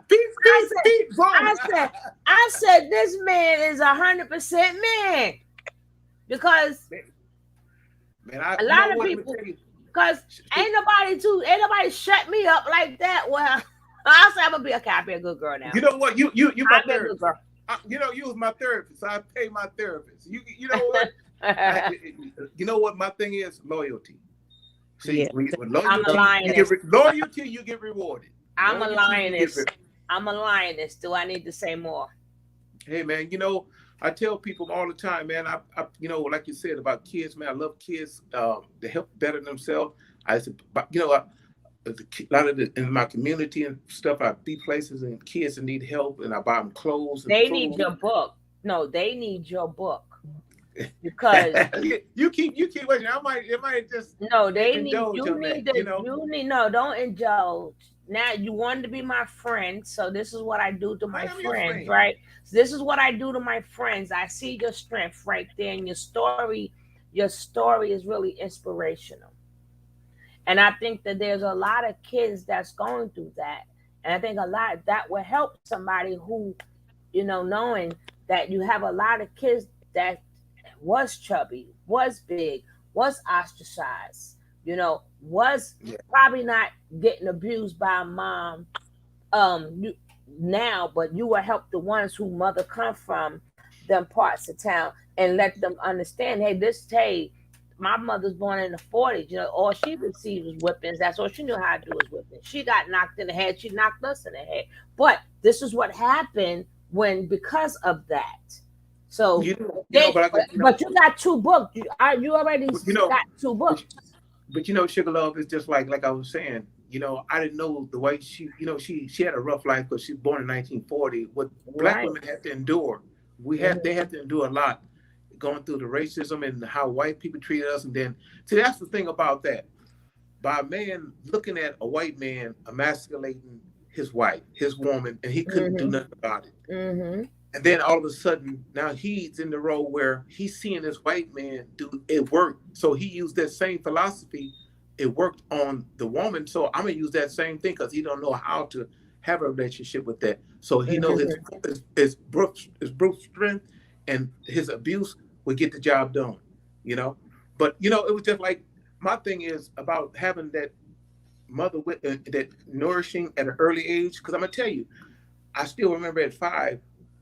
I said this man is 100% man, because a lot of people, because ain't nobody shut me up like that. Well, I said I'm gonna be I'll be a good girl now. You know what? You my therapist. You was my therapist. So I pay my therapist. You know what? You know what my thing is? Loyalty. See, with loyalty, you get rewarded. I'm a lioness. I'm a lioness. Do I need to say more? Hey, man, I tell people all the time, man, I like you said about kids, man, I love kids to help better themselves. I said, a lot of in my community and stuff, I be places and kids that need help, and I buy them clothes. And they food. Need your book. No, they need your book. Because you keep waiting. It might just don't indulge. Now you wanted to be my friend, so this is what I do to my friends, right? So this is what I do to my friends. I see your strength right there, and your story is really inspirational. And I think that there's a lot of kids that's going through that, and I think a lot that will help somebody who, knowing that you have a lot of kids that was chubby, was big, was ostracized, was probably not getting abused by a mom now, but you will help the ones who mother come from them parts of town and let them understand, hey, my mother's born in the 40s, all she received was whippings. That's all she knew how to do was whippings. She got knocked in the head. She knocked us in the head. But this is what happened because of that. So, but you got 2 books. You already got 2 books. But Sugar Love is just like I was saying. I didn't know the way she had a rough life because she was born in 1940. What Black women had to endure, they had to endure a lot, going through the racism and how white people treated us. And then, see, that's the thing about that. By a man looking at a white man emasculating his wife, his woman, and he couldn't do nothing about it. Mm-hmm. And then all of a sudden, now he's in the role where he's seeing this white man do it work. So he used that same philosophy. It worked on the woman. So I'm going to use that same thing because he don't know how to have a relationship with that. So he knows his brute strength and his abuse will get the job done, But, it was just like, my thing is about having that mother with that nourishing at an early age. Because I'm going to tell you, I still remember at 5,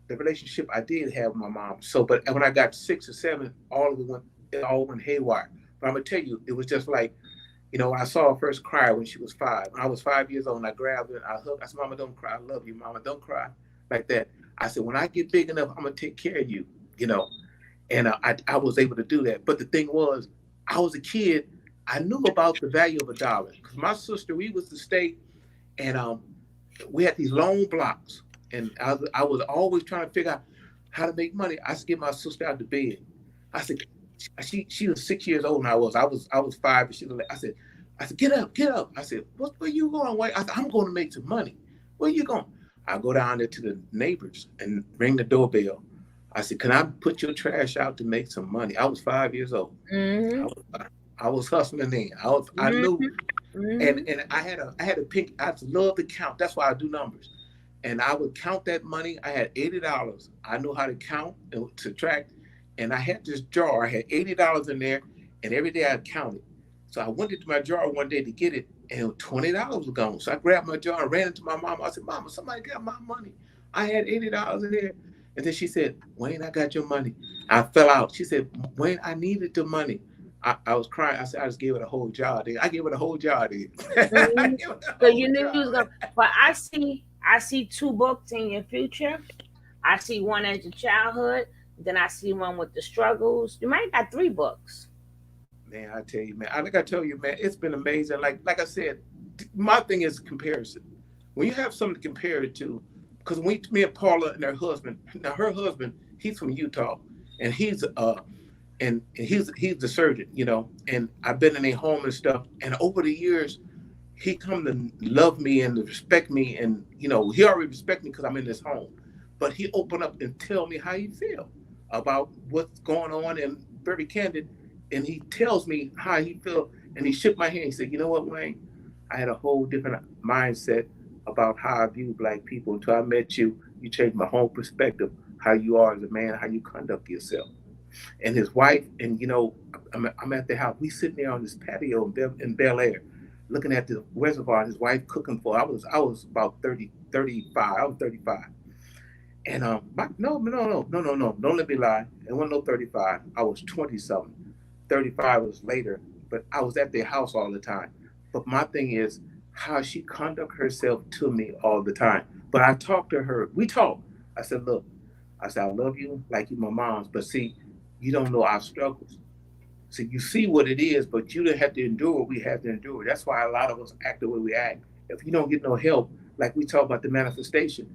the relationship I did have with my mom. So, but when I got 6 or 7, it all went haywire. But I'm gonna tell you, it was just like, I saw her first cry when she was 5. When I was 5 years old, and I grabbed her and I hugged. I said, "Mama, don't cry. I love you, Mama. Don't cry," like that. I said, "When I get big enough, I'm gonna take care of you," And I was able to do that. But the thing was, I was a kid. I knew about the value of $1 because my sister, we was to stay, and we had these long blocks. And I was always trying to figure out how to make money. I used to get my sister out of bed. I said, she was 6 years old, and I was 5, and she was like, I said, get up. I said, where you going, White? I said, I'm going to make some money. Where you going? I go down there to the neighbors and ring the doorbell. I said, can I put your trash out to make some money? I was 5 years old. Mm-hmm. I was hustling then. I knew, and I had a pink. I love to count. That's why I do numbers. And I would count that money. I had $80. I knew how to count and subtract. And I had this jar. I had $80 in there. And every day I'd count it. So I went into my jar one day to get it, and $20 was gone. So I grabbed my jar and ran into my mom. I said, Mama, somebody got my money. I had $80 in there. And then she said, Wayne, I got your money. I fell out. She said, Wayne, I needed the money. I was crying. I said, I just gave it a whole jar. I gave it a whole jar. So you knew you was gonna, but I see 2 books in your future. I see one as your childhood, then I see one with the struggles. You might got 3 books. Man, I tell you, man, I tell you, man, it's been amazing. Like I said, my thing is comparison. When you have something to compare it to, because me and Paula and her husband, now her husband, he's from Utah, and he's the surgeon, you know, and I've been in their home and stuff, and over the years, he come to love me and to respect me, and you know, he already respect me because I'm in this home, but he opened up and tell me how he feel about what's going on, and very candid. And he tells me how he felt, and he shook my hand. He said, you know what, Wayne? I had a whole different mindset about how I view Black people until I met you. You changed my whole perspective, how you are as a man, how you conduct yourself. And his wife, and you know, I'm at the house. We sitting there on this patio in Bel Air, looking at the reservoir. His wife cooking for. I was about 35. I was 35. And no, don't let me lie. It wasn't no 35. I was 20-something. 35 was later, but I was at their house all the time. But my thing is how she conduct herself to me all the time. But I talked to her. We talked. I said, look, I love you like you my mom's, but see, you don't know our struggles. See, you see what it is, but you didn't have to endure what we had to endure. That's why a lot of us act the way we act. If you don't get no help, like we talk about the manifestation,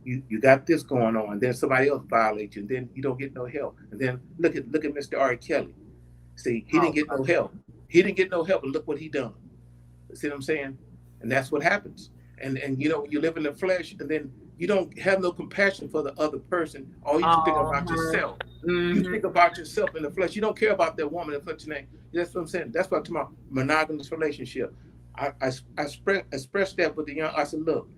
you got this going on, then somebody else violates you, and then you don't get no help. And then look at Mr. R. Kelly. See, he didn't get no help. He didn't get no help, and look what he done. See what I'm saying? And that's what happens. And you know, you live in the flesh, and then you don't have no compassion for the other person. All you think about yourself. You think about yourself in the flesh. You don't care about that woman in flesh name. That's what I'm saying. That's what I'm talking about. Monogamous relationship. I expressed that with the young. I said, look,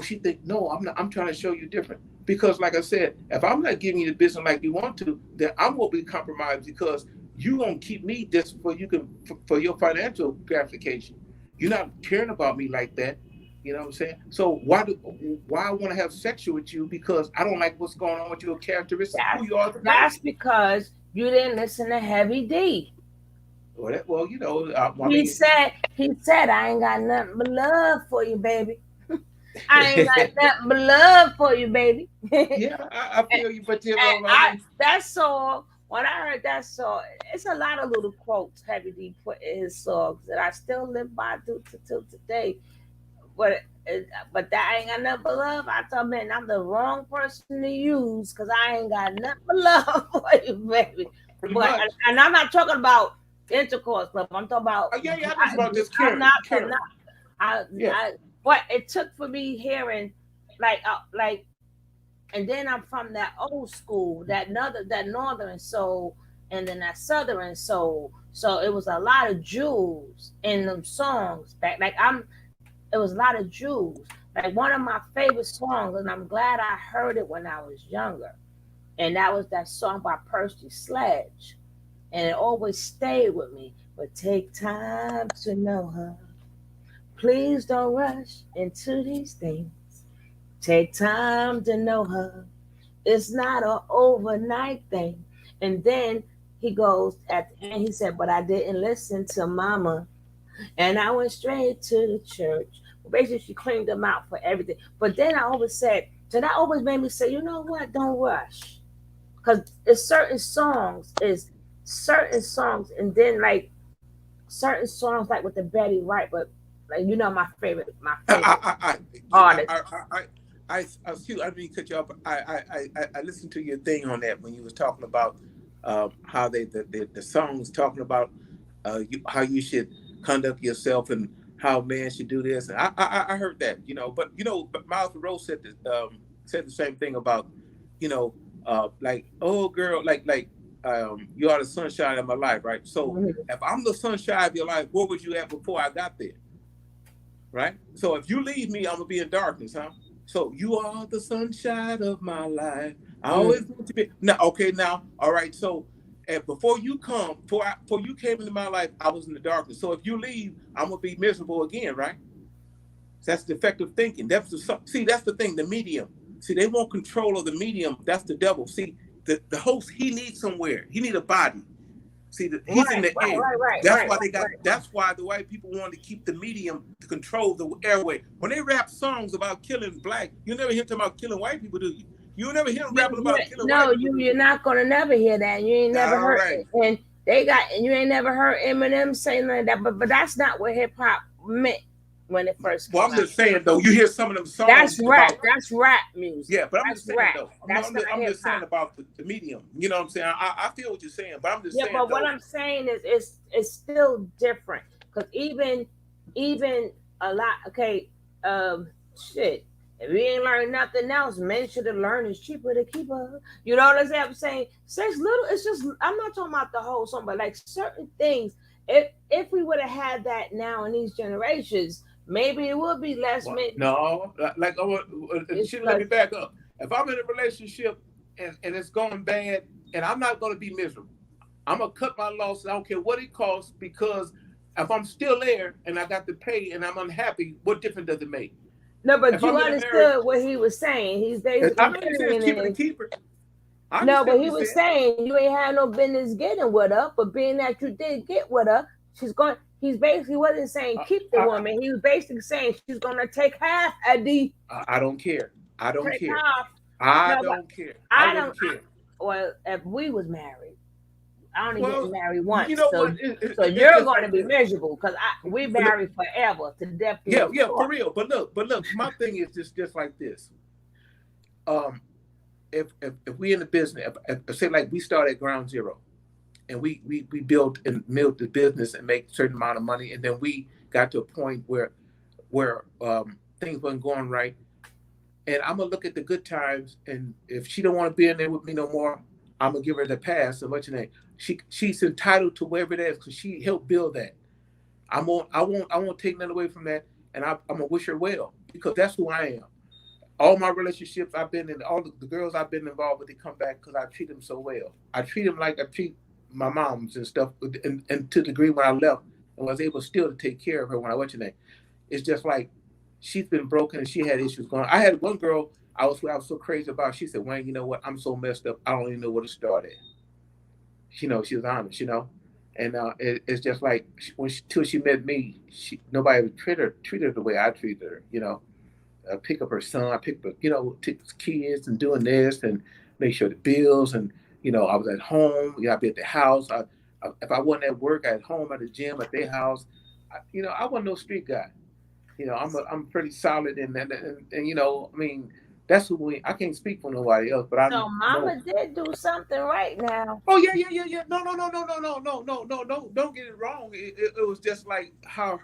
she think, no, I'm not. I'm trying to show you different. Because like I said, if I'm not giving you the business like you want to, then I'm going to be compromised because you going to keep me just for your financial gratification. You're not caring about me like that. You know what I'm saying? So why I want to have sex with you? Because I don't like what's going on with your characteristics. Who you are. That's because you didn't listen to Heavy D. Well, you know, he said, I ain't got nothing but love for you, baby. I ain't got nothing but love for you, baby. Yeah, I feel you, but you know, that song. When I heard that song, it's a lot of little quotes Heavy D put in his songs that I still live by till today. But that ain't got nothing but love. I thought, man, I'm the wrong person to use because I ain't got nothing but love for you, baby. And I'm not talking about intercourse, but I'm talking about I'm talking about this care. But it took for me hearing like, and then I'm from that old school, that northern soul, and then that southern soul. So it was a lot of Jews in them songs back. It was a lot of Jews. Like one of my favorite songs, and I'm glad I heard it when I was younger. And that was that song by Percy Sledge. And it always stayed with me. But take time to know her. Please don't rush into these things. Take time to know her. It's not an overnight thing. And then he goes at the end, he said, but I didn't listen to mama. And I went straight to the church. Basically, she cleaned them out for everything. But then I always said, so that always made me say, you know what? Don't rush. Because it's certain songs, and then like certain songs like with the Betty Wright, but like you know my favorite artist. Excuse, I didn't cut you off. I listened to your thing on that when you was talking about how the songs talking about how you should conduct yourself and how man should do this. And I heard that, you know, but you know, Miles Monroe said the same thing about, you know, like, oh girl, like you are the sunshine of my life, right? So if I'm the sunshine of your life, where was you at before I got there? Right? So if you leave me, I'm gonna be in darkness, huh? So you are the sunshine of my life. I always want to be now. Okay, now, all right. So And before you came into my life, I was in the darkness. So if you leave, I'm gonna be miserable again, right? That's defective thinking. That's the thing. The medium. See, they want control of the medium. That's the devil. See, the host, he needs somewhere. He need a body. See, he's in the air. That's why they got. That's why the white people wanted to keep the medium to control the airway. When they rap songs about killing black, you never hear them about killing white people, do you? You never hear them rapping about killing white people. No, you're not gonna never hear that. You ain't never heard it. And you ain't never heard Eminem saying like that. But that's not what hip hop meant when it first came out. I'm just saying though, you hear some of them songs. That's rap. That's rap music. Yeah, but I'm just saying rap. Though. I'm just saying about the medium. You know what I'm saying? I feel what you're saying, but I'm just saying. Yeah, but what I'm saying is it's still different because even a lot. Okay, shit. If we ain't learned nothing else, men should have learned it's cheaper to keep her. You know what I'm saying? I'm saying since little, it's just I'm not talking about the whole song, but like certain things. If we would have had that now in these generations, maybe it would be less men. No, let me back up. If I'm in a relationship and it's going bad, and I'm not going to be miserable, I'm gonna cut my losses. I don't care what it costs, because if I'm still there and I got to pay and I'm unhappy, what difference does it make? No, but you understood what he was saying. He's basically keeper. No, but he was saying you ain't had no business getting with her, but being that you did get with her, he's basically wasn't saying keep the woman. He was basically saying she's gonna take half of the. I don't care. I don't care. I don't care. I don't care. Well, if we was married, I only get married once. You know so you're going to be miserable because we married forever to death. Yeah, for real. But look, my thing is just like this. If we in the business, if say like we start at ground zero, and we built and milled the business and make a certain amount of money, and then we got to a point where things weren't going right, and I'm gonna look at the good times, and if she don't want to be in there with me no more, I'm gonna give her the pass. So much name. She's entitled to wherever it is because she helped build that. I won't take nothing away from that, and I'm gonna wish her well because that's who I am. All my relationships I've been in, all the girls I've been involved with, they come back because I treat them so well. I treat them like I treat my moms and stuff, and to the degree when I left and was able still to take care of her when I went to name. It's just like she's been broken and she had issues going on. I had one girl I was so crazy about. She said, "Wayne, you know what? I'm so messed up. I don't even know where to start at." She was honest, and it's just like till she met me, nobody would treat her the way I treated her, I pick up her son, I pick up, take his kids and doing this and make sure the bills and, I was at home, I'd be at the house. If I wasn't at work, at home, at the gym, at their house, I wasn't no street guy. I'm pretty solid and I mean, that's who I can't speak for nobody else, but So Mama did do something right now. Oh yeah. No. Don't get it wrong. It was just like how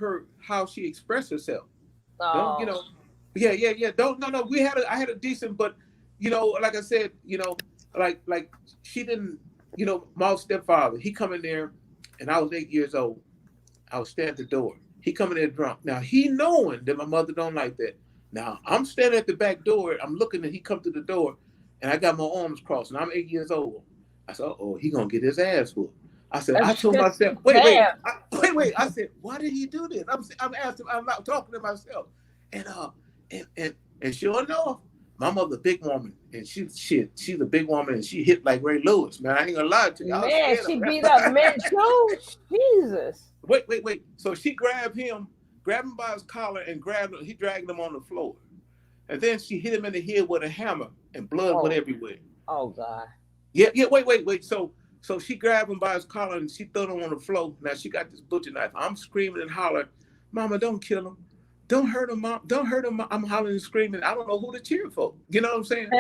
she expressed herself. Oh. Yeah. I had a decent, but like I said, like she didn't, my stepfather, he come in there, and I was 8 years old. I was standing at the door. He come in there drunk. Now he knowing that my mother don't like that. Now I'm standing at the back door. I'm looking, and he come to the door, and I got my arms crossed, and I'm 8 years old. I said, "Oh, he gonna get his ass whooped." I said, I told myself, wait. I said, why did he do this? I'm asking. I'm not talking to myself, and sure enough, my mother a big woman, and she's a big woman, and she hit like Ray Lewis. Man, I ain't gonna lie to you. Man, she beat up men too. Jesus. Wait. So she grabbed him by his collar and he dragged him on the floor. And then she hit him in the head with a hammer and blood went everywhere. Oh God. Yeah, wait. So she grabbed him by his collar and she threw him on the floor. Now she got this butcher knife. I'm screaming and hollering, "Mama, don't kill him. Don't hurt him, Mom. Don't hurt him." I'm hollering and screaming. I don't know who to cheer for. You know what I'm saying?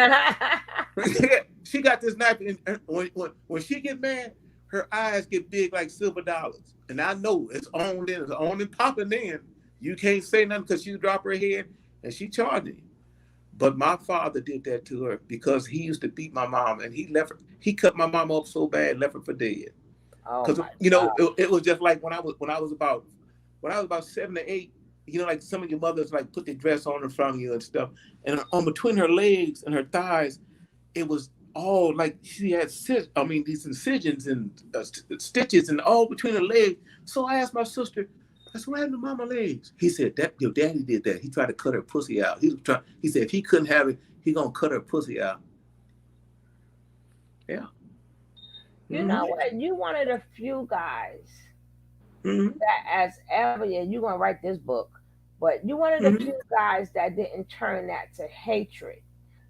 She got this knife, and when she get mad, her eyes get big like silver dollars. And I know it's on and popping in. You can't say nothing because she dropped her head and she charged him. But my father did that to her because he used to beat my mom, and he left her. He cut my mom up so bad, left her for dead. Because it was just like when I was about 7 to 8. Like some of your mothers like put their dress on in front of you and stuff, and on between her legs and her thighs, it was all like she had these incisions and stitches and all between her legs. So I asked my sister, I said, what happened to mama legs? He said, that your daddy did that. He tried to cut her pussy out. He said if he couldn't have it, he gonna cut her pussy out. Yeah. You know what? You one of the few guys Mm-hmm. that as ever, yeah, you're gonna write this book, but you one of the few guys that didn't turn that to hatred.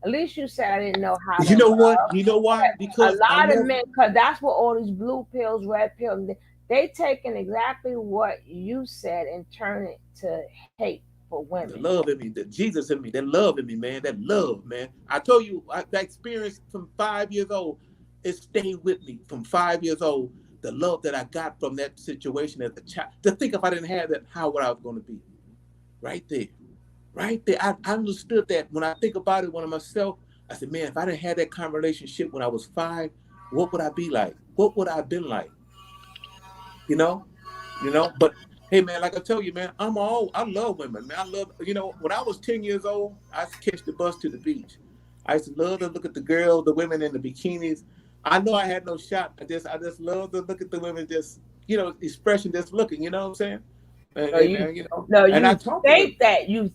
At least you said I didn't know how to You know love. what? You know why? A Because lot of men, because that's what all these blue pills, red pills, they taking exactly what you said and turn it to hate for the women. love in me, the Jesus in me, that love in me, man, that love, man. I told you, that experience from 5 years old, it stayed with me from 5 years old. The love that I got from that situation as a child. To think if I didn't have that, how would I was going to be? Right there. Right there. I understood that. When I think about it, myself, I said, man, if I didn't have that kind of relationship when I was 5, what would I be like? What would I have been like? You know? But hey, man, like I tell you, man, I love women, man. I love, when I was 10 years old, I used to catch the bus to the beach. I used to love to look at the girls, the women in the bikinis. I know I had no shot. I just love to look at the women, just, expression, just looking, you know what I'm saying? And I talk to them. You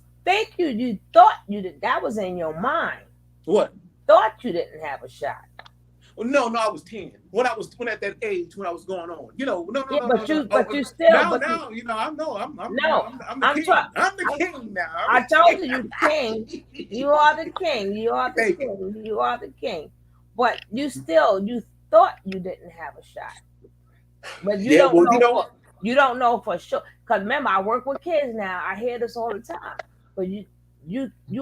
thought you did, that was in your mind. What? Thought you didn't have a shot. Well, no, I was 10. When at that age when I was going on, no. But you still. Now, I know I'm the king. I'm the king now. I told you, king. You are the king. You are the king. You are the king. But you thought you didn't have a shot. But you don't know for sure. Because remember, I work with kids now. I hear this all the time. But you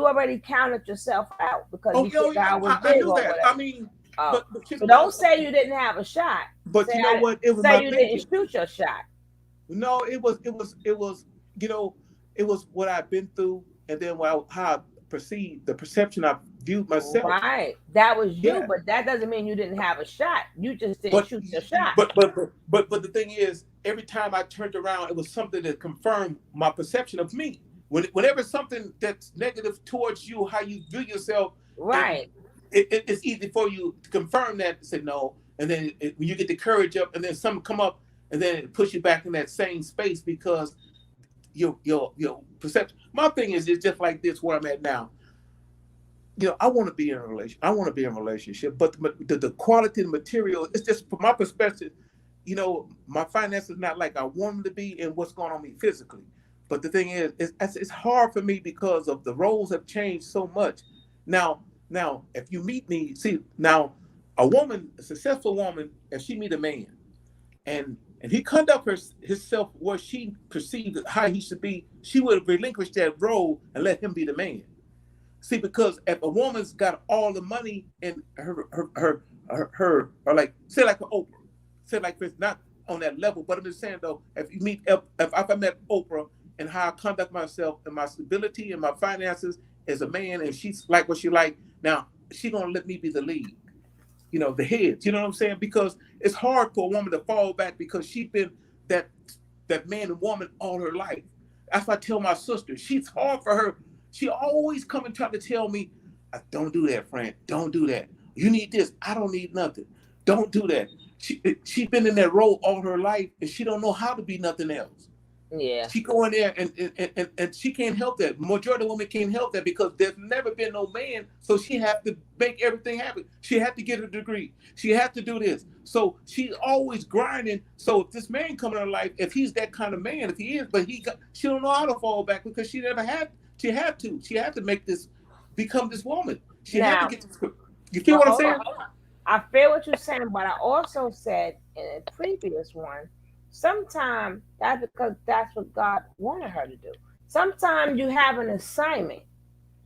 already counted yourself out because you think I was big. I knew that. I mean, but so don't say you didn't have a shot. But say you know what? It was say my you thinking. didn't shoot your shot. No, it was what I've been through, and then how I perceived, the perception I viewed myself. Right, that was you, but that doesn't mean you didn't have a shot. You just didn't shoot your shot. But the thing is, every time I turned around, it was something that confirmed my perception of me. Whenever something that's negative towards you, how you view yourself, right? It's easy for you to confirm that and say no, and then when you get the courage up, and then something come up, and then it push you back in that same space because your perception. My thing is, it's just like this where I'm at now. I want to be in a relationship. But the quality and material, it's just from my perspective. My finances not like I want them to be, and what's going on with me physically. But the thing is, it's hard for me because of the roles have changed so much. Now, if you meet me, a successful woman, if she meet a man, and he conduct himself where she perceived how he should be, she would relinquish that role and let him be the man. See, because if a woman's got all the money in her or like, say like Oprah, say like this, not on that level, but I'm just saying though, if I met Oprah and how I conduct myself and my stability and my finances as a man, and she's like what she like, now she gonna let me be the lead, the head. You know what I'm saying? Because it's hard for a woman to fall back because she's been that man and woman all her life. That's why I tell my sister, she's hard for her. She always come and try to tell me, don't do that, friend. Don't do that. You need this. I don't need nothing. Don't do that. She's been in that role all her life, and she don't know how to be nothing else. Yeah. She go in there and she can't help that. Majority of women can't help that because there's never been no man, so she have to make everything happen. She had to get a degree. She had to do this. So she's always grinding. So if this man come in her life, if he's that kind of man, if he is, but she don't know how to fall back because she never had. She had to. She had to become this woman. She had to get this. You feel what I'm saying? I feel what you're saying, but I also said in a previous one, sometimes that's because that's what God wanted her to do. Sometimes you have an assignment.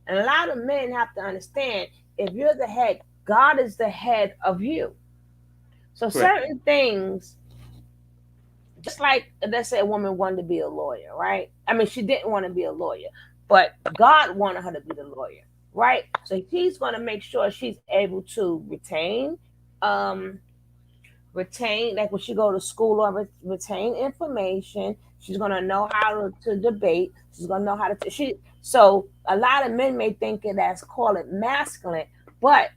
And a lot of men have to understand, if you're the head, God is the head of you. So certain things, just like, let's say a woman wanted to be a lawyer, right? I mean, she didn't want to be a lawyer, but God wanted her to be the lawyer, right? So he's going to make sure she's able to retain, like when she go to school, or retain information. She's going to know how to debate. She's going to know how to, so a lot of men may think it as, call it masculine, but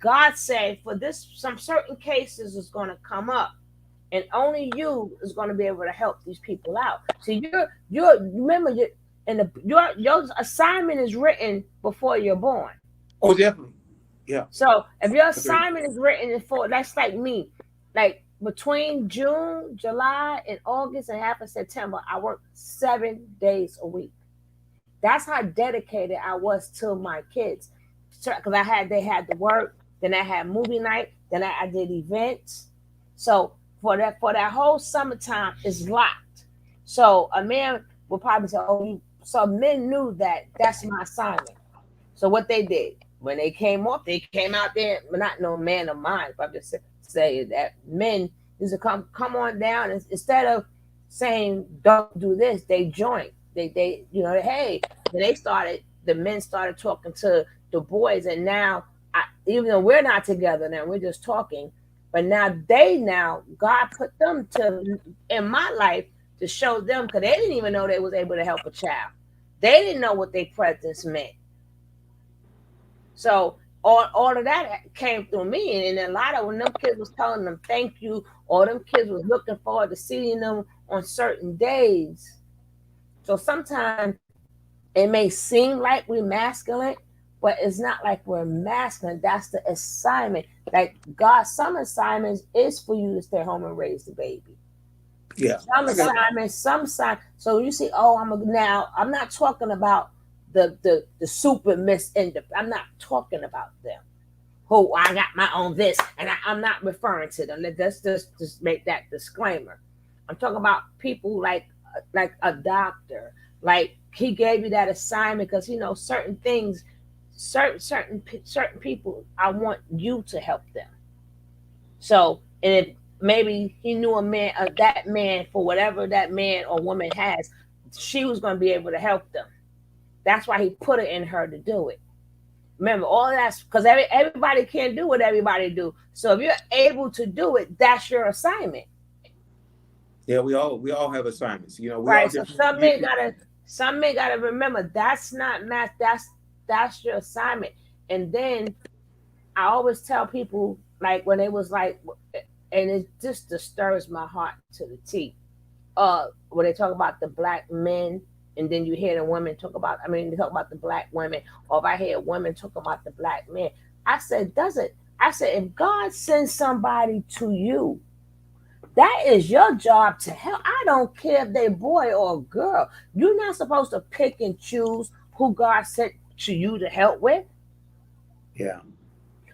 God said for this, some certain cases is going to come up, and only you is going to be able to help these people out. See, you're remember your assignment is written before you're born. Oh, definitely. Yeah. So if your Agreed. assignment is written for, that's like me. Like between June, July, and August, and half of September, I worked 7 days a week. That's how dedicated I was to my kids. Because they had to work, then I had movie night, then I did events. So for that whole summertime is locked. So a man will probably say, "Oh, so men knew that that's my assignment." So what they did when they came off, they came out there. But not no man of mine, but I'm just saying that men used to come on down, and instead of saying don't do this, they joined. They hey, the men started talking to the boys, and now even though we're not together now, we're just talking. But now God put them in my life to show them, because they didn't even know they was able to help a child. They didn't know what their presence meant. So all of that came through me, and a lot of when them kids was telling them thank you, or them kids was looking forward to seeing them on certain days. So sometimes it may seem like we're masculine, but it's not like we're masculine. That's the assignment. Like God, some assignments is for you to stay home and raise the baby. Yeah. Some assignments, so you see, I'm not talking about the super Miss Independent. I'm not talking about them. Who I got my own this, and I'm not referring to them. Let's just make that disclaimer. I'm talking about people like a doctor. Like he gave you that assignment because certain things, certain people, I want you to help them. So, and if maybe he knew a man, that man, for whatever that man or woman has, she was going to be able to help them. That's why he put it in her to do it. Remember, all that's because everybody can't do what everybody do. So if you're able to do it, that's your assignment. Yeah, we all have assignments. Right. So some men gotta remember that's not math. That's your assignment. And then I always tell people, like when it was like, and it just disturbs my heart to the teeth. When they talk about the black men, and then you hear the women talk about, they talk about the black women, or if I hear women talk about the black men, I said, if God sends somebody to you, that is your job to help. I don't care if they're boy or girl. You're not supposed to pick and choose who God sent to you to help with. Yeah.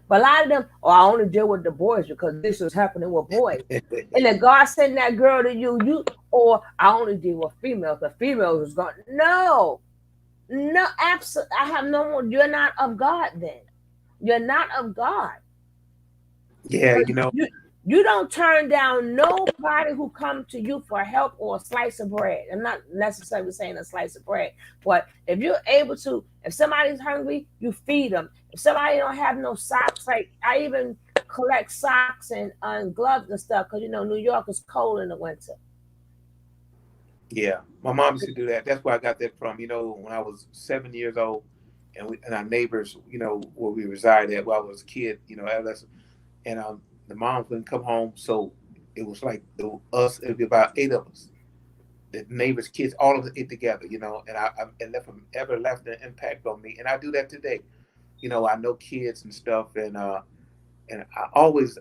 But a lot of them, I only deal with the boys because this is happening with boys. And then God sent that girl to you, or I only deal with females. The females is going, no, absolutely. I have no more. You're not of God then. You're not of God. Yeah, You don't turn down nobody who come to you for help or a slice of bread. I'm not necessarily saying a slice of bread, but if you're able to, if somebody's hungry, you feed them. If somebody don't have no socks, like I even collect socks and gloves and stuff because New York is cold in the winter. Yeah, my mom used to do that. That's where I got that from. When I was 7 years old, and our neighbors, where we resided at while I was a kid, adolescent, and the moms wouldn't come home, so it was like us. It'd be about 8 of us, the neighbors' kids, all of it together, and it left an everlasting impact on me. And I do that today. I know kids and stuff, and I always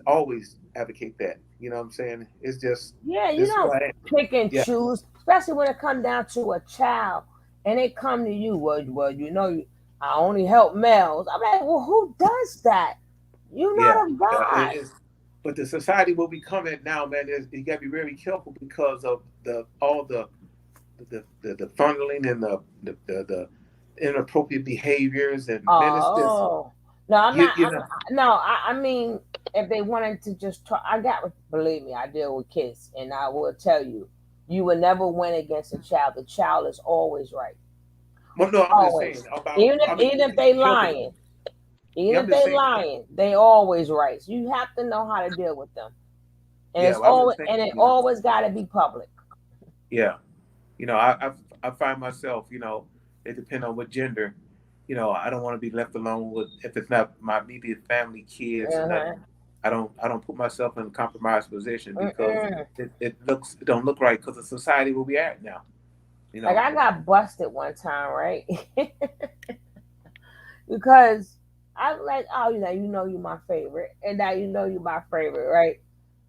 advocate that. You know what I'm saying? It's just you don't pick and choose, especially when it comes down to a child, and they come to you. Well, I only help males. I'm like, well, who does that? You're not a God. But the society will be coming now, man. You got to be very careful because of all the funneling and the inappropriate behaviors, and man, it's just. No, I'm not. I mean, if they wanted to just talk, believe me, I deal with kids, and I will tell you, you will never win against a child. The child is always right. Well, no, I'm just saying about even if they lying. Even if they lying, they always right. So you have to know how to deal with them, and it always got to be public. Yeah, I find myself, it depends on what gender, you know, I don't want to be left alone with if it's not my immediate family, kids, and Uh-huh. I don't put myself in a compromised position because Mm-mm. it don't look right because the society where we at now. You Like know. I got busted one time, right? Because I'm like, oh, you know, you're my favorite, and now you know you're my favorite, right?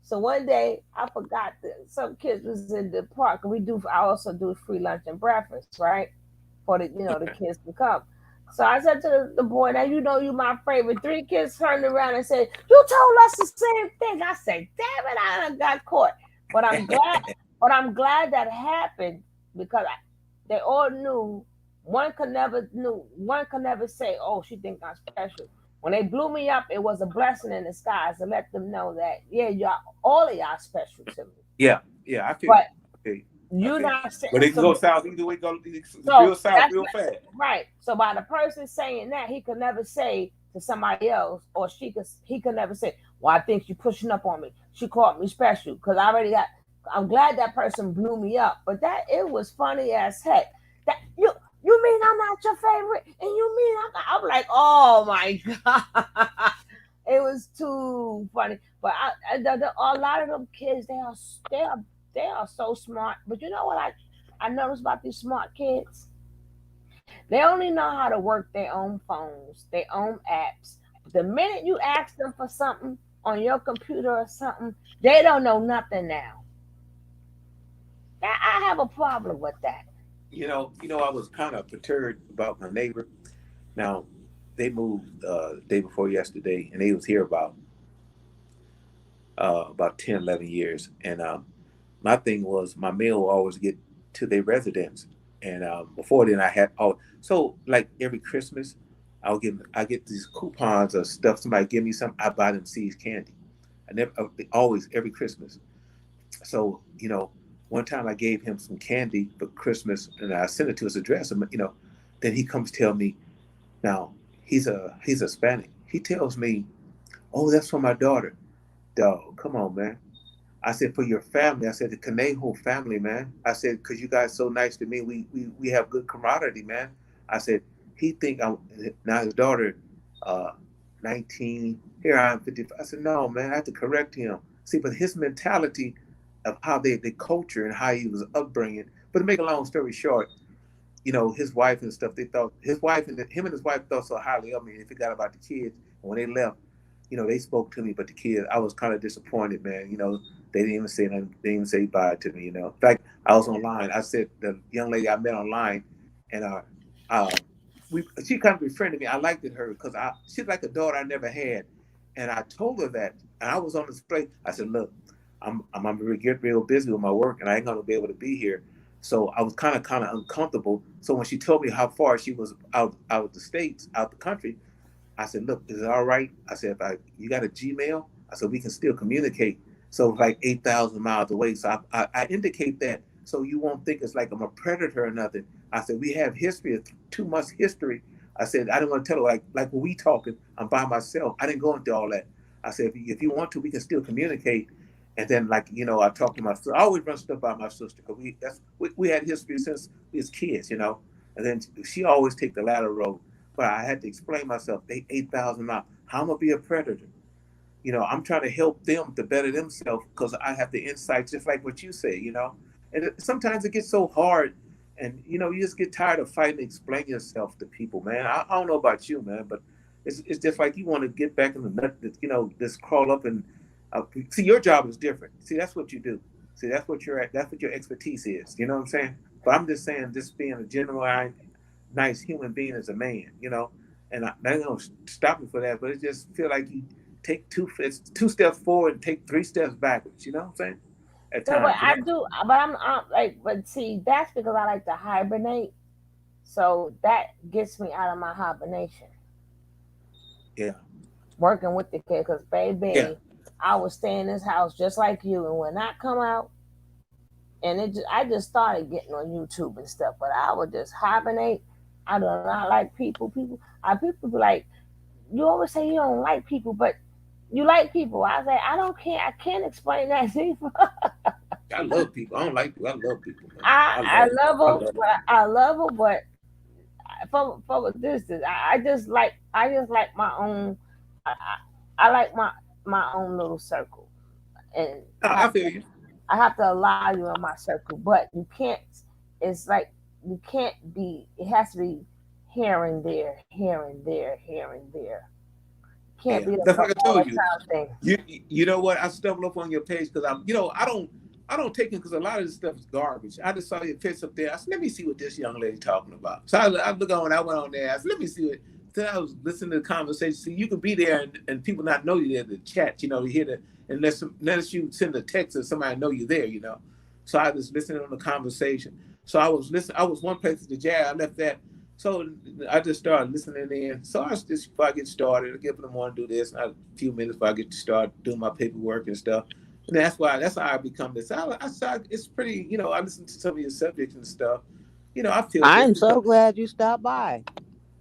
So one day I forgot that some kids was in the park, and I also do free lunch and breakfast, right? For the Okay. kids to come. So I said to the boy, now you know you my favorite. Three kids turned around and said, you told us the same thing. I said, damn it, I done got caught. But I'm glad that happened because they all knew one could never say, oh, she think I'm special. When they blew me up, it was a blessing in disguise to let them know that, yeah, all of y'all special to me. Yeah, yeah, I feel you. But Okay, I you feel you. not But it can go so south either way. Go it's so real south, that's real fast. right. So by the person saying that, he could never say to somebody else, or he could never say, well, I think she's pushing up on me. She called me special because I'm glad that person blew me up. But that it was funny as heck. That you mean I'm not your favorite? And you mean I'm like, oh my God. It was too funny. But a lot of them kids, they are so smart. But you know what I noticed about these smart kids? They only know how to work their own phones, their own apps. But the minute you ask them for something on your computer or something, they don't know nothing now. I have a problem with that. I was kind of perturbed about my neighbor. Now, they moved day before yesterday, and they was here about 10, 11 years. And my thing was my mail will always get to their residence. And before then, I had so like every Christmas, I get these coupons or stuff. Somebody give me something, I buy them Seeds candy. I never always every Christmas. So one time I gave him some candy for Christmas, and I sent it to his address. And then he comes tell me now he's Hispanic. He tells me, "Oh, that's for my daughter." Dog, come on, man. I said, for your family. I said, the Conejo family, man. I said, because you guys so nice to me. We have good camaraderie, man. I said, he think I'm, now his daughter, 19, here I am 55. I said, no, man, I have to correct him. See, but his mentality of how the culture and how he was upbringing. But to make a long story short, his wife and stuff, they thought, him and his wife thought so highly of me, they forgot about the kids. And when they left, they spoke to me, but the kids, I was kind of disappointed, man. They didn't even say nothing. They didn't even say bye to me. In fact, I was online. I said the young lady I met online, and uh, she kind of befriended me. I liked her because she's like a daughter I never had, and I told her that. And I was on display. I said, look, I'm gonna get real busy with my work, and I ain't gonna be able to be here. So I was kind of uncomfortable. So when she told me how far she was out of the states, out the country, I said, look, is it all right? I said, you got a Gmail? I said, we can still communicate. So it's like 8,000 miles away. So I indicate that so you won't think it's like I'm a predator or nothing. I said, we have history, too much history. I said, I didn't want to tell her, like when we talking, I'm by myself. I didn't go into all that. I said, if you want to, we can still communicate. And then, I talked to my sister. I always run stuff by my sister because we had history since we was kids, And then she always take the latter road. But I had to explain myself. They 8,000 miles. How am I gonna be a predator? I'm trying to help them to better themselves because I have the insights, just like what you say. And sometimes it gets so hard, and you just get tired of fighting to explain yourself to people, man. I don't know about you, man, but it's just like you want to get back in the nut, just crawl up and see. Your job is different. See, that's what you do. See, that's what you're at. That's what your expertise is. You know what I'm saying? But I'm just saying, just being a genuine, nice human being as a man, and I don't stop me for that, but it just feel like you take two steps forward and take 3 steps backwards. You know what I'm saying? At No, but times, I do. But I'm like, but see, that's because I like to hibernate. So that gets me out of my hibernation. Yeah. Working with the kid, because baby, Yeah. I would stay in this house just like you, and when I come out, and I just started getting on YouTube and stuff, but I would just hibernate. I do not like people. People be like, you always say you don't like people, but you like people. I say I don't care. I can't explain that to you. I love people. I don't like people. I love people. Man. I love them, but for this is I just like my own. I like my own little circle, and I feel you. I have to allow you in my circle, but you can't. It's like you can't be. It has to be here and there, here and there, here and there. Can't Yeah, be that's a like I all the told you. time thing. You know what? I stumbled up on your page because I don't take it because a lot of this stuff is garbage. I just saw your pitch up there. I said, let me see what this young lady talking about. So I look on. I went on there. I said, let me see what. Then I was listening to the conversation. See, you can be there and people not know you there to chat. You hear the unless you send a text or somebody know you there. So I was listening on the conversation. So I was listening. I was one place at the jazz. I left that. So I just started listening in. So I just before I get started, I give them want to do this. And a few minutes before I get to start doing my paperwork and stuff. And that's how I become this. It's pretty. I listen to some of your subjects and stuff. I feel. I'm so glad you stopped by.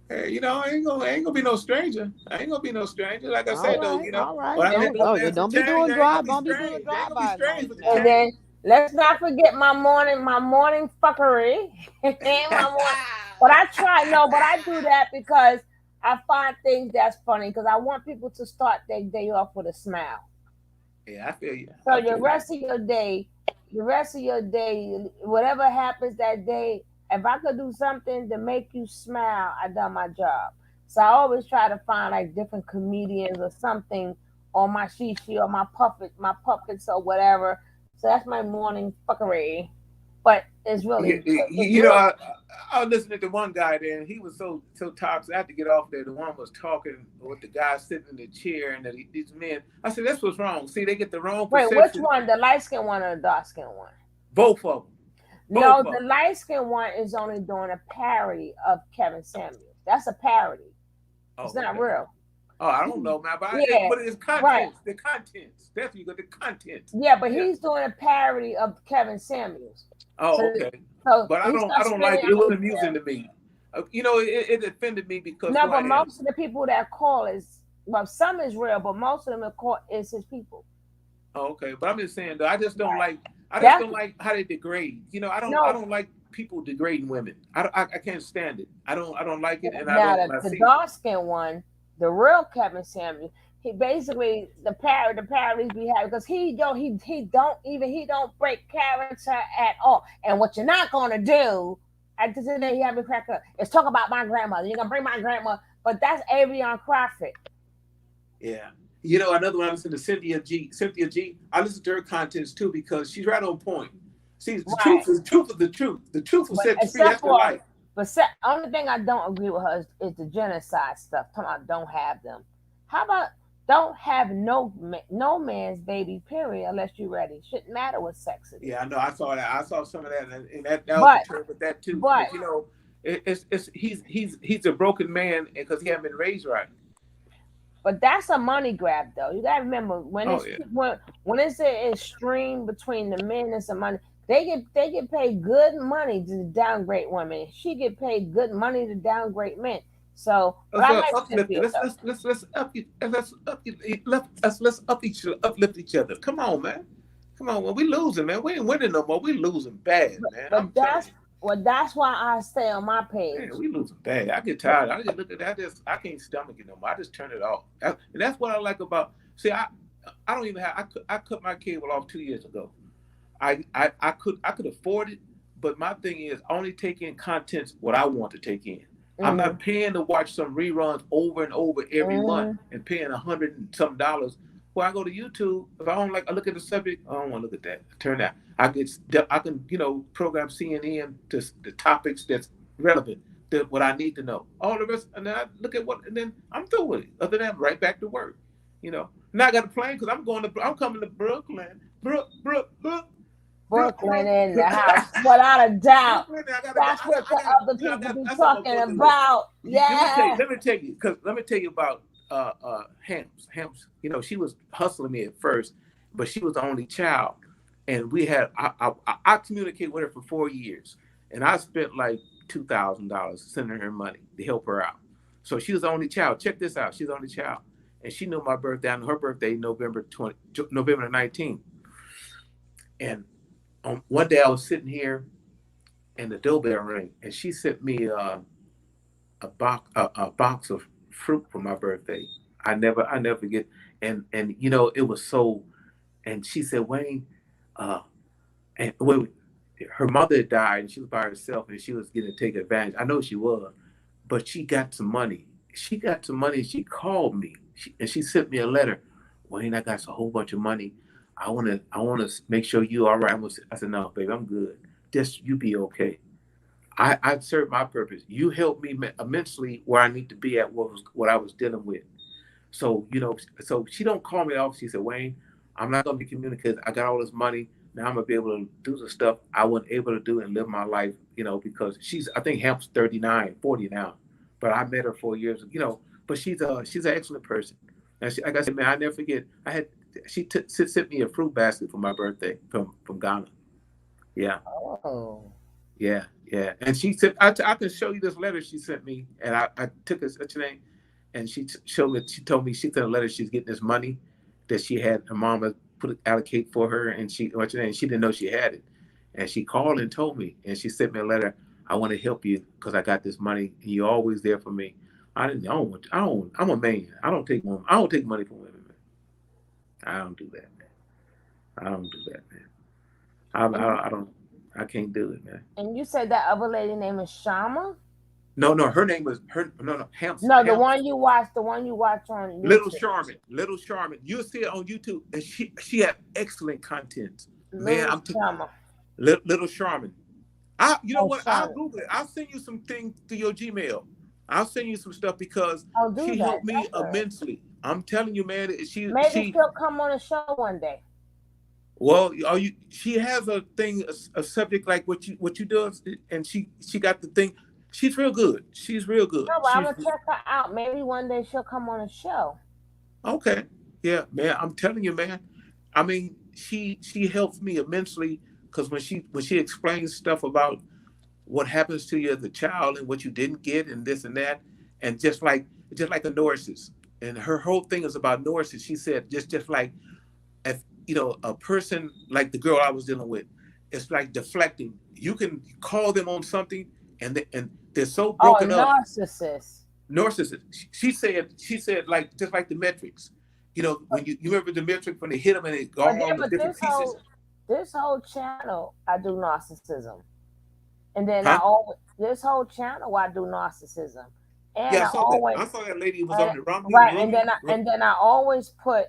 Hey, I ain't gonna be no stranger. I ain't gonna be no stranger. Like I said, though, all right. when I live up there, Don't be doing drive-bys. And then let's not forget my morning fuckery. But I do that because I find things that's funny because I want people to start their day off with a smile. Yeah, I feel you. So the rest of your day, whatever happens that day, if I could do something to make you smile, I done my job. So I always try to find like different comedians or something on my shishi or my puppets or whatever. So that's my morning fuckery. But it's really, I was listening to one guy there, and he was so toxic. I had to get off there. The one was talking with the guy sitting in the chair, and these men. I said, "That's what's wrong." See, they get the wrong perception. Wait, which one? The light skinned one or the dark skinned one? Both of them. No, the light skinned one is only doing a parody of Kevin Samuels. That's a parody. It's not real. Oh, I don't know, man. But it's content. Right. The contents. Definitely got the content. Yeah, but he's doing a parody of Kevin Samuels. Oh, okay. But I don't like it. It was amusing to me. It offended me because but most of the people that call some is real, but most of them is his people. Oh, okay. But I'm just saying though, I just don't like how they degrade. I don't like people degrading women. I can't stand it. I don't like it, and the dark skinned one, the real Kevin Samuels. He basically the parodies we have because he don't break character at all. And what you're not gonna do at the end of the day, he had me crack up. Is talk about my grandmother. You're gonna bring my grandmother, but that's Avion Crawford. Yeah. Another one I listen to Cynthia G. I listen to her contents too because she's right on point. See, the truth is the truth. The truth will set you free. That's the life. But only thing I don't agree with her is the genocide stuff. Talking about don't have them. How about don't have no man's baby, period, unless you're ready. Shouldn't matter what sex it is. Yeah, I know. I saw that. I saw some of that, and that was true with that too. But he's a broken man because he hasn't been raised right. But that's a money grab, though. You gotta remember when it's an extreme between the men and some money, they get paid good money to downgrade women. She get paid good money to downgrade men. So uplift each other. Come on, man. Well, we losing, man. We ain't winning no more. We losing bad, man. But that's why I stay on my page. Man, we losing bad. I get tired. I just look at that. I can't stomach it no more. I just turn it off. And that's what I like about. See, I don't even have. I cut my cable off 2 years ago. I could afford it, but my thing is only take in contents what I want to take in. Mm-hmm. I'm not paying to watch some reruns over and over every month and paying $100 and some. Well, I go to YouTube. If I don't I look at the subject. I don't want to look at that. Turn that. I can program CNN to the topics that's relevant to what I need to know. All the rest, and then I look at and then I'm through with it. Other than that, I'm right back to work. Now I got a plane because I'm coming to Brooklyn. Brooklyn in the house, without a doubt. That's what the other people be talking about. Yeah. Let me tell you about Hams. Hams, she was hustling me at first, but she was the only child, and I communicated with her for 4 years, and I spent like $2,000 sending her money to help her out. So she was the only child. Check this out. She's the only child, and she knew my birthday. And her birthday November 19th, and one day I was sitting here and the doorbell rang and she sent me a box of fruit for my birthday. I never forget. And you know, it was so. And she said, Wayne, uh, and when her mother had died and she was by herself and she was getting to take advantage. I know she was, but she got some money. She got some money. She called me and she sent me a letter. Wayne, I got a whole bunch of money. I wanna make sure you all right. I said, no, baby, I'm good. Just you be okay. I served my purpose. You helped me immensely where I need to be at what I was dealing with. So, you know, so she don't call me off. She said, Wayne, I'm not gonna be communicating. I got all this money. Now I'm gonna be able to do the stuff I wasn't able to do and live my life, you know, because I think Hamp's 39, 40 now. But I met her 4 years, you know, but she's an excellent person. And she, like I said, man, I never forget. She sent me a fruit basket for my birthday from Ghana. Yeah. Oh. Yeah, yeah. And she said, I can show you this letter she sent me. And I took her, what's your name? And she showed me, she told me she sent a letter, she's getting this money that she had her mama allocate for her. And she didn't know she had it. And she called and told me, and she sent me a letter. I want to help you because I got this money and you're always there for me. I'm a man. I don't take money from women, man. I don't do that, man. I don't do that, man. I can't do it, man. And you said that other lady name is Shama? No, her name was Hamps. No, the one you watch on YouTube. Little Charmin. You'll see it on YouTube, and she had excellent content. Man, Little Charmin. You know what? I'll Google it. I'll send you some things to your Gmail. I'll send you some stuff because she helped me immensely. I'm telling you, man. She'll come on a show one day. Well, she has a thing, a subject like what you do, and she got the thing. She's real good. She's real good. No, but I'm gonna check her out. Maybe one day she'll come on a show. Okay. Yeah, man. I'm telling you, man. I mean, she helps me immensely because when she explains stuff about what happens to you as a child and what you didn't get and this and that, and just like a narcissist, and her whole thing is about narcissists. She said just like, if you know, a person like the girl I was dealing with, it's like deflecting. You can call them on something, and they're so broken up. Narcissist. She said like just like the metrics. You know, when you remember the metric when they hit them and it all the different pieces. This whole channel, I do narcissism, and then this whole channel I do narcissism, and I saw that lady was on the Romney. Right, and then I always put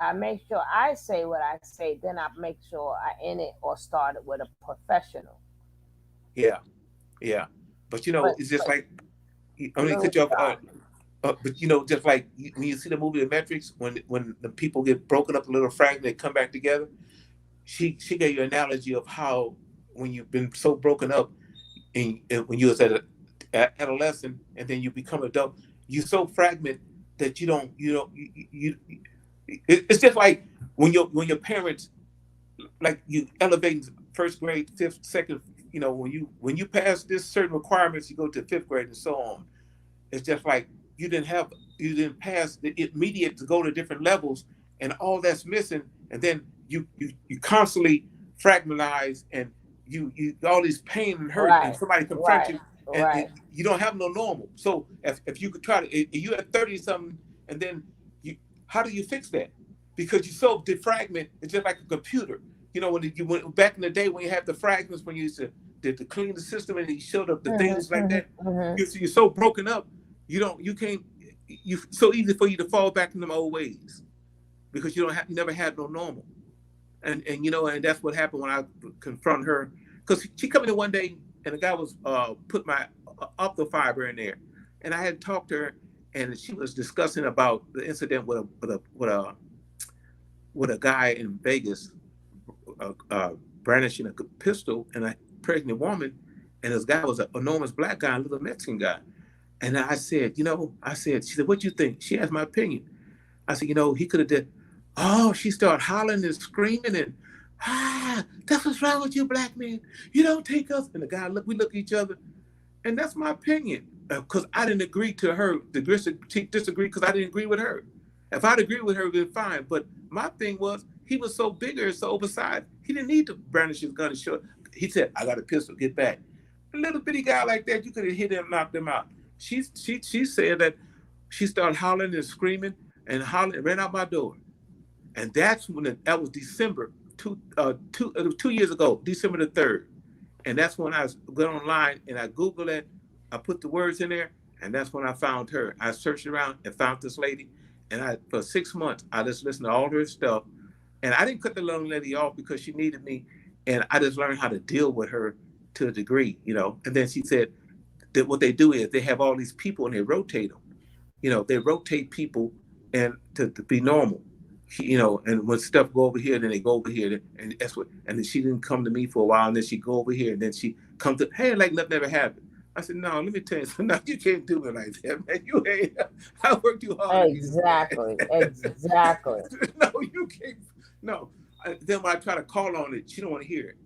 I make sure I say what I say, then I make sure I end it or start it with a professional. Yeah. But you know, it's just like, I mean, cut you off. But you know, just like when you see the movie The Matrix, when the people get broken up a little fragment, they come back together. She gave you an analogy of how when you've been so broken up, and when you was at adolescent, and then you become adult, you so fragment that you it's just like when your parents, like you elevating first grade, fifth, second, you know, when you pass this certain requirements, you go to fifth grade and so on. It's just like you didn't pass the intermediate to go to different levels, and all that's missing, and then you constantly fragmentize, and you all this pain and hurt, and somebody confront you, and you don't have no normal. So if you could try to, if you at 30 something, and then how do you fix that? Because you so defragment, it's just like a computer. You know, when you went back in the day when you had the fragments, when you used to clean the system and you showed up the things like that, you're so broken up, it's so easy for you to fall back in them old ways because you never had no normal. And you know, and that's what happened when I confronted her, because she come in one day and the guy was put my opto fiber in there, and I had talked to her, and she was discussing about the incident with a guy in Vegas brandishing a pistol and a pregnant woman, and this guy was an enormous black guy, a little Mexican guy. And I said, she said, what you think? She asked my opinion. I said, he could have did. Oh, she started hollering and screaming and, that's what's wrong with you, black men. You don't take us. And the guy, we look at each other, and that's my opinion. Because I didn't agree to her, disagree because I didn't agree with her. If I'd agreed with her, it would have been fine. But my thing was, he was so bigger and so oversized, he didn't need to brandish his gun and show. He said, I got a pistol, get back. A little bitty guy like that, you could have hit him, knocked him out. She said that she started hollering and screaming and hollering, ran out my door. And that's when that was December 2 years ago, December the 3rd. And that's when I went online and I Googled it. I put the words in there, and that's when I found her. I searched around and found this lady, and for 6 months I just listened to all her stuff. And I didn't cut the young lady off because she needed me, and I just learned how to deal with her to a degree, you know. And then she said that what they do is they have all these people and they rotate them. You know, they rotate people and to be normal. You know, and when stuff go over here, then they go over here, and that's what. And then she didn't come to me for a while, and then she go over here, and then she come to, hey, like nothing ever happened. I said, no, let me tell you something. No, you can't do me like that, man. You ain't. I worked too hard. Exactly. No, you can't. No. Then when I try to call on it, she don't want to hear it.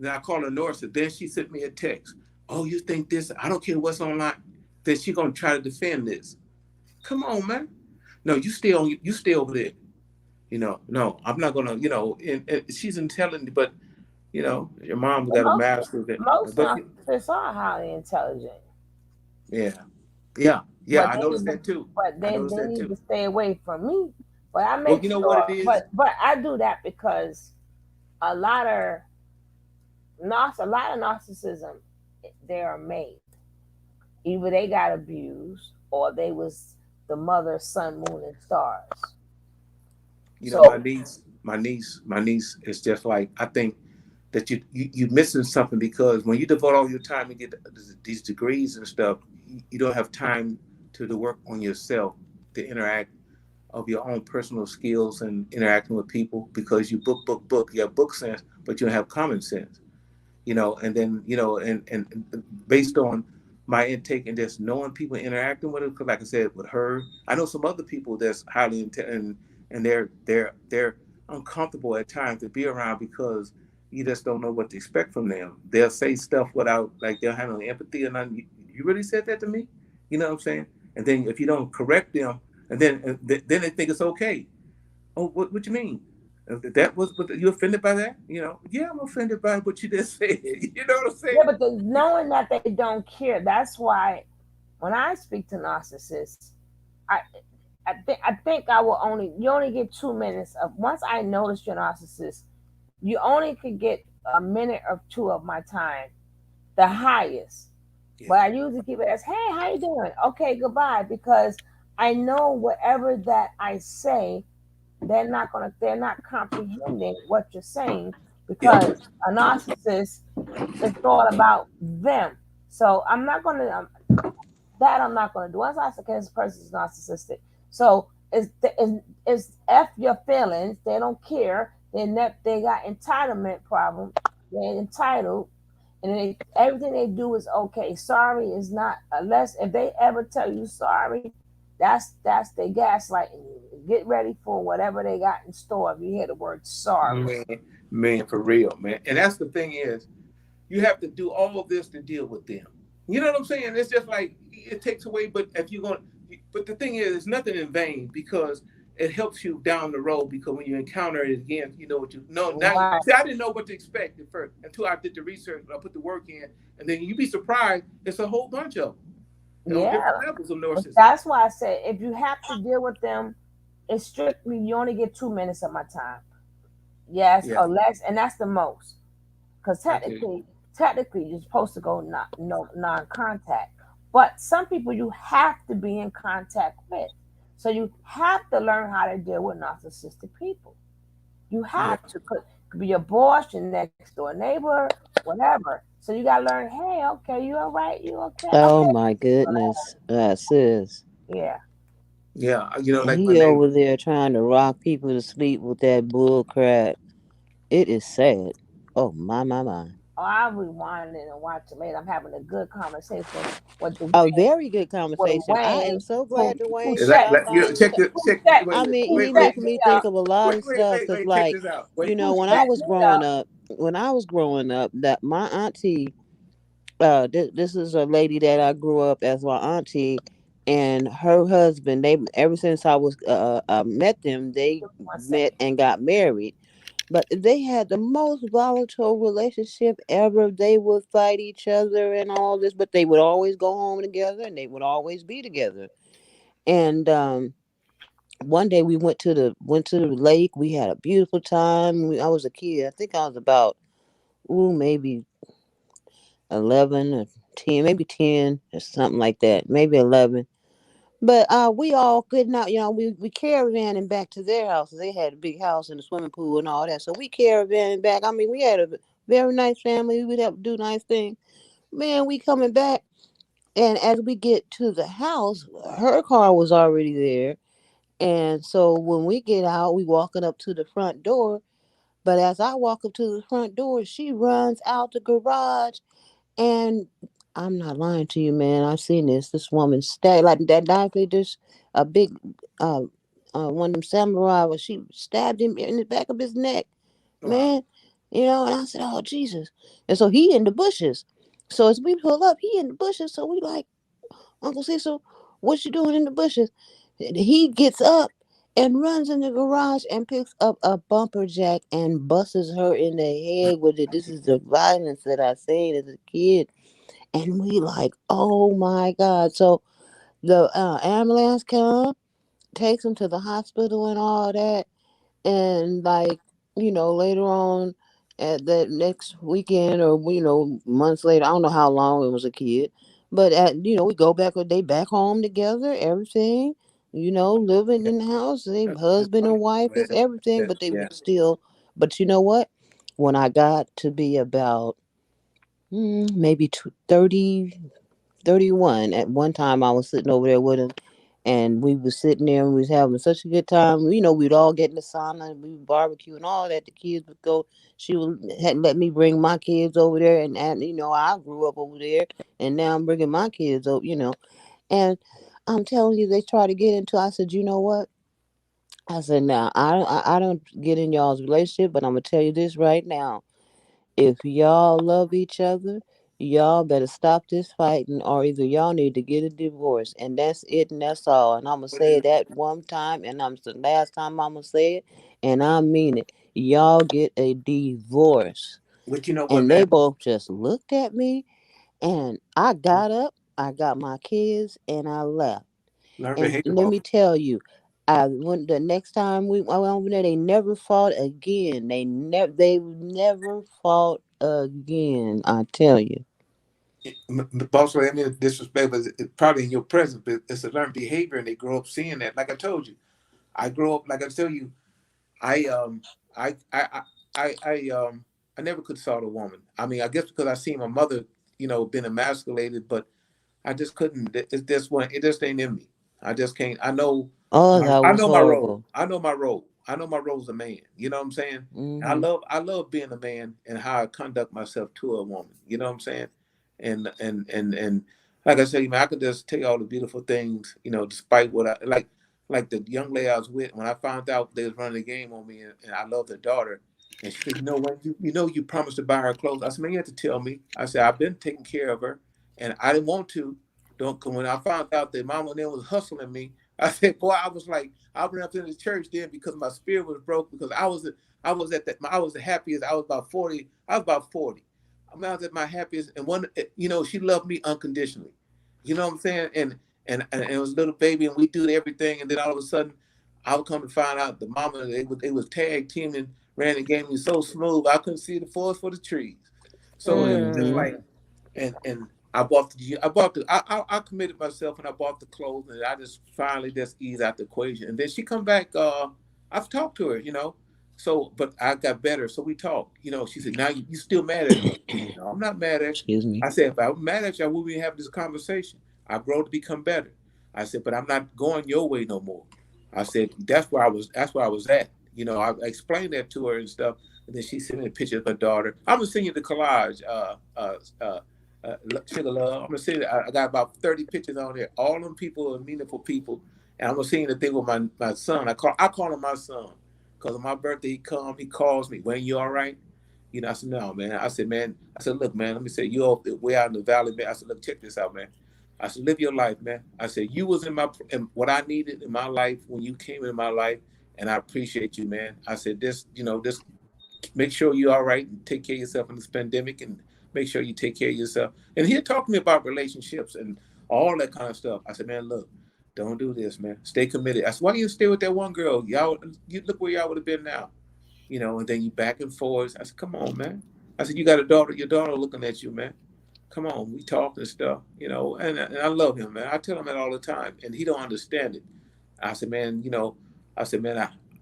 Then I call her Norsa. Then she sent me a text. Oh, you think this? I don't care what's online. Then she gonna try to defend this. Come on, man. No, you stay over there. You know, no, I'm not gonna. You know, and she's intelligent, but you know, your mom's got a master's. Most narcissists are highly intelligent. Yeah. I noticed that too. But they need to stay away from me. But I make well, you know sure, what it is. But I do that because a lot of narcissism, they are made. Either they got abused or they was the mother, sun, moon, and stars. You know, my niece is just like, I think that you're missing something, because when you devote all your time to get these degrees and stuff, you don't have time to work on yourself, to interact of your own personal skills and interacting with people, because you book, you have book sense, but you don't have common sense, you know. And then, you know, and based on my intake and just knowing people, interacting with her, because like I said, with her, I know some other people that's highly intelligent, and they're uncomfortable at times to be around, because you just don't know what to expect from them. They'll say stuff without, like, they'll have no empathy or nothing. You really said that to me? You know what I'm saying? And then if you don't correct them, and then they think it's okay. Oh, what you mean? That was, you offended by that? You know, yeah, I'm offended by what you just said. You know what I'm saying? Yeah, but knowing that they don't care, that's why when I speak to narcissists, I think I will you only get 2 minutes of, once I notice you're a narcissist, you only could get a minute or 2 of my time, the highest. Yeah. But I usually keep it as, hey, how you doing? Okay, goodbye, because I know whatever that I say, they're not comprehending what you're saying, because a narcissist is thought about them. So I'm not gonna do. Once I say this person is narcissistic, so it's F your feelings. They don't care. They got entitlement problem. They're entitled, and everything they do is okay. Sorry is not, unless if they ever tell you sorry, that's they gaslighting you. Get ready for whatever they got in store if you hear the word sorry. Man, for real, man. And that's the thing is, you have to do all of this to deal with them. You know what I'm saying? It's just like, it takes away, but the thing is, it's nothing in vain, because it helps you down the road, because when you encounter it again, you know what you know. Now, see, I didn't know what to expect at first until I did the research, I put the work in, and then you'd be surprised, it's a whole bunch of them. Different levels of narcissism. That's why I said, if you have to deal with them, it's strictly, you only get 2 minutes of my time. Yes, or less, and that's the most. Because technically, you're supposed to go non-contact. But some people you have to be in contact with. So you have to learn how to deal with narcissistic people. You have to. Could be your boss, your next door neighbor, whatever. So you gotta learn, hey, okay, you all right? You okay? Oh okay. my goodness. Sis. Yeah. Yeah, you know, like he over there trying to rock people to sleep with that bull crap. It is sad. Oh my. Oh, I'll rewind it and watch it later. I'm having a good conversation with Dwayne. A very good conversation. I am so glad Dwayne. I mean, he makes me think of a lot of stuff. Because, like, you know, when I was growing up, that my auntie, this is a lady that I grew up as my auntie, and her husband. They ever since I was met them, they met and got married. But they had the most volatile relationship ever. They would fight each other and all this, but they would always go home together and they would always be together. And one day we went to the lake. We had a beautiful time. I was a kid. I think I was about maybe 11 or 10, maybe 10 or something like that, maybe 11. But we all good now, we caravanning back to their house. They had a big house and a swimming pool and all that. So we caravanning back. I mean, we had a very nice family. We'd have to do nice things. Man, we coming back, and as we get to the house, her car was already there. And so when we get out, we walking up to the front door. But as I walk up to the front door, she runs out the garage, and I'm not lying to you, man. I've seen this. This woman stabbed like that knife. Just a big, uh, one of them samurai. Where she stabbed him in the back of his neck, Wow. man. And I said, "Oh Jesus!" And so he in the bushes. So as we pull up, he in the bushes. So we like, Uncle Cecil, what you doing in the bushes? He gets up and runs in the garage and picks up a bumper jack and busts her in the head with it. This is the violence that I seen as a kid. And we like, oh my God. So the ambulance come, takes him to the hospital and all that. And like, later on at that next weekend or, months later, I don't know how long it was a kid. But we go back, they back home together, everything, living in the house, they That's husband and wonderful, wife, man. it's everything, That, but they yeah. would still, but you know what? When I got to be about maybe 31. At one time, I was sitting over there with him, and we was sitting there and we was having such a good time. We'd all get in the sauna, and we would barbecue and all that. The kids would go. She would had let me bring my kids over there, and I grew up over there, and now I'm bringing my kids over. And I'm telling you, they try to get into. I said, you know what? I said, now I don't get in y'all's relationship, but I'm gonna tell you this right now. If y'all love each other, y'all better stop this fighting, or either y'all need to get a divorce. And that's it, and that's all. And I'm going to say that one time, and I'm the last time I'm going to say it, and I mean it. Y'all get a divorce. But you know what, And they man? both just looked at me, and I got up, I got my kids, and I left. Learn And behavior let me off. tell you, I went the next time I went over there. They never fought again. They never fought again. I tell you. Boss, I mean disrespect, but it's probably in your presence, but it's a learned behavior, and they grow up seeing that. Like I told you, I grew up. Like I tell you, I I I I never could sort a woman. I mean, I guess because I seen my mother, been emasculated, but I just couldn't. It just one. It just ain't in me. I just can't. Oh, that I was know my role. horrible. I know my role. I know my role as a man. You know what I'm saying? And Hmm. I love being a man and how I conduct myself to a woman. You know what I'm saying? And like I said, man, I could just tell you all the beautiful things. Despite what I like the young lady I was with, when I found out they was running the game on me, and I love their daughter. And she said, when you promised to buy her clothes. I said, man, you have to tell me. I said, I've been taking care of her, and I didn't want to. Don't come when I found out that mama and them was hustling me. I said, boy, I was like, I went up in the church then because my spirit was broke because I was the happiest. I was about 40. I was about 40. I was at my happiest, and she loved me unconditionally. You know what I'm saying? And it was a little baby, and we do everything, and then all of a sudden, I would come to find out the mama they was tag teaming, ran the game was so smooth I couldn't see the forest for the trees. So it was just Hmm. like, and I committed myself and I bought the clothes, and I just finally just eased out the equation. And then she come back. I've talked to her. So, but I got better. So we talked. She said, "Now you still mad at me?" No, I'm not mad at you. Excuse me. I said, "If I was mad at you, I wouldn't even have this conversation. I grow to become better." I said, "But I'm not going your way no more." I said, "That's where I was. That's where I was at." I explained that to her and stuff. And then she sent me a picture of her daughter. I'm gonna send you the collage. Sugar Love. I'm gonna say that I got about 30 pictures on there. All them people are meaningful people, and I'm gonna sing the thing with my son. I call him my son because on my birthday he calls me. When you all right? I said no, man. I said man. I said look, man. Let me say you all way out in the valley, man. I said look, check this out, man. I said live your life, man. I said you was in what I needed in my life when you came in my life, and I appreciate you, man. I said this. make sure you're all right and take care of yourself in this pandemic, and make sure you take care of yourself. And he'll talk to me about relationships and all that kind of stuff. I said, man, look, don't do this, man. Stay committed. I said, why you stay with that one girl? Y'all, you look where y'all would have been now. You know, and then you back and forth. I said, come on, man. I said, you got a daughter, your daughter looking at you, man. Come on, we talk and stuff, you know, and I love him, man. I tell him that all the time, and he don't understand it. I said, man, you know,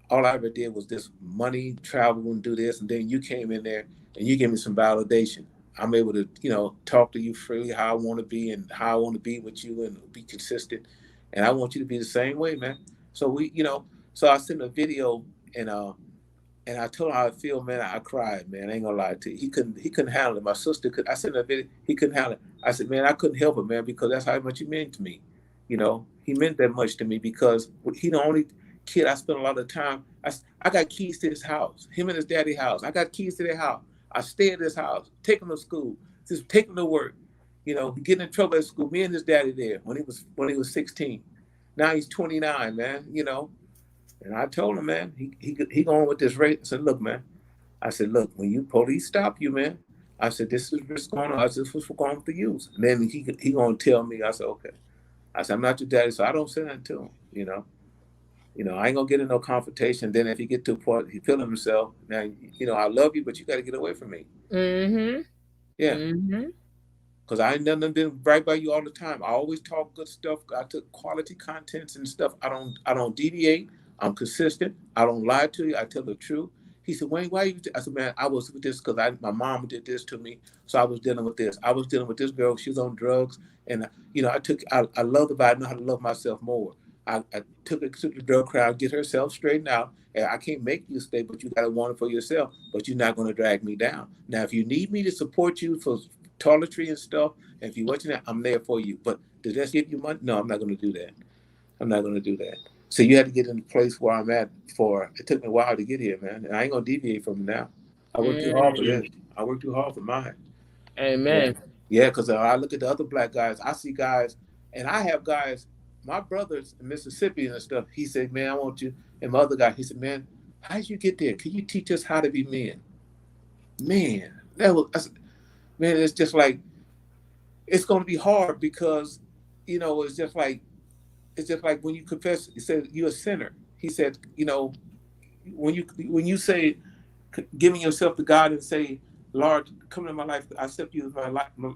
all I ever did was this money, travel, and do this, and then you came in there and you gave me some validation. I'm able to, you know, talk to you freely how I want to be and how I want to be with you and be consistent. And I want you to be the same way, man. So we, you know, so I sent a video and I told him how I feel, man. I cried, man. I ain't gonna lie to you. He couldn't handle it. My sister could. I sent a video. He couldn't handle it. I said, man, I couldn't help it, man, because that's how much he meant to me. You know, he meant that much to me because he the only kid I spent a lot of time. I got keys to his house. Him and his daddy's house. I got keys to their house. I stay at his house, take him to school, just take him to work. You know, getting in trouble at school. Me and his daddy there when he was 16. Now he's 29, man. You know. And I told him, man, he going with this race. I said, look, man. I said, look, when you police stop you, man. I said, this is what's going on. I said, this is what's going for you. And then he gonna tell me. I said, okay. I said, I'm not your daddy, so I don't say that to him. You know, I ain't gonna get in no confrontation. Then if he get to a point, he feeling himself. Now, you know, I love you, but you got to get away from me. Mm-hmm. Yeah. Mm-hmm. Because I ain't nothing been right by you all the time. I always talk good stuff. I took quality contents and stuff. I don't deviate. I'm consistent. I don't lie to you. I tell the truth. He said, Wayne, why you? I said, man, I was with this because my mom did this to me. So I was dealing with this. I was dealing with this girl. She was on drugs. And, you know, I love the body. I know how to love myself more. I took her to the drug crowd, get herself straightened out. And I can't make you stay, but you got to want it for yourself. But you're not going to drag me down. Now, if you need me to support you for toiletry and stuff, and if you're watching that, I'm there for you. But does that give you money? No, I'm not going to do that. I'm not going to do that. So you had to get in the place where I'm at it took me a while to get here, man. And I ain't going to deviate from it now. I worked too hard for this. I worked too hard for mine. Amen. Yeah, because I look at the other black guys. I see guys, and I have guys, my brothers in Mississippi and stuff. He said, man, I want you. And my other guy, he said, man, how did you get there? Can you teach us how to be men? Man, man, it's just like, it's going to be hard because, you know, it's just like when you confess, he said, you're a sinner. He said, you know, when you say giving yourself to God and say, Lord, come into my life, I accept you as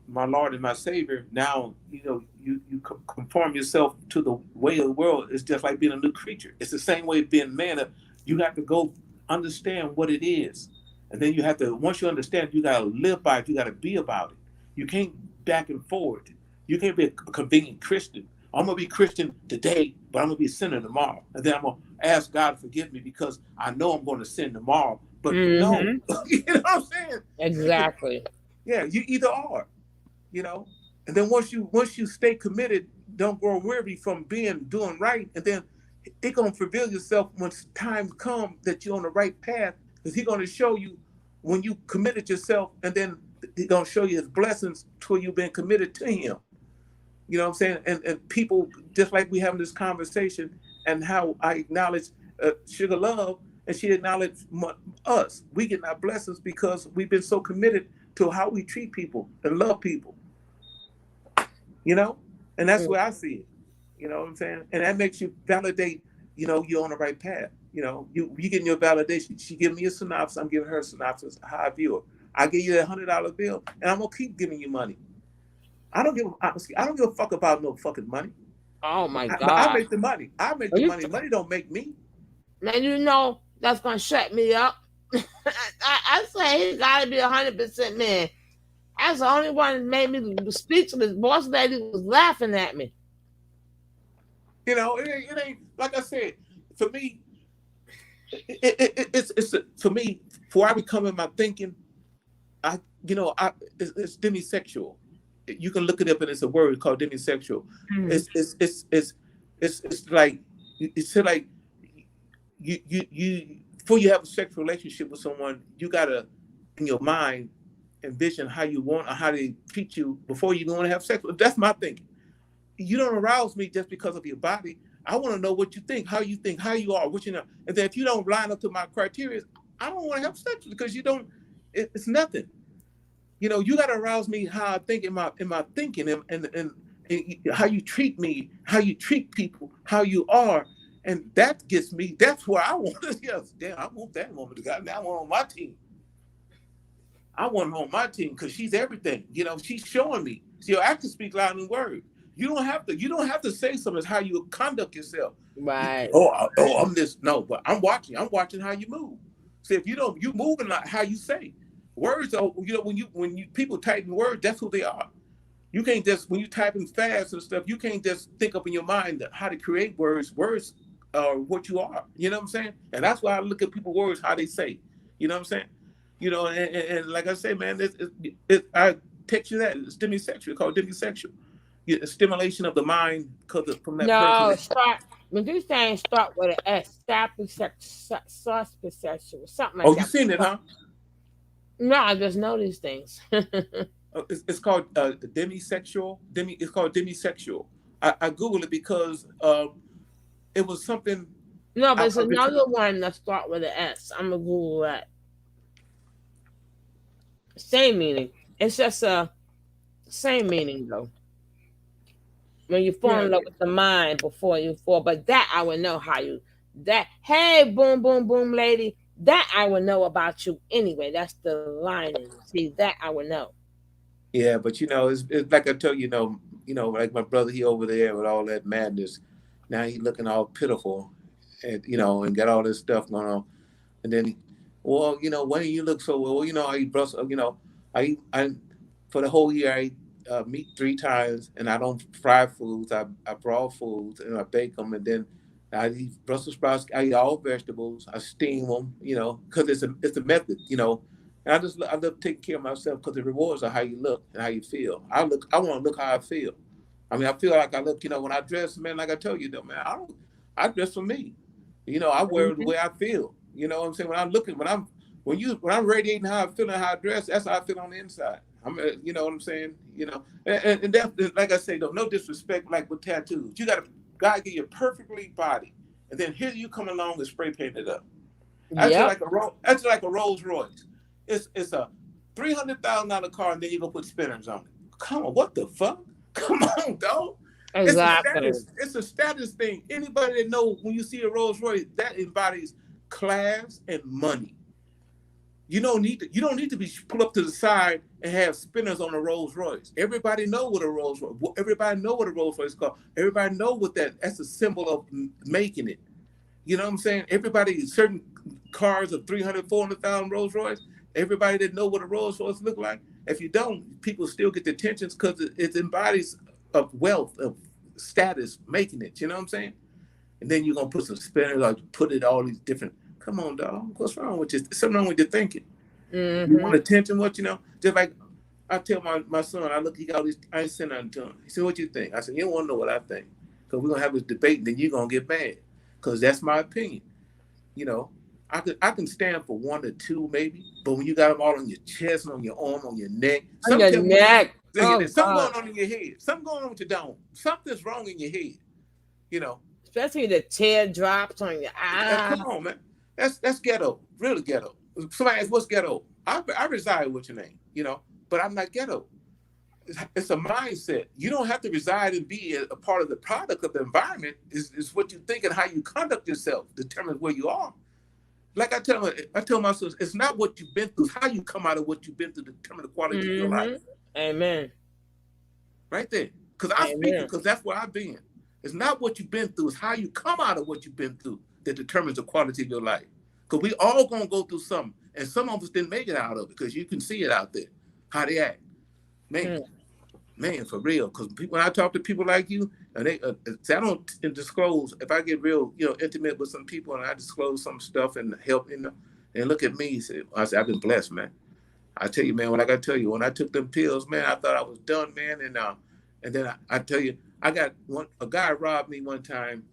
my Lord and my Savior. Now, you know, you conform yourself to the way of the world. It's just like being a new creature. It's the same way being man. You have to go understand what it is. And then you have to, once you understand, you got to live by it. You got to be about it. You can't back and forward. You can't be a convenient Christian. I'm going to be Christian today, but I'm going to be a sinner tomorrow. And then I'm going to ask God to forgive me because I know I'm going to sin tomorrow. But no, you know what I'm saying? Exactly. Yeah, you either are, you know. And then once you stay committed, don't grow weary from doing right. And then it's going to reveal yourself when time comes that you're on the right path. Because he's going to show you when you committed yourself, and then he's going to show you his blessings till you've been committed to him. You know what I'm saying? And people, just like we having this conversation and how I acknowledge Sugar Love and she acknowledged us. We get our blessings because we've been so committed to how we treat people and love people. You know? And that's where I see it. You know what I'm saying? And that makes you validate, you know, you're on the right path. You know, you getting your validation. She give me a synopsis, I'm giving her a synopsis, how I view her. I give you a $100 bill and I'm gonna keep giving you money. I don't give a fuck about no fucking money. Oh my God. I make the money. I make the money. Money don't make me. Now you know that's gonna shut me up. I say he gotta be 100% man. That's the only one that made me speechless. Boss lady was laughing at me. You know, it ain't like I said. For me, it's for me. Before I become in my thinking, it's demisexual. You can look it up, and it's a word called demisexual. It's like you before you have a sexual relationship with someone, you gotta in your mind envision how you want or how they treat you before you want to have sex. That's my thinking. You don't arouse me just because of your body. I want to know what you think, how you are, what you know. And then if you don't line up to my criteria, I don't want to have sex because you don't. It's nothing. You know, you got to arouse me how I think in my thinking and how you treat me, how you treat people, how you are, and that gets me. That's where I want to. Yes, damn, I want that woman to God. Now I want on my team. I want her on my team because she's everything. You know, she's showing me. See, your actions speak louder than words. You don't have to say something. It's how you conduct yourself. Right. I'm this. No, but I'm watching how you move. See, if you moving like how you say. Words are, you know, when you people type in words, that's who they are. You can't just, when you typing fast and stuff, you can't just think up in your mind how to create words. Words are what you are. You know what I'm saying? And that's why I look at people's words, how they say. You know what I'm saying? You know, and like I say, man, I text you that. It's demisexual. It's called demisexual. Stimulation of the mind from that No, person. start when you saying start with an S, sapisexual, something like that. Oh, you seen it, huh? No, I just know these things. It's called demisexual. It's called demisexual. I Googled it because it was something. No, but it's another one that start with an S. I'm gonna Google that. Same meaning. It's just same meaning though. When you fall in love with the mind before you fall, but that I would know how you. That hey, boom, boom, boom, lady. That I would know about you anyway. That's the lining. See, that I would know. Yeah, but you know, it's like I tell you, you know, like my brother, he over there with all that madness. Now he looking all pitiful, and you know, and got all this stuff going on. And then, well, you know, when you look so well, you know, I eat Brussels, you know, I for the whole year I eat meat 3 times, and I don't fry foods. I broil foods and I bake them, and then I eat Brussels sprouts. I eat all vegetables. I steam them, you know, because it's a method, you know. And I love taking care of myself because the rewards are how you look and how you feel. I want to look how I feel. I mean, I feel like I look, you know, when I dress, man, like I tell you, though, man, I dress for me. You know, I wear the way I feel. You know what I'm saying? When I'm radiating how I feel and how I dress, that's how I feel on the inside. You know what I'm saying? You know, and that, like I say, though, no disrespect, like with tattoos. God give you a perfectly body, and then here you come along and spray paint it up. That's like a Rolls Royce. It's a $300,000 car, and then you go put spinners on it. Come on, what the fuck? Come on, dog. Exactly. It's a status thing. Anybody that know when you see a Rolls Royce, that embodies class and money. You don't need to be pulled up to the side and have spinners on a Rolls Royce. Everybody know what a Rolls Royce. Everybody know what a Rolls Royce is called. Everybody know what that's a symbol of making it. You know what I'm saying? Certain cars of 300, 400,000 Rolls Royce. Everybody that know what a Rolls Royce look like. If you don't, people still get the attentions because it embodies of wealth, of status, making it. You know what I'm saying? And then you're gonna put some spinners or put it all these different. Come on, dog. What's wrong with you? Something wrong with your thinking. Mm-hmm. You want attention? What, you know? Just like I tell my son, he got all these. I ain't saying nothing to him. He said, "What you think?" I said, "You don't want to know what I think, because we're gonna have this debate, and then you're gonna get mad, because that's my opinion." You know, I can stand for 1 or 2 maybe, but when you got them all on your chest, on your arm, on your neck, on your neck, something going on in your head, something going on with your dome, something's wrong in your head. You know, especially the teardrops on your eyes. Come on, man. That's ghetto, really ghetto. Somebody asks, what's ghetto? I reside with your name, you know, but I'm not ghetto. It's a mindset. You don't have to reside and be a part of the product of the environment. Is what you think and how you conduct yourself determines where you are. Like I tell my sons, it's not what you've been through, it's how you come out of what you've been through to determine the quality of your life. Amen. Right there. Because I speak it because that's where I've been. It's not what you've been through, it's how you come out of what you've been through that determines the quality of your life. Because we all gonna go through something, and some of us didn't make it out of it because you can see it out there, how they act. Man, for real. Because when I talk to people like you, and I don't disclose. If I get real, intimate with some people, and I disclose some stuff and help, and look at me, I say I've been blessed, man. I tell you, man, when I took them pills, man, I thought I was done, man, and then I tell you, a guy robbed me one time.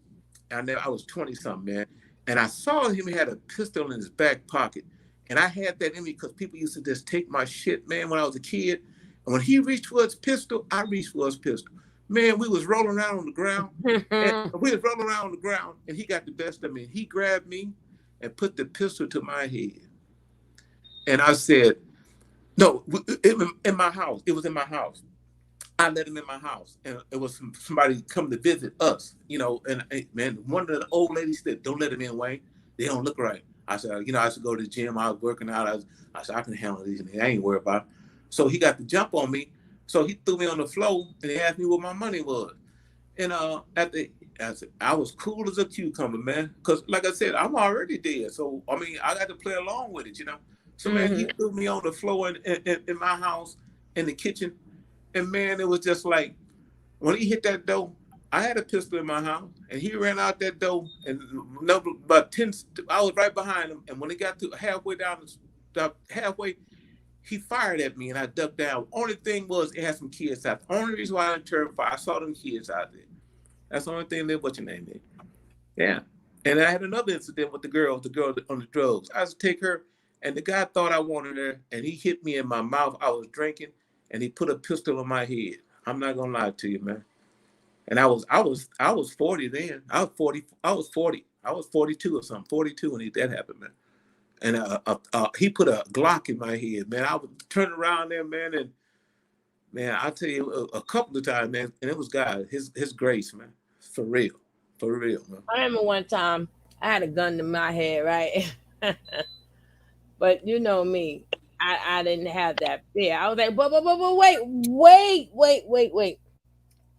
I was 20-something, man. And I saw him, he had a pistol in his back pocket. And I had that in me because people used to just take my shit, man, when I was a kid. And when he reached for his pistol, I reached for his pistol. Man, we was rolling around on the ground. And he got the best of me. He grabbed me and put the pistol to my head. And I said, no, in my house. It was in my house. I let him in my house, and it was somebody come to visit us, and man, one of the old ladies said, don't let him in, Wayne. They don't look right. I said, I should go to the gym. I was working out. I said, I can handle these, and I ain't worried about it. So he got the jump on me. So he threw me on the floor, and he asked me what my money was. And I was cool as a cucumber, man. Because like I said, I'm already dead. So, I mean, I got to play along with it, So, man, he threw me on the floor in my house, in the kitchen. And, man, it was just like, when he hit that door, I had a pistol in my house. And he ran out that door. And about 10, I was right behind him. And when he got to halfway down, he fired at me, and I ducked down. Only thing was, it had some kids out. The only reason why I didn't turn fire, I saw them kids out there. That's the only thing that, what's your name is. Yeah. And I had another incident with the girl on the drugs. I was to take her, and the guy thought I wanted her, and he hit me in my mouth. I was drinking, and he put a pistol on my head. I'm not gonna lie to you, man. And I was 40 then. I was 40. I was 42 or something. 42 when that happened, man. And he put a Glock in my head, man. I would turn around there, man, and man, I tell you, a couple of times, man, and it was God, His grace, man, for real, man. I remember one time I had a gun to my head, right? But you know me, I didn't have that fear. I was like, but wait.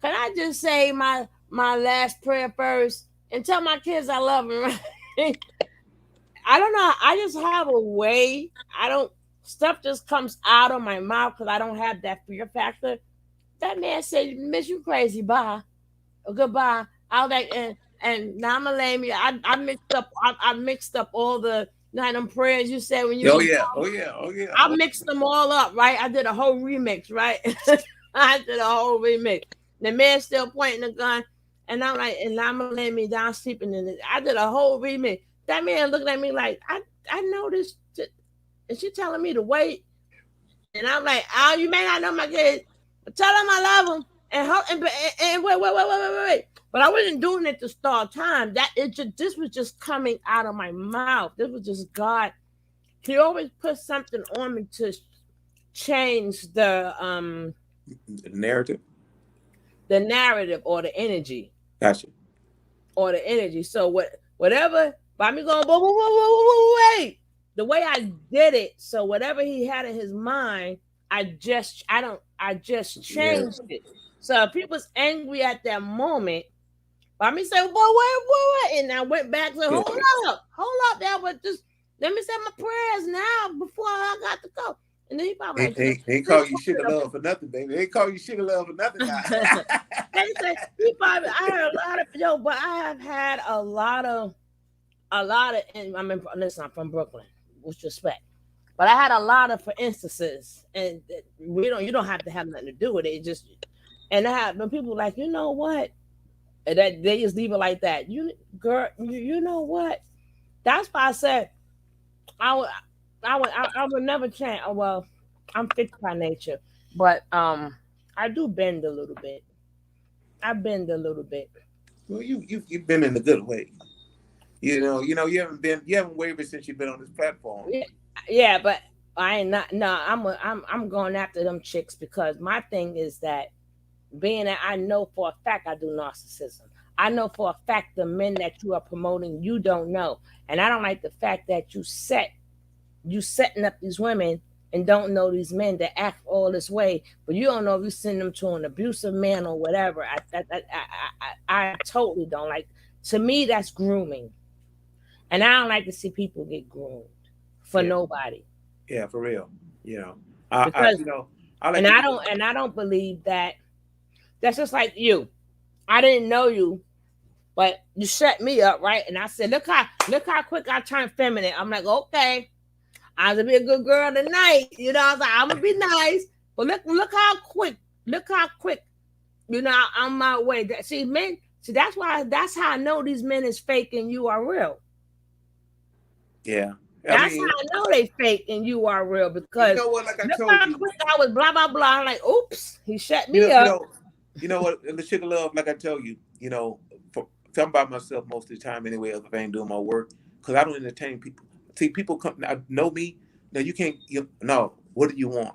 Can I just say my last prayer first and tell my kids I love them, right? I don't know. I just have a way. Stuff just comes out of my mouth because I don't have that fear factor. That man said, "Miss, you crazy, bye, or goodbye." I was like, and now I'm gonna lay me. I mixed up all the them prayers you said when you. Oh yeah. I mixed them all up, right? I did a whole remix, right? I did a whole remix. The man still pointing the gun, and I'm like, and I'm gonna lay me down sleeping in it. I did a whole remix. That man looking at me like, I know this. And she telling me to wait. And I'm like, oh, you may not know my kids, but tell them I love them. And wait. But I wasn't doing it to start time. This was just coming out of my mouth. This was just God. He always put something on me to change the narrative. The narrative or the energy. Gotcha. Or the energy. So whatever, by me going, wait. The way I did it, so whatever he had in his mind, I just changed it. So if people's angry at that moment, by me saying, wait, and I went back to hold up, there, but just let me say my prayers now before I got to go. And then he probably they call you sugar love for nothing, baby. They call you sugar love for nothing. They say I heard a lot of but I have had a lot of, and I mean, listen, I'm from Brooklyn. With respect, but I had a lot of, for instances, and you don't have to have nothing to do with it. And I had when people like, you know what, and that they just leave it like that. You know what? That's why I said I would never change. Well, I'm fixed by nature, but I do bend a little bit. I bend a little bit. Well, you've been in a good way. You haven't wavered since you've been on this platform. Yeah, but I ain't not. No, I'm going after them chicks because my thing is that being that I know for a fact I do narcissism. I know for a fact the men that you are promoting you don't know, and I don't like the fact that you setting up these women and don't know these men that act all this way, but you don't know if you send them to an abusive man or whatever. I totally don't like. To me, that's grooming. And I don't like to see people get groomed for nobody. Yeah, for real. I don't believe that. That's just like you. I didn't know you, but you set me up, right? And I said, look how quick I turned feminine. I'm like, okay, I'm gonna be a good girl tonight. I was like, I'm gonna be nice, but look how quick, I'm my way. See, men. See, that's how I know these men is fake and you are real. Yeah. That's how I know they fake and you are real because like I told you, quick I was blah blah blah. I'm like, oops, he shut me up. You know what? The sugar love, like I tell you, I'm by myself most of the time anyway. If I ain't doing my work, because I don't entertain people. See, people know me, No, you can't. No, what do you want?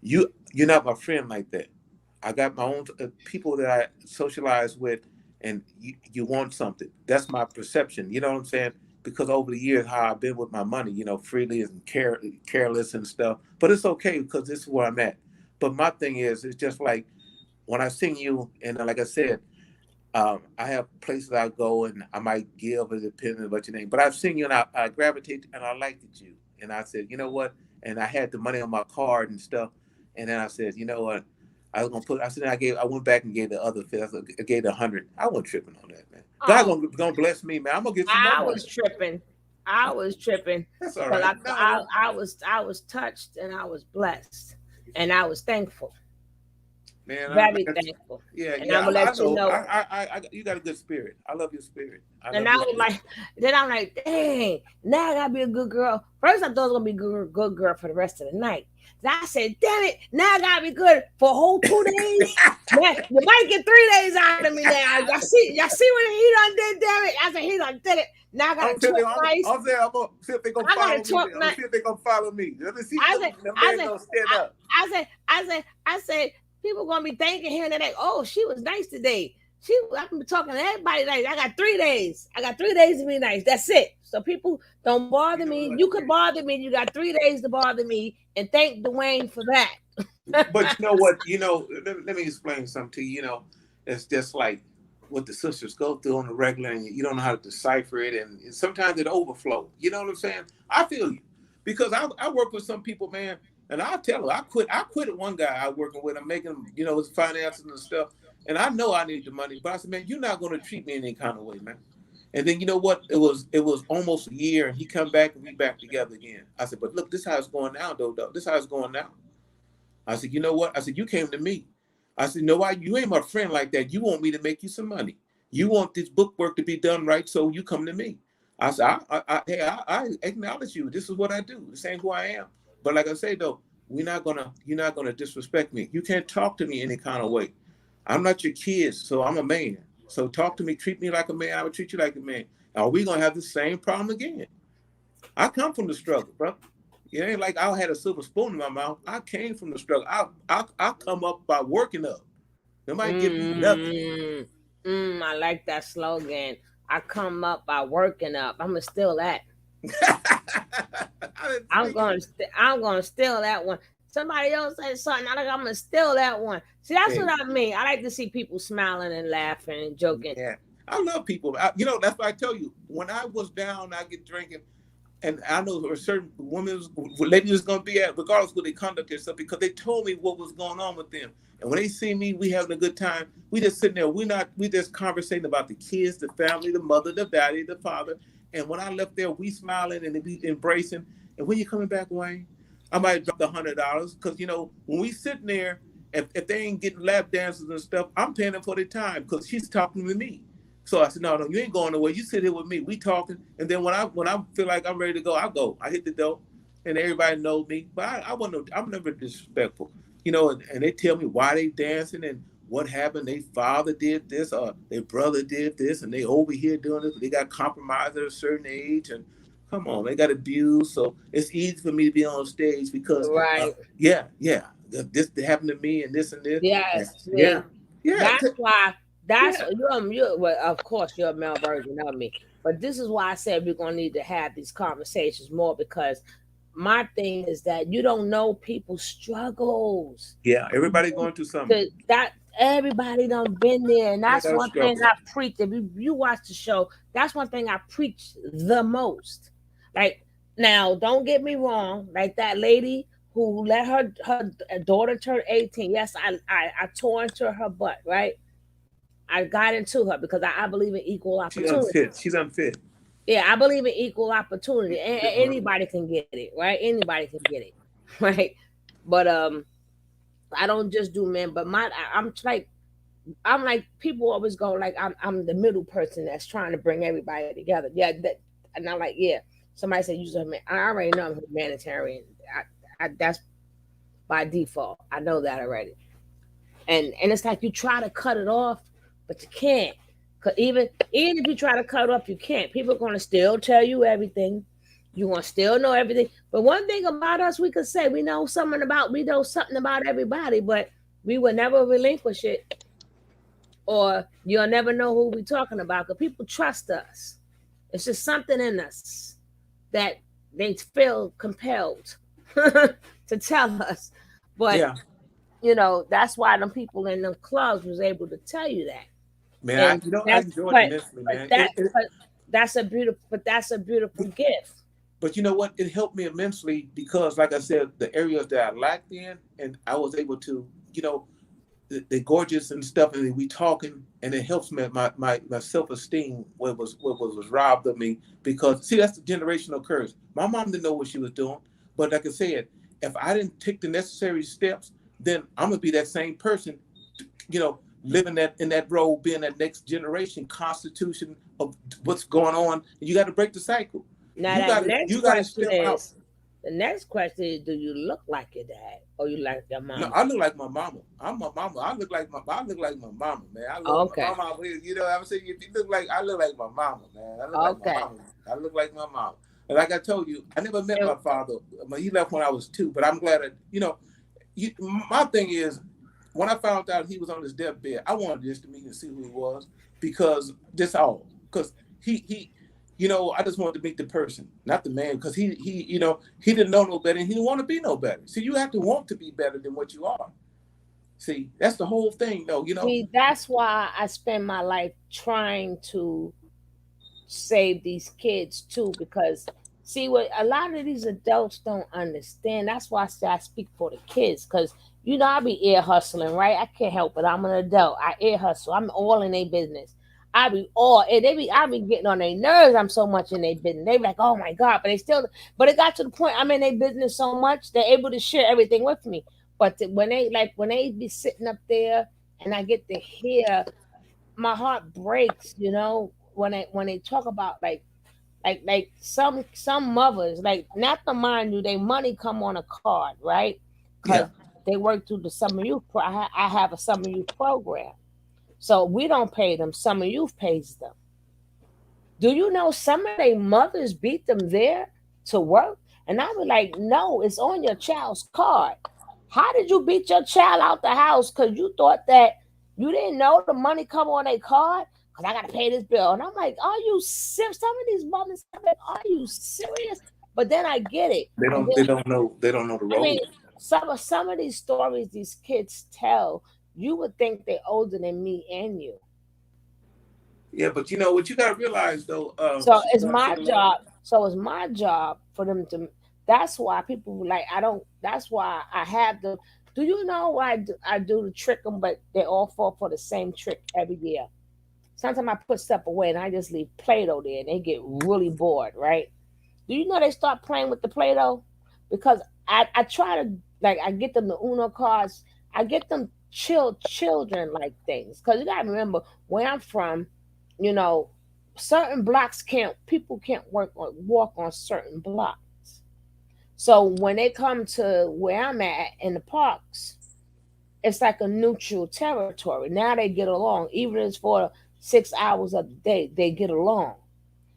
You're not my friend like that. I got my own people that I socialize with, and you want something. That's my perception. You know what I'm saying? Because over the years, how I've been with my money, freely and careless and stuff. But it's okay because this is where I'm at. But my thing is, it's just like when I sing you, and like I said, I have places I go and I might give it depending on what your name. But I've seen you and I gravitate and I liked you. And I said, you know what? And I had the money on my card and stuff. And then I said, you know what? I was gonna put. I said I went back and gave the other 50. I gave the 100. I wasn't tripping on that, man. God gonna bless me, man. I'm gonna get some more. I was tripping. That's all right. I was touched and I was blessed and I was thankful. Man, Very thankful. Yeah, and yeah. I'm gonna let you know. You got a good spirit. I love your spirit. And I was like, then I'm like, dang, now I gotta be a good girl. First, I thought I was gonna be a good girl for the rest of the night. Then I said, damn it, now I gotta be good for a whole 2 days. Man, you might get 3 days out of me now. Y'all see what he done did, damn it. I said, he done did it. Now I gotta twerk nice. I'm gonna see if they gonna follow me. I'm see if they gonna follow me. Let me see if the man gonna stand up. I said, people gonna be thanking him that, oh, she was nice today. I've been talking to everybody nice. I got 3 days. I got 3 days to be nice. That's it. So people don't bother me. You could bother me. You got 3 days to bother me, and thank Dwayne for that. But you know what? Let me explain something to you. It's just like what the sisters go through on the regular, and you don't know how to decipher it, and sometimes it overflows. You know what I'm saying? I feel you because I work with some people, man. And I'll tell her, I quit at one guy I working with. I'm making him, his finances and stuff. And I know I need the money. But I said, man, you're not going to treat me in any kind of way, man. And then you know what? It was almost a year, and he come back, and we back together again. I said, but look, this is how it's going now, though. This is how it's going now. I said, you know what? I said, you came to me. I said, no, you ain't my friend like that. You want me to make you some money. You want this book work to be done right, so you come to me. I said, I acknowledge you. This is what I do. This ain't who I am. But like I say though, you're not gonna disrespect me. You can't talk to me any kind of way. I'm not your kids, so I'm a man. So talk to me, treat me like a man. I would treat you like a man. Are we gonna have the same problem again? I come from the struggle, bro. It ain't like I had a silver spoon in my mouth. I came from the struggle. I come up by working up. Nobody give me nothing. I like that slogan. I come up by working up. I'm gonna steal that. I'm gonna steal that one. Somebody else said something. I'm gonna steal that one. See, that's what I mean. I like to see people smiling and laughing and joking. Yeah, I love people. That's why I tell you. When I was down, I get drinking, and I know there are certain ladies is gonna be at, regardless of what they conduct themselves, because they told me what was going on with them. And when they see me, we having a good time. We just sitting there. We just conversating about the kids, the family, the mother, the daddy, the father. And when I left there, we smiling and we embracing. And when you coming back, Wayne, I might drop the $100 because when we sitting there, if they ain't getting lap dances and stuff, I'm paying them for their time because she's talking to me. So I said, no, you ain't going nowhere. You sit here with me. We talking. And then when I feel like I'm ready to go, I go. I hit the door, and everybody knows me. But I'm never disrespectful, And they tell me why they dancing and what happened. Their father did this, or their brother did this, and they over here doing this. They got compromised at a certain age, and come on, they got abused. So it's easy for me to be on stage because, yeah, this happened to me and this and this. Yes, yeah. That's why. Well, of course, you're a male version of me, but this is why I said we're gonna need to have these conversations more because my thing is that you don't know people's struggles. Yeah, everybody going through something. That everybody done been there, and that's one thing I preach. If you watch the show, that's one thing I preach the most. Like now, don't get me wrong. Like that lady who let her daughter turn 18. Yes, I tore into her butt. Right, I got into her because I believe in equal opportunity. She's unfit. Yeah, I believe in equal opportunity. And anybody can get it, right? Anybody can get it, right? But I don't just do men, but I'm like people always go like I'm the middle person that's trying to bring everybody together. Yeah, and I'm like, yeah. Somebody said use a man. I already know I'm a humanitarian. That's by default. I know that already. And it's like you try to cut it off, but you can't. Cause even if you try to cut it off, you can't. People are gonna still tell you everything. You gonna still know everything. But one thing about us, we could say we know something about everybody, but we will never relinquish it, or you'll never know who we're talking about. Because people trust us. It's just something in us that they feel compelled to tell us. But Yeah, that's why them people in them clubs was able to tell you that. man. And I that's enjoyed it but immensely, but man. that but that's a beautiful gift. But you know what? It helped me immensely because, like I said, the areas that I lacked in, and I was able to, they're gorgeous and stuff, and we talking, and it helps me my self esteem what was robbed of me because see that's the generational curse. My mom didn't know what she was doing, but like I said, if I didn't take the necessary steps, then I'm gonna be that same person, living that in that role, being that next generation constitution of what's going on. And you got to break the cycle. Now You got that to next you got to question step out. is the next question is, do you look like your dad or you like your No, mom? I look like my mama. I'm my mama. I look like my mama, man. I love Okay. my mama. You know what I'm saying? If you look like I look like my mama, man. I look like my Okay. mama. I look like my mama. And like I told you, I never met my father. He left when I was 2, but I'm glad that my thing is when I found out he was on his deathbed, I wanted just to meet and see who he was because that's all. Because he I just wanted to meet the person, not the man, because he didn't know no better and he didn't want to be no better. See, you have to want to be better than what you are. See, that's the whole thing, though. See, that's why I spend my life trying to save these kids too, because see what a lot of these adults don't understand. That's why I say I speak for the kids, because I be ear hustling, right? I can't help it. I'm an adult. I ear hustle. I'm all in their business. I be all and I be getting on their nerves. I'm so much in their business. They be like, oh my God, but it got to the point I'm in their business so much they're able to share everything with me. But when they be sitting up there and I get to hear, my heart breaks, when they talk about like some mothers, like not to mind you, they money come on a card, right? Because Yeah. they work through the summer youth. I have a summer youth program, so we don't pay them. Summer youth pays them. Do you know some of their mothers beat them there to work? And I was like, no, it's on your child's card. How did you beat your child out the house because you thought that you didn't know the money come on a card? Because I got to pay this bill. And I'm like, are you serious? Some of these mothers, I'm like, are you serious? But then I get it. They And don't. then, They don't know the I mean, role. some of these stories these kids tell, you would think they're older than me and you. Yeah, but you know what you got to realize though. So it's Sister my Love, job. So it's my job for them to. That's why people were like, I don't. That's why I have the. Do you know why I do the trick them, but they all fall for the same trick every year. Sometimes I put stuff away and I just leave Play-Doh there, and they get really bored, right? Do you know they start playing with the Play-Doh? Because I try to, like, I get them the Uno cards. I get them children like things. Because you gotta remember where I'm from, you know, certain blocks can't people can't walk on certain blocks. So when they come to where I'm at in the parks, it's like a neutral territory. Now they get along, even if it's for 6 hours of the day, they get along.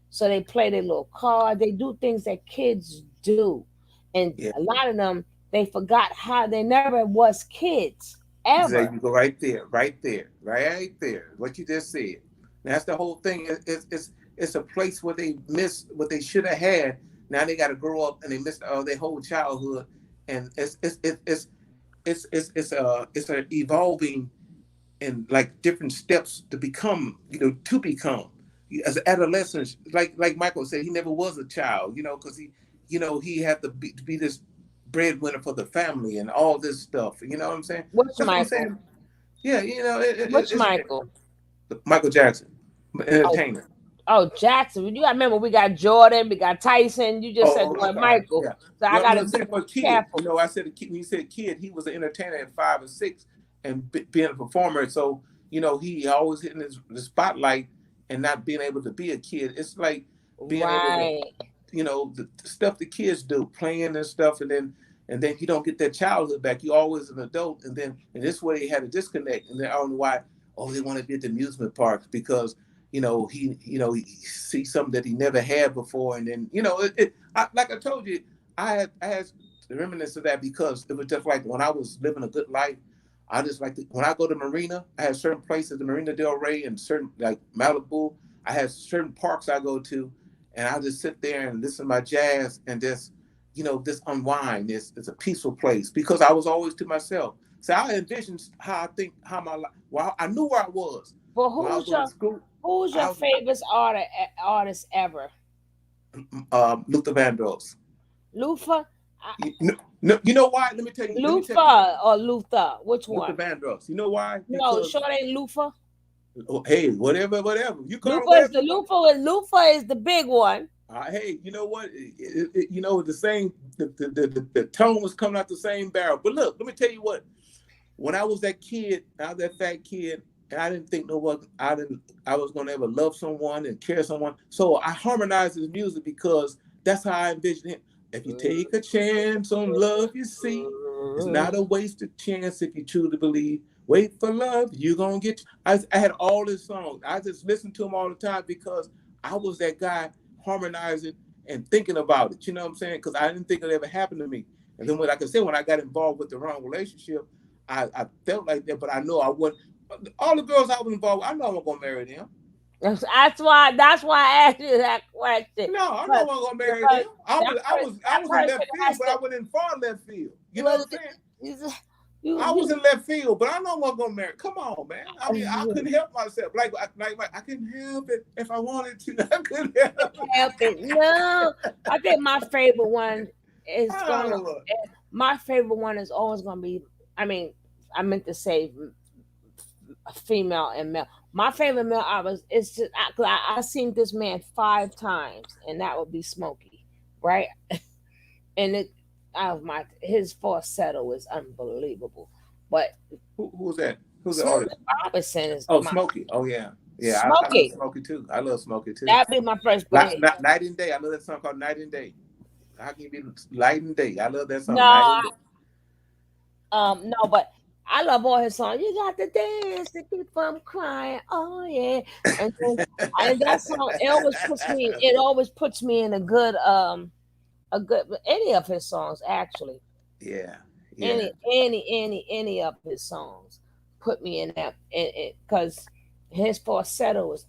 So they play their little card. They do things that kids do, and yeah, a lot of them they forgot how they never was kids there ever. you go, right there, right there, right there. What you just said. That's the whole thing. It's a place where they missed what they should have had. Now they got to grow up and they missed their whole childhood, and it's a evolving and like different steps to become, to become as adolescents. Like Michael said, he never was a child, because he had to be this breadwinner for the family and all this stuff. You know what I'm saying? Which That's what I'm Michael? saying. Yeah, Which Michael? Michael Jackson, Oh, entertainer. oh, Jackson. You got to remember we got Jordan, we got Tyson. You just said Oh, the I'm word sorry. Michael, Yeah. so I Well, got no, to the be same for kid. careful. I said a kid. When you said kid, he was an entertainer at 5 or 6, and being a performer. So he always hitting the spotlight and not being able to be a kid. It's like being able to, Right. the stuff the kids do, playing and stuff, and then you don't get that childhood back. You always an adult, and this way they had a disconnect, and then I don't know why. Oh, they want to be at the amusement parks because he sees something that he never had before, and then like I told you, I had remnants of that because it was just like when I was living a good life. I just when I go to Marina, I have certain places, the Marina Del Rey and certain like Malibu. I have certain parks I go to, and I just sit there and listen to my jazz and just just unwind. It's a peaceful place because I was always to myself. So I envisioned how my life. Well, I knew where I was. But When I was going to school, who's your favorite artist ever? Luther Vandross. Luther? No, you know why? Let me tell you. Luther or Luther? Which one? Luther Vandross. You know why? No, sure ain't Luther. Hey, whatever. You call Luther is the big one. Hey, you know what? The same. The tone was coming out the same barrel. But look, let me tell you what. When I was that kid, I was that fat kid, and I didn't think I was gonna ever love someone and care someone. So I harmonized his music because that's how I envisioned him. If you take a chance on love, you see, it's not a wasted chance if you truly believe. Wait for love, you're gonna get. I had all his songs. I just listened to him all the time because I was that guy harmonizing and thinking about it. You know what I'm saying? Because I didn't think it ever happened to me. And then, when I got involved with the wrong relationship, I felt like that, but I know I wouldn't. All the girls I was involved with, I know I wasn't gonna marry them. That's why I asked you that question. No, I know I wasn't gonna marry them. I was in left field, but I went in far left field. You know what I'm saying? I was in left field, but I know I wasn't gonna marry. Come on, man. I mean, I couldn't help myself. Like I couldn't help it if I wanted to. I couldn't help it. No, I think my favorite one is my favorite one is always gonna be. I mean, I meant to say female and male. My favorite male artist is just I've seen this man 5 times, and that would be Smokey, right? And his falsetto is unbelievable. But who's that? Who's the artist? Robinson is Smokey. Oh yeah, yeah. Smokey. I love Smokey too. I love Smokey too. That'd be my first play. Night and Day. I love that song called Night and Day. How can you be Night and Day? I love that song. No, but I love all his songs. You got to dance to keep from crying. Oh yeah, and that song it always puts me in a good any of his songs actually. Yeah. Any of his songs put me in that because his falsetto is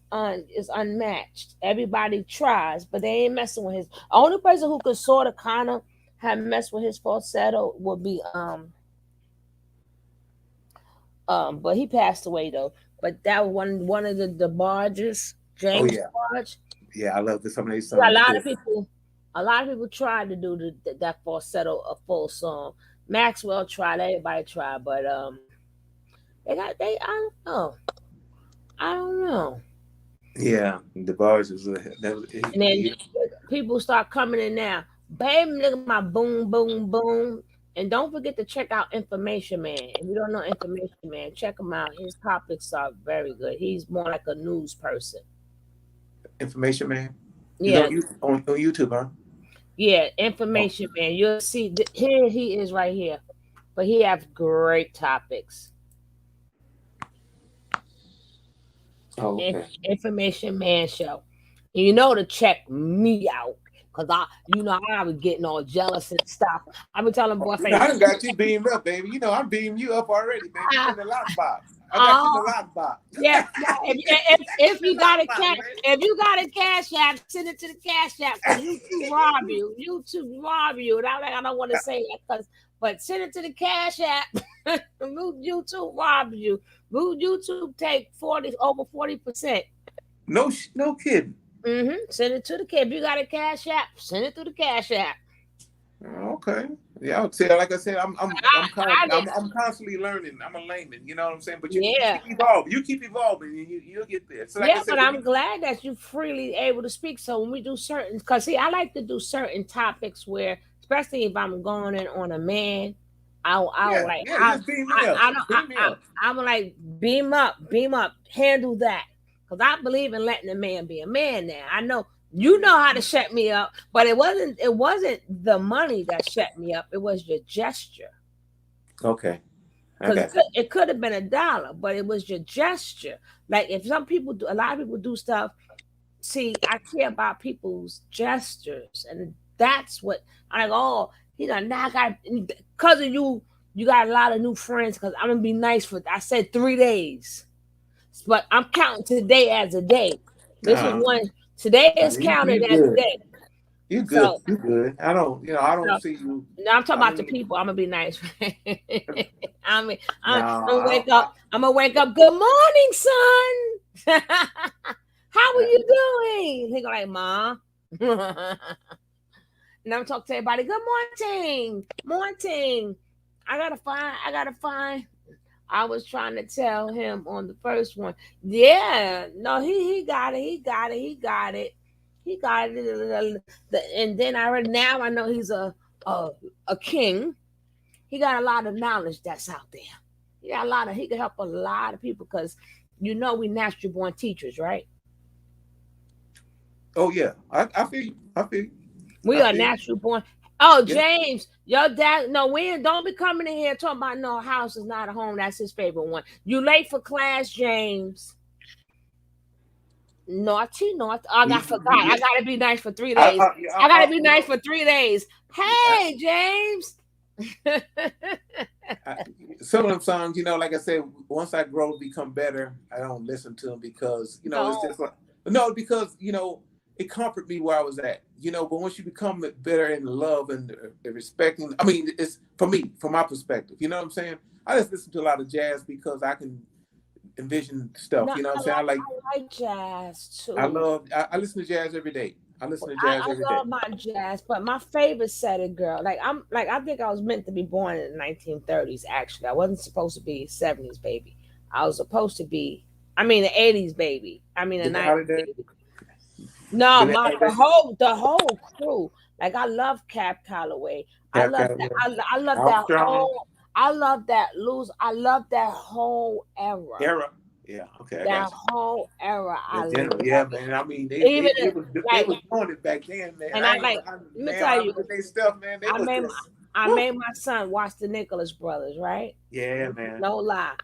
unmatched. Everybody tries, but they ain't messing with his. Only person who could sort of kind of have messed with his falsetto would be but he passed away though. But that was one of the Barges, James Barge. Yeah, I love some of these songs. A lot of people tried to do that falsetto a full song. Maxwell tried, everybody tried, but I don't know. Yeah, the Barge was and then people start coming in now. Baby, look at my boom, boom, boom. And don't forget to check out Information Man. If you don't know Information Man, check him out. His topics are very good. He's more like a news person. Information Man? Yeah. On YouTube, huh? Yeah, Information Man. You'll see, here he is right here. But he has great topics. Oh, okay. Information Man show. And you know to check me out. Cause I was getting all jealous and stuff. I been telling boyfriend. I done got you beamed up, baby. You know I'm beaming you up already, baby. You're in the lockbox. I got you in the lockbox. Yeah. If you got a cash app, send it to the cash app. Cause YouTube rob you. And I don't want to say that but send it to the cash app. YouTube robs you. YouTube take over 40%. No kidding. Mm-hmm. Send it to the kid. If you got a cash app, send it to the cash app. Okay. Yeah, I'll tell. Like I said, I'm constantly learning. I'm a layman. You know what I'm saying? But you keep evolving. You keep evolving, and you'll get there. So like I said, but I'm glad that you're freely able to speak. So when we do because I like to do certain topics where, especially if I'm going in on a man, I'm like beam up, handle that. Because I believe in letting a man be a man now. I know you know how to shut me up, but it wasn't the money that shut me up. It was your gesture. Okay. Because Okay. it could have been $1, but it was your gesture. Like if some people do, a lot of people do stuff. See, I care about people's gestures, and that's what I like. Oh, now I got because of you. You got a lot of new friends because I'm gonna be nice for. I said 3 days, but I'm counting today as a day. This is one. Today is counted You as a good. day. You good. So You good. I don't see you. now I'm talking I about the mean, people. I'm gonna be nice. I mean, I'm no, gonna wake up. I'm gonna wake up. Good morning, son. How are you doing? He go like, Ma. And I'm talking to everybody. Good morning, morning. I gotta find. I was trying to tell him on the first one. Yeah, no, he got it. He got it. And then now I know he's a king. He got a lot of knowledge that's out there. He can help a lot of people because we natural born teachers, right? Oh yeah, I feel you. We are feel you. natural born. Oh, Yeah. James, your dad. No, don't be coming in here talking about no house is not a home. That's his favorite one. You late for class, James? Naughty. I forgot. I gotta be nice for 3 days. I gotta be nice for 3 days. Hey, James. Some of them songs, like I said, once I grow to become better, I don't listen to them because it's just like because it comforted me where I was at, but once you become better in love and respecting, I mean, it's for me, from my perspective, you know what I'm saying? I just listen to a lot of jazz because I can envision stuff, you know what I'm saying? I like jazz too. I listen to jazz every day. I listen to jazz every day. I love my jazz, but my favorite setting girl, I think I was meant to be born in the 1930s, actually. I wasn't supposed to be 70s baby. I was supposed to be, the 80s baby. The 90s baby. No, the whole crew. Like I love Cab Calloway. I love that. I love that whole. I love that Luz. I love that whole era. Yeah. Okay. That whole era. Man. I mean, they was doing it back then, man. And let me tell you, they stuff, man. I made my son watch the Nicholas Brothers, right? Yeah, man. No lie.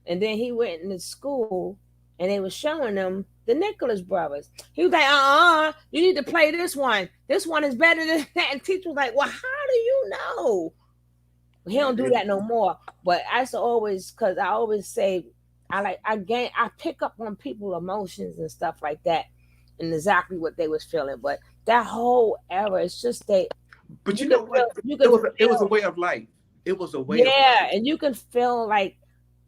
And then he went into school, and they were showing him the Nicholas Brothers. He was like, you need to play this one. This one is better than that. And teacher was like, well, how do you know? He don't do that no more. But I used to always, because I always say, I pick up on people's emotions and stuff like that, and exactly what they was feeling. But that whole era, it's just that. But you know what? It was a way of life. It was a way of life. Yeah, and you can feel like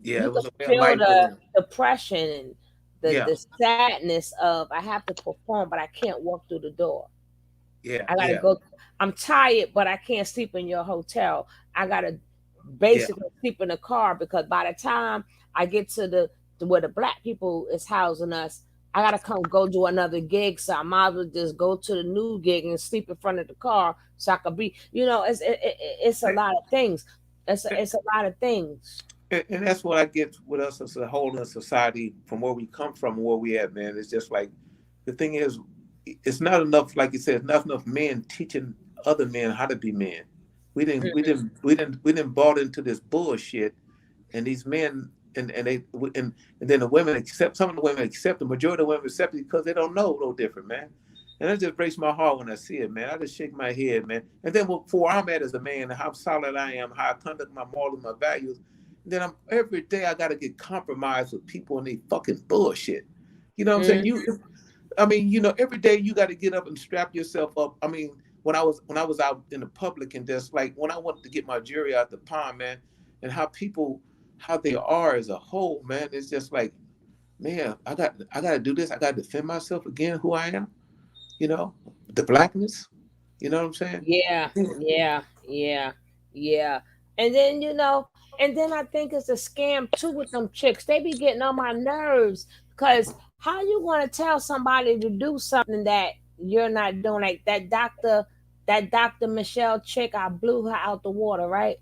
it was a way feel of life. the depression and the sadness of I have to perform, but I can't walk through the door. Yeah, I gotta go. I'm tired, but I can't sleep in your hotel. I gotta basically sleep in the car because by the time I get to where the black people is housing us, I gotta go do another gig. So I might as well just go to the new gig and sleep in front of the car so I could be. It's a lot of things. It's a lot of things. And that's what I get with us as a whole in society, from where we come from and where we at, man. It's just like the thing is, it's not enough, like you said, not enough men teaching other men how to be men. We didn't bought into this bullshit, and these men and then the women accept. Some of the women accept. The majority of the women accept it because they don't know no different, man. And it just breaks my heart when I see it, man. I just shake my head, man. And then where I'm at as a man, how solid I am, how I conduct my morals, my values. Then every day I gotta get compromised with people and they fucking bullshit. You know what I'm saying? Every day you gotta get up and strap yourself up. I mean, when I was out in the public and just like when I wanted to get my jury out the pond, man, and how they are as a whole, man, it's just like, man, I gotta do this. I gotta defend myself again, who I am. The blackness. You know what I'm saying? Yeah. And then I think it's a scam too with them chicks. They be getting on my nerves because how you want to tell somebody to do something that you're not doing? Like that Dr. Michelle chick, I blew her out the water, right?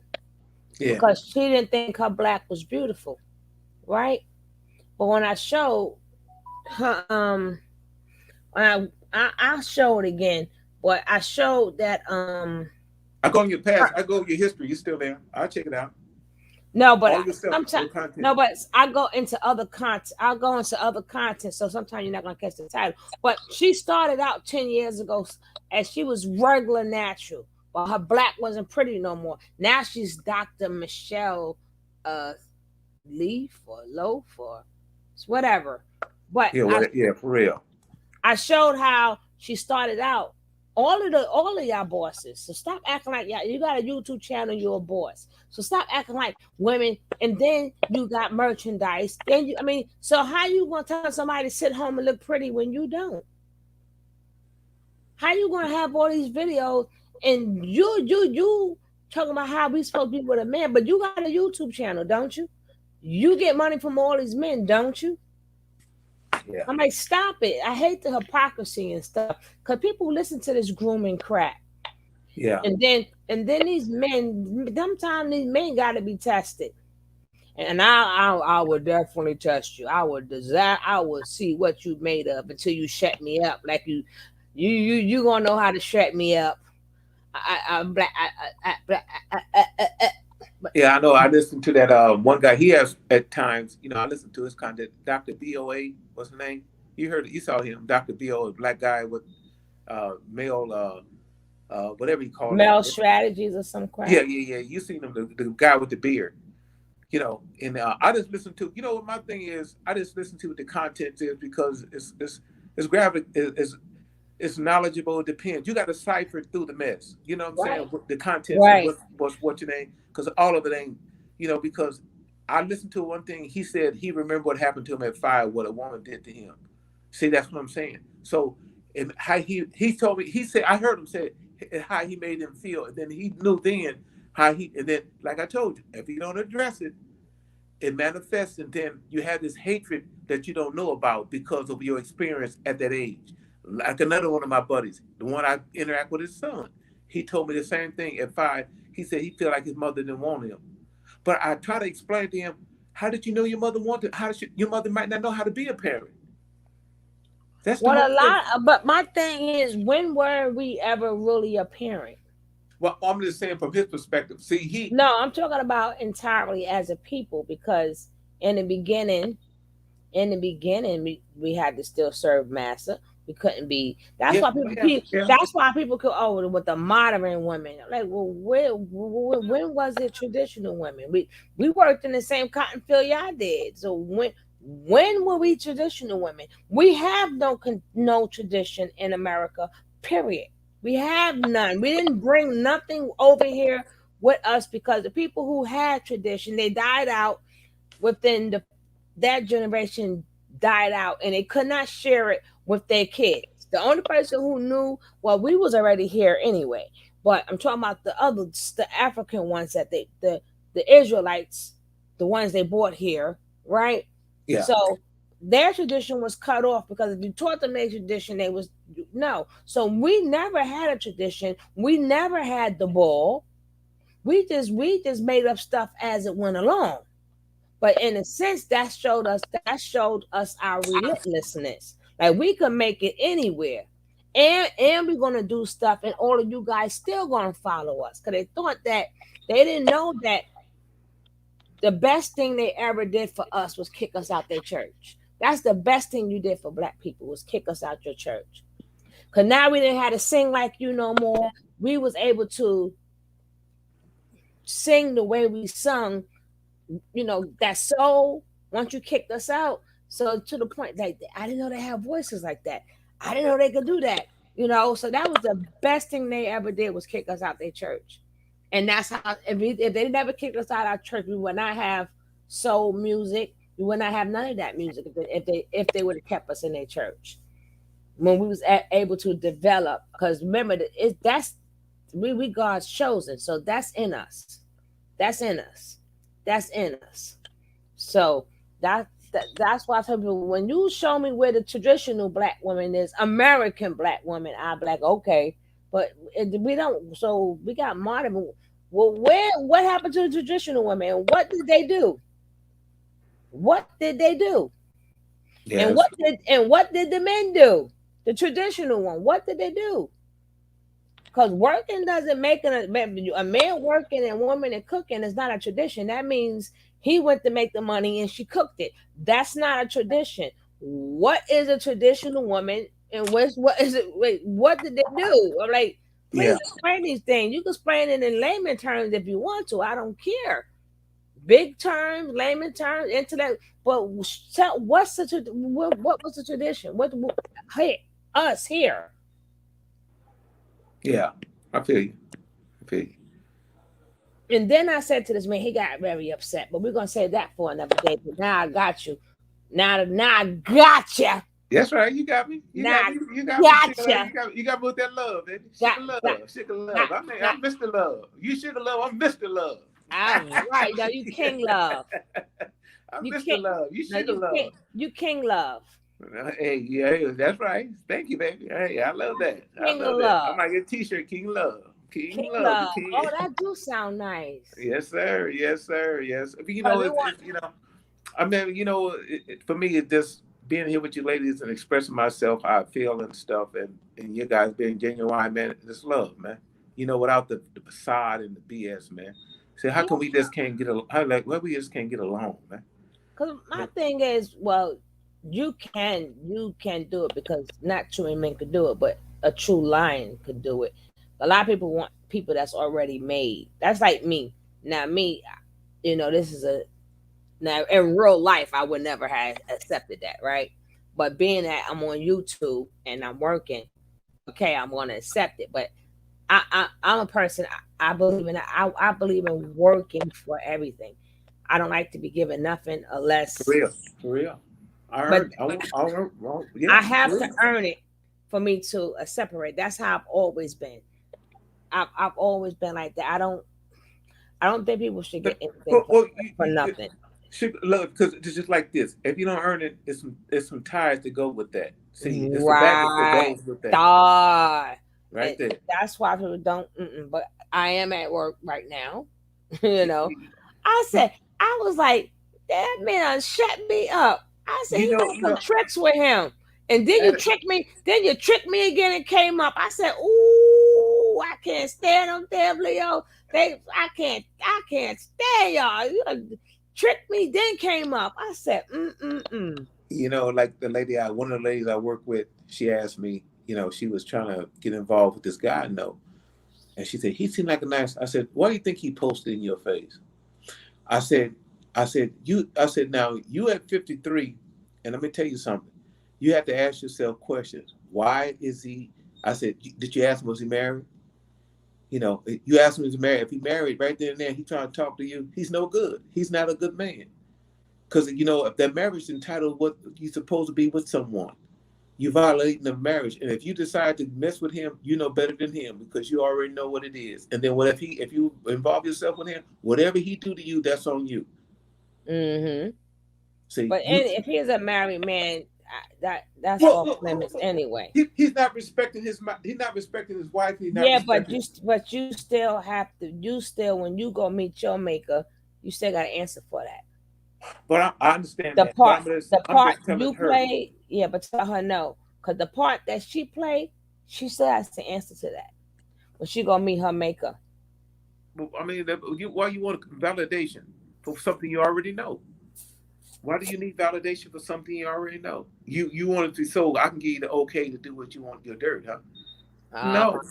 Yeah. Because she didn't think her black was beautiful, right? But when I showed her, I'll show it again. But I showed that I go in your past. I go in your history. You still there? I'll check it out. No, but All your stuff, your sometimes content. no, but I go into other content. I'll go into other content, so sometimes you're not gonna catch the title. But she started out 10 years ago as she was regular natural, but her black wasn't pretty no more. Now she's Dr. Michelle Leaf or Loaf or whatever. But Yeah, for real. I showed how she started out. All of y'all bosses. So stop acting like y'all. You got a YouTube channel, you're a boss. So stop acting like women. And then you got merchandise. Then so how you gonna tell somebody to sit home and look pretty when you don't? How you gonna have all these videos and you talking about how we supposed to be with a man, but you got a YouTube channel, don't you? You get money from all these men, don't you? Yeah. I'm like, stop it. I hate the hypocrisy and stuff. Because people listen to this grooming crap. Yeah. And then these men, sometimes these men gotta be tested. And I would definitely test you. I would see what you made of until you shut me up. Like you gonna know how to shut me up. Yeah, I know. I listened to that one guy. He has at times, I listen to his content. Dr. BOA, what's his name? You saw him, Dr. BOA, black guy with male, whatever you call male it. strategies or some crap. Yeah. You seen him, the guy with the beard. And I just listen to. What my thing is? I just listen to what the content is because it's graphic, it's knowledgeable. It depends. You got to cipher through the mess. You know what I'm saying? The content, right. What's your name? Because all of it ain't. Because I listened to one thing. He said he remembered what happened to him at 5, what a woman did to him. See, that's what I'm saying. So, and how he told me. He said I heard him say how he made him feel, and then he knew then how he. And then, like I told you, if you don't address it, it manifests, and then you have this hatred that you don't know about because of your experience at that age. Like another one of my buddies, the one I interact with, his son, he told me the same thing at 5. He said he felt like his mother didn't want him. But I try to explain to him, how did you know your mother wanted? Your mother might not know how to be a parent. That's but my thing is, when were we ever really a parent? Well, I'm just saying from his perspective. See, No, I'm talking about entirely as a people, because in the beginning, we had to still serve massa. We couldn't be. That's why people. That's why people could with the modern women. Like, well, when was it traditional women? We worked in the same cotton field y'all did. So when were we traditional women? We have no tradition in America. Period. We have none. We didn't bring nothing over here with us, because the people who had tradition, they died out within that generation died out, and they could not share it with their kids. The only person who knew, well, we was already here anyway, but I'm talking about the African ones that the Israelites, the ones they brought here, right? Yeah. So their tradition was cut off, because if you taught them their tradition, they was no. So we never had a tradition. We never had the ball. We just made up stuff as it went along. But in a sense, that showed us our relentlessness. Like, we could make it anywhere. And we're gonna do stuff, and all of you guys still gonna follow us. Because they didn't know that the best thing they ever did for us was kick us out their church. That's the best thing you did for black people, was kick us out your church. Because now we didn't have to sing like you no more. We was able to sing the way we sung. That soul, once you kicked us out. So to the point, like, I didn't know they had voices like that. I didn't know they could do that. So that was the best thing they ever did, was kick us out their church. And that's how, if they never kicked us out of our church, we would not have soul music. We would not have none of that music if they would have kept us in their church when we was able to develop. Because remember, we God's chosen, so that's in us. That's in us. That's in us. So that's why I tell people, when you show me where the traditional black woman is, American black woman, I'm like, okay, but we don't. So we got modern. Well, what happened to the traditional women? What did they do? What did they do? Yes. And what did the men do? The traditional one, what did they do? Because working doesn't make a man working and woman and cooking is not a tradition. That means he went to make the money and she cooked it. That's not a tradition. What is a traditional woman and what is it? Wait, what did they do? I'm like, please Yeah. explain these things. You can explain it in layman terms if you want to. I don't care. Big terms, layman terms, intellect. But what's what was the tradition? Hey, us here. Yeah. I feel you. And then I said to this man, he got very upset. But we're gonna save that for another day. But now I got you. Now I got you. That's right. You got me. You got me. You got me with that love, baby. Sugar love. I'm Mr. Love. You Sugar Love. I'm Mr. Love. All right. Now you King Love. I'm Mr. Love. You Sugar Love. You King Love. Hey, yeah, that's right. Thank you, baby. Hey, I love that. King Love. I might get a T-shirt, King Love. King Love. Oh, that do sound nice. Yes, sir. Yes. You know, I mean, for me, it's just being here with you ladies and expressing myself, how I feel and stuff, and you guys being genuine, man. It's love, man. Without the facade and the BS, man. So how come we just can't get we just can't get along, man? Because my thing is, well, you can do it because not true men could do it, but a true lion could do it. A lot of people want people that's already made. That's like me. Now me, this is now in real life, I would never have accepted that, right? But being that I'm on YouTube and I'm working, okay, I'm going to accept it. But I'm a person, I believe in I believe in working for everything. I don't like to be given nothing unless for real. I have to earn it for me to separate. That's how I've always been. I've always been like that. I don't think people should get anything for nothing. Look, because it's just like this. If you don't earn it, it's some ties to go with that. See, it's right. that goes with that. Right there. That's why people don't. But I am at work right now. I said, I was like, that man shut me up. I said, he made some tricks with him. And then you tricked me. Then you tricked me again and came up. I said, ooh, I can't stand them damn Leo. I can't stand y'all. You tricked me, then came up. I said, like the lady, one of the ladies I work with, she asked me, she was trying to get involved with this guy I know. And she said, he seemed like a nice. I said, why do you think he posted in your face? I said, now you at 53, and let me tell you something. You have to ask yourself questions. Why is he? I said, did you ask him, was he married? You ask him, was he married? If he married right there and there, he trying to talk to you, he's no good. He's not a good man. Because, if that marriage is entitled what you're supposed to be with someone, you're violating the marriage. And if you decide to mess with him, you know better than him because you already know what it is. And then if you involve yourself with him, whatever he do to you, that's on you. Mm-hmm. See, but if he's a married man, that's off limits anyway. He's not respecting his wife. But you still have to. When you go meet your maker, you still got to answer for that. But I understand the that. part you play. Yeah, but tell her no, because the part that she played, she still has to answer to that when she gonna meet her maker. I mean, why you want validation for something you already know? Why do you need validation for something you already know? You want it to, so I can give you the okay to do what you want your dirt, huh? No.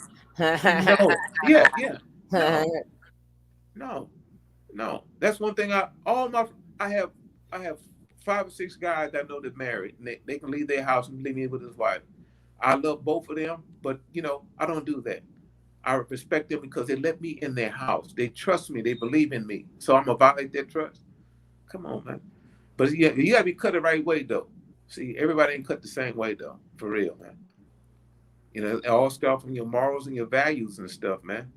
Yeah. No. That's one thing. I have 5 or 6 guys I know that married, and they can leave their house and leave me with his wife. I love both of them, but I don't do that. I respect them because they let me in their house. They trust me. They believe in me. So I'm gonna violate their trust. Come on, man. But you gotta be cut the right way, though. See, everybody ain't cut the same way, though. For real, man. It all starts from your morals and your values and stuff, man.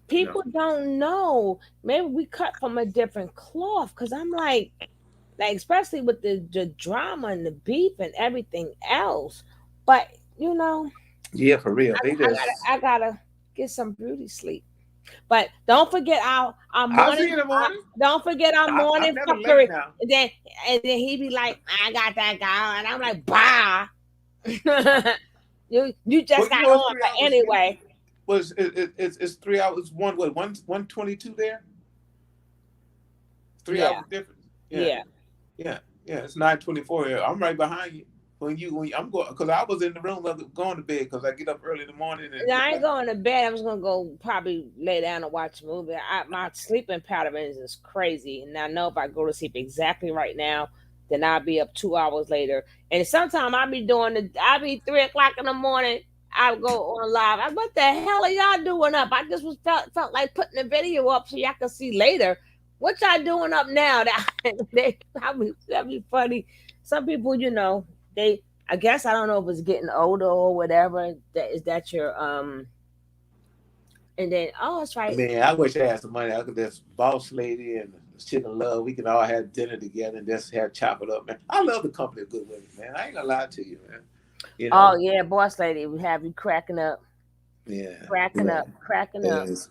People don't know. Maybe we cut from a different cloth. Because I'm like, especially with the drama and the beef and everything else. But yeah, for real. I gotta get some beauty sleep. But don't forget our morning. Don't forget our morning fuckery. And then he be like, I got that guy, and I'm like, bah. you just got on. But anyway, Well, it's 3 hours. One what? 122 there. 3 Yeah. hours difference. Yeah. Yeah. It's 9:24 here. I'm right behind you. When I'm going, because I was in the room going to bed because I get up early in the morning. And I ain't going to bed. I was gonna go probably lay down and watch a movie. My sleeping pattern is crazy, and I know if I go to sleep exactly right now, then I'll be up 2 hours later. And sometimes I'll be 3 o'clock in the morning. I'll go on live. What the hell are y'all doing up? I just felt like putting the video up so y'all can see later. What y'all doing up now? That'd be funny. Some people, I guess I don't know if it's getting older or whatever. That your and then that's right. Man, I wish I had some money. I could just boss lady and Chicken Love. We can all have dinner together and just chop it up, man. I love the company of good women, man. I ain't gonna lie to you, man. Oh yeah, boss lady, we have you cracking up. Yeah, cracking up.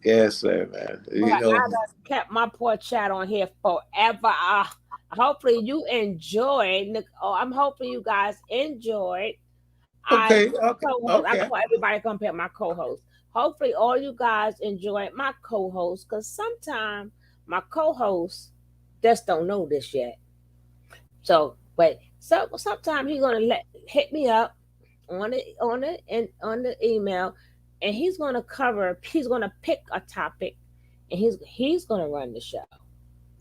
Yes, sir, man. I kept my poor chat on here forever. Hopefully you enjoyed. I'm hoping you guys enjoyed. Okay. I call everybody compare my co-host. Hopefully all you guys enjoyed my co-host, because sometimes my co-host just don't know this yet. So sometimes he's gonna hit me up on the email, and he's gonna pick a topic, and he's gonna run the show.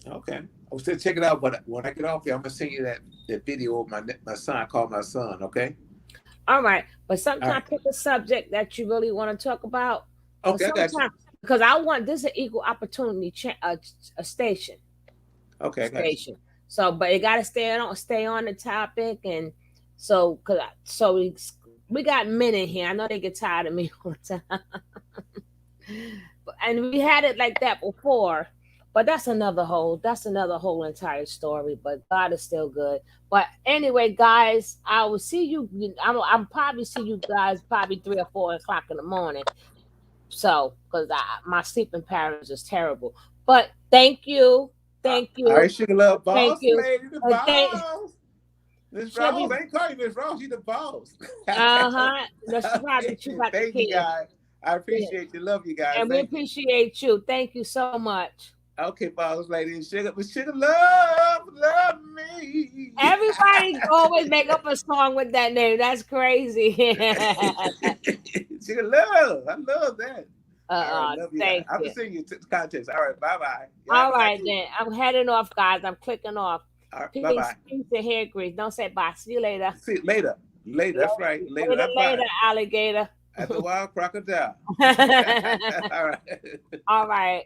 Okay. I'll still check it out, but when I get off here, I'm gonna send you that video of my son. Call my son, okay? All right, but sometimes pick a subject that you really want to talk about. Okay, I got you. Because I want this an equal opportunity a station. Okay, station. So, but it got to stay on the topic, and so we got men in here. I know they get tired of me all the time, and we had it like that before. But that's another whole entire story. But God is still good. But anyway, guys, I will see you. I'm probably see you guys probably 3 or 4 o'clock in the morning. So, because my sleeping patterns is terrible. But thank you. All right, Sugar Love, boss thank you. lady, the boss. Miss Rose, I ain't call you Miss Rose. You the boss. That's probably true about Thank you, guys. I appreciate you. Love you guys. And we appreciate you. Thank you so much. Okay, boss lady, Sugar love me. Everybody always make up a song with that name. That's crazy. Sugar Love, I love that. Thank you. I'm gonna send you to the contest. All right, bye. All right, then. I'm heading off, guys. I'm clicking off. All right, bye. Peace to hair grease. Don't say bye. See you later. See you later. That's right. Later, alligator. At the wild crocodile. All right. All right.